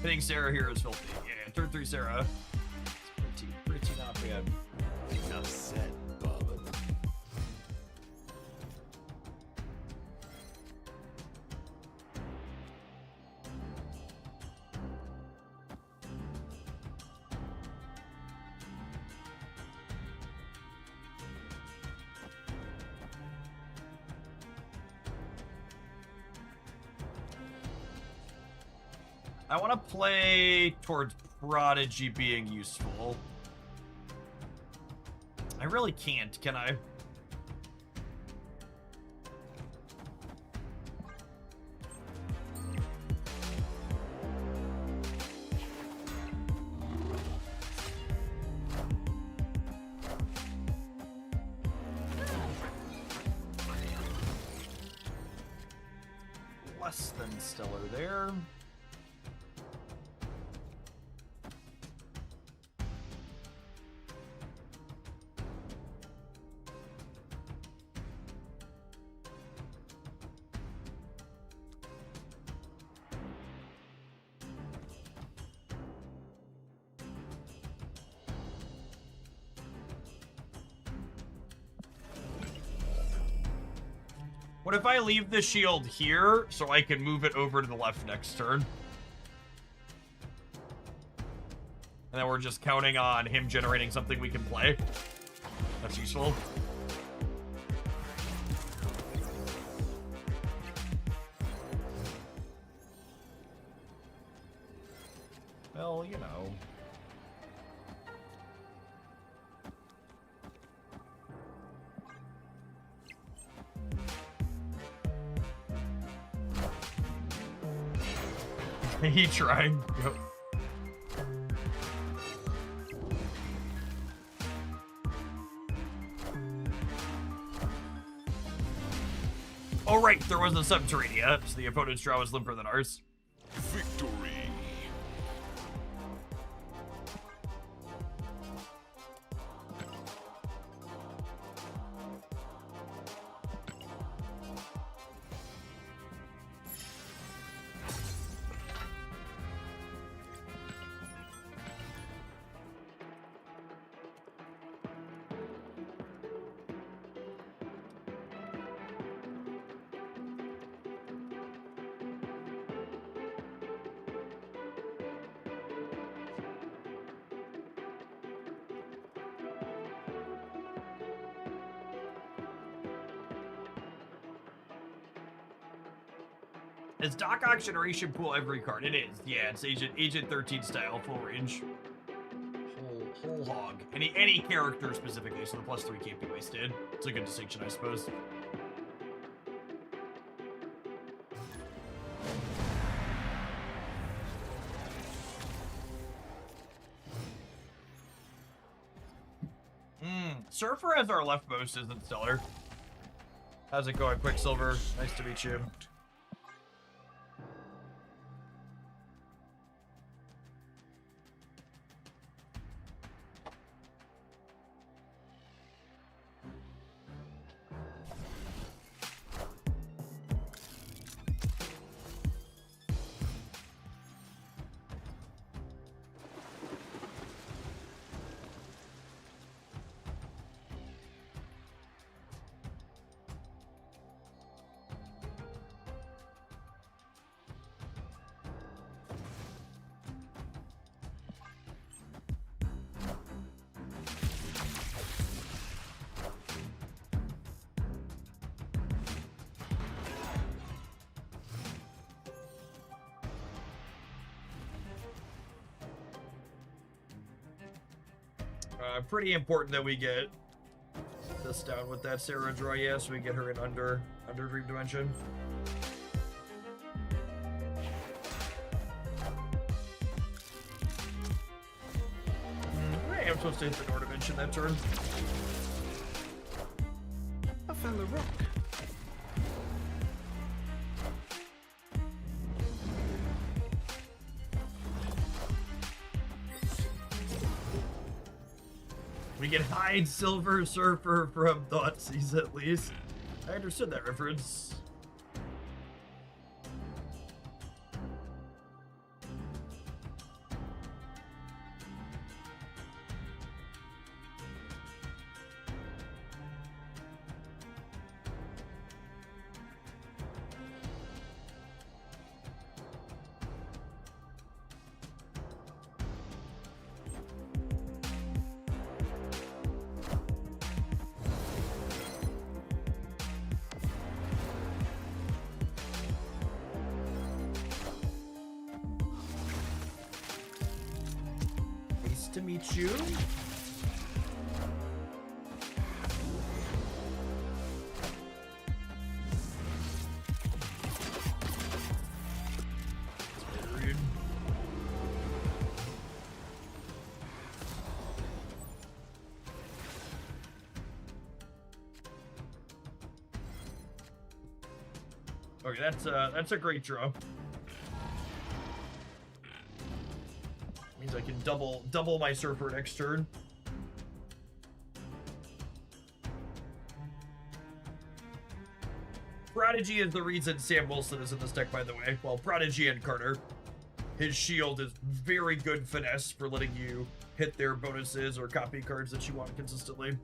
[SPEAKER 1] Hitting Sarah here is filthy. Yeah, turn 3 Sarah. It's pretty not bad.
[SPEAKER 4] Enough said, Bubba.
[SPEAKER 1] I want to play towards Prodigy being useful. I really can't, can I? Less than stellar there. What if I leave the shield here so I can move it over to the left next turn? And then we're just counting on him generating something we can play. That's useful. Well, you know. He tried. Yep. Oh right, there was a Subterranea, so the opponent's draw was limper than ours.
[SPEAKER 4] Victory. Is Doc Ock generation pool every card? It is. Yeah, it's Agent 13 style, full range. Whole hog. Any character specifically, so the +3 can't be wasted. It's a good distinction, I suppose. Surfer as our leftmost isn't stellar. How's it going, Quicksilver? Nice to meet you.
[SPEAKER 1] Pretty important that we get this down with that Sarah Joy, yeah, so we get her in under Dream Dimension. I am supposed to hit the Door Dimension that turn.
[SPEAKER 7] I found the rock.
[SPEAKER 1] We get Hyde Silver Surfer from Thoughtseize at least. I understood that reference. To meet you. Rude. Okay, that's a great draw. Means I can double my Surfer next turn. Prodigy is the reason Sam Wilson is in this deck, by the way. Well, Prodigy and Carter. His shield is very good finesse for letting you hit their bonuses or copy cards that you want consistently.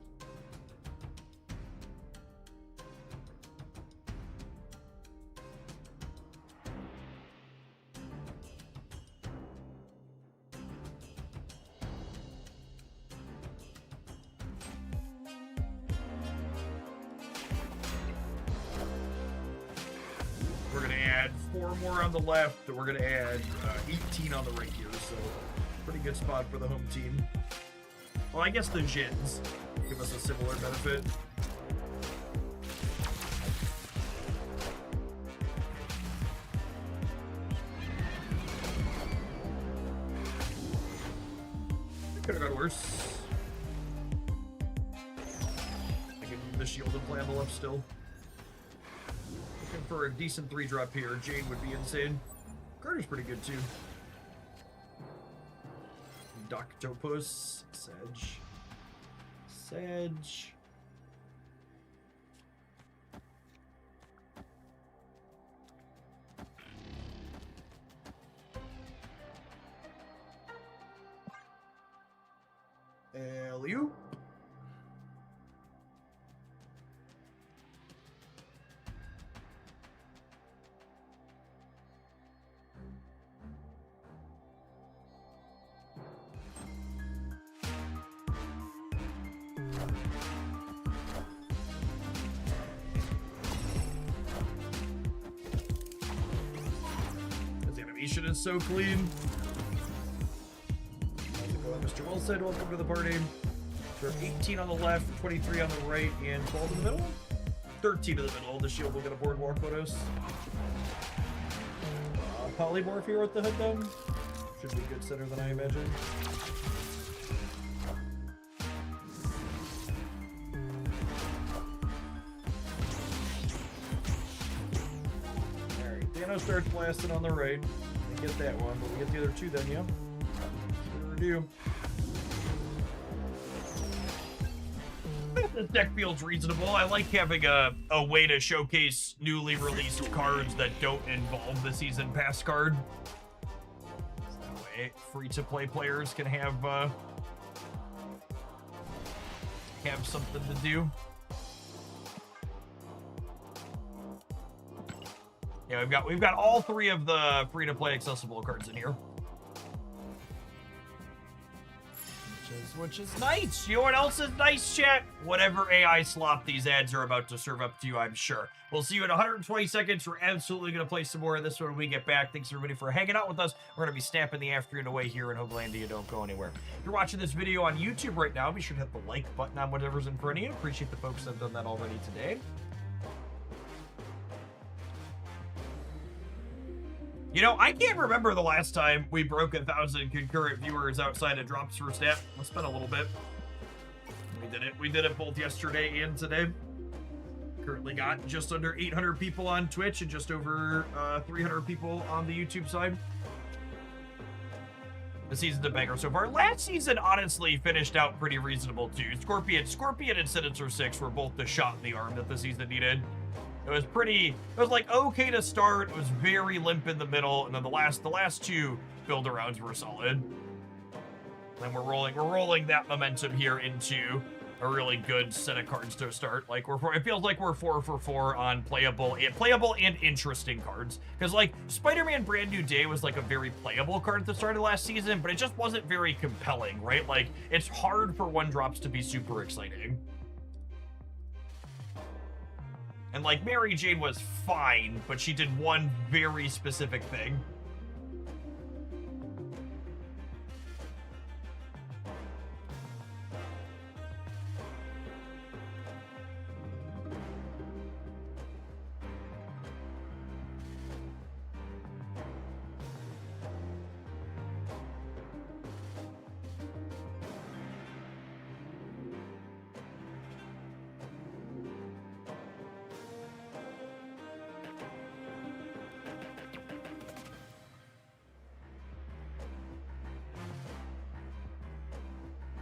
[SPEAKER 1] We're going to add 4 more on the left, and we're going to add 18 on the right here, so pretty good spot for the home team. Well, I guess the Jins give us a similar benefit. It could have gone worse. I can move the shield and play on the left still. Looking for a decent 3-drop here. Jane would be insane. Carter's pretty good too. Doctopus. Sedge. Sedge. Alley-oop. His animation is so clean. Mr. Wilson, welcome to the party. So 18 on the left, 23 on the right, and 12 in the middle? 13 in the middle. The shield will get a boardwalk bonus. Polymorph here with the hood, though. Should be good center than I imagine. Alright, Thanos starts blasting on the right. We get that one, but we get the other 2 then, yeah? Sure do. This deck feels reasonable. I like having a way to showcase newly released cards that don't involve the season pass card. That way, free-to-play players can have something to do. Yeah, we've got all 3 of the free-to-play accessible cards in here. Which is
[SPEAKER 4] which is nice. You know what else is nice, chat? Whatever AI slop these ads are about to serve up to you, I'm sure. We'll see you in 120 seconds. We're absolutely going to play some more of this when we get back. Thanks, everybody, for hanging out with us. We're going to be snapping the afternoon away here in Hoaglandia. Don't go anywhere. If you're watching this video on YouTube right now, be sure to hit the like button on whatever's in front of you. Appreciate the folks that have done that already today. You know, I can't remember the last time we broke 1,000 concurrent viewers outside of Drops for Snap. It's been a little bit. We did it both yesterday and today. Currently got just under 800 people on Twitch and just over 300 people on the YouTube side. The season's a banger so far. Last season, honestly, finished out pretty reasonable too. Scorpion and Sinister 6 were both the shot in the arm that the season needed. It was like okay to start. It was very limp in the middle, and then the last two build-arounds were solid. And we're rolling that momentum here into a really good set of cards to start. Like it feels like we're 4 for 4 on playable and interesting cards. Because like Spider-Man Brand New Day was like a very playable card at the start of last season, but it just wasn't very compelling, right? Like it's hard for 1-drops to be super exciting. And like Mary Jane was fine, but she did one very specific thing.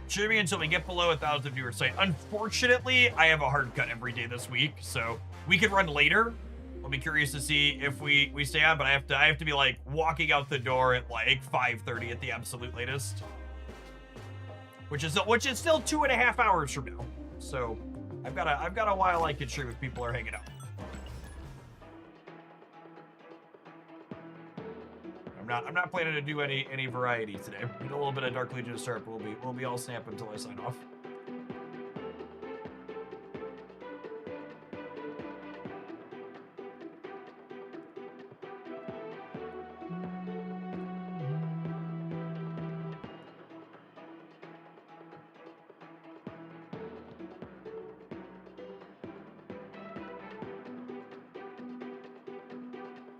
[SPEAKER 4] Should be until we get below 1,000 viewers site. Unfortunately, I have a hard cut every day this week, so we could run later. I'll be curious to see if we stay on, but I have to be like walking out the door at like 5:30 at the absolute latest, which is still 2.5 hours from now. So I've got a while I can stream if people are hanging out. I'm not planning to do any variety today. Need a little bit of Dark Legion to start, but we'll be all snap until I sign off.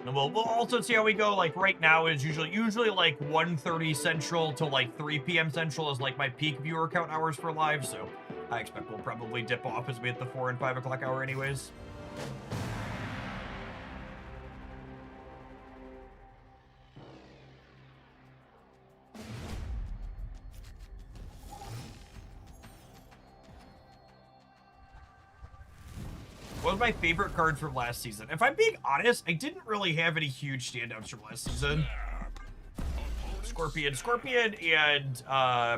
[SPEAKER 4] And we'll also see how we go. Like right now is usually like 1:30 Central to like 3 p.m. Central is like my peak viewer count hours for live. So I expect we'll probably dip off as we hit the 4 and 5 o'clock hour anyways. What was my favorite card from last season? If I'm being honest, I didn't really have any huge standouts from last season. Scorpion and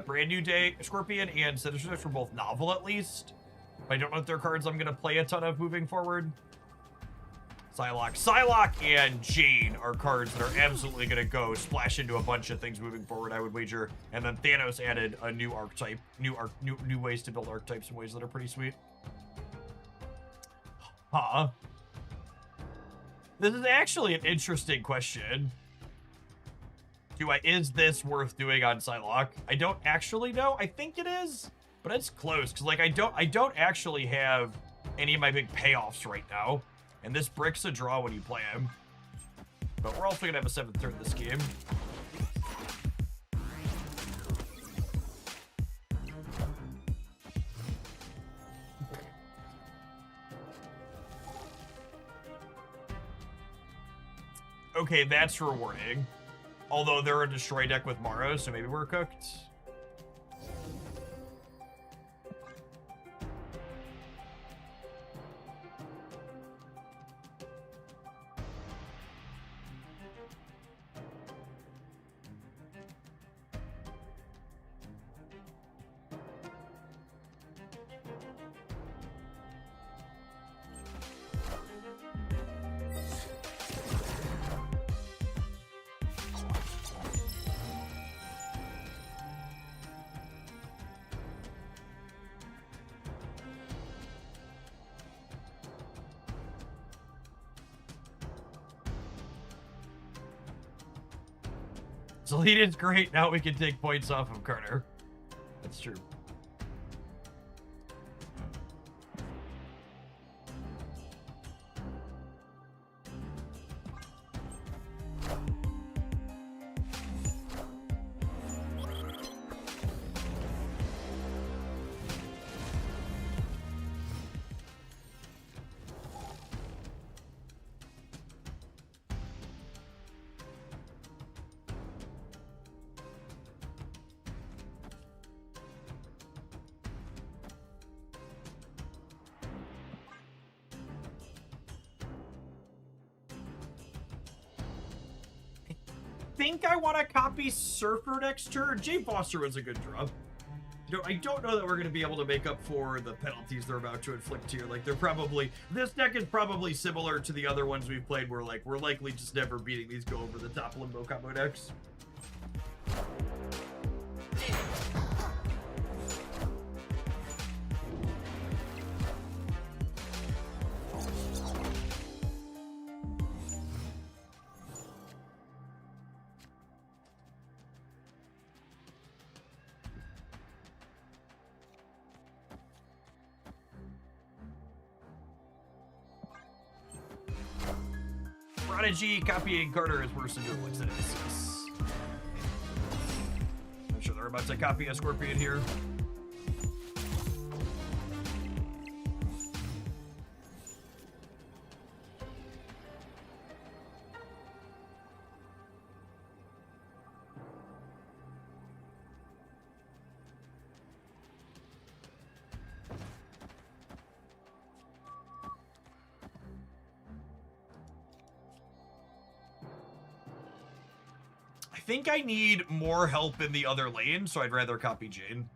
[SPEAKER 4] Brand New Day. Scorpion and Sinister Six were both novel at least. But I don't know if they're cards I'm gonna play a ton of moving forward. Psylocke and Jane are cards that are absolutely gonna go splash into a bunch of things moving forward, I would wager. And then Thanos added a new archetype, new ways to build archetypes in ways that are pretty sweet. Huh. This is actually an interesting question. Is this worth doing on Psylocke? I don't actually know. I think it is, but it's close because like I don't actually have any of my big payoffs right now, and this brick's a draw when you play him. But we're also gonna have a 7th turn this game. Okay, that's rewarding. Although they're a destroy deck with Maro, so maybe we're cooked.
[SPEAKER 1] Selina's great. Now we can take points off of Carter. That's true. Think I want to copy Surfer next turn. Jane Foster was a good draw. I don't know that we're going to be able to make up for the penalties they're about to inflict here. Like, they're probably... This deck is probably similar to the other ones we've played where, like, we're likely just never beating these go over the top Limbo combo decks. Prodigy copying Carter is worse than Duelix than it is. I'm sure they're about to copy a Scorpion here. I think I need more help in the other lane, so I'd rather copy Jane.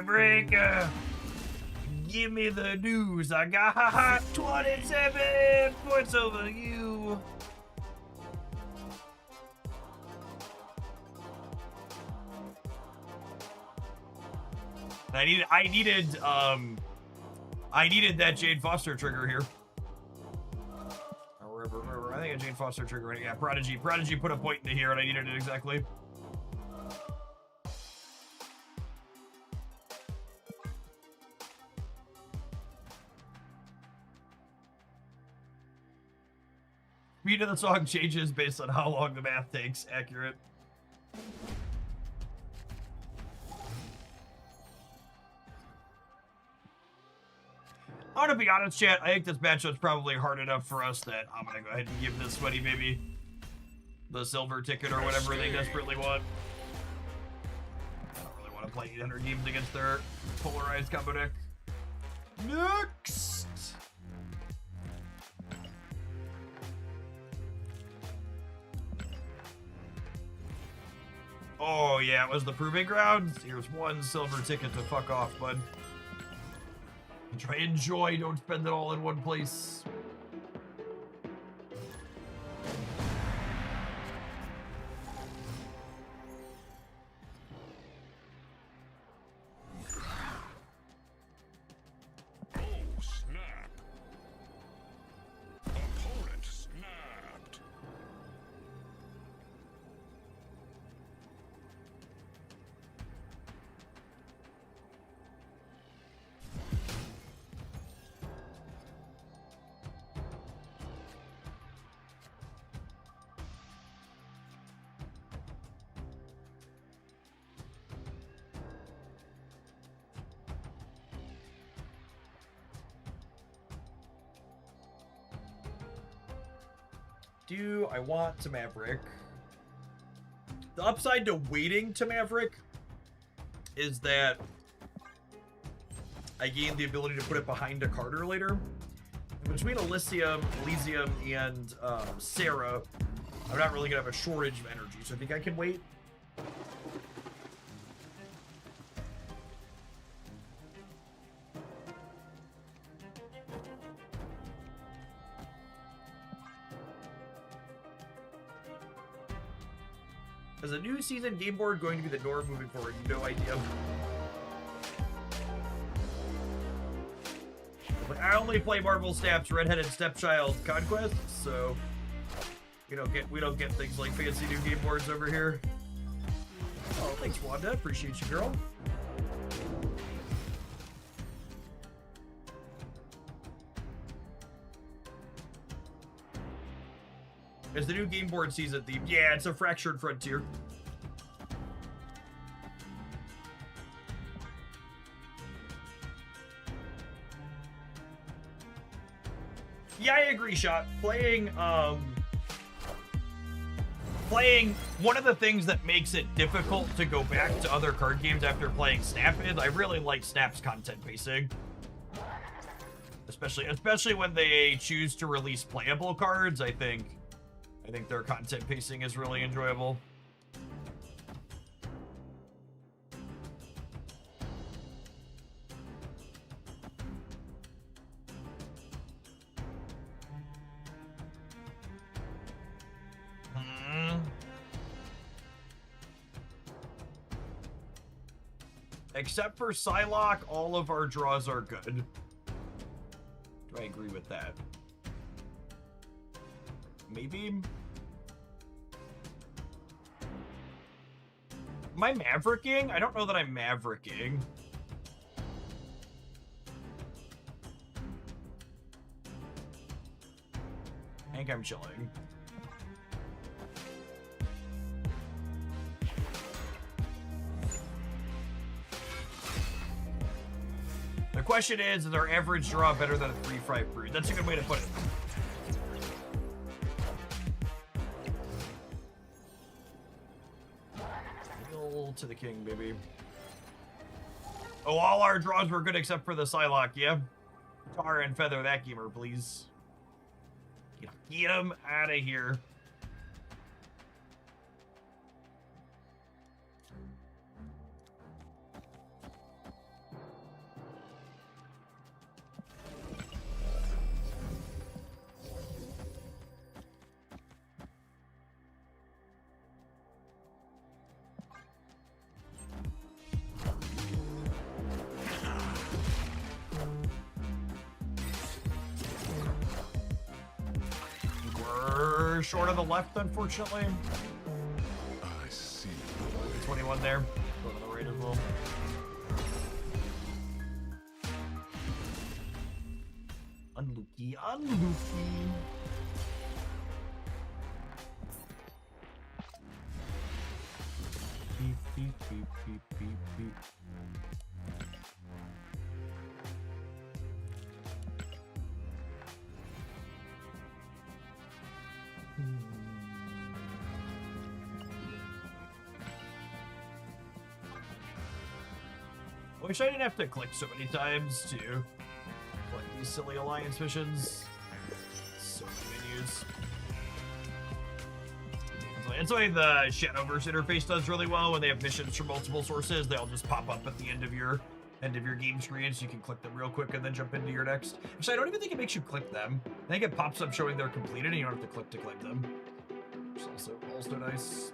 [SPEAKER 1] Breaker, give me the news. I got 27 points over you. I needed that Jane Foster trigger here. Or I think a Jane Foster trigger. Yeah, Prodigy put a point into here, and I needed it exactly. Beat of the song changes based on how long the math takes. Accurate. I'm gonna be honest, chat. I think this matchup's probably hard enough for us that I'm gonna go ahead and give this sweaty baby the silver ticket or whatever they desperately want. I don't really want to play 800 games against their polarized combo deck. Next! Oh, yeah, it was the Proving Grounds. Here's one silver ticket to fuck off, bud. Try enjoy, don't spend it all in one place. Do I want to Maverick? The upside to waiting to Maverick is that I gain the ability to put it behind a Carter later. Between Elysium, and Sarah, I'm not really gonna have a shortage of energy, so I think I can wait.
[SPEAKER 4] Is a new season game board going to be the norm moving forward? No idea. But I only play Marvel Snap's Redheaded Stepchild Conquest, so we don't get things like fancy new game boards over here. Oh, thanks, Wanda. Appreciate you, girl. Is the new game board season theme? Yeah, it's a Fractured Frontier. Yeah, I agree, Shot. Playing one of the things that makes it difficult to go back to other card games after playing Snap is I really like Snap's content pacing. Especially when they choose to release playable cards, I think their content pacing is really enjoyable. Except for Psylocke, all of our draws are good. Do I agree with that? Maybe? Am I mavericking? I don't know that I'm mavericking. I think I'm chilling. The question is our average draw better than a 3-5 brood? That's a good way to put it. Hail to the king, baby. Oh, all our draws were good except for the Psylocke, yeah? Tar and feather that gamer, please. Get him out of here. Short of the left, unfortunately.
[SPEAKER 9] I see.
[SPEAKER 4] 21 there. Go to the right as well. Unlucky, unlucky. Beep, beep, beep, beep, beep, beep. Wish I didn't have to click so many times to collect these silly alliance missions. So many menus. That's why the Shadowverse interface does really well when they have missions from multiple sources. They all just pop up at the end of your game screen, so you can click them real quick and then jump into your next. Actually, I don't even think it makes you click them. I think it pops up showing they're completed, and you don't have to click to click them. Which is also nice.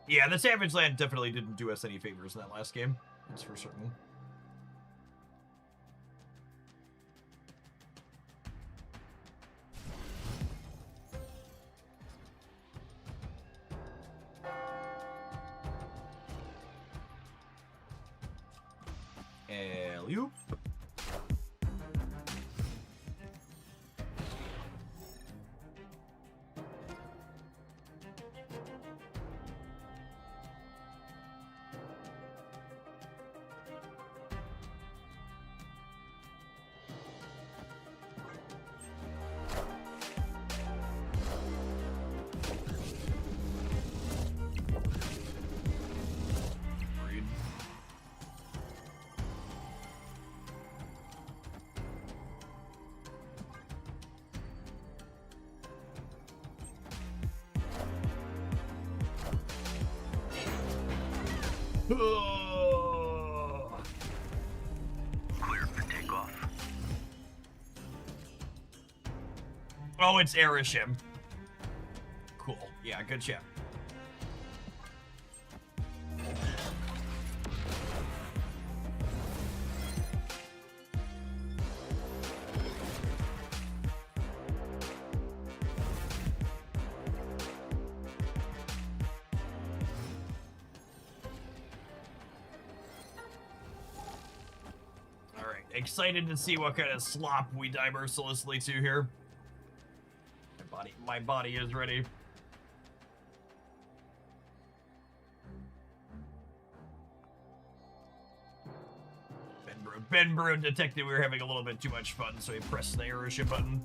[SPEAKER 4] Yeah, the Savage Land definitely didn't do us any favors in that last game. That's for certain. Alley-oop.
[SPEAKER 5] Clear for takeoff.
[SPEAKER 4] Oh, it's Arishem. Cool. Yeah, good ship. Alright, excited to see what kind of slop we die mercilessly to here. My body is ready. Ben Bruin detected we were having a little bit too much fun, so he pressed the Arishem button.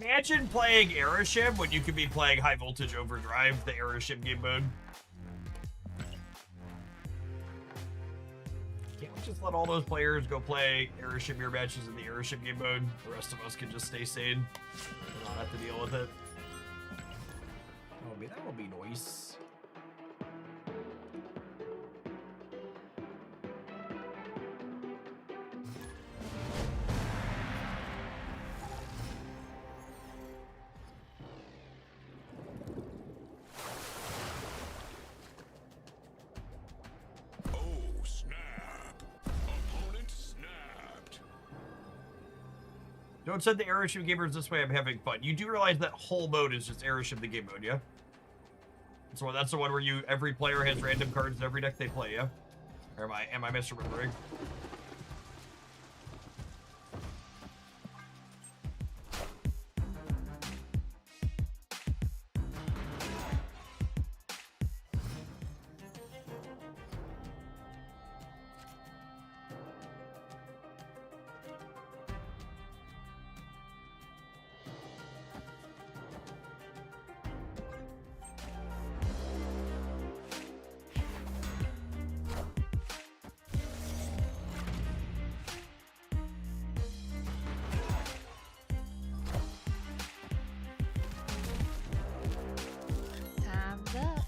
[SPEAKER 4] Imagine playing Arishem when you could be playing High Voltage Overdrive, the Arishem game mode. Can't we just let all those players go play Arishem mirror matches in the Arishem game mode? The rest of us can just stay sane and not have to deal with it. That would be nice. Don't send the Arishem gamers this way, I'm having fun. You do realize that whole mode is just Arishem the game mode, yeah? So that's the one where every player has random cards in every deck they play, yeah? Or am I misremembering?
[SPEAKER 3] Time's up.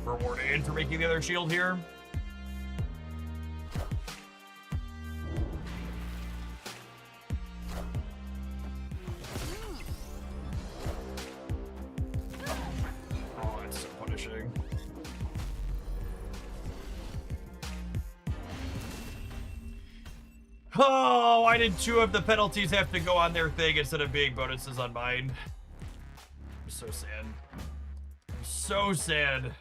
[SPEAKER 4] Rewarded for making the other shield here. Oh, it's so punishing. Oh, why did 2 of the penalties have to go on their thing instead of being bonuses on mine? I'm so sad. I'm so sad.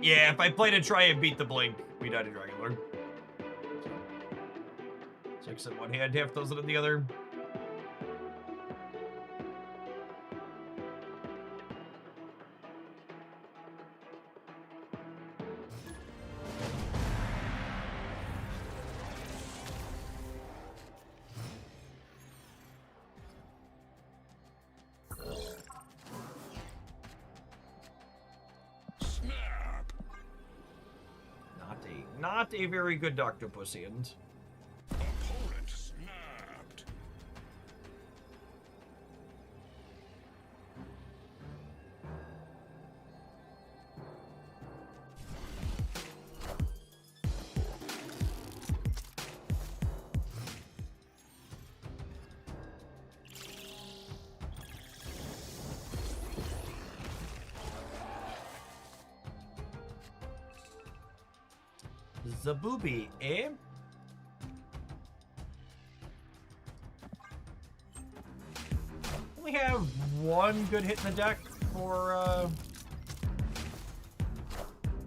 [SPEAKER 4] Yeah, if I play to try and beat the Blink, we died to Dragon Lord. 6 in one hand, half dozen in the other.
[SPEAKER 1] not a very good Octopussian.
[SPEAKER 9] Opponent snapped.
[SPEAKER 1] Zabooby, eh? We have one good hit in the deck for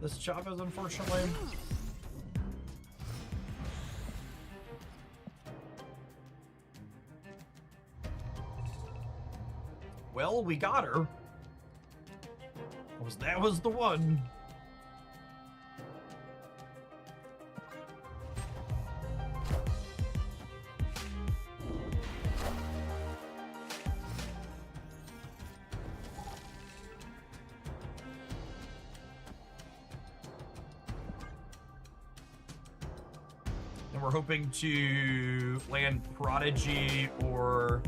[SPEAKER 1] this Chavez, unfortunately. Well, we got her. That was the one. And we're hoping to land Prodigy or...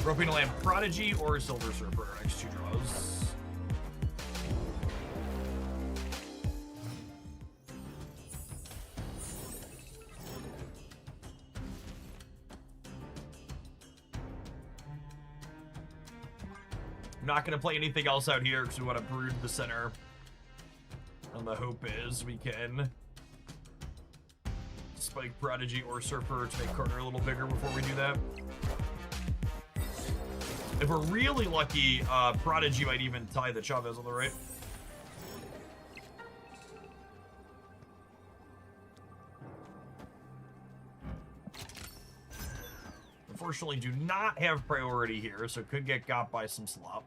[SPEAKER 1] We're hoping to land Prodigy or Silver Surfer our next two draws. I'm not going to play anything else out here because we want to brood the center. And the hope is we can spike Prodigy or Surfer to make Carter a little bigger before we do that. If we're really lucky, Prodigy might even tie the Chavez on the right. Unfortunately, do not have priority here, so could get got by some slop.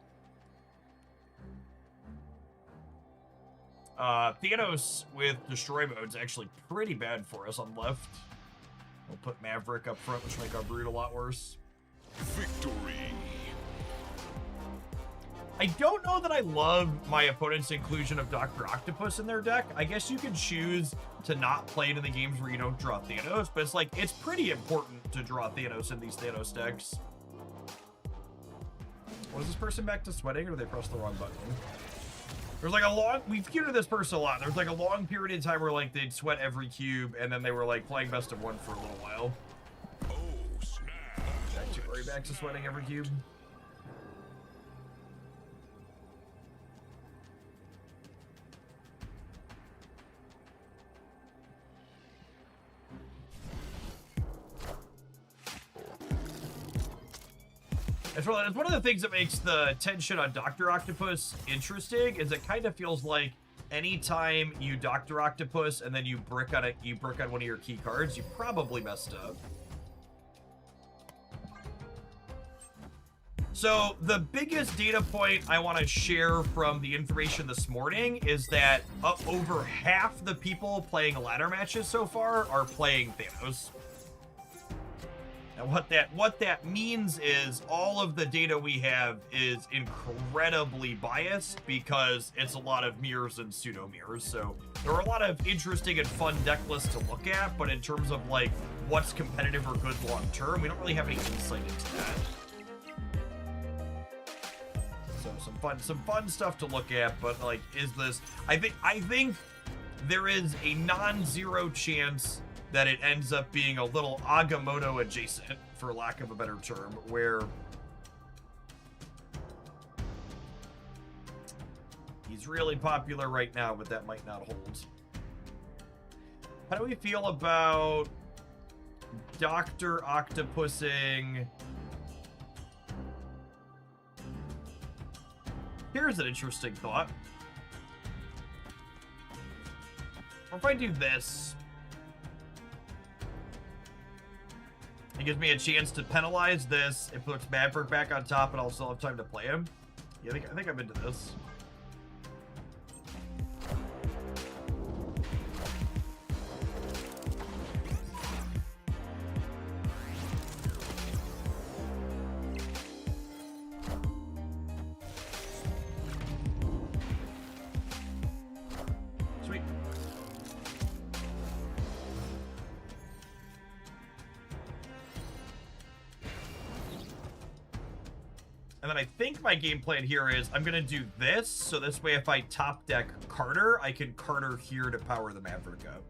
[SPEAKER 1] Thanos with Destroy Mode is actually pretty bad for us on left. We'll put Maverick up front, which will make our brood a lot worse.
[SPEAKER 9] Victory.
[SPEAKER 1] I don't know that I love my opponent's inclusion of Dr. Octopus in their deck. I guess you can choose to not play it in the games where you don't draw Thanos, but it's like, it's pretty important to draw Thanos in these Thanos decks. Was this person back to sweating, or did they press the wrong button? There's like a long, we've feuded this person a lot. There's like a long period of time where like they'd sweat every cube, and then they were like playing best of one for a little while.
[SPEAKER 9] Oh, snap.
[SPEAKER 1] Back to sweating every cube. It's one of the things that makes the tension on Dr. Octopus interesting, is it kind of feels like anytime you Dr. Octopus and then you brick on one of your key cards, you probably messed up. So the biggest data point I want to share from the information this morning is that over half the people playing ladder matches so far are playing Thanos. And what that means is all of the data we have is incredibly biased because it's a lot of mirrors and pseudo mirrors. So there are a lot of interesting and fun deck lists to look at, but in terms of like what's competitive or good long term, we don't really have any insight into that. So some fun stuff to look at, but like, is this? I think there is a non-zero chance that it ends up being a little Agamotto adjacent, for lack of a better term, where he's really popular right now, but that might not hold. How do we feel about Dr. Octopussing? Here's an interesting thought. What if I do this? It gives me a chance to penalize this. It puts Maverick back on top, and I'll still have time to play him. Yeah, I think I'm into this. Sweet. And then I think my game plan here is I'm going to do this, so this way if I top deck Carter, I can Carter here to power the Maverick up.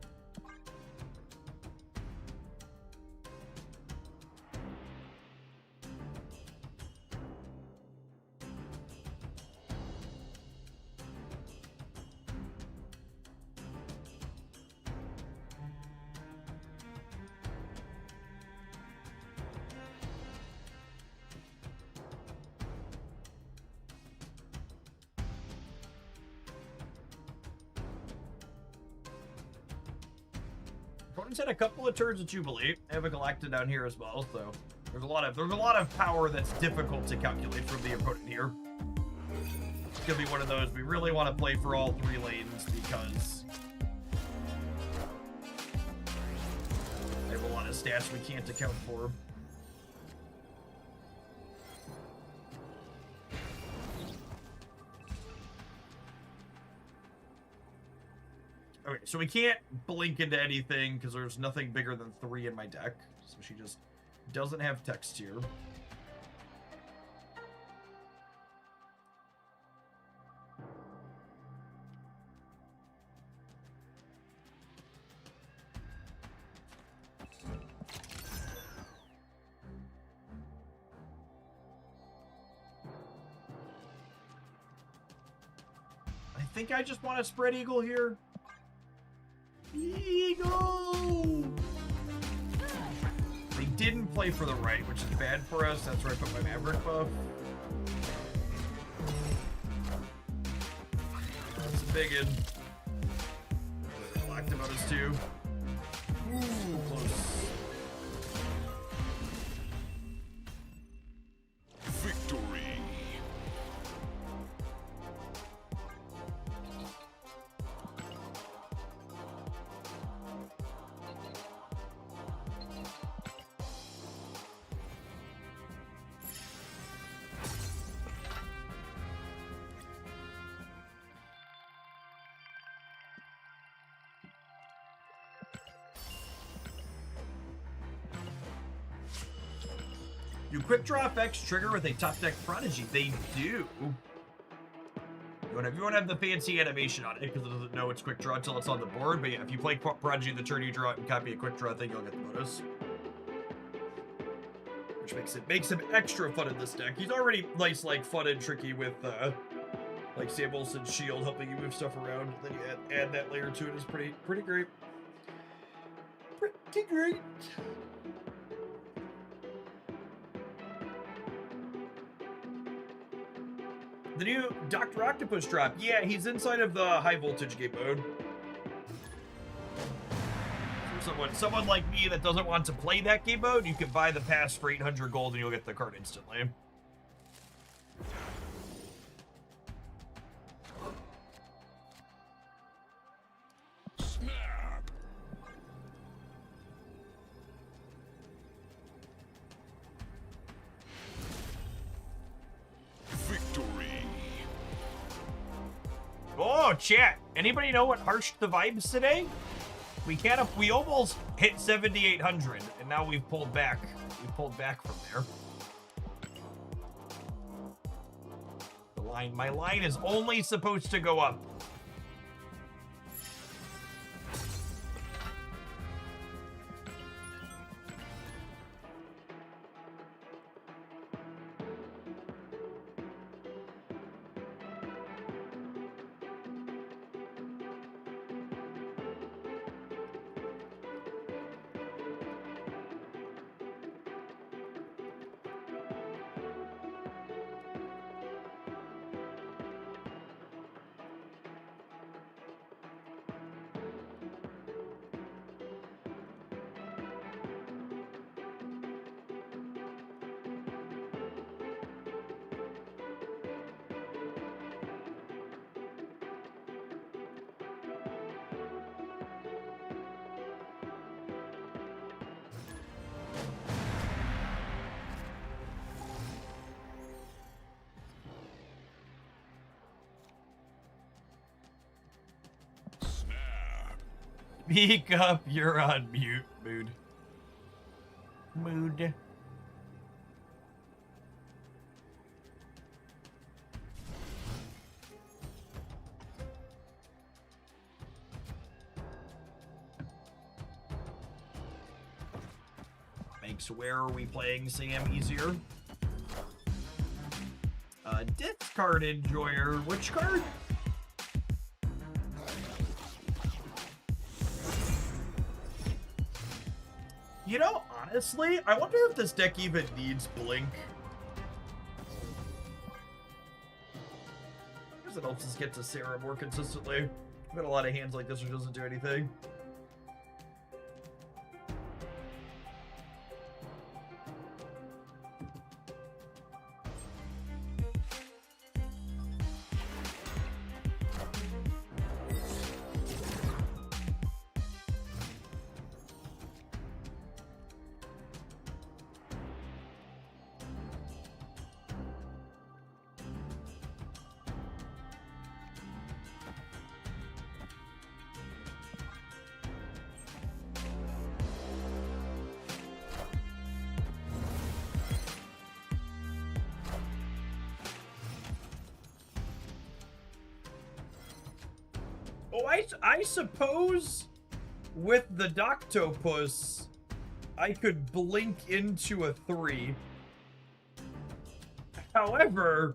[SPEAKER 1] Opponents had a couple of turns of Jubilee. I have a Galacta down here as well, so there's a lot of power that's difficult to calculate from the opponent here. It's gonna be one of those we really want to play for all 3 lanes because they have a lot of stats we can't account for. Okay, so we can't blink into anything because there's nothing bigger than 3 in my deck. So she just doesn't have text here. I think I just want to spread Eagle here. Eagle! They didn't play for the right, which is bad for us. That's where I put my Maverick buff. That's a big one. Locked him on his 2. Ooh, close.
[SPEAKER 10] Victory.
[SPEAKER 1] Do quick draw effects trigger with a top deck Prodigy? They do. You want to have the fancy animation on it because it doesn't know it's quick draw until it's on the board. But yeah, if you play Prodigy the turn you draw it and copy a quick draw thing, you'll get the bonus. Which makes him extra fun in this deck. He's already nice, like fun and tricky with like Sam Wilson's shield helping you move stuff around. Then you add that layer to it is pretty great. Pretty great. The new Dr. Octopus drop. Yeah, he's inside of the high voltage game mode. For someone like me that doesn't want to play that game mode, you can buy the pass for 800 gold and you'll get the card instantly.
[SPEAKER 10] Snap. Victory.
[SPEAKER 1] Oh, chat. Anybody know what harshed the vibes today? We almost hit 7,800, and now we've pulled back. We've pulled back from there. My line is only supposed to go up. Speak up, you're on mute, Mood. Mood.
[SPEAKER 4] makes where are we playing Sam easier. Death card enjoyer. Which card? You know, honestly, I wonder if this deck even needs Blink. I guess it helps us get to Sarah more consistently. I've got a lot of hands like this which doesn't do anything. Oh, I suppose with the Doctopus, I could blink into a 3. However,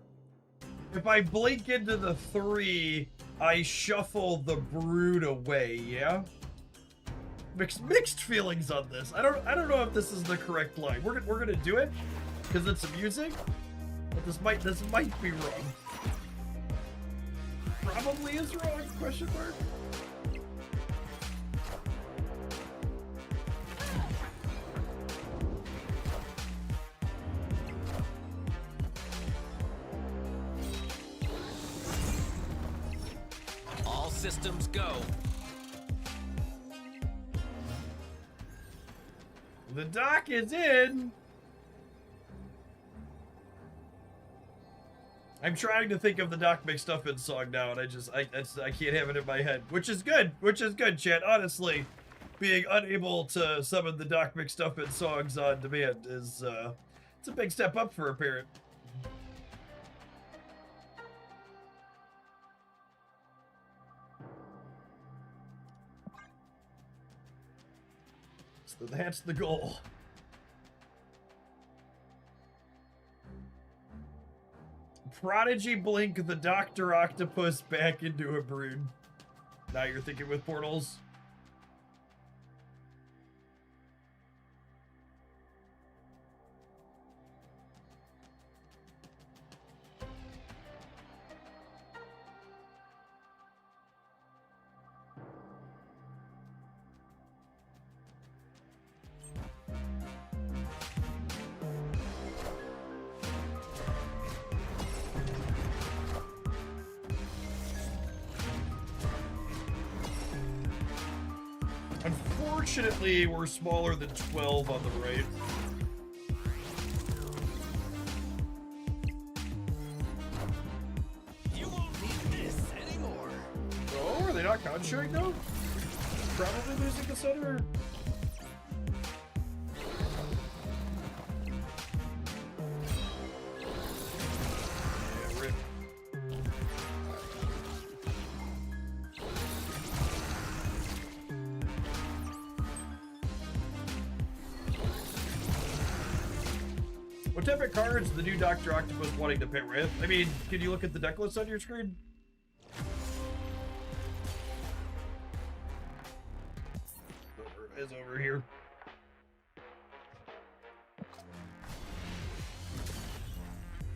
[SPEAKER 4] if I blink into the 3, I shuffle the Brood away, yeah? Mixed feelings on this. I don't know if this is the correct line. We're gonna do it because it's amusing, but this might be wrong. Probably is wrong, question mark.
[SPEAKER 2] All systems go.
[SPEAKER 4] The doc is in. I'm trying to think of the Doc McStuffin song now, and I can't have it in my head, which is good, chat. Honestly, being unable to summon the Doc McStuffin songs on demand is it's a big step up for a parent. So that's the goal. Prodigy blink the Dr. Octopus back into a Brood. Now you're thinking with portals. Unfortunately, we're smaller than 12 on the right.
[SPEAKER 2] You won't need this anymore.
[SPEAKER 4] Oh, are they not conjuring though? Probably losing the center. Yeah, rip. What type of cards is the new Dr. Octopus wanting to pair with? I mean, can you look at the deck list on your screen? It is over here.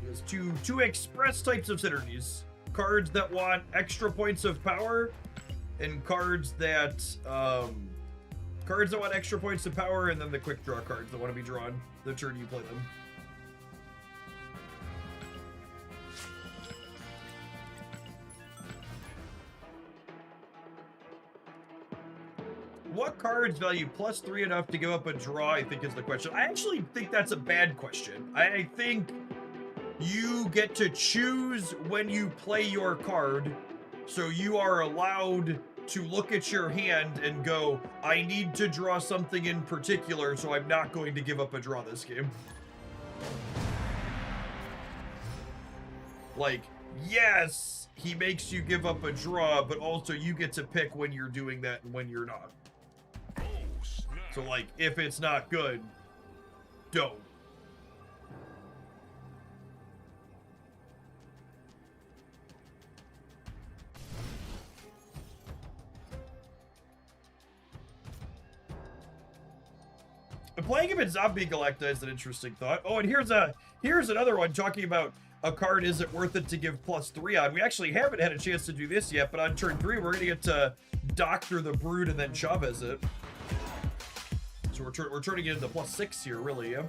[SPEAKER 4] There's two express types of synergies. Cards that want extra points of power, and cards that want extra points of power, and then the quick draw cards that want to be drawn the turn you play them. What cards value +3 enough to give up a draw, I think is the question. I actually think that's a bad question. I think you get to choose when you play your card, so you are allowed to look at your hand and go, I need to draw something in particular, so I'm not going to give up a draw this game. Like, yes, he makes you give up a draw, but also you get to pick when you're doing that and when you're not. So, like, if it's not good, dope. Playing him in Zombie Galacta is an interesting thought. Oh, and here's another one talking about a card isn't worth it to give +3 on. We actually haven't had a chance to do this yet, but on turn 3 we're gonna get to Doctor the Brood and then Chavez it. So we're trying to get into +6 here, really, yeah.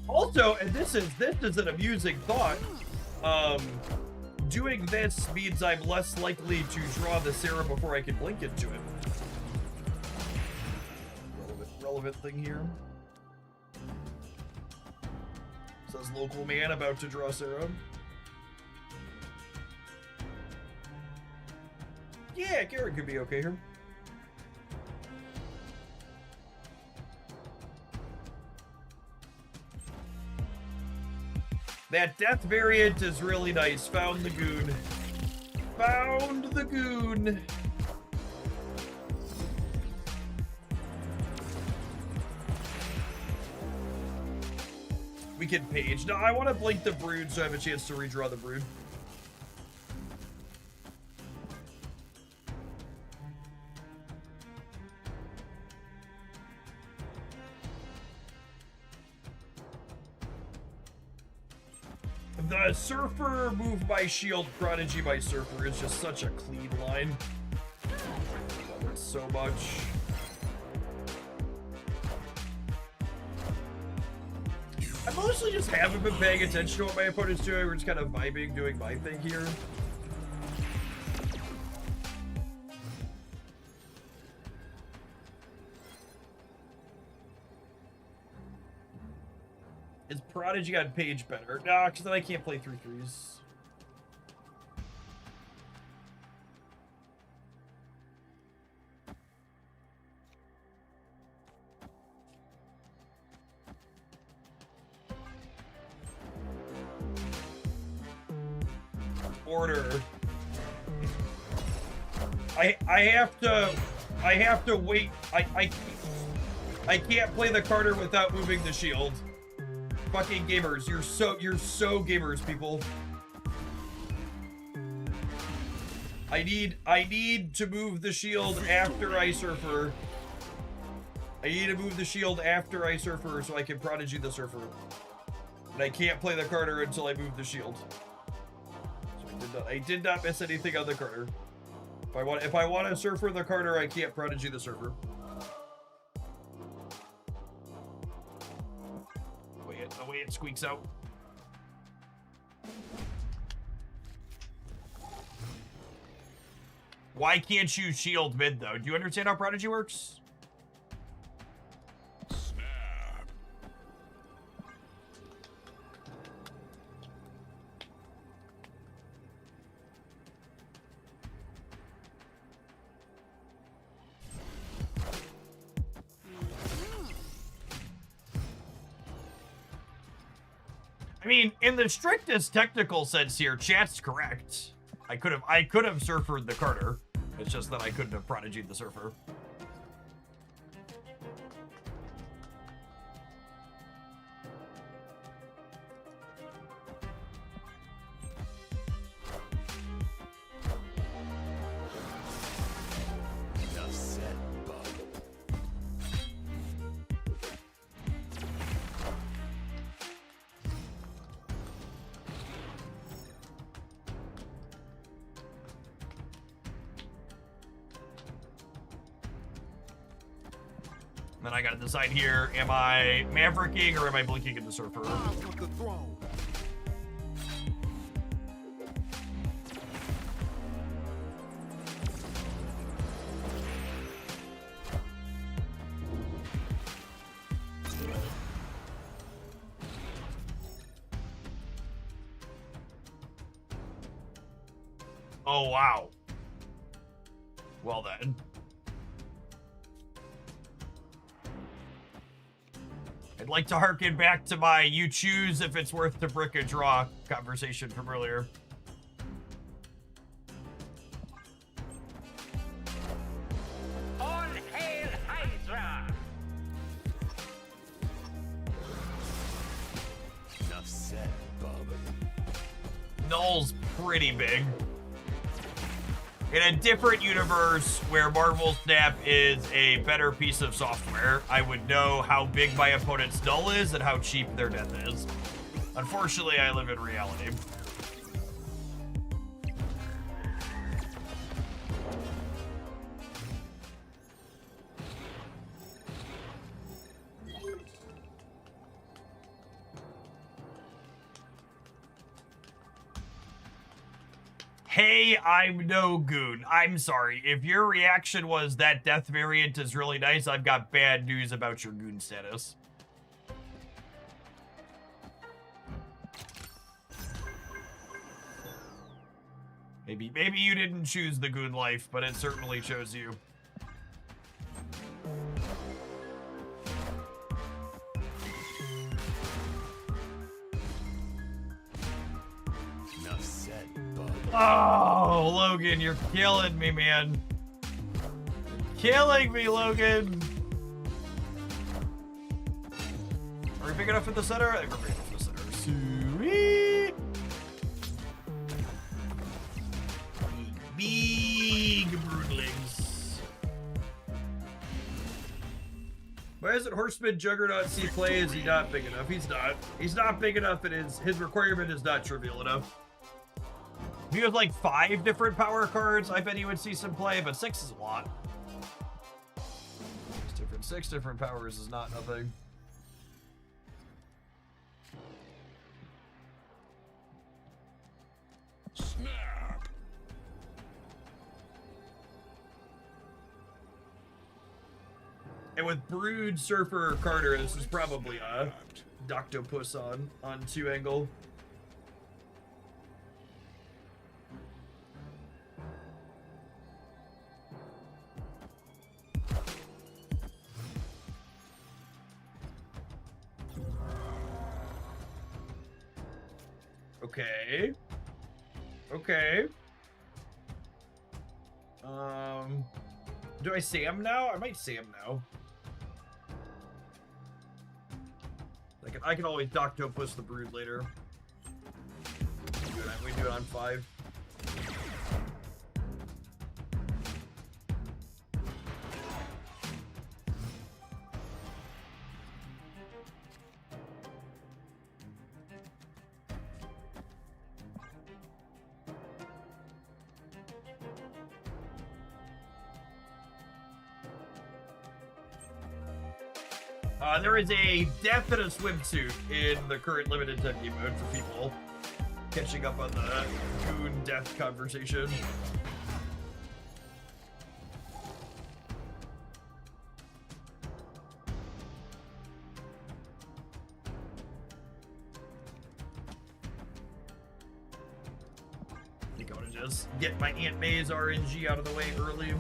[SPEAKER 4] Also, and this is an amusing thought. Doing this means I'm less likely to draw the Sarah before I can blink into it. Relevant thing here. Says local man about to draw Sarah. Yeah, Garrett could be okay here. That death variant is really nice. Found the goon. Found the goon. We can page. No, I want to blink the Brood so I have a chance to redraw the Brood. The Surfer, move my shield, Prodigy my Surfer is just such a clean line. Love it so much. I mostly just haven't been paying attention to what my opponent's doing. We're just kind of vibing, doing my thing here. Is Prodigy on page better? No, because then I can't play 3/3s. Order. I have to wait. I can't play the Carter without moving the shield. Fucking gamers, you're so gamers, people. I need to move the shield after I Surfer. I need to move the shield after I Surfer so I can Prodigy the Surfer. And I can't play the Carter until I move the shield. So I did not miss anything on the Carter. If I want to Surfer the Carter, I can't Prodigy the Surfer. The way it squeaks out. Why can't you shield mid though? Do you understand how Prodigy works?
[SPEAKER 9] Snap.
[SPEAKER 4] I mean, in the strictest technical sense here, chat's correct. I could have Surfered the Carter. It's just that I couldn't have Prodigied the Surfer. Then I gotta decide here, am I Mavericking or am I blinking in the Surfer? Oh, wow. Well then. I'd like to harken back to my you choose if it's worth to brick a draw conversation from earlier.
[SPEAKER 2] All hail Hydra!
[SPEAKER 7] Enough said, bub.
[SPEAKER 4] Null's pretty big. In a different universe where Marvel Snap is a better piece of software, I would know how big my opponent's null is and how cheap their death is. Unfortunately, I live in reality. Hey, I'm no goon. I'm sorry. If your reaction was that death variant is really nice, I've got bad news about your goon status. Maybe you didn't choose the goon life, but it certainly chose you.
[SPEAKER 7] Enough said, bub.
[SPEAKER 4] Oh, Logan, you're killing me, man. Killing me, Logan. Are we big enough for the center? I think we're big enough for the center. Sweet. Big broodlings. Why isn't Horseman Juggernaut C play? Is he not big enough? He's not. He's not big enough. His requirement is not trivial enough. If you have like 5 different power cards, I bet you would see some play, but 6 is a lot. 6 different powers is not nothing.
[SPEAKER 7] Snap.
[SPEAKER 4] And with Brood, Surfer, Carter, this is probably a Doctopus on 2 angle. Okay. Okay. Do I Sam now? I might Sam now. I can always Doctopus the Brood later. We do it on 5. There is a definite swimsuit in the current limited time game mode for people catching up on the goon death conversation. I think I'm gonna just get my Aunt May's RNG out of the way early.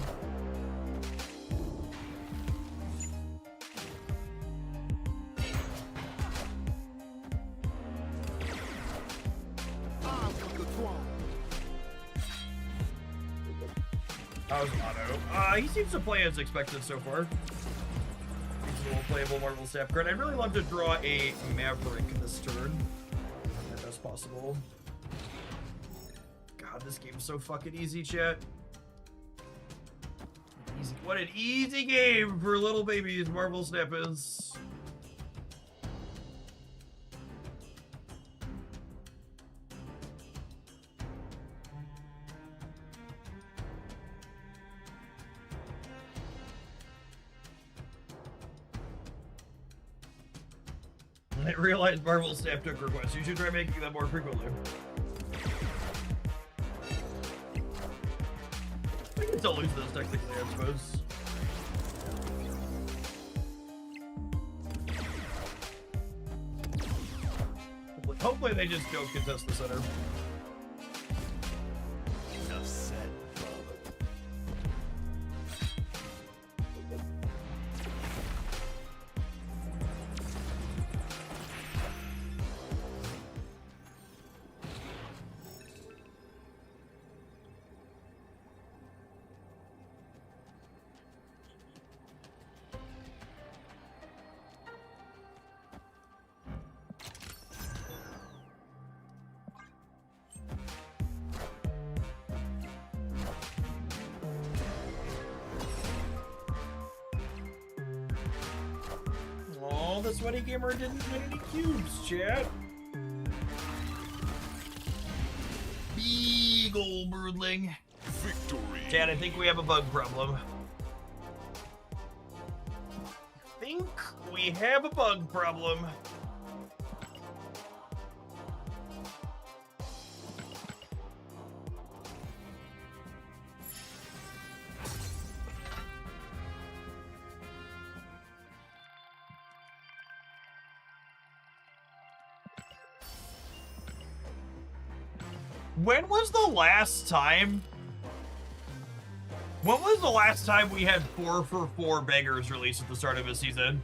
[SPEAKER 4] He seems to play as expected so far. He's a little playable Marvel Snap card. I'd really love to draw a Maverick this turn, if that's possible. God, this game's so fucking easy, chat. Easy. What an easy game for little babies Marvel Snap is. I realized Marvel Snap took requests. You should try making them more frequently. I can still lose those technically, I suppose. Hopefully they just don't contest the center.
[SPEAKER 7] Enough said, bub.
[SPEAKER 1] No, the Sweaty Gamer didn't get any cubes, chat.
[SPEAKER 4] Big ol' broodling.
[SPEAKER 5] Victory.
[SPEAKER 4] Chad, I think we have a bug problem. I think we have a bug problem. When was the last time? When was the last time we had 4-for-4 beggars released at the start of a season?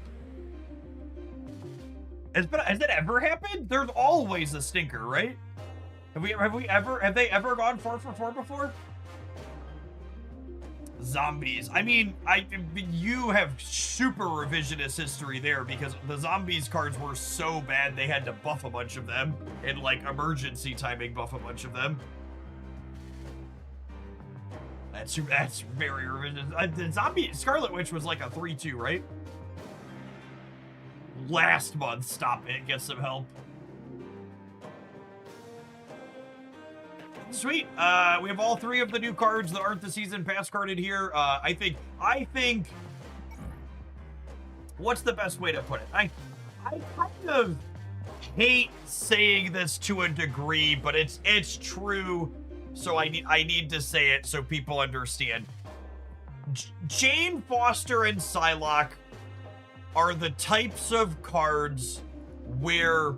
[SPEAKER 4] Has that ever happened? There's always a stinker, right? Have they ever gone 4-for-4 before? Zombies. I mean, you have super revisionist history there because the zombies cards were so bad they had to buff a bunch of them and like emergency timing buff a bunch of them. That's very revisionist. The zombie Scarlet Witch was like a 3-2, right? Last month, stop it. Get some help. Sweet. We have all 3 of the new cards that aren't the season pass carded here. I think. What's the best way to put it? I kind of hate saying this to a degree, but it's true. So I need to say it so people understand. Jane Foster and Psylocke are the types of cards where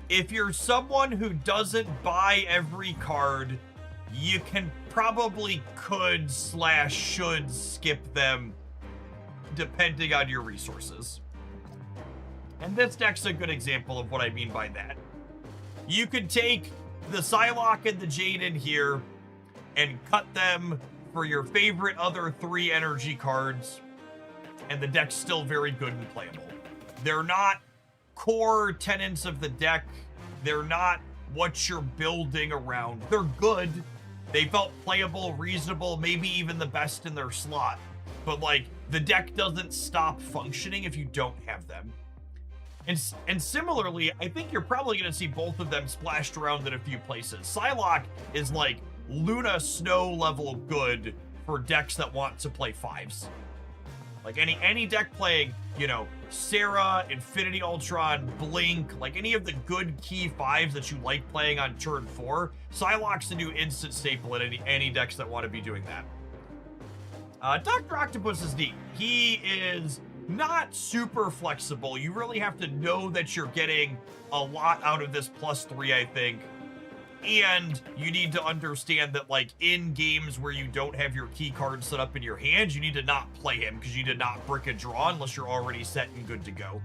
[SPEAKER 4] if you're someone who doesn't buy every card, you can probably could/should skip them depending on your resources. And this deck's a good example of what I mean by that. You could take the Psylocke and the Jane in here and cut them for your favorite other 3 energy cards, and the deck's still very good and playable. They're not core tenets of the deck. They're not what you're building around. They're good. They felt playable, reasonable, maybe even the best in their slot. But like, the deck doesn't stop functioning if you don't have them. And similarly, I think you're probably going to see both of them splashed around in a few places. Psylocke is like Luna Snow level good for decks that want to play 5s. Like any deck playing, you know, Sarah, Infinity Ultron, Blink, like any of the good key 5s that you like playing on turn 4, Psylocke's the new instant staple in any decks that want to be doing that. Dr. Octopus is neat. He is not super flexible. You really have to know that you're getting a lot out of this +3, I think. And you need to understand that, like, in games where you don't have your key cards set up in your hand, you need to not play him because you need to not brick a draw unless you're already set and good to go.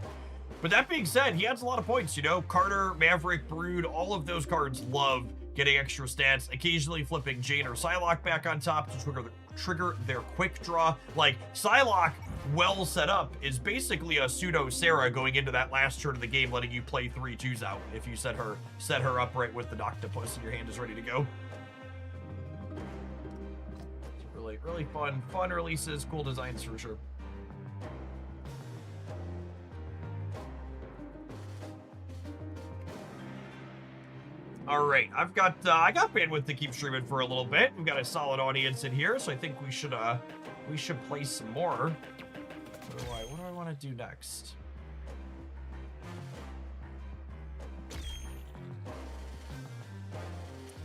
[SPEAKER 4] But that being said, he adds a lot of points, you know? Carter, Maverick, Brood, all of those cards love getting extra stats, occasionally flipping Jane or Psylocke back on top to trigger their quick draw. Like, Psylocke, well set up, is basically a pseudo Sarah going into that last turn of the game, letting you play 3/2s out if you set her up right with the Octopus and your hand is ready to go. It's really fun releases, cool designs for sure. All right, I got bandwidth to keep streaming for a little bit. We've got a solid audience in here, so I think we should play some more. What do I want to do next?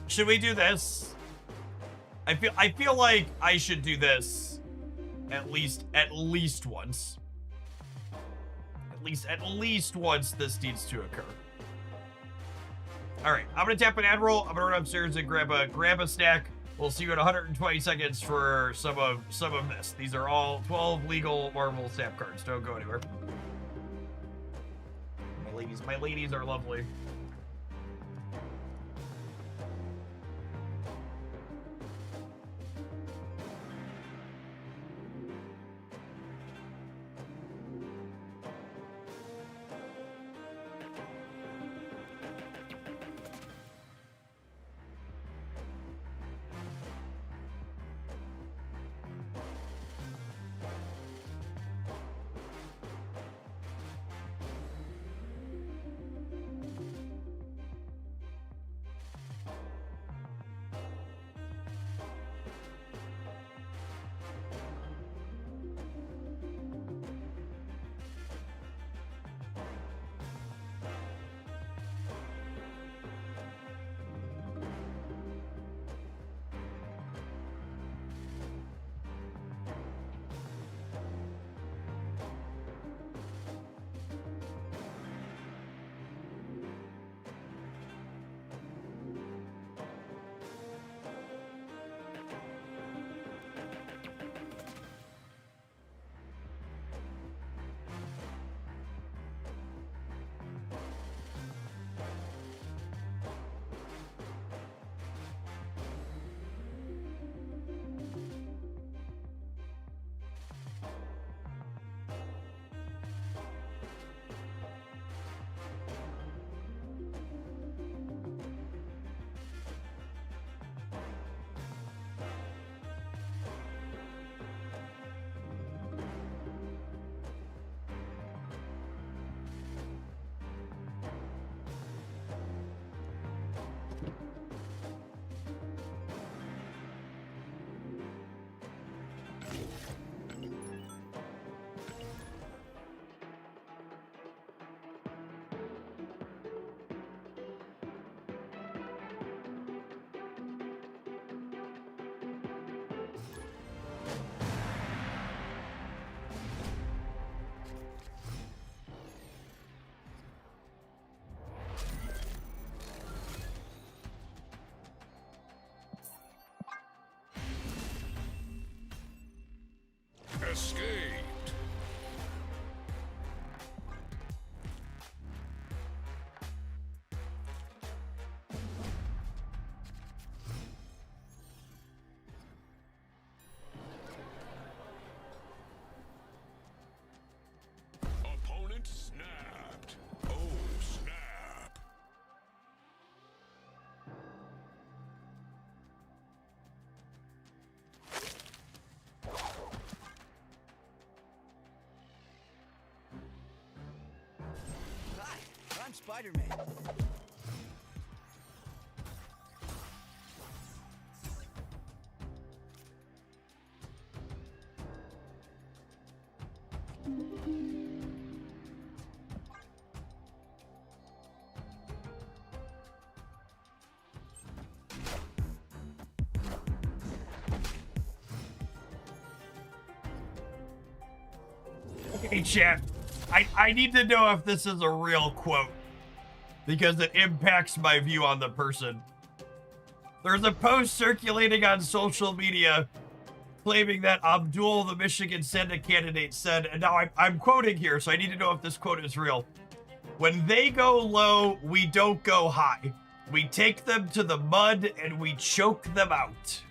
[SPEAKER 4] Should we do this? I feel like I should do this at least once. At least once this needs to occur. All right, I'm gonna tap an ad roll. I'm gonna run upstairs and grab a snack. We'll see you in 120 seconds for some of this. These are all 12 legal Marvel snap cards. Don't go anywhere. My ladies are lovely.
[SPEAKER 10] escaped. Opponent snapped. Oh, snap.
[SPEAKER 2] Hi, I'm Spider-Man.
[SPEAKER 1] Hey, chat. I need to know if this is a real quote because it impacts my view on the person. There's a post circulating on social media claiming that Abdul, the Michigan Senate candidate, said, and now I'm quoting here, so I need to know if this quote is real. When they go low, we don't go high. We take them to the mud and we choke them out.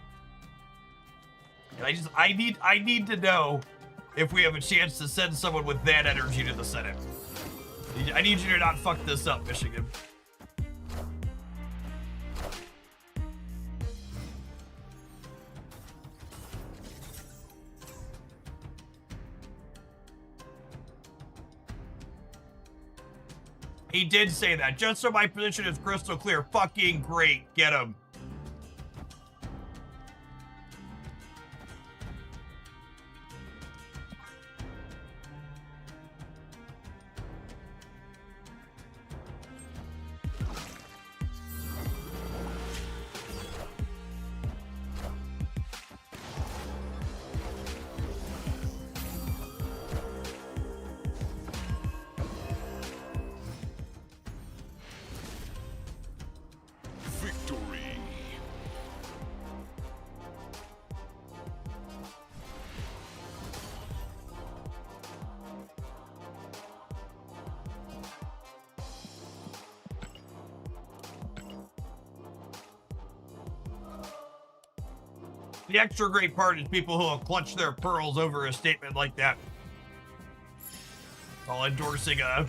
[SPEAKER 1] And I need to know if we have a chance to send someone with that energy to the Senate. I need you to not fuck this up, Michigan. He did say that. Just so my position is crystal clear. Fucking great. Get him.
[SPEAKER 10] Victory.
[SPEAKER 1] The extra great part is people who will clutch their pearls over a statement like that while endorsing a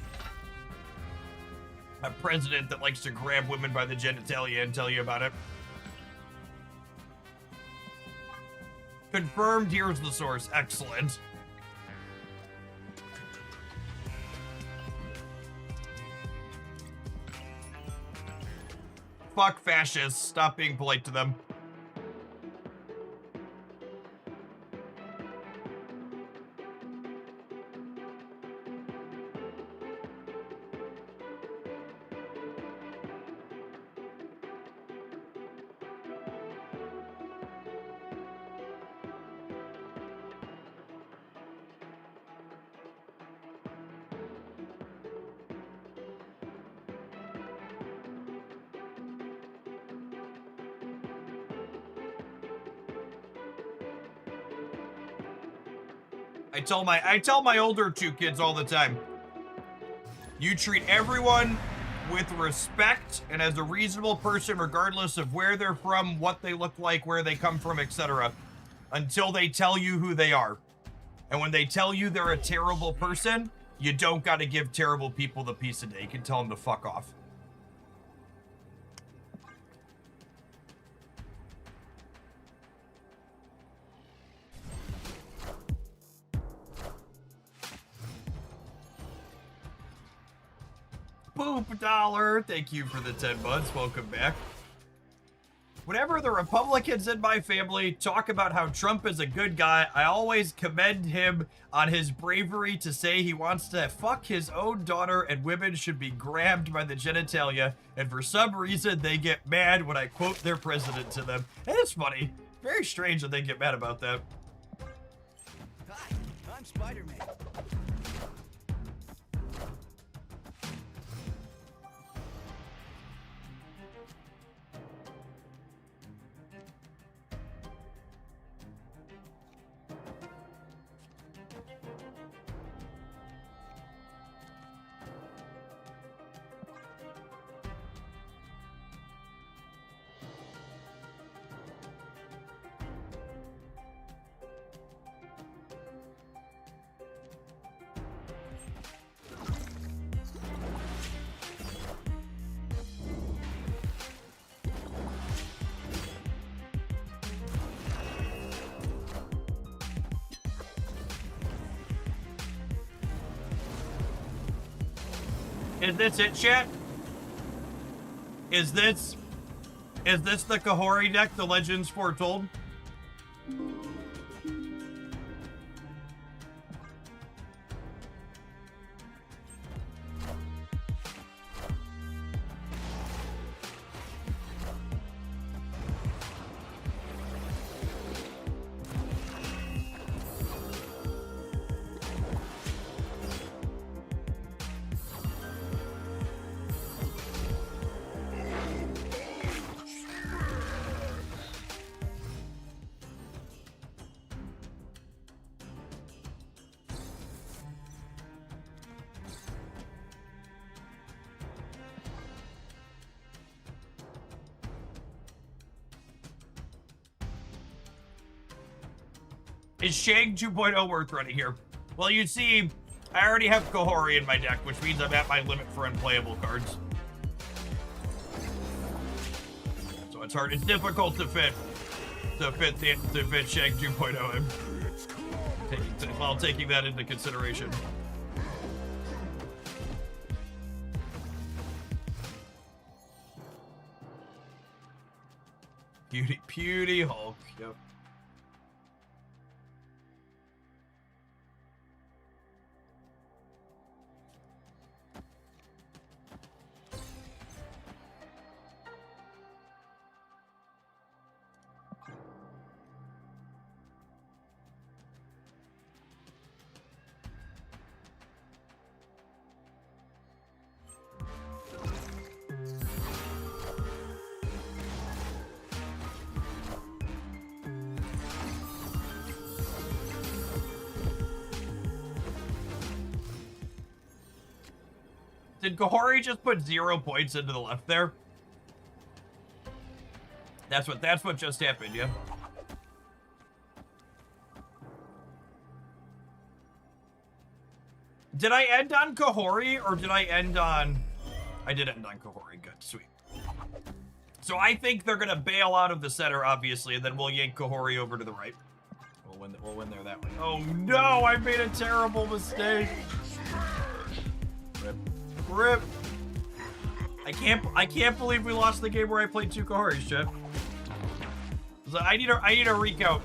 [SPEAKER 1] president that likes to grab women by the genitalia and tell you about it. Confirmed, here's the source. Excellent. Fuck fascists. Stop being polite to them. I tell my older two kids all the time, you treat everyone with respect and as a reasonable person regardless of where they're from, what they look like, where they come from, etc. until they tell you who they are. And when they tell you they're a terrible person, you don't gotta give terrible people the piece of day. You can tell them to fuck off. Poop dollar. Thank you for the 10 months. Welcome back. Whenever the Republicans in my family talk about how Trump is a good guy, I always commend him on his bravery to say he wants to fuck his own daughter and women should be grabbed by the genitalia, and for some reason they get mad when I quote their president to them. And it's funny. Very strange that they get mad about that.
[SPEAKER 2] Hi, I'm Spider-Man.
[SPEAKER 1] Is this it, chat? Is this the Kahori deck, the Legends Foretold? Is Shang 2.0 worth running here? Well, you see, I already have Kahori in my deck, which means I'm at my limit for unplayable cards. So it's hard. It's difficult to fit Shang 2.0 in. While taking that into consideration. Beauty Hulk. Yep. Did Kahori just put 0 points into the left there? That's what just happened, yeah. Did I end on Kahori or did I end on... I did end on Kahori, good, sweet. So I think they're gonna bail out of the center, obviously, and then we'll yank Kahori over to the right. We'll win there that way. Oh no, I made a terrible mistake. Rip. I can't believe we lost the game where I played 2 Kahoris, Chip. So I need a recount.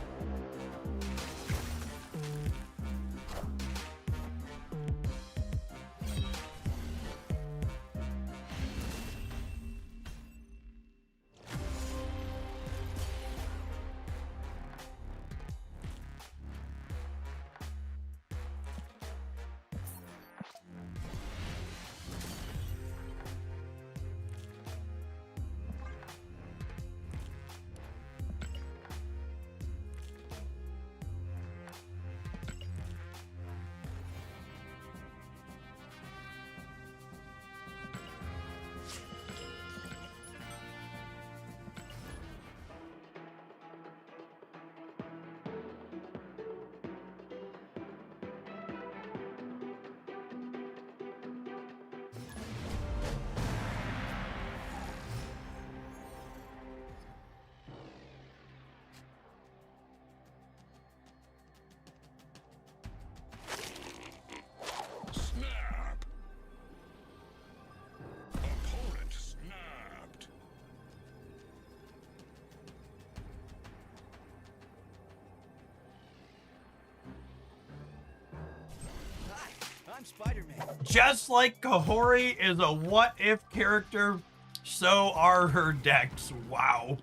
[SPEAKER 2] Spider-Man.
[SPEAKER 1] Just like Kahori is a what-if character, so are her decks. Wow.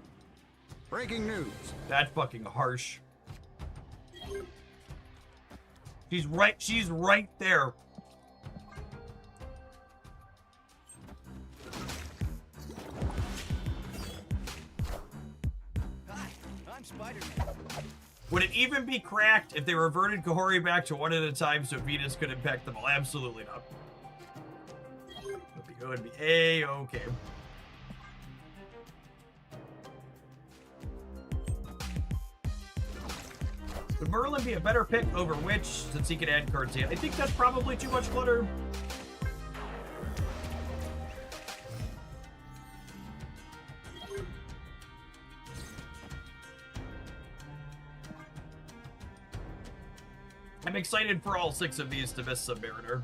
[SPEAKER 7] Breaking news.
[SPEAKER 1] That's fucking harsh. She's right there.
[SPEAKER 2] Hi, I'm Spider-Man.
[SPEAKER 1] Would it even be cracked if they reverted Kahori back to 1 at a time so Venus could impact them all? Absolutely not. It would be A-okay. Would Merlin be a better pick over Witch since he could add cards in? I think that's probably too much clutter. I'm excited for all 6 of these to miss Submariner.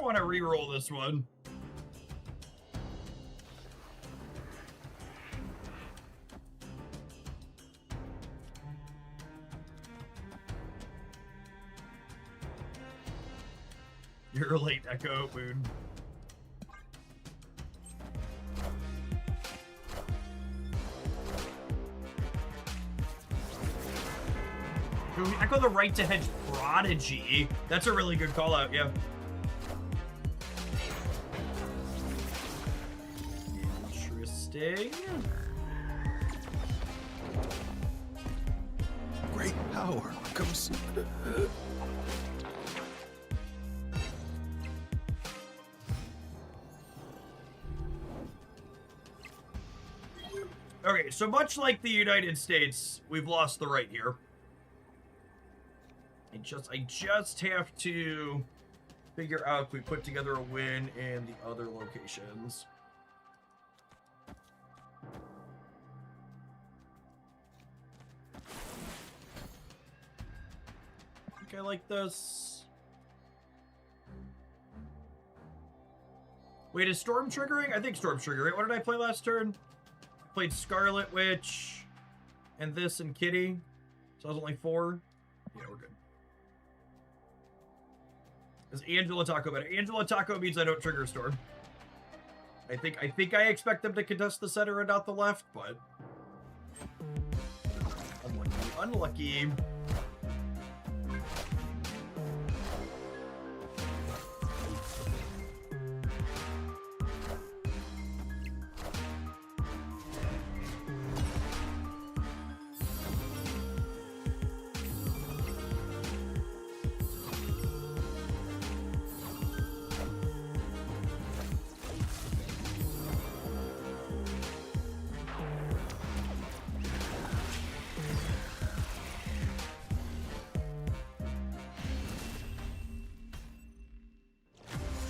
[SPEAKER 4] want to re-roll this one. You're late, Echo Moon. Ooh, Echo the Right to Hedge Prodigy. That's a really good call out, yeah. Interesting.
[SPEAKER 10] Great power comes.
[SPEAKER 4] Okay, so much like the United States, we've lost the right here. I just have to figure out if we put together a win in the other locations. I think I like this. Wait, is Storm triggering? I think Storm's triggering. What did I play last turn? I played Scarlet Witch and this and Kitty. So that was only 4. Yeah, we're good. Is Angela Taco better? Angela Taco means I don't trigger Storm. I think I expect them to contest the center and not the left, but unlucky.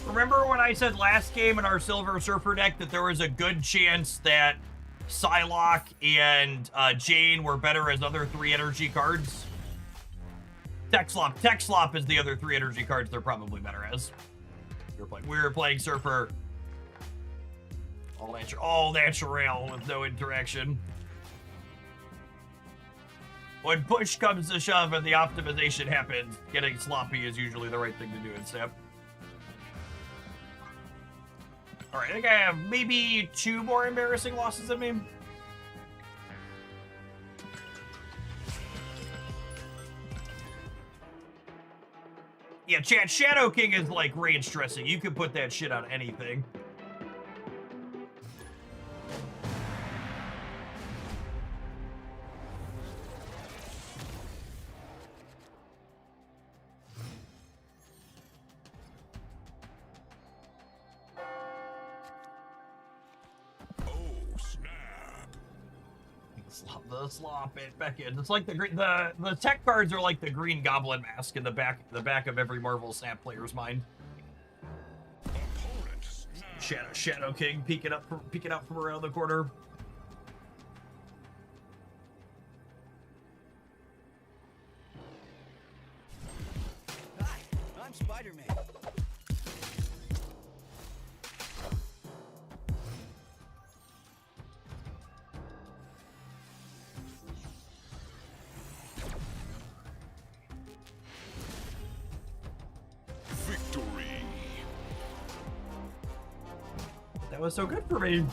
[SPEAKER 4] Remember when I said last game in our Silver Surfer deck that there was a good chance that Psylocke and Jane were better as other 3 energy cards? Texlop is the other 3 energy cards they're probably better as. We were playing Surfer. All natural with no interaction. When push comes to shove and the optimization happens, getting sloppy is usually the right thing to do in Snap. Alright, I think I have maybe 2 more embarrassing losses than me. Yeah, chat, Shadow King is like range stressing. You can put that shit on anything. Slop it back in. It's like the tech cards are like the Green Goblin mask in the back of every Marvel Snap player's mind. Shadow King peeking out from around the corner.
[SPEAKER 2] Hi, I'm Spider-Man.
[SPEAKER 4] That was so good for me.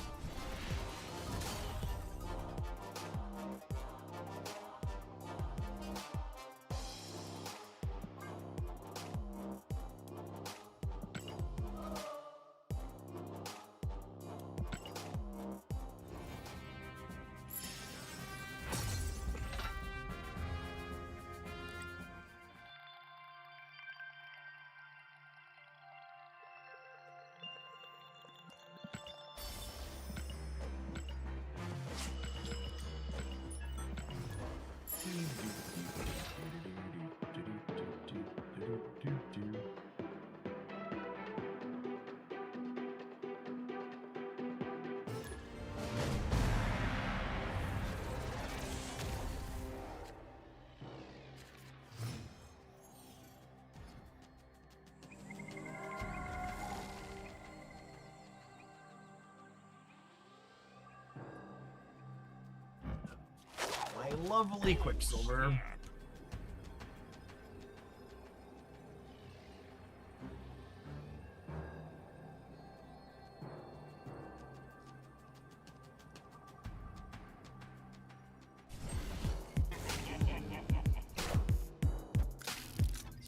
[SPEAKER 1] lovely Quicksilver.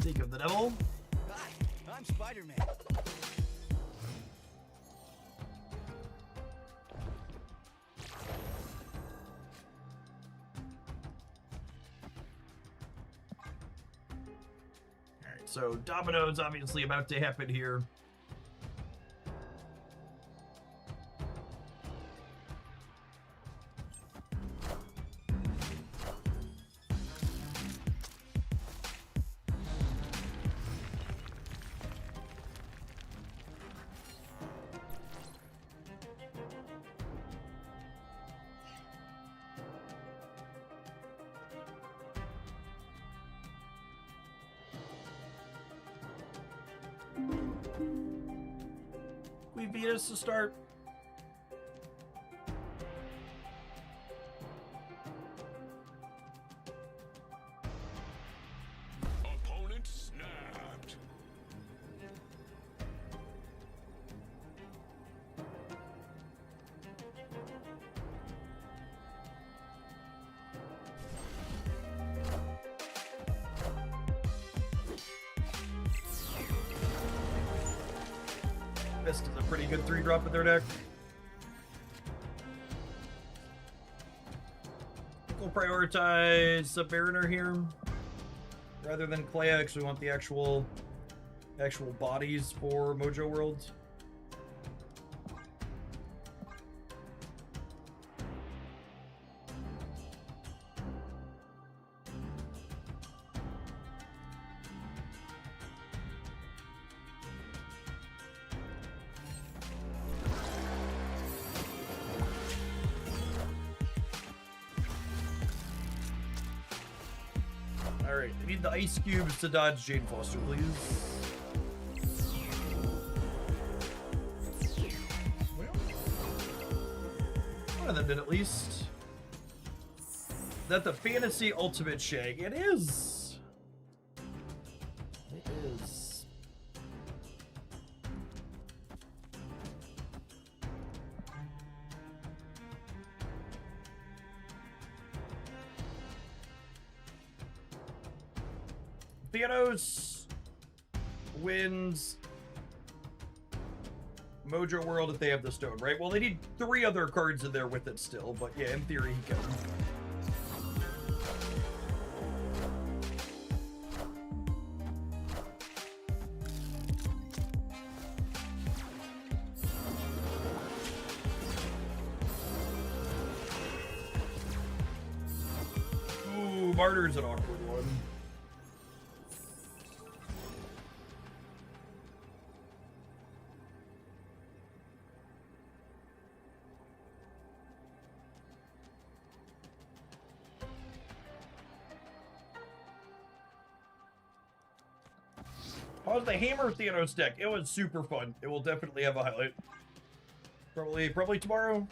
[SPEAKER 1] Seek of the Devil.
[SPEAKER 10] Hi, I'm Spider-Man.
[SPEAKER 1] Alright, so Domino's obviously about to happen here. We beat us to start.
[SPEAKER 10] Opponent snapped.
[SPEAKER 1] Fist is a pretty good 3-drop in their deck. I think we'll prioritize Submariner here rather than Clea, because we want the actual bodies for Mojo World. Alright, I need the ice cubes to dodge Jane Foster, please. Well, one of them did at least. Is that the Fantasy Ultimate Shag? It is! It is. Thanos wins Mojo World if they have the stone, right? Well, they need 3 other cards in there with it still, but yeah, in theory he can. Ooh, Martyr's an awkward one. How's the Hammer Thanos deck? It was super fun. It will definitely have a highlight. Probably tomorrow. I'm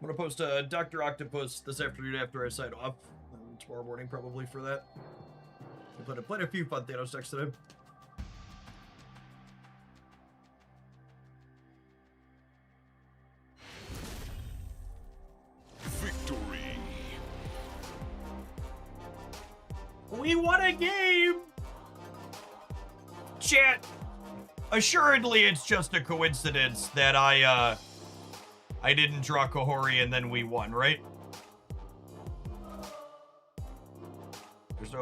[SPEAKER 1] gonna post a Dr. Octopus this afternoon after I sign off. And tomorrow morning probably for that. I played a few fun Thanos decks today.
[SPEAKER 10] Victory.
[SPEAKER 1] We won a game! Chat, assuredly it's just a coincidence that I didn't draw Kahori and then we won, right?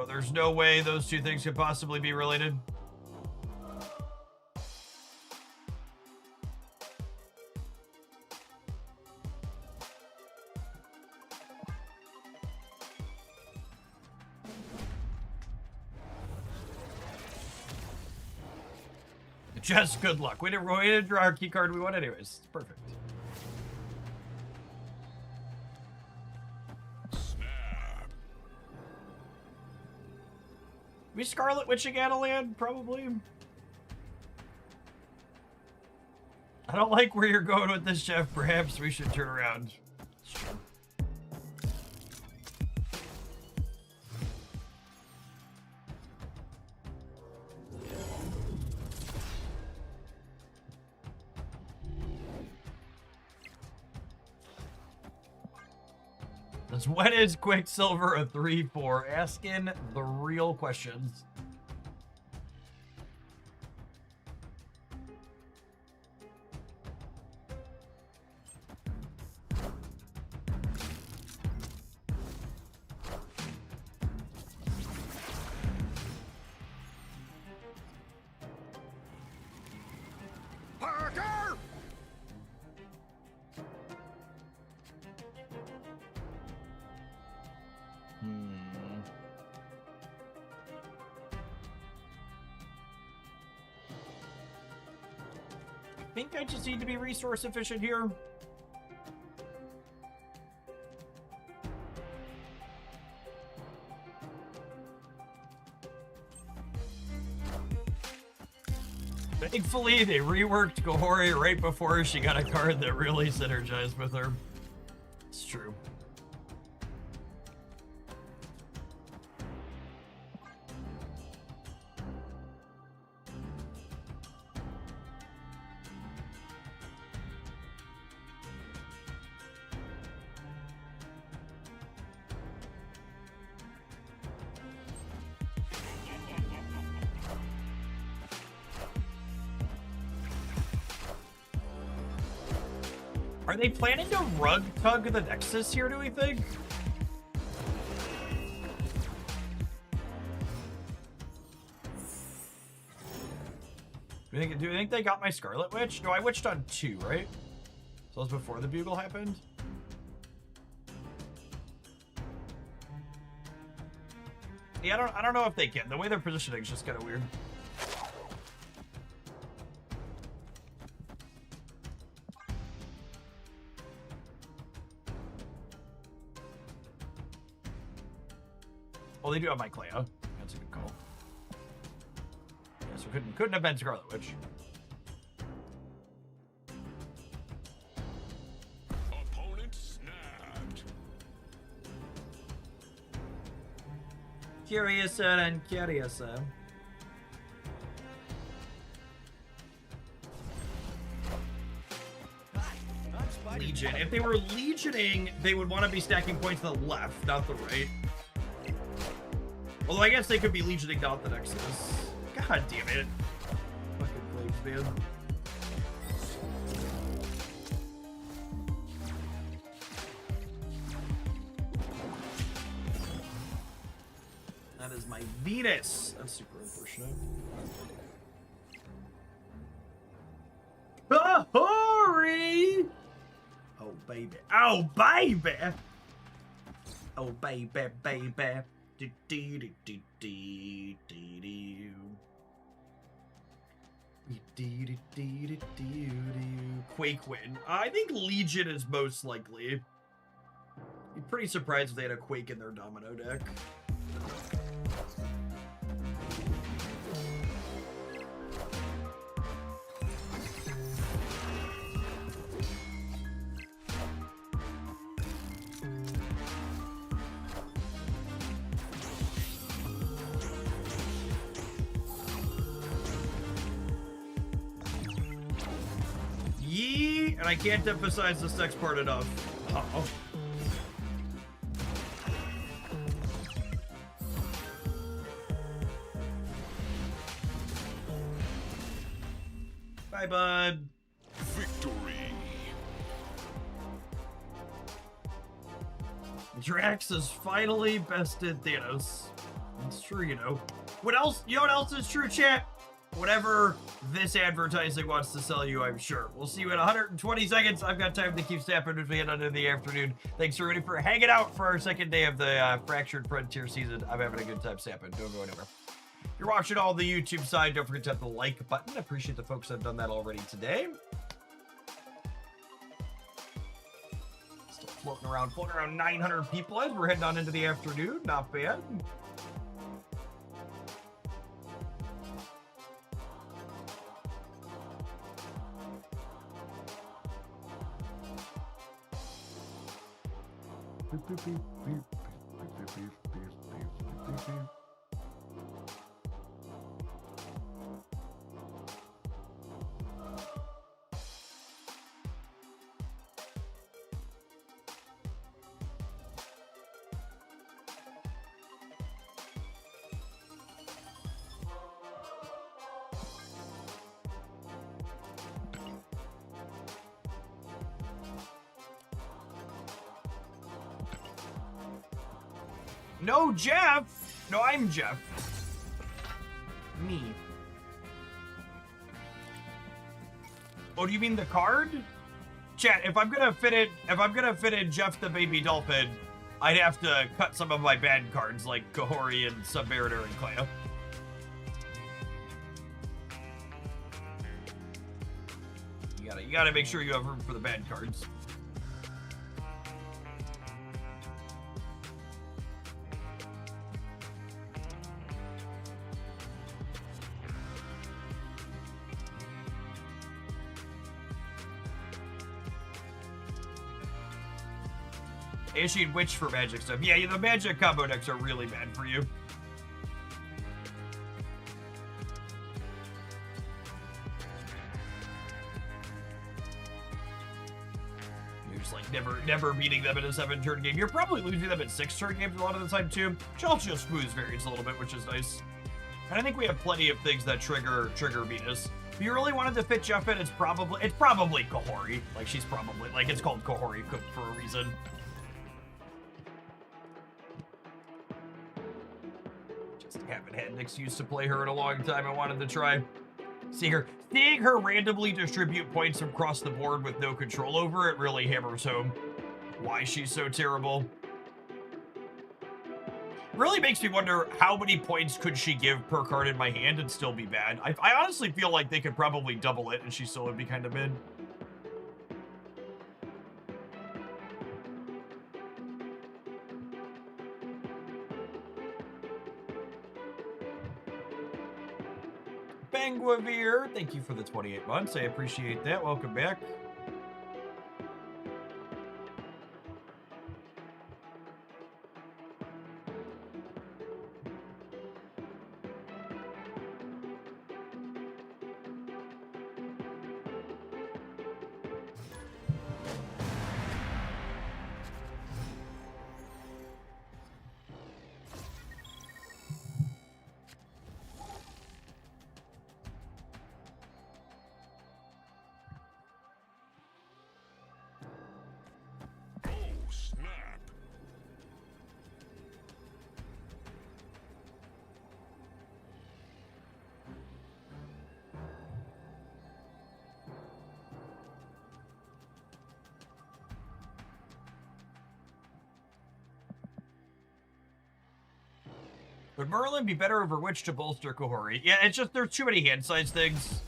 [SPEAKER 1] There's no way those two things could possibly be related. Just good luck. We didn't draw our key card. We won anyways. It's perfect.
[SPEAKER 10] Snap.
[SPEAKER 1] We Scarlet Witching Adeland? Probably. I don't like where you're going with this, Jeff. Perhaps we should turn around. Sure. Says, when is Quicksilver a 3-4? Asking the real questions.
[SPEAKER 10] Parker!
[SPEAKER 1] I think I just need to be resource efficient here. Thankfully, they reworked Gohori right before she got a card that really synergized with her. It's true. Are they planning to rug tug the Nexus here, do we think? Do you think they got my Scarlet Witch? No, I witched on 2, right? So that was before the bugle happened? Yeah, I don't know if they can. The way they're positioning is just kind of weird. Well, they do have my Cleo. That's a good call. Yeah, so couldn't have been Scarlet Witch.
[SPEAKER 10] Opponent snapped.
[SPEAKER 1] Curiouser and curiouser.
[SPEAKER 10] I'm Spider-Man.
[SPEAKER 1] Legion. If they were legioning, they would want to be stacking points to the left, not the right. Although I guess they could be legioning down the Nexus. God damn it. Fucking plagues, man. That is my Venus. That's super unfortunate. Hurry! Oh, baby. Oh, baby! Oh, baby, baby. Do, do, do, do, do, do, do. Quake win. I think Legion is most likely. Be pretty surprised if they had a Quake in their Domino deck. And I can't emphasize this next part enough. Uh-oh. Bye, bud.
[SPEAKER 10] Victory.
[SPEAKER 1] Drax has finally bested Thanos. It's true, you know. What else? You know what else is true, chat? Whatever this advertising wants to sell you, I'm sure. We'll see you in 120 seconds. I've got time to keep snapping as we head on into the afternoon. Thanks everybody for hanging out for our second day of the Fractured Frontier season. I'm having a good time snapping. Don't go anywhere. If you're watching all the YouTube side, don't forget to hit the like button. I appreciate the folks that have done that already today. Still floating around 900 people as we're heading on into the afternoon. Not bad.
[SPEAKER 4] No, Jeff! No, I'm Jeff. Me. Oh, do you mean the card? Chat, if I'm gonna fit in Jeff the Baby Dolphin, I'd have to cut some of my bad cards like Kahori and Submariner and Clea. You gotta make sure you have room for the bad cards. Issued Witch for magic stuff. Yeah, the magic combo decks are really bad for you. You're just like never beating them in a 7-turn game. You're probably losing them in 6-turn games a lot of the time too. She also smooths variants a little bit, which is nice. And I think we have plenty of things that trigger Venus. If you really wanted to fit Jeff in, it's probably Kahori. Like she's probably it's called Kahori cooked for a reason. Haven't had an excuse to play her in a long time. I wanted to try. Seeing her randomly distribute points across the board with no control over it really hammers home why she's so terrible. Really makes me wonder how many points could she give per card in my hand and still be bad. I honestly feel like they could probably double it and she still would be kind of mid. Banguavir, thank you for the 28 months. I appreciate that. Welcome back. Would Merlin be better over Witch to bolster Kahori? Yeah, it's just there's too many hand size things.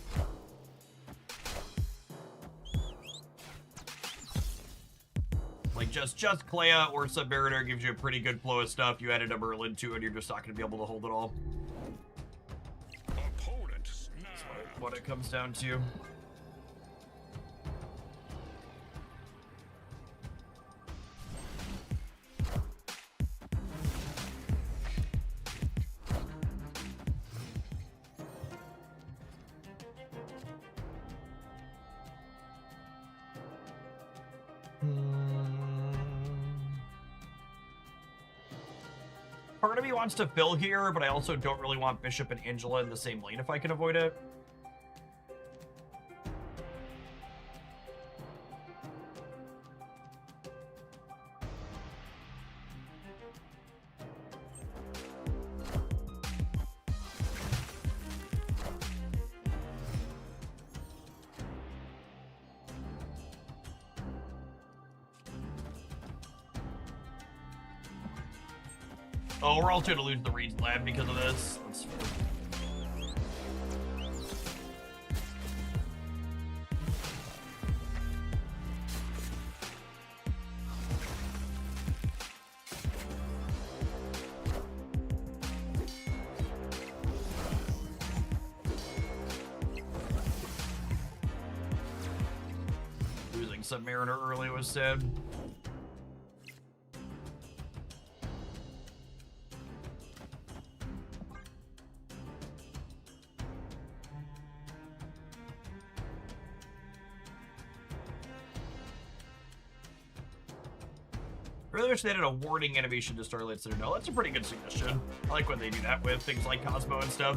[SPEAKER 4] Like just Clea or Submariner gives you a pretty good flow of stuff. You added a Merlin too, and you're just not going to be able to hold it all. That's what it comes down to. Part of me wants to fill here, but I also don't really want Bishop and Angela in the same lane if I can avoid it. Oh, we're also going to lose the Reed's Lab because of this. That's fair. Losing Submariner early was sad. I really wish they added a warning animation to Starlight Citadel. That's a pretty good suggestion. I like when they do that with things like Cosmo and stuff.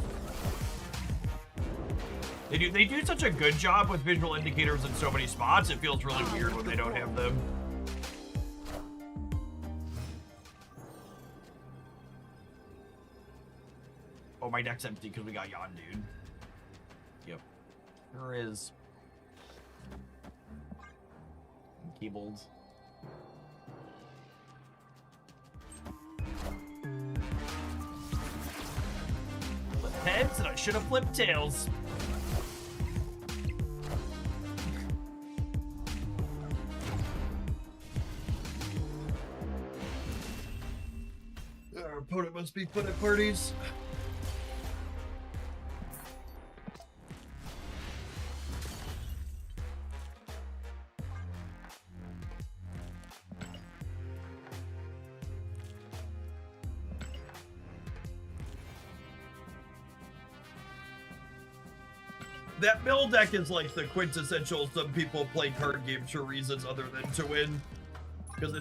[SPEAKER 4] They do such a good job with visual indicators in so many spots. It feels really weird when they don't have them. Oh, my deck's empty because we got Yon, dude. Yep. There is. Keyboard. Flip heads, and I should have flipped tails. Our opponent must be put at parties. That mill deck is like the quintessential some people play card games for reasons other than to win. Because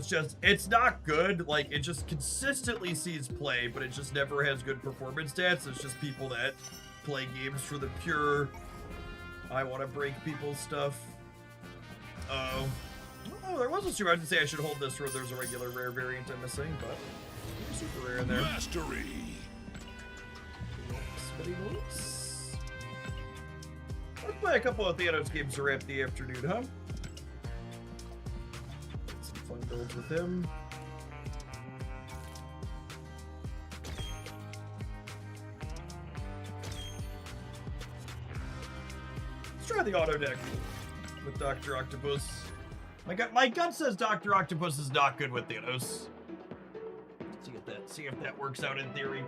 [SPEAKER 4] it's not good. Like, it just consistently sees play, but it just never has good performance stats. It's just people that play games for the pure, I want to break people's stuff. Oh, there was a super. I didn't say I should hold this where there's a regular rare variant I'm missing, but super rare in there.
[SPEAKER 10] Mastery.
[SPEAKER 4] Let's play a couple of Theanos games to wrap the afternoon, huh? Some fun builds with him. Let's try the auto deck with Dr. Octopus. My gut says Dr. Octopus is not good with Theanos. See if that works out in theory.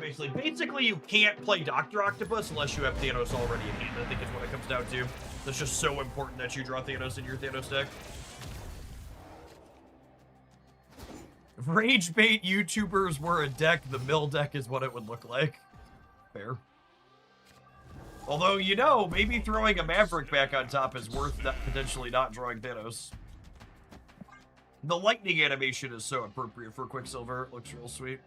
[SPEAKER 4] Basically, you can't play Dr. Octopus unless you have Theanos already in hand. I think is what it comes down to. It's just so important that you draw Theanos in your Theanos deck. If Rage Bait YouTubers were a deck, the mill deck is what it would look like. Fair. Although, you know, maybe throwing a Maverick back on top is worth potentially not drawing Thanos. The lightning animation is so appropriate for Quicksilver. It looks real sweet.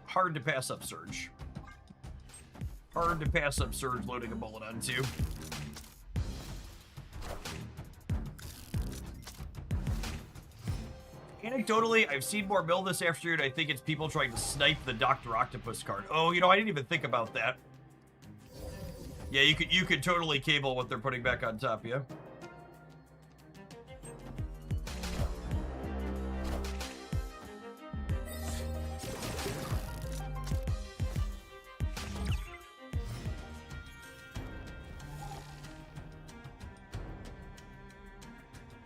[SPEAKER 4] Hard to pass up Surge. Hard to pass up Surge loading a bullet onto. Anecdotally, I've seen more mill this afternoon. I think it's people trying to snipe the Dr. Octopus card. Oh, you know, I didn't even think about that. Yeah, you could totally cable what they're putting back on top, yeah?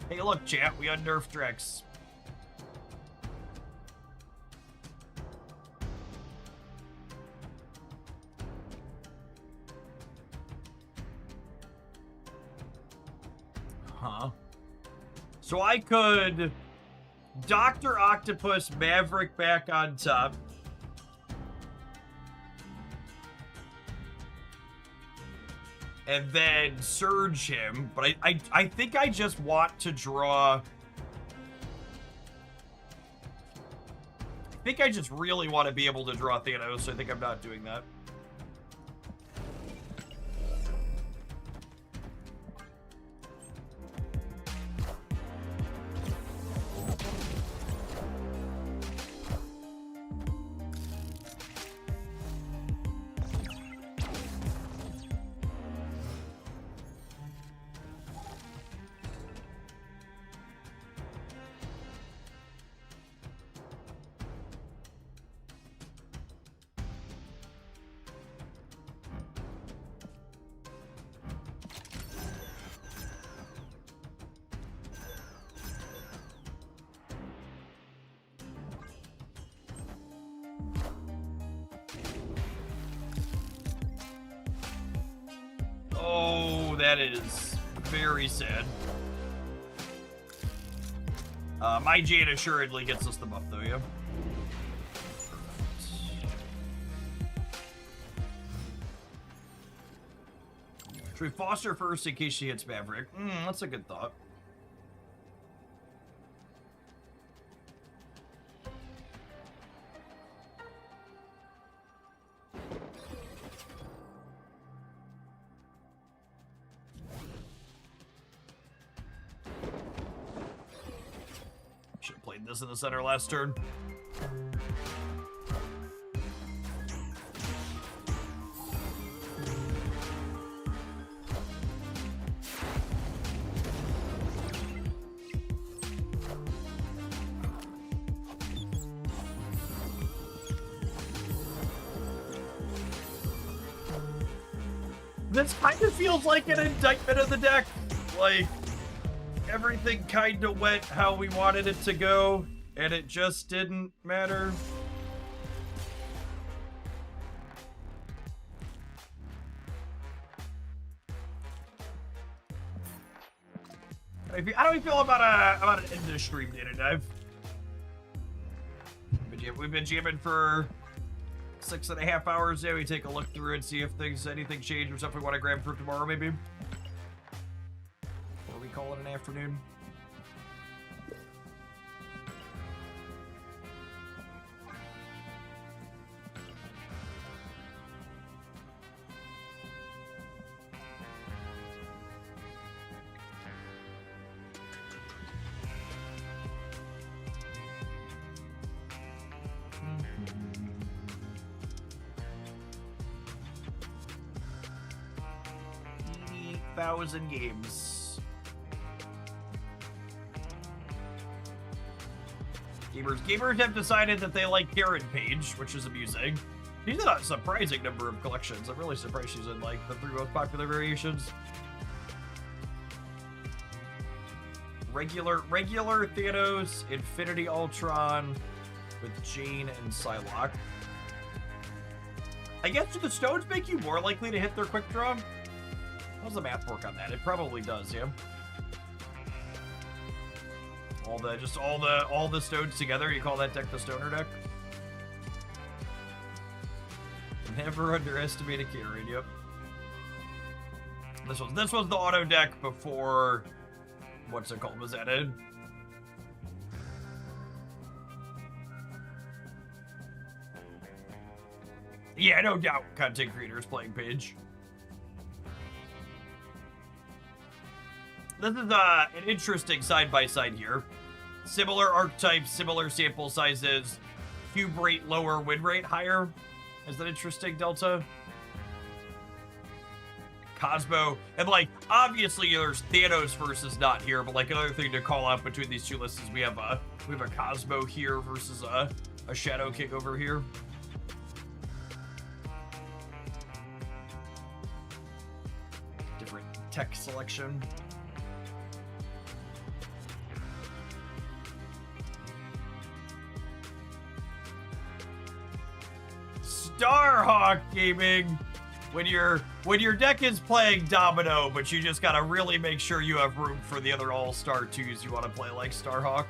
[SPEAKER 4] Hey, look, chat, we unnerfed Drex. Huh. So I could Dr. Octopus Maverick back on top. And then Surge him, but I think I just want to draw... I think I just really want to be able to draw Thanos, so I think I'm not doing that. That is very sad. My Jade assuredly gets us the buff, though, yeah? Should we foster first in case she hits Maverick? That's a good thought. played this in the center last turn. This kind of feels like an indictment of the deck. Like, everything kind of went how we wanted it to go, and it just didn't matter. How do we feel about an industry data dive? We've been jamming for 6.5 hours. Yeah, we take a look through and see if anything changed or stuff we want to grab for tomorrow, maybe. Or we call it an afternoon. Thousand games. Gamers have decided that they like Karen Page, which is amusing. She's in a surprising number of collections. I'm really surprised she's in like the 3 most popular variations. Regular Thanos, Infinity Ultron with Jane and Psylocke. I guess do the stones make you more likely to hit their quick draw? How's the math work on that? It probably does, yeah. All the stones together, you call that deck the stoner deck? Never underestimate a Kieran, yep. This was the auto deck before what's it called was added. Yeah, no doubt content creators playing Page. This is an interesting side-by-side here. Similar archetypes, similar sample sizes, cube rate lower, win rate higher. Is that interesting, Delta? Cosmo, and like, obviously there's Thanos versus not here, but like another thing to call out between these two lists is we have a Cosmo here versus a Shadow King over here. Different tech selection. Starhawk Gaming. When your deck is playing Domino, but you just gotta really make sure you have room for the other All-Star 2s you want to play like Starhawk.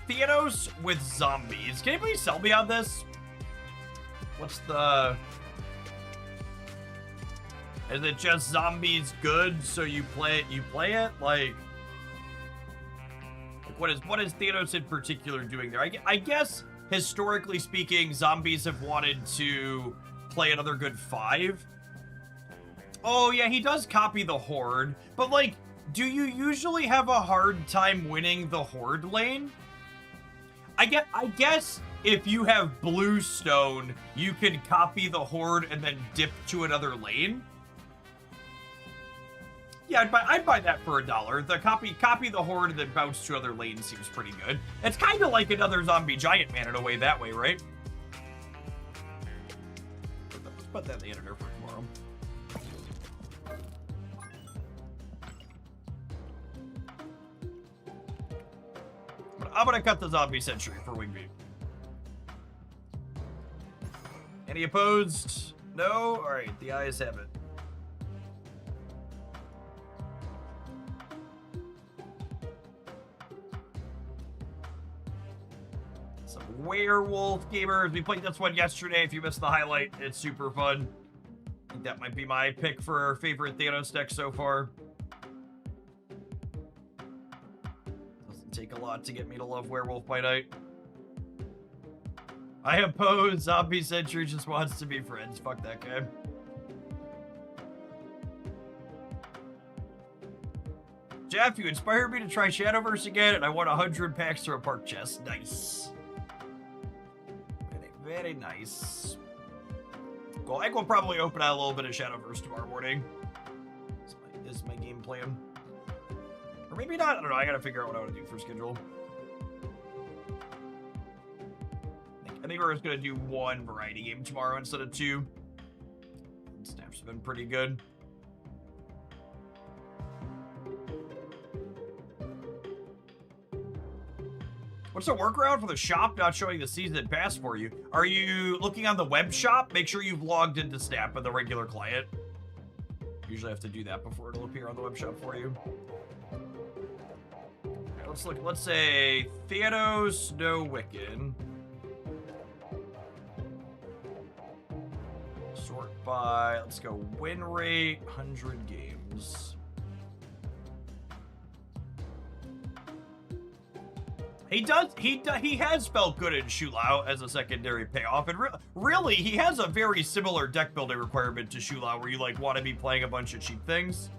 [SPEAKER 4] Thanos with zombies. Can anybody sell me on this? What's the... Is it just zombies good, so you play it? Like what is Thanos in particular doing there? I guess, historically speaking, zombies have wanted to play another good 5. Oh, yeah, he does copy the Horde, but, like, do you usually have a hard time winning the Horde lane? I guess if you have Bluestone, you can copy the Horde and then dip to another lane. Yeah, I'd buy that for $1. The copy the Horde and then bounce to other lanes seems pretty good. It's kind of like another zombie giant man in a way that way, right? Let's put that in the editor for tomorrow. I'm gonna cut the zombie sentry for Wingbeat. Any opposed? No? Alright, the ayes have it. Werewolf gamers. We played this one yesterday. If you missed the highlight, it's super fun. I think that might be my pick for favorite Thanos deck so far. Doesn't take a lot to get me to love Werewolf by Night. I oppose. Zombie Sentry just wants to be friends. Fuck that guy.
[SPEAKER 1] Jeff, you inspired me to try Shadowverse again, and I won 100 packs through a park chest. Nice. Very, very nice. Cool. I think we'll probably open out a little bit of Shadowverse tomorrow morning. Is my game plan. Or maybe not. I don't know. I gotta figure out what I want to do for schedule. I think we're just gonna do one variety game tomorrow instead of two. Snaps have been pretty good. What's the workaround for the shop not showing the season pass for you? Are you looking on the web shop? Make sure you've logged into Snap with the regular client. Usually have to do that before it'll appear on the web shop for you. Right, let's look. Let's say Thanos, no Wiccan. Sort by. Let's go win rate 100 games. He has felt good in Shulao as a secondary payoff, and really, he has a very similar deck building requirement to Shulao, where you like want to be playing a bunch of cheap things.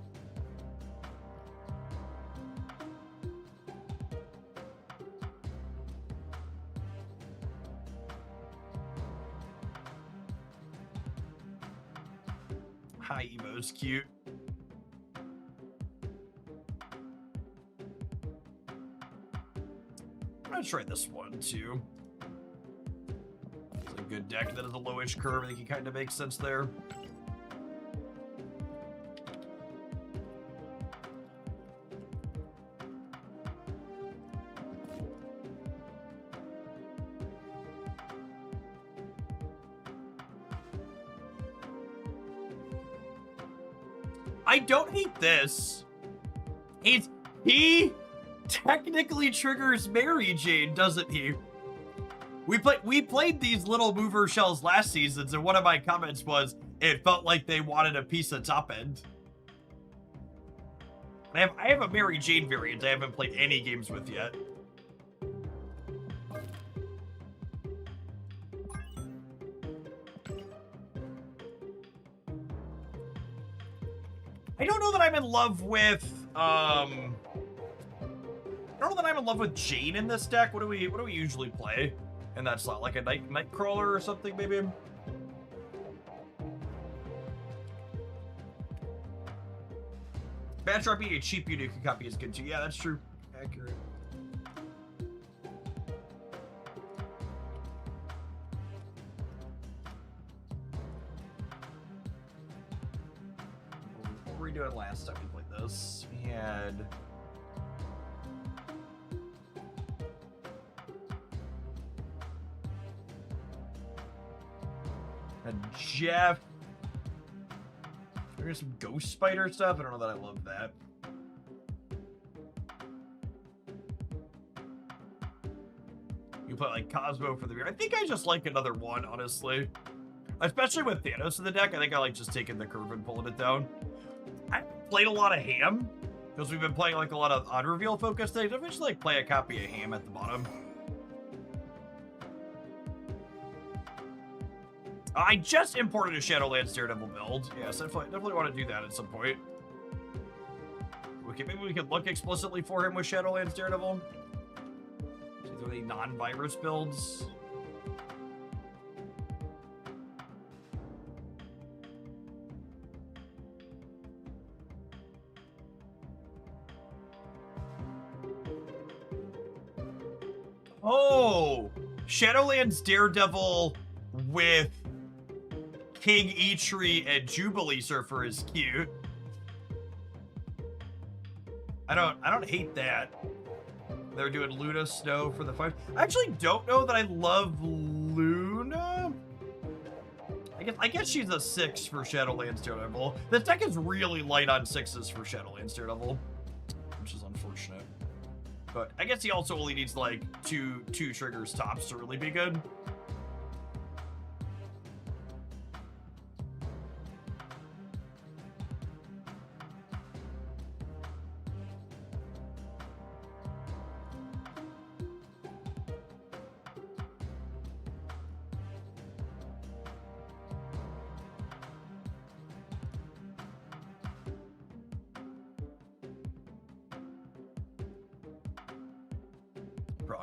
[SPEAKER 1] Hi, Evo's cute. I'm gonna try this one too. It's a good deck that has a lowish curve. I think it kind of makes sense there. I don't hate this. He technically triggers Mary Jane, doesn't he? We played these little mover shells last season, and one of my comments was it felt like they wanted a piece of top end. I have a Mary Jane variant I haven't played any games with yet. I don't know that I'm in love with I don't know that I'm in love with Jane in this deck. What do we usually play in that slot? Like a Nightcrawler or something, maybe? Batroc being a cheap unit can copy is good too. Yeah, that's true. Accurate. What were we doing last time we played this? We had Jeff. There's some Ghost Spider stuff. I don't know that I love that. You put like Cosmo for the beer. I think I just like another one, honestly. Especially with Thanos in the deck. I think I like just taking the curve and pulling it down. I played a lot of Ham because we've been playing like a lot of on reveal focused things. I just like play a copy of Ham at the bottom. I just imported a Shadowlands Daredevil build. Yes, definitely want to do that at some point. Maybe we could look explicitly for him with Shadowlands Daredevil. Is there any non-virus builds? Oh! Shadowlands Daredevil with King Eitri and Jubilee Surfer is cute. I don't hate that. They're doing Luna Snow for the fight. I actually don't know that I love Luna. I guess she's a 6 for Shadowlands Daredevil. This deck is really light on 6s for Shadowlands Daredevil, which is unfortunate. But I guess he also only needs like two triggers tops to really be good.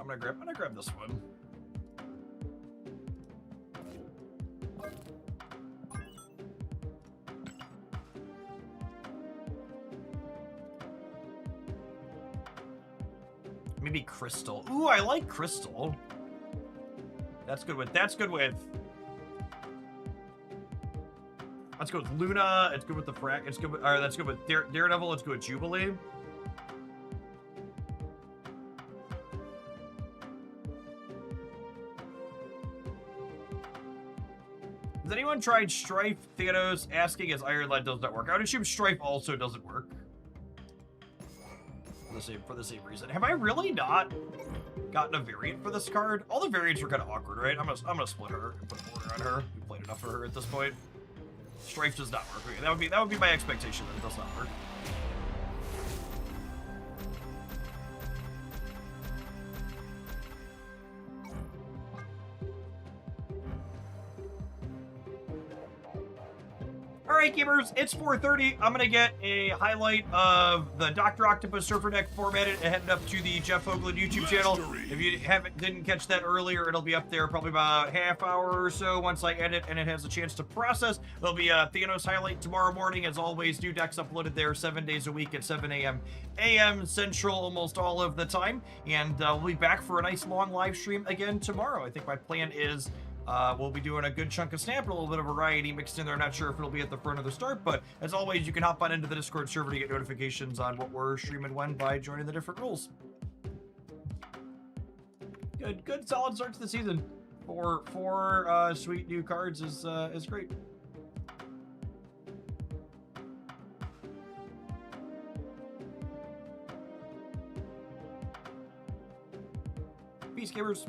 [SPEAKER 1] I'm gonna grab this one. Maybe Crystal. Ooh, I like Crystal. That's good with. That's good with. Let's go with Luna. It's good with the Frack. It's good with. Or that's good with Daredevil. Let's go with Jubilee. Has anyone tried Strife? Thanos asking as Iron Lad does not work. I would assume Strife also doesn't work. For the same reason. Have I really not gotten a variant for this card? All the variants were kind of awkward, right? I'm gonna split her and put a border on her. We played enough for her at this point. Strife does not work. Okay, that would be my expectation that it does not work. Alright, gamers, it's 4:30. I'm gonna get a highlight of the Dr. Octopus Surfer Deck formatted and headed up to the Jeff Hoagland YouTube channel. If you didn't catch that earlier, it'll be up there probably about a half hour or so once I edit and it has a chance to process. There'll be a Thanos highlight tomorrow morning. As always, new decks uploaded there 7 days a week at 7 a.m. Central almost all of the time. And we'll be back for a nice long live stream again tomorrow. I think my plan is we'll be doing a good chunk of Snap and a little bit of variety mixed in there. Not sure if it'll be at the front or the start, but as always, you can hop on into the Discord server to get notifications on what we're streaming when by joining the different rules. Good solid start to the season. Four sweet new cards is great. Peace, gamers.